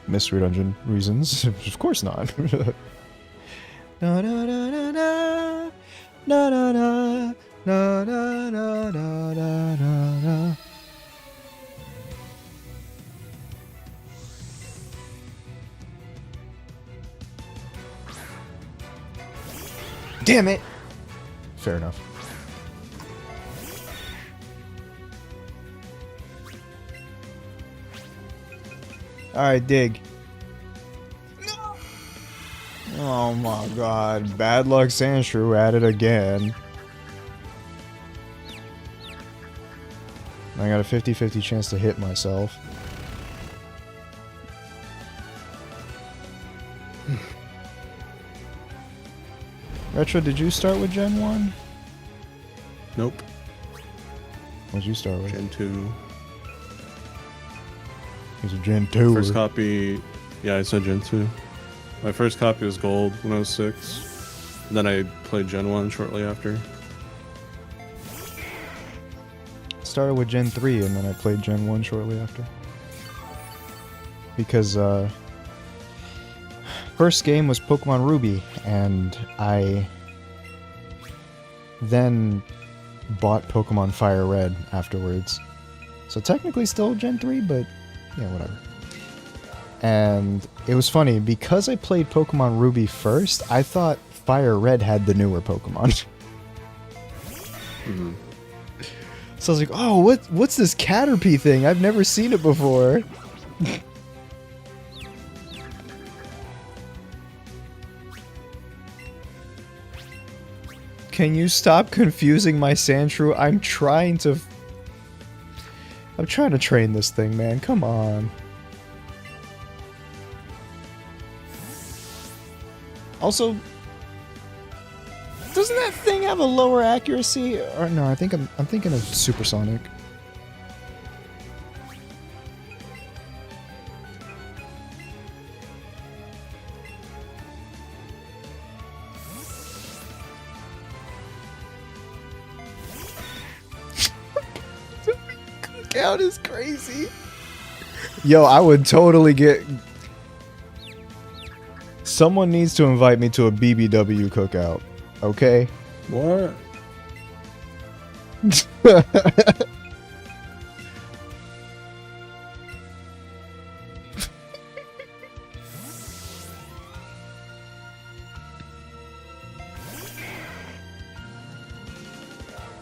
Mystery Dungeon reasons. Of course not. Na na na na na na na na na na na na na na. Damn it! Fair enough. Alright, dig. No! Oh my god. Bad luck Sandshrew at it again. I got a 50-50 chance to hit myself. Retro, did you start with Gen 1? Nope. What'd you start with? Gen 2. It was a Gen 2. First copy, yeah, I said Gen 2. My first copy was gold when I was 6. Then I played Gen 1 shortly after. Started with Gen 3 and then I played Gen 1 shortly after. Because, first game was Pokemon Ruby, and I then bought Pokemon Fire Red afterwards. So technically still Gen 3, but yeah, whatever. And it was funny, because I played Pokemon Ruby first, I thought Fire Red had the newer Pokemon. Mm-hmm. So I was like, oh, what's this Caterpie thing? I've never seen it before. Can you stop confusing my Sandshrew? I'm trying to train this thing, man. Come on. Also, doesn't that thing have a lower accuracy? Or no, I think I'm thinking of Supersonic. cookout is crazy. Yo, I would totally get... Someone needs to invite me to a BBW cookout, okay? What?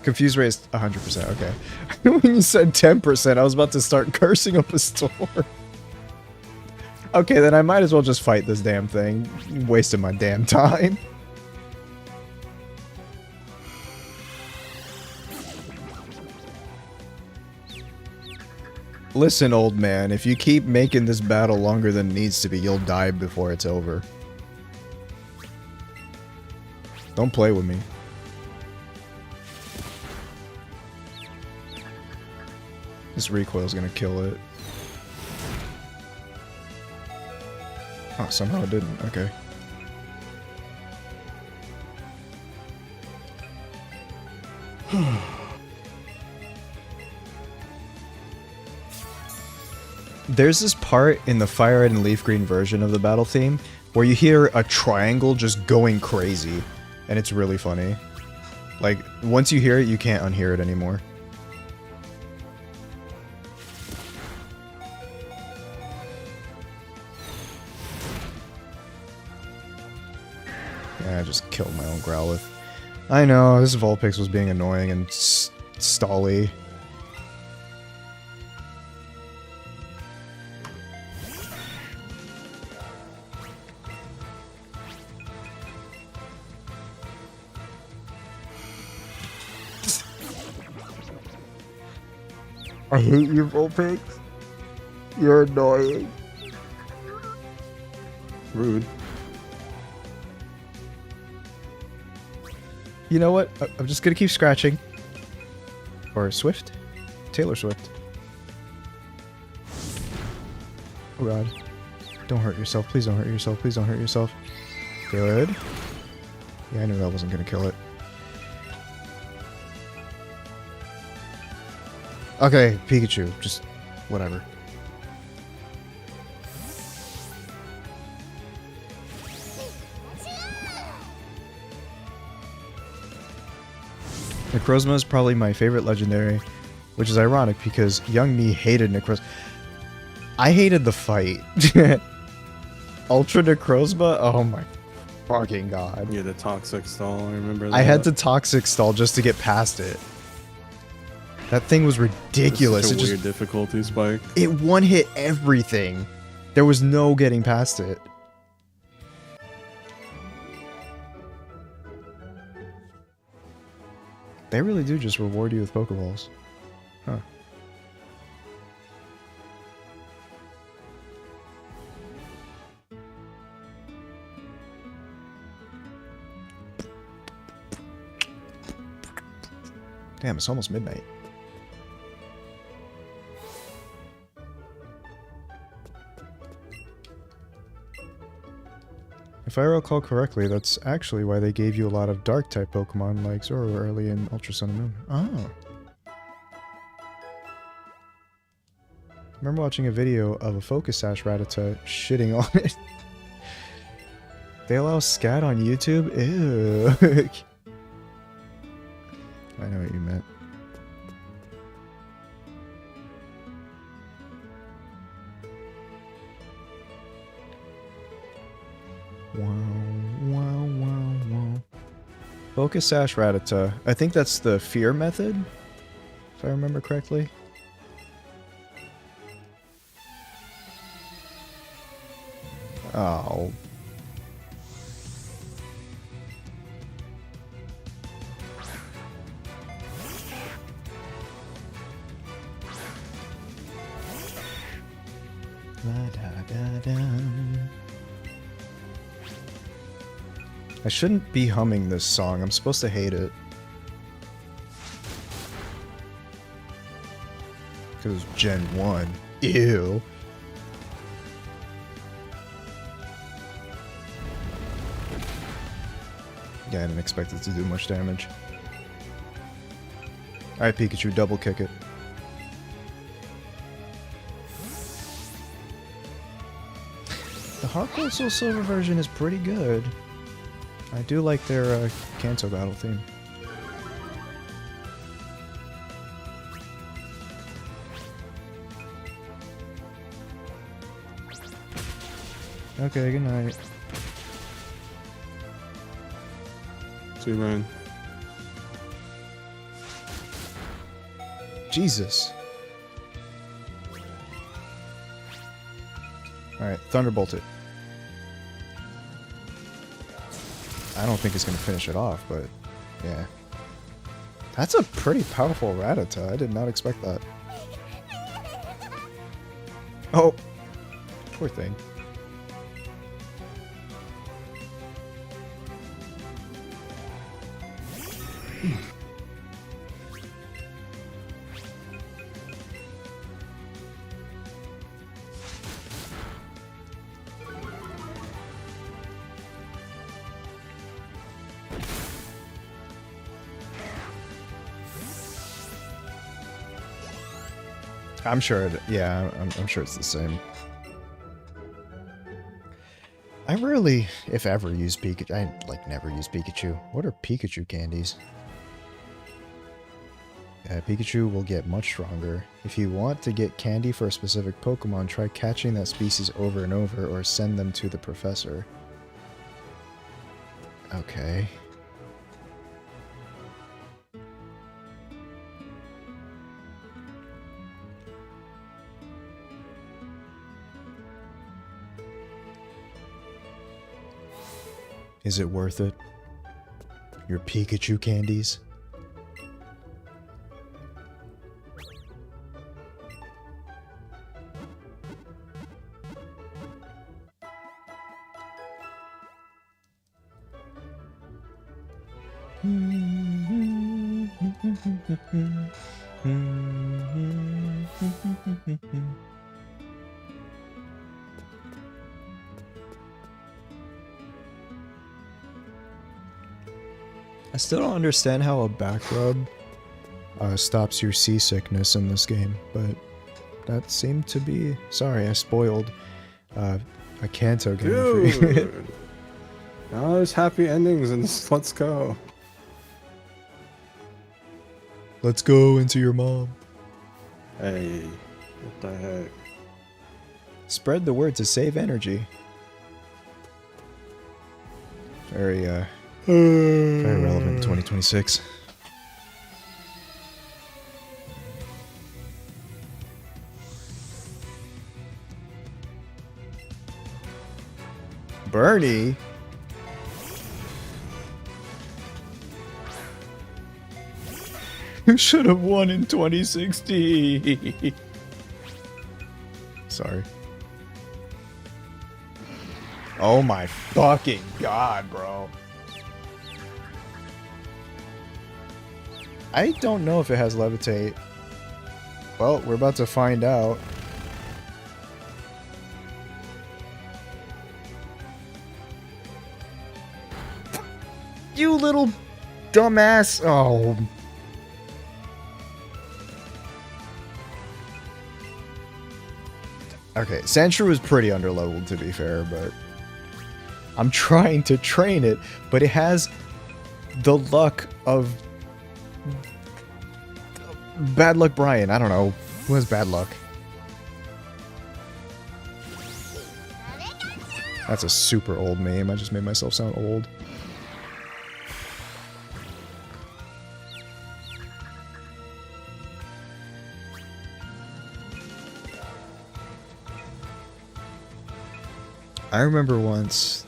Confuse rate is 100%, okay. When you said 10%, I was about to start cursing up a store. Okay, then I might as well just fight this damn thing. Wasting my damn time. Listen, old man, if you keep making this battle longer than it needs to be, you'll die before it's over. Don't play with me. This recoil's gonna kill it. Oh, somehow it didn't. Okay. There's this part in the Fire Red and Leaf Green version of the battle theme where you hear a triangle just going crazy, and it's really funny. Like, once you hear it, you can't unhear it anymore. Yeah, I just killed my own Growlithe. I know, this Vulpix was being annoying and stally. I hate you, Vulpix. You're annoying. Rude. You know what? I'm just gonna keep scratching. Or Swift? Taylor Swift. Oh god. Don't hurt yourself. Please don't hurt yourself. Please don't hurt yourself. Good. Yeah, I knew that wasn't gonna kill it. Okay, Pikachu. Just whatever. Necrozma is probably my favorite legendary, which is ironic because young me hated Necrozma. I hated the fight. Ultra Necrozma? Oh my fucking god. Yeah, the toxic stall, I remember that. I had to toxic stall just to get past it. That thing was ridiculous. It's such a weird difficulty spike. It one-hit everything. There was no getting past it. They really do just reward you with Pokeballs. Huh. Damn, it's almost midnight. If I recall correctly, that's actually why they gave you a lot of Dark-type Pokemon like Zoro early in Ultra Sun and Moon. Oh. I remember watching a video of a Focus Sash Rattata shitting on it. They allow scat on YouTube? Ew. I know what you meant. Wow. Focus Sash Rattata. I think that's the fear method, if I remember correctly. Oh. I shouldn't be humming this song. I'm supposed to hate it. Because it's Gen 1. Ew. Yeah, I didn't expect it to do much damage. Alright, Pikachu, double kick it. Heart Gold Soul Silver version is pretty good. I do like their Kanto battle theme. Okay, good night. See you, Ryan. Jesus. Alright, Thunderbolt it. I don't think it's going to finish it off, but yeah. That's a pretty powerful Rattata. I did not expect that. Oh. Poor thing. I'm sure I'm sure it's the same. I rarely, if ever, use Pikachu. I, like, never use Pikachu. What are Pikachu candies? Pikachu will get much stronger. If you want to get candy for a specific Pokemon, try catching that species over and over, or send them to the professor. Okay. Is it worth it? Your Pikachu candies? I still don't understand how a back rub stops your seasickness in this game, but that seemed to be... Sorry, I spoiled a Kanto game for you. Dude! Now there's happy endings and let's go. Let's go into your mom. Hey, what the heck? Spread the word to save energy. Very relevant in 2026. Bernie? Who should have won in 2016? Sorry. Oh my fucking god, bro. I don't know if it has levitate. Well, we're about to find out. You little dumbass. Oh. Okay, Sandshrew is pretty underleveled to be fair, but I'm trying to train it, but it has the luck of Bad Luck Brian. I don't know. Who has bad luck? That's a super old meme. I just made myself sound old. I remember once,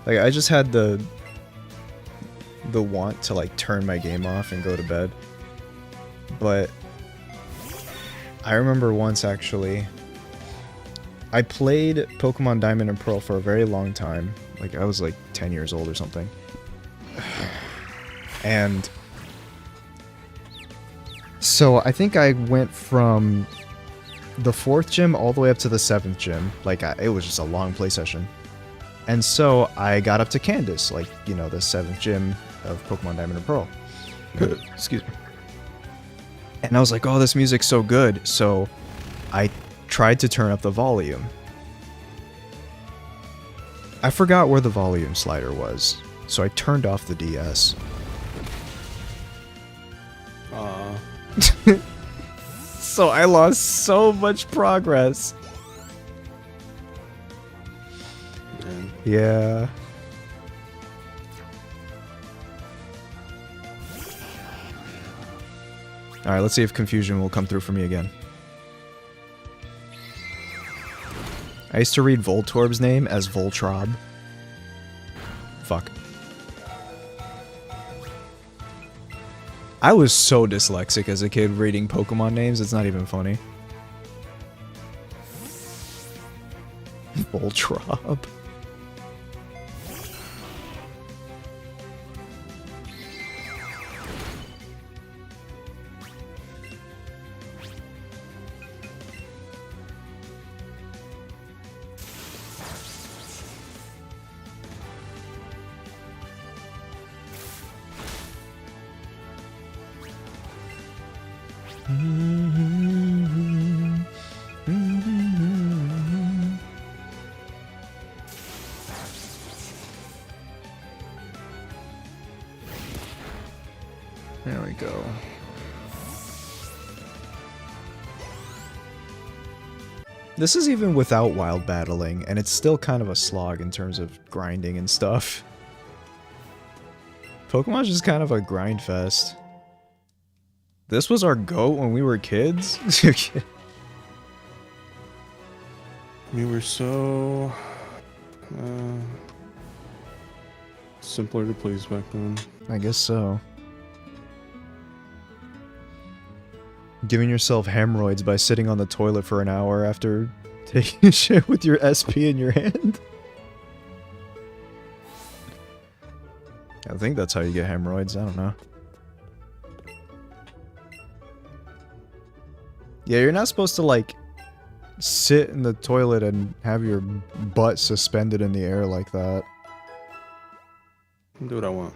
like, I just had the want to, like, turn my game off and go to bed. But I remember once, actually, I played Pokemon Diamond and Pearl for a very long time. Like, I was, like, 10 years old or something. And so I think I went from the 4th gym all the way up to the 7th gym. Like, it was just a long play session. And so I got up to Candace, like, you know, the 7th gym of Pokemon Diamond and Pearl. Excuse me. And I was like, oh, this music's so good. So I tried to turn up the volume. I forgot where the volume slider was, so I turned off the DS. So I lost so much progress. Man. Yeah. Alright, let's see if confusion will come through for me again. I used to read Voltorb's name as Voltrob. Fuck. I was so dyslexic as a kid reading Pokemon names, it's not even funny. Voltrob. There we go. This is even without wild battling, and it's still kind of a slog in terms of grinding and stuff. Pokemon's just kind of a grind fest. This was our GOAT when we were kids? We were so simpler to please back then. I guess so. Giving yourself hemorrhoids by sitting on the toilet for an hour after taking a shit with your SP in your hand? I think that's how you get hemorrhoids, I don't know. Yeah, you're not supposed to, like, sit in the toilet and have your butt suspended in the air like that. Do what I want.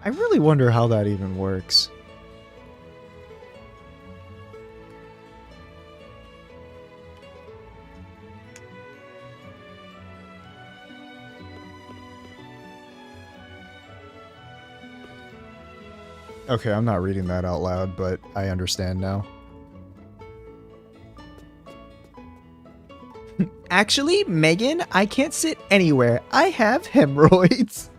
I really wonder how that even works. Okay, I'm not reading that out loud, but I understand now. Actually, Megan, I can't sit anywhere. I have hemorrhoids.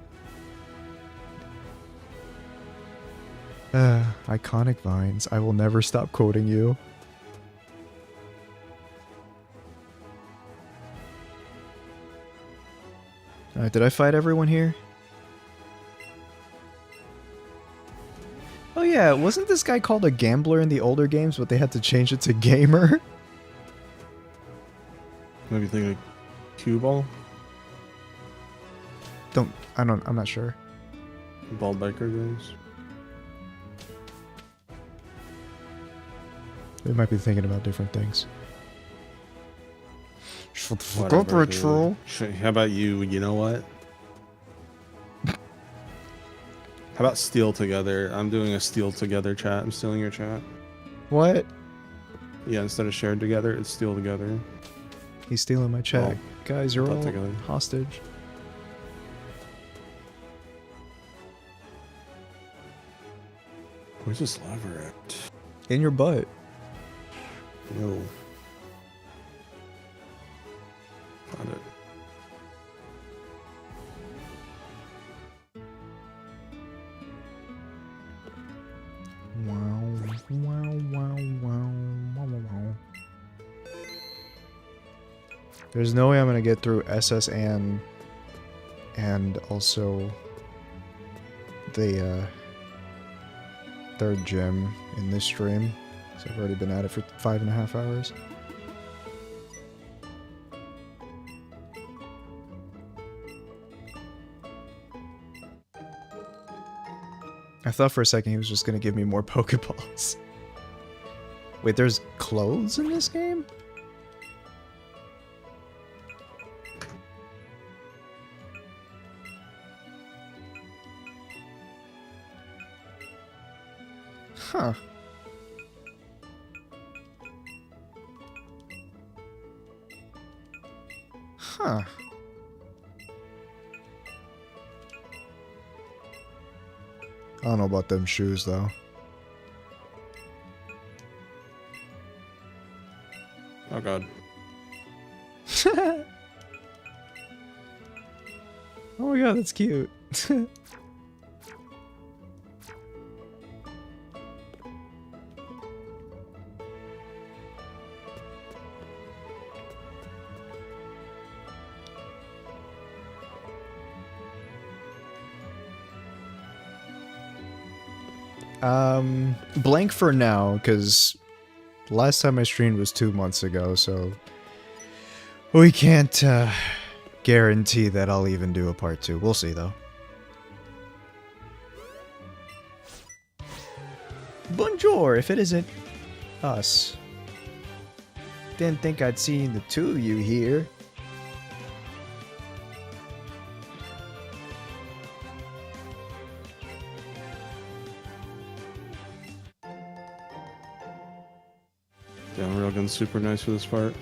Iconic vines. I will never stop quoting you. Alright, did I fight everyone here? Oh yeah, wasn't this guy called a gambler in the older games, but they had to change it to gamer? Maybe think of cue ball? I'm not sure. Ball biker games? We might be thinking about different things. Shut the fuck up, Whatever, Retro. dude. How about you? You know what? How about steal together? I'm doing a steal together chat. I'm stealing your chat. What? Yeah, instead of shared together, it's steal together. He's stealing my chat. Well, Guys, you're put all together. hostage. Where's this lever at? In your butt. No. Found it. Wow, wow, wow, wow, wow, wow. There's no way I'm gonna get through SS and also the third gym in this stream. So I've already been at it for 5.5 hours. I thought for a second he was just gonna give me more Pokeballs. Wait, there's clothes in this game? Huh. Huh. I don't know about them shoes, though. Oh god. Oh my god, that's cute. Blank for now, because last time I streamed was 2 months ago, so we can't guarantee that I'll even do a part 2. We'll see, though. Bonjour, if it isn't us. Didn't think I'd seen the two of you here. Damn, Railgun's super nice for this part.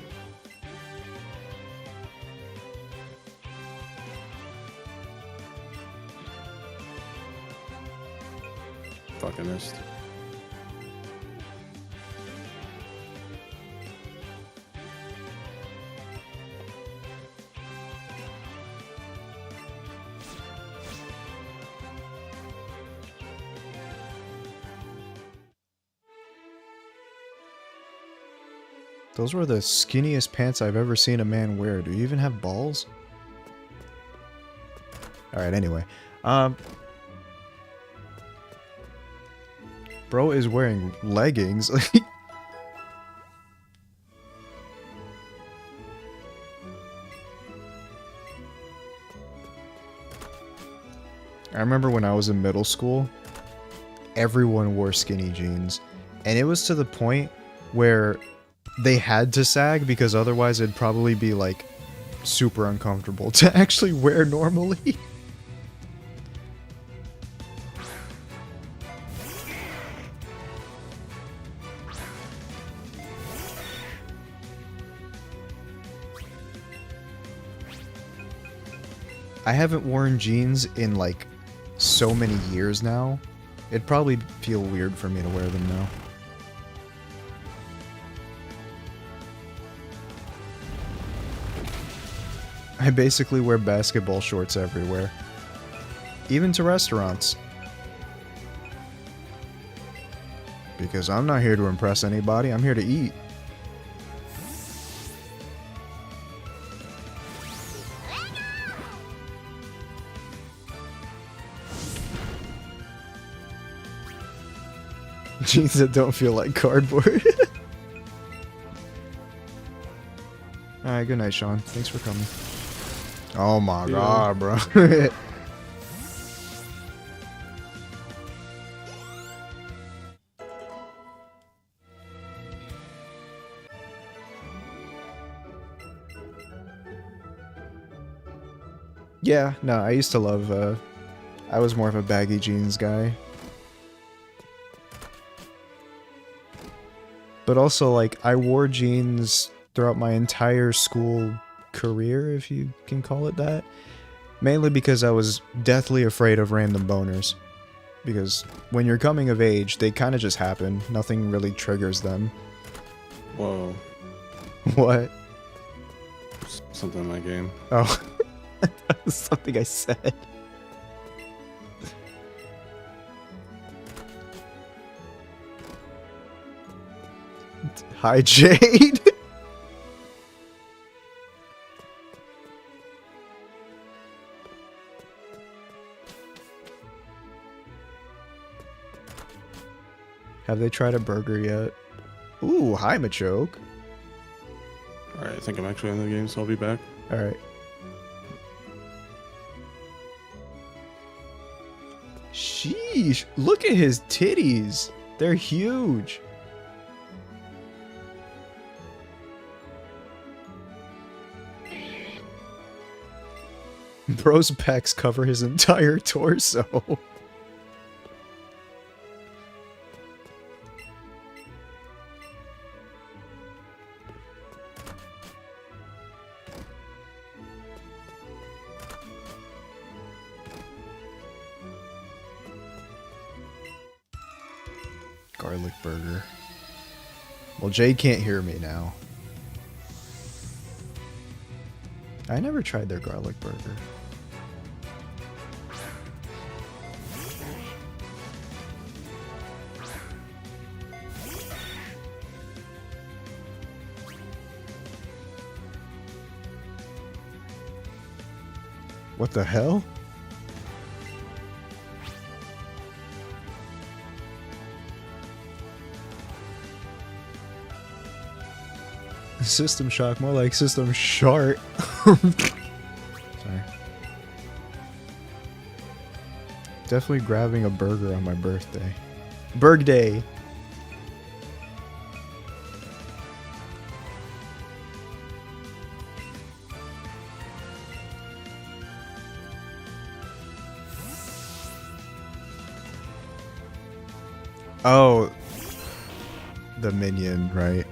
Fucking missed. Those were the skinniest pants I've ever seen a man wear. Do you even have balls? Alright, anyway. Bro is wearing leggings. I remember when I was in middle school, everyone wore skinny jeans. And it was to the point where they had to sag because otherwise it'd probably be like super uncomfortable to actually wear normally. I haven't worn jeans in like so many years now. It'd probably feel weird for me to wear them now. I basically wear basketball shorts everywhere. Even to restaurants. Because I'm not here to impress anybody, I'm here to eat. Jeans that don't feel like cardboard. Alright, good night, Sean. Thanks for coming. Oh my god, bro. Yeah, no, I used to love, I was more of a baggy jeans guy. But also, like, I wore jeans throughout my entire school career, if you can call it that. Mainly because I was deathly afraid of random boners. Because when you're coming of age, they kind of just happen. Nothing really triggers them. Whoa. What? Something in my game. Oh. That was something I said. Hi, Jade. Have they tried a burger yet? Ooh, hi, Machoke. Alright, I think I'm actually in the game, so I'll be back. Alright. Sheesh, look at his titties. They're huge. Bro's pecs cover his entire torso. garlic burger. Well, Jay can't hear me now. I never tried their garlic burger. What the hell? System shock, more like system shart. Sorry. Definitely grabbing a burger on my birthday. Burg Day. Oh, the minion, right?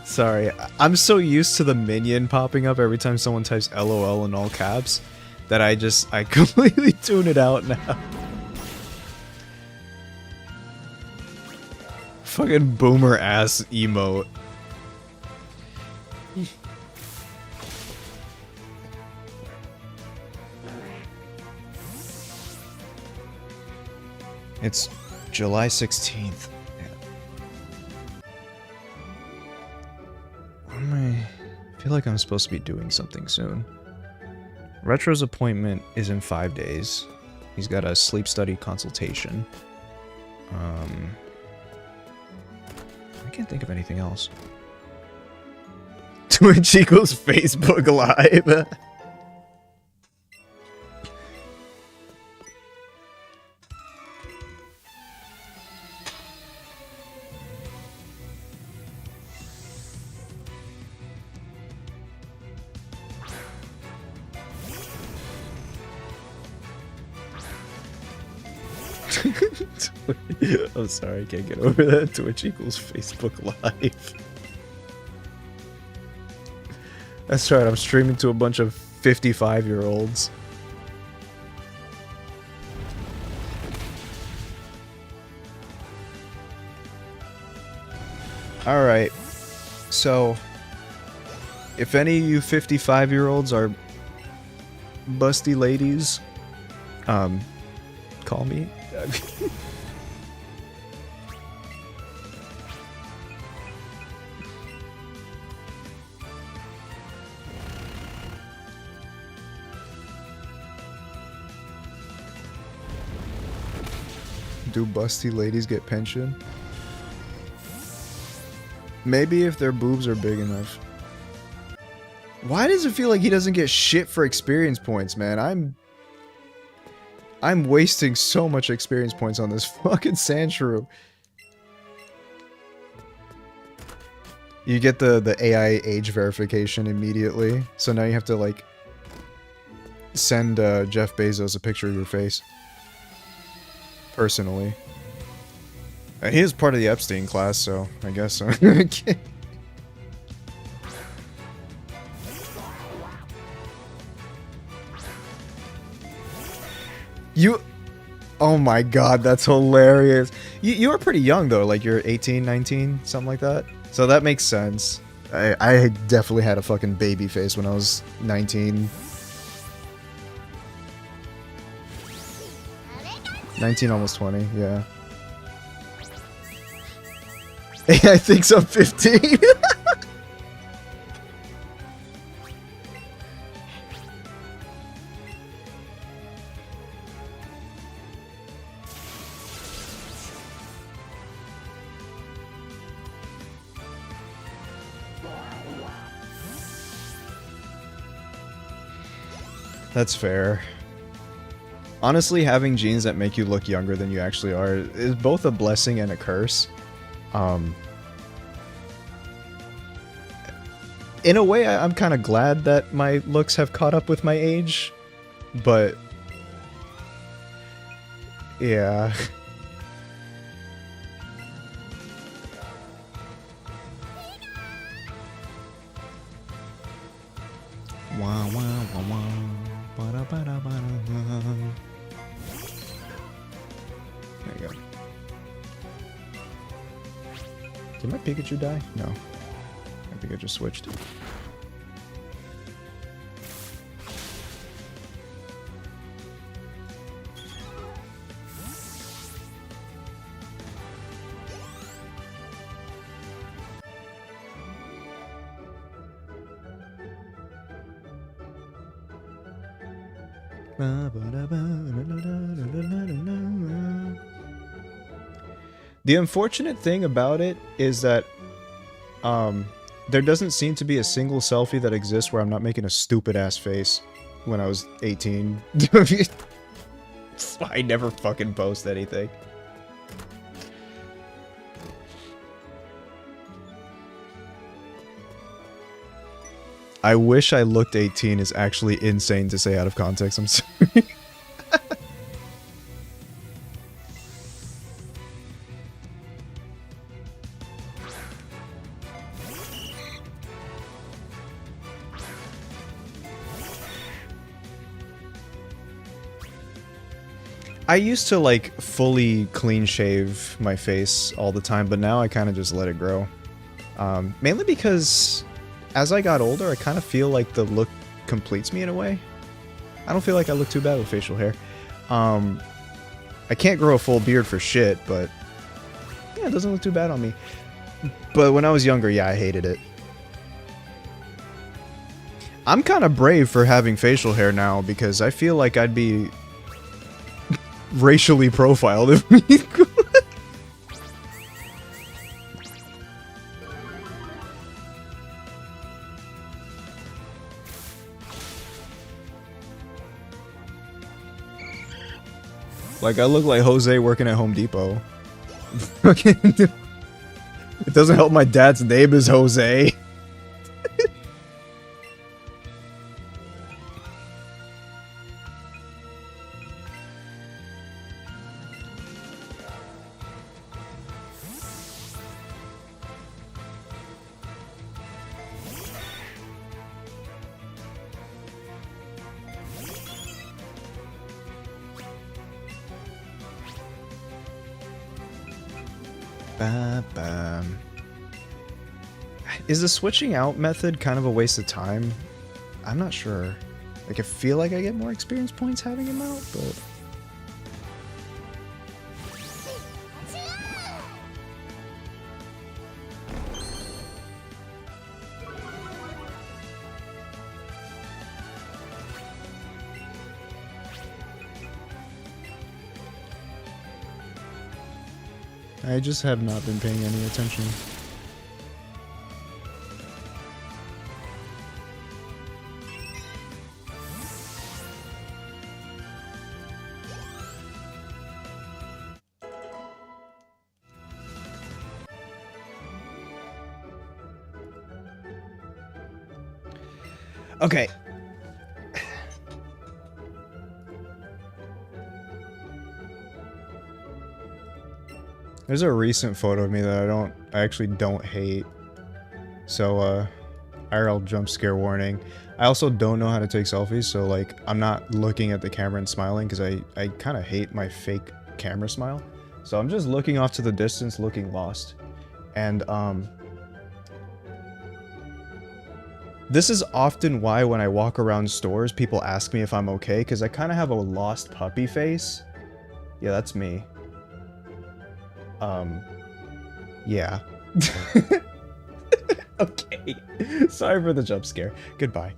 Sorry, I'm so used to the minion popping up every time someone types LOL in all caps that I completely tune it out now. Fucking boomer ass emote. It's July 16th. I feel like I'm supposed to be doing something soon. Retro's appointment is in 5 days. He's got a sleep study consultation. I can't think of anything else. Twitch equals Facebook Live. I'm sorry, I can't get over that. Twitch equals Facebook Live. That's right, I'm streaming to a bunch of 55-year-olds. Alright, so if any of you 55-year-olds are busty ladies, call me. Do busty ladies get pension? Maybe if their boobs are big enough. Why does it feel like he doesn't get shit for experience points, man? I'm wasting so much experience points on this fucking sand shrew. You get the AI age verification immediately, so now you have to, like, send Jeff Bezos a picture of your face. Personally. He is part of the Epstein class, so I guess so. You... Oh my god, that's hilarious. You are pretty young, though. Like, you're 18, 19, something like that. So that makes sense. I definitely had a fucking baby face when I was 19. 19, almost 20, yeah. I think so, 15. That's fair. Honestly, having genes that make you look younger than you actually are is both a blessing and a curse. In a way, I'm kind of glad that my looks have caught up with my age, but... yeah. Wow, wow, wow, wow. There you go. Did my Pikachu die? No. I think I just switched. The unfortunate thing about it is that there doesn't seem to be a single selfie that exists where I'm not making a stupid ass face when I was 18. So I never fucking post anything. I wish I looked 18 is actually insane to say out of context. I'm sorry. I used to like fully clean shave my face all the time, but now I kind of just let it grow. Mainly because as I got older, I kind of feel like the look completes me in a way. I don't feel like I look too bad with facial hair. I can't grow a full beard for shit, but yeah, it doesn't look too bad on me. But when I was younger, yeah, I hated it. I'm kind of brave for having facial hair now because I feel like I'd be racially profiled if me. Like, I look like Jose working at Home Depot. It doesn't help my dad's name is Jose. Is the switching out method kind of a waste of time? I'm not sure. Like, I feel like I get more experience points having him out, but... I just have not been paying any attention. Okay. There's a recent photo of me that I actually don't hate. So, IRL jump scare warning. I also don't know how to take selfies, so like, I'm not looking at the camera and smiling because I kind of hate my fake camera smile. So I'm just looking off to the distance, looking lost. And, this is often why when I walk around stores, people ask me if I'm okay, because I kind of have a lost puppy face. Yeah, that's me. Yeah. Okay. Sorry for the jump scare. Goodbye.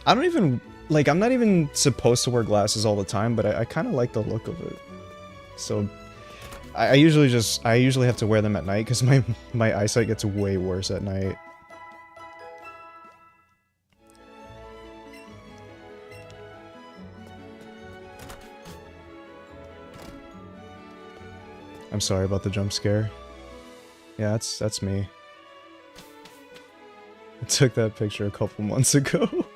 I don't even, like, I'm not even supposed to wear glasses all the time, but I kind of like the look of it. So, I usually have to wear them at night because my eyesight gets way worse at night. I'm sorry about the jump scare. Yeah, that's me. I took that picture a couple months ago.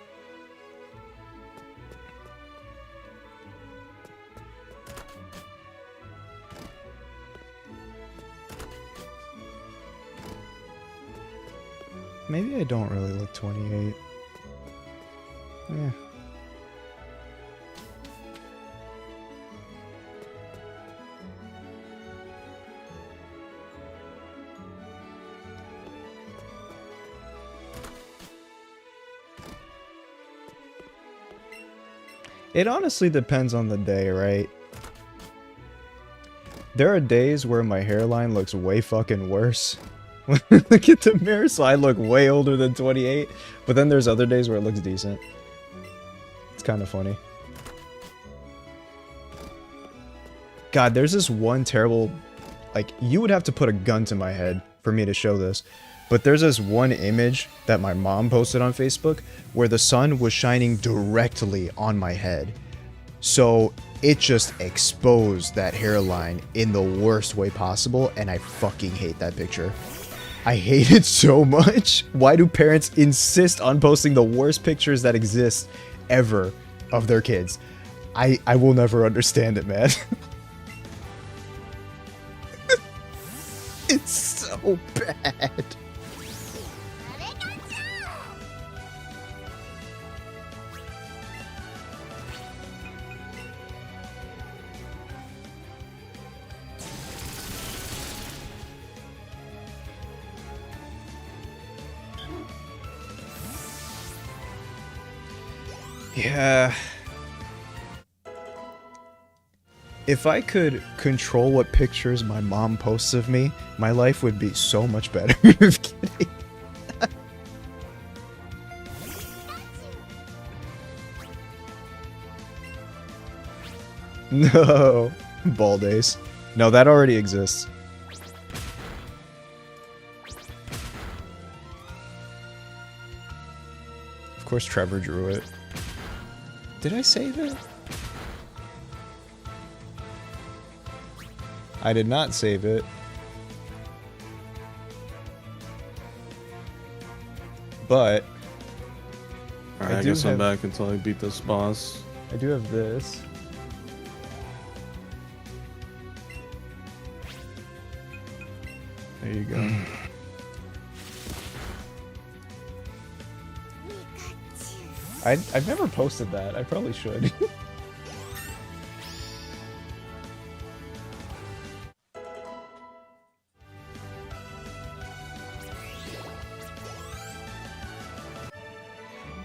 maybe I don't really look 28. Yeah. It honestly depends on the day, right? There are days where my hairline looks way fucking worse when I look at the mirror, so I look way older than 28. But then there's other days where it looks decent. It's kind of funny. God, there's this one terrible... Like, you would have to put a gun to my head for me to show this. But there's this one image that my mom posted on Facebook where the sun was shining directly on my head. So it just exposed that hairline in the worst way possible, and I fucking hate that picture. I hate it so much. Why do parents insist on posting the worst pictures that exist ever of their kids? I will never understand it, man. It's so bad. Yeah. If I could control what pictures my mom posts of me, my life would be so much better. Just kidding. No. Ball days. No, that already exists. Of course Trevor drew it. Did I save it? I did not save it. But Alright, I guess I'm back until I beat this boss. I do have this. There you go. I've never posted that. I probably should.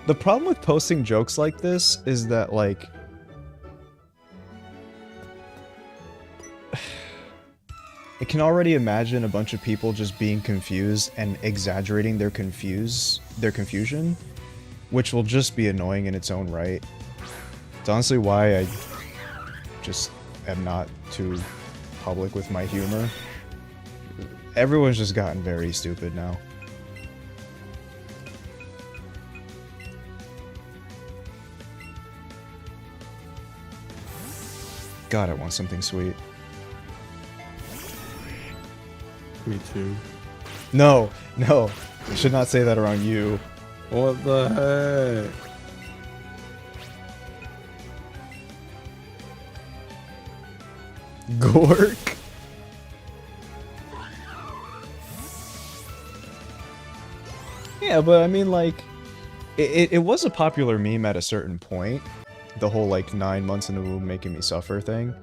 The problem with posting jokes like this is that, like... I can already imagine a bunch of people just being confused and exaggerating their confusion, which will just be annoying in its own right. It's honestly why I just am not too public with my humor. Everyone's just gotten very stupid now. God, I want something sweet. Me too. No, no. I should not say that around you. What the heck? Gork? Yeah, but I mean, like, it was a popular meme at a certain point. The whole, like, 9 months in the womb making me suffer thing.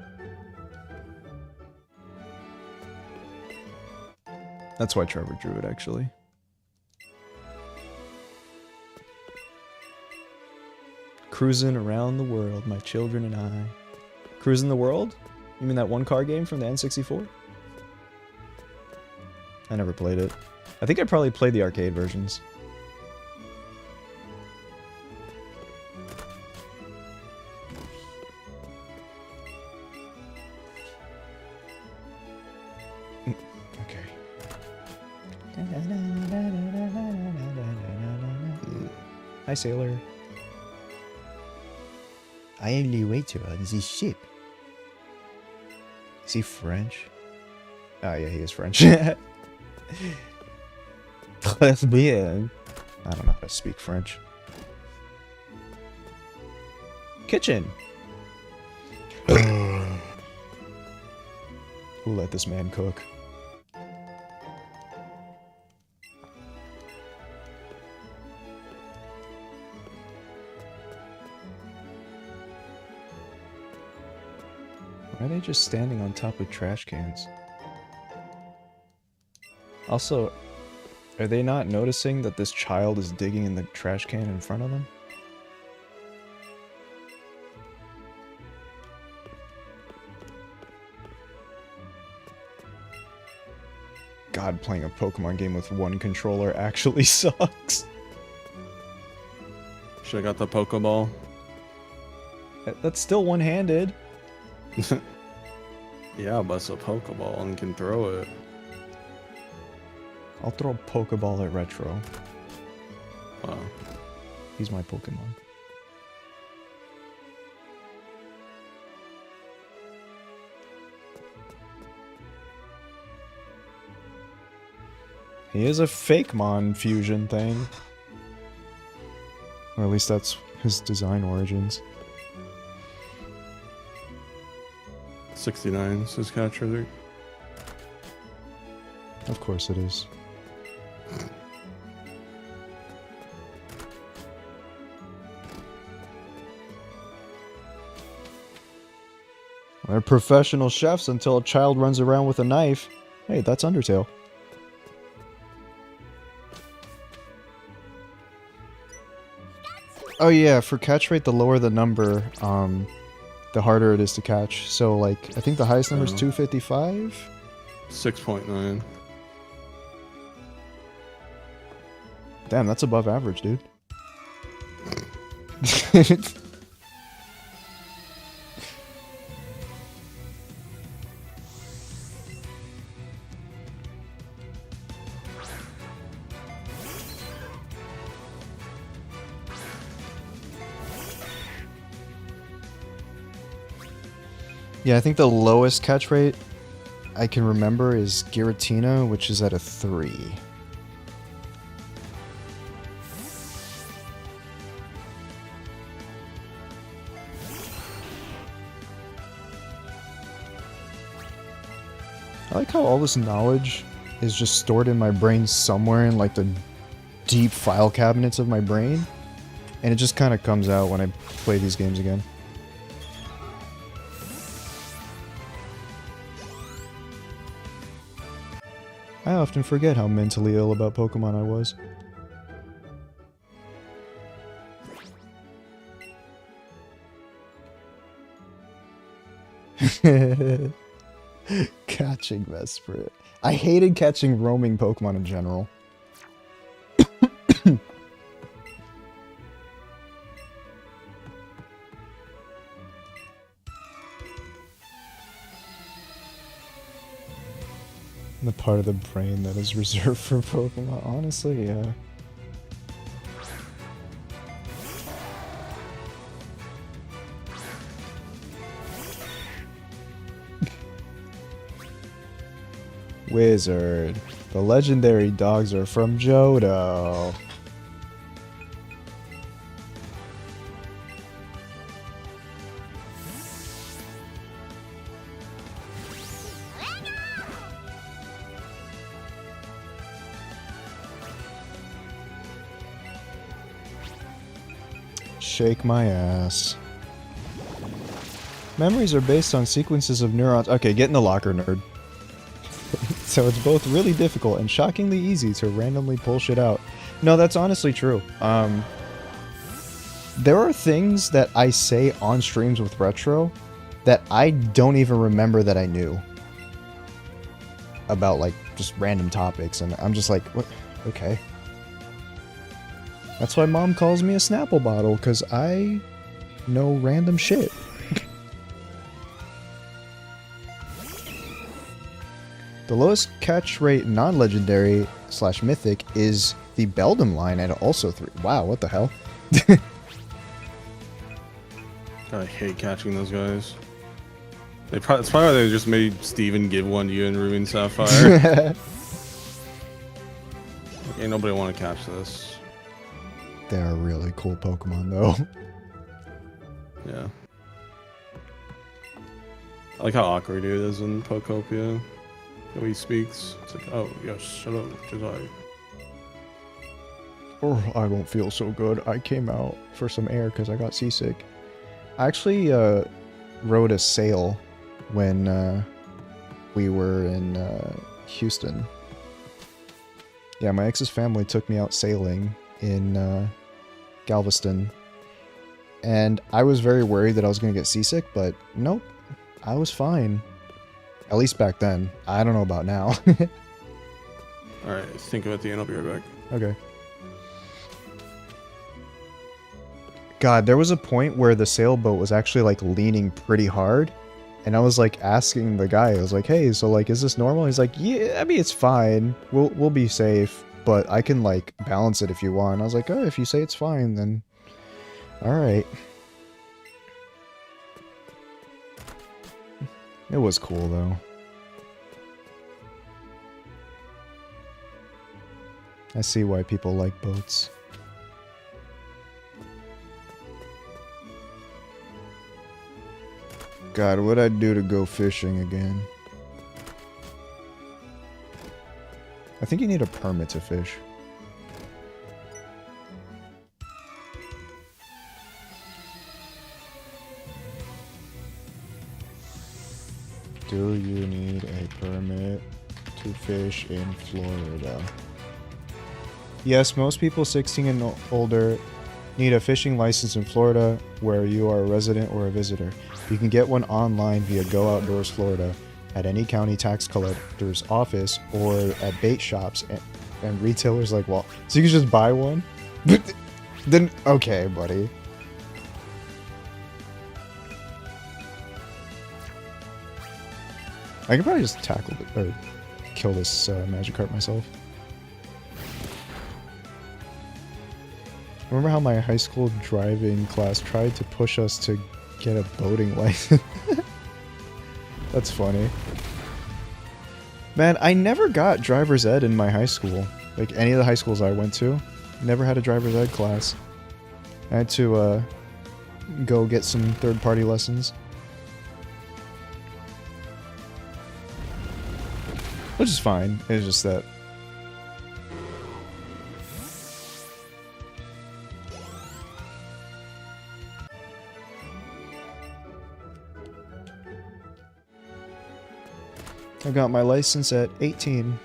That's why Trevor drew it, actually. Cruising around the world, my children and I. Cruising the world? You mean that one car game from the N64? I never played it. I think I probably played the arcade versions. Okay. Hi, sailor. I only wait on this ship. Is he French? Oh yeah, he is French. Très bien. I don't know how to speak French. Kitchen. Who let this man cook? Why are they just standing on top of trash cans? Also, are they not noticing that this child is digging in the trash can in front of them? God, playing a Pokemon game with one controller actually sucks. Should've got the Pokeball. That's still one-handed. Yeah, but it's a Pokeball and can throw it. I'll throw a Pokeball at Retro. Wow. He's my Pokemon. He is a Fakemon fusion thing. Or at least that's his design origins. 69 is his catch rate. Of course it is. They're professional chefs until a child runs around with a knife. Hey, that's Undertale. Oh yeah, for catch rate, the lower the number, the harder it is to catch. So like, I think the highest number is 255? 6.9. Damn, that's above average, dude. Yeah, I think the lowest catch rate I can remember is Giratina, which is at a 3. I like how all this knowledge is just stored in my brain somewhere in like the deep file cabinets of my brain, and it just kind of comes out when I play these games again. I often forget how mentally ill about Pokemon I was. Catching Vesper. I hated catching roaming Pokemon in general. The part of the brain that is reserved for Pokemon, honestly, yeah. Wizard. The legendary dogs are from Johto. Shake my ass. Memories are based on sequences of neurons. Okay, get in the locker, nerd. So it's both really difficult and shockingly easy to randomly pull shit out. No, that's honestly true. There are things that I say on streams with Retro that I don't even remember that I knew. About, like, just random topics, and I'm just like, what? Okay. That's why Mom calls me a Snapple bottle, because I know random shit. The lowest catch rate non-legendary / mythic is the Beldum line at also 3. Wow, what the hell? I hate catching those guys. It's probably why they just made Steven give one to you in Ruby and Sapphire. Ain't nobody want to catch this. They're a really cool Pokemon, though. Yeah. I like how awkward it is in Pokopia. The way he speaks. It's like, oh, yes, shut up, Jedi. Oh, I don't feel so good. I came out for some air because I got seasick. I actually rode a sail when we were in Houston. Yeah, my ex's family took me out sailing in Galveston. And I was very worried that I was going to get seasick, but nope, I was fine. At least back then. I don't know about now. Alright, think about the end. I'll be right back. Okay. God, there was a point where the sailboat was actually like leaning pretty hard. And I was like asking the guy, I was like, hey, so like, is this normal? He's like, yeah, I mean, it's fine. We'll be safe, but I can like balance it if you want. I was like, oh, if you say it's fine, then all right. It was cool though. I see why people like boats. God, what'd I do to go fishing again? I think you need a permit to fish. Do you need a permit to fish in Florida? Yes, most people 16 and older need a fishing license in Florida where you are a resident or a visitor. You can get one online via Go Outdoors Florida at any county tax collector's office or at bait shops and retailers like Wal. So you can just buy one? Then, okay, buddy. I could probably just tackle it, or kill this magic carp myself. Remember how my high school driving class tried to push us to get a boating license? That's funny. Man, I never got driver's ed in my high school. Like, any of the high schools I went to, never had a driver's ed class. I had to, go get some third-party lessons. Which is fine, it's just that... I got my license at 18.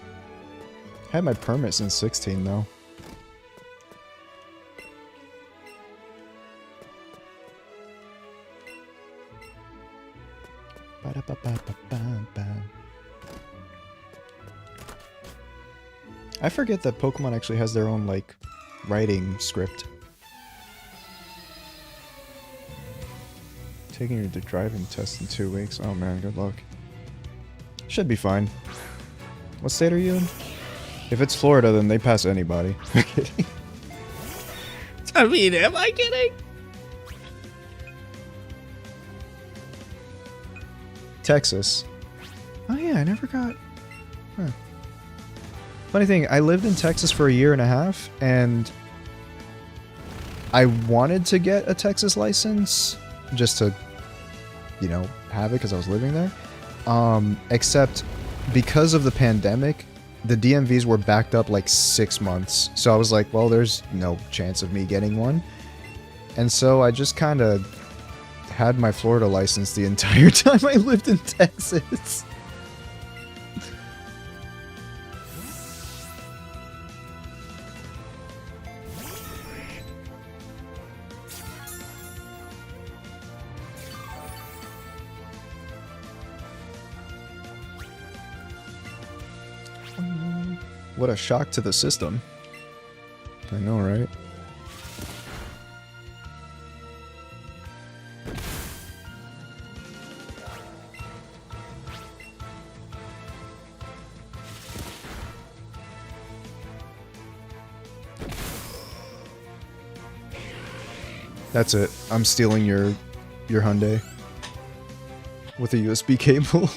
Had my permit since 16 though. I forget that Pokemon actually has their own, like, writing script. Taking your driving test in 2 weeks. Oh man, good luck. Should be fine. What state are you in? If it's Florida, then they pass anybody. I'm kidding. I mean, am I kidding? Texas. Oh yeah, I never got... Huh. Funny thing, I lived in Texas for 1.5 years, and I wanted to get a Texas license just to, you know, have it because I was living there. Except because of the pandemic, the DMVs were backed up like 6 months. So I was like, well, there's no chance of me getting one. And so I just kind of had my Florida license the entire time I lived in Texas. What a shock to the system. I know, right? That's it. I'm stealing your Hyundai with a USB cable.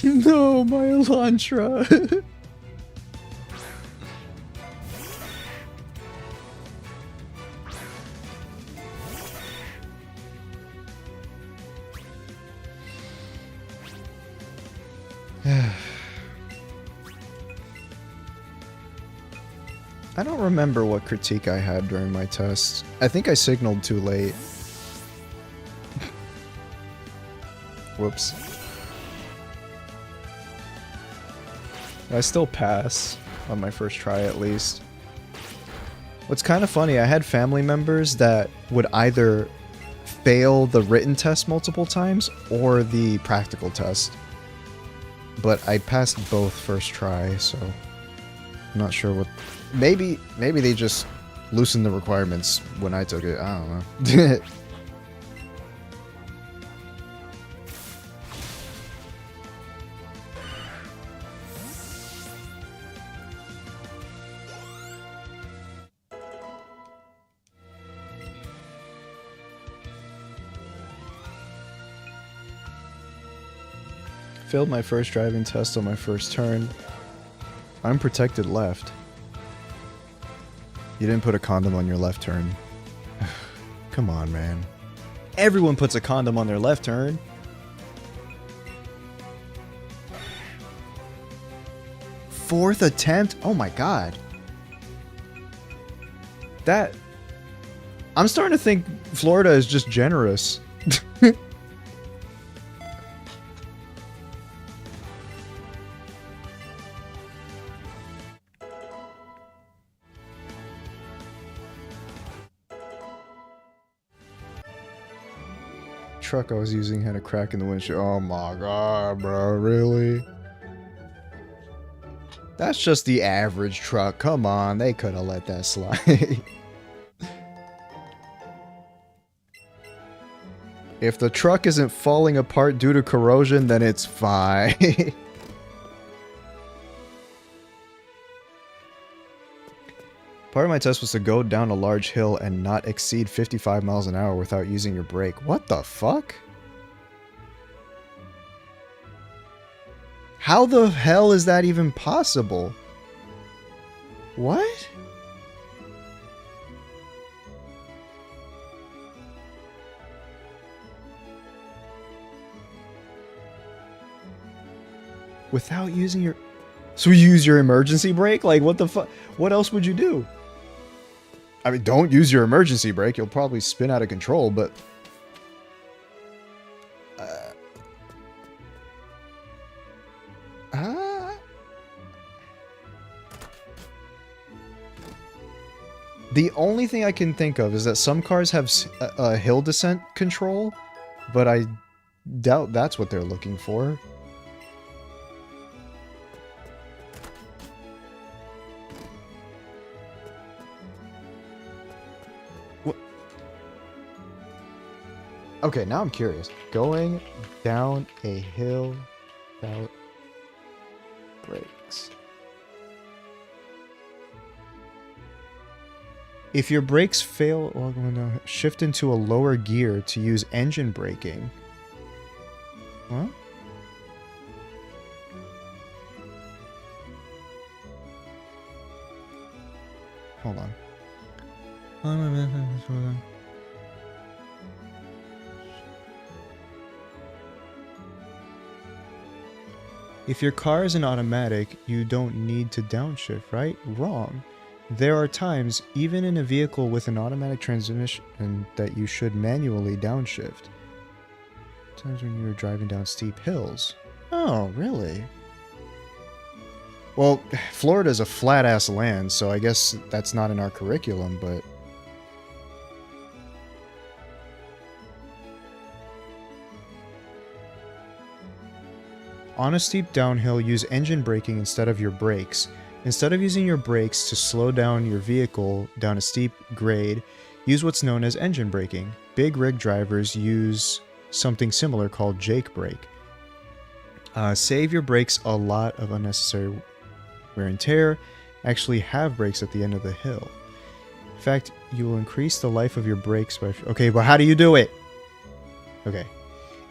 No, my Elantra. I don't remember what critique I had during my test. I think I signaled too late. Whoops. I still pass on my first try at least. What's kind of funny, I had family members that would either fail the written test multiple times or the practical test. But I passed both first try, so I'm not sure what... Maybe they just loosened the requirements when I took it. I don't know. Failed my first driving test on my first turn. Unprotected left. You didn't put a condom on your left turn. Come on, man. Everyone puts a condom on their left turn. Fourth attempt? Oh my god. That... I'm starting to think Florida is just generous. Truck I was using had a crack in the windshield. Oh my god, bro, really? That's just the average truck. Come on, they could have let that slide. If the truck isn't falling apart due to corrosion, then it's fine. Part of my test was to go down a large hill and not exceed 55 miles an hour without using your brake. What the fuck? How the hell is that even possible? What? Without using your... So you use your emergency brake? Like, what the fuck? What else would you do? I mean, don't use your emergency brake. You'll probably spin out of control, but... The only thing I can think of is that some cars have a hill descent control, but I doubt that's what they're looking for. Okay, now I'm curious. Going down a hill without brakes. If your brakes fail while going down, shift into a lower gear to use engine braking. What? Hold on. If your car is an automatic, you don't need to downshift, right? Wrong. There are times, even in a vehicle with an automatic transmission, that you should manually downshift. Times when you are driving down steep hills. Oh, really? Well, Florida's a flat-ass land, so I guess that's not in our curriculum, but... On a steep downhill, use engine braking instead of your brakes. Instead of using your brakes to slow down your vehicle down a steep grade, use what's known as engine braking. Big rig drivers use something similar called Jake brake. Save your brakes a lot of unnecessary wear and tear. Actually have brakes at the end of the hill. In fact, you will increase the life of your brakes by... Okay, but how do you do it? Okay.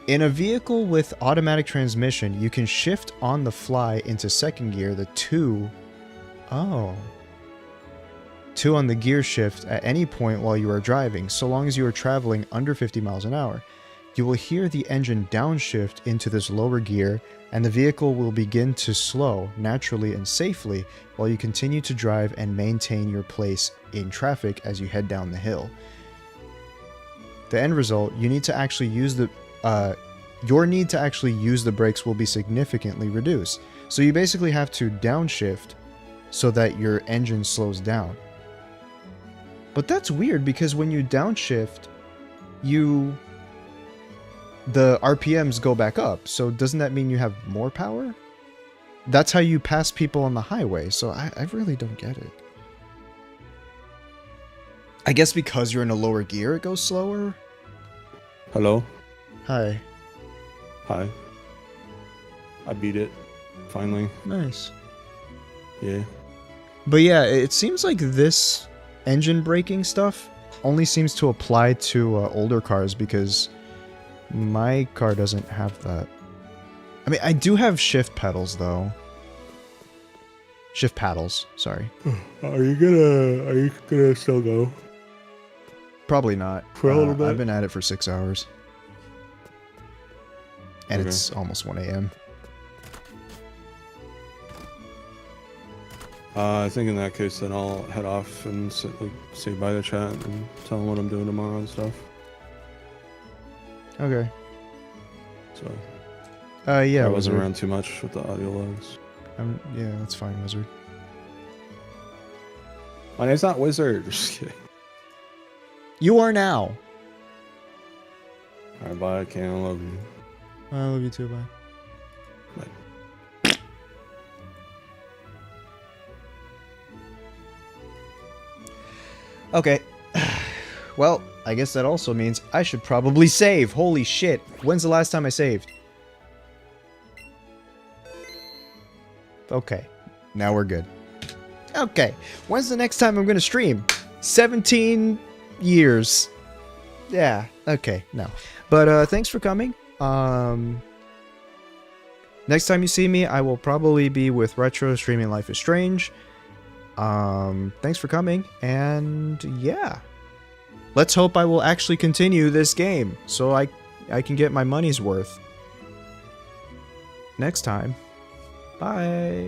In a vehicle with automatic transmission, you can shift on the fly into second gear, the 2 on the gear shift at any point while you are driving, so long as you are traveling under 50 miles an hour. you will hear the engine downshift into this lower gear, and the vehicle will begin to slow naturally and safely while you continue to drive and maintain your place in traffic as you head down the hill. The end result, you need to actually use the your need to actually use the brakes will be significantly reduced. So you basically have to downshift so that your engine slows down. But that's weird because when you downshift, the RPMs go back up. So doesn't that mean you have more power? That's how you pass people on the highway. So I really don't get it. I guess because you're in a lower gear, it goes slower? Hello? Hi. Hi. I beat it. Finally. Nice. Yeah. But yeah, it seems like this engine braking stuff only seems to apply to older cars because my car doesn't have that. I mean, I do have shift pedals though. Shift paddles, sorry. Are you gonna still go? Probably not. For a little bit? I've been at it for 6 hours. And Okay. it's almost 1 a.m. I think in that case, then I'll head off and say bye to chat and tell them what I'm doing tomorrow and stuff. Okay. So Yeah, I wasn't Wizard. around too much with the audio logs. Yeah, that's fine, Wizard. My name's not Wizard. Just kidding. You are now. Alright, bye. Ken. I love you. I love you too, bye. Bye. Okay. Well, I guess that also means I should probably save. Holy shit. When's the last time I saved? Okay. Now we're good. Okay. When's the next time I'm going to stream? 17 years. Yeah. Okay. No. But thanks for coming. Next time you see me, I will probably be with Retro streaming Life is Strange. Thanks for coming, and yeah. Let's hope I will actually continue this game, so I can get my money's worth. Next time. Bye.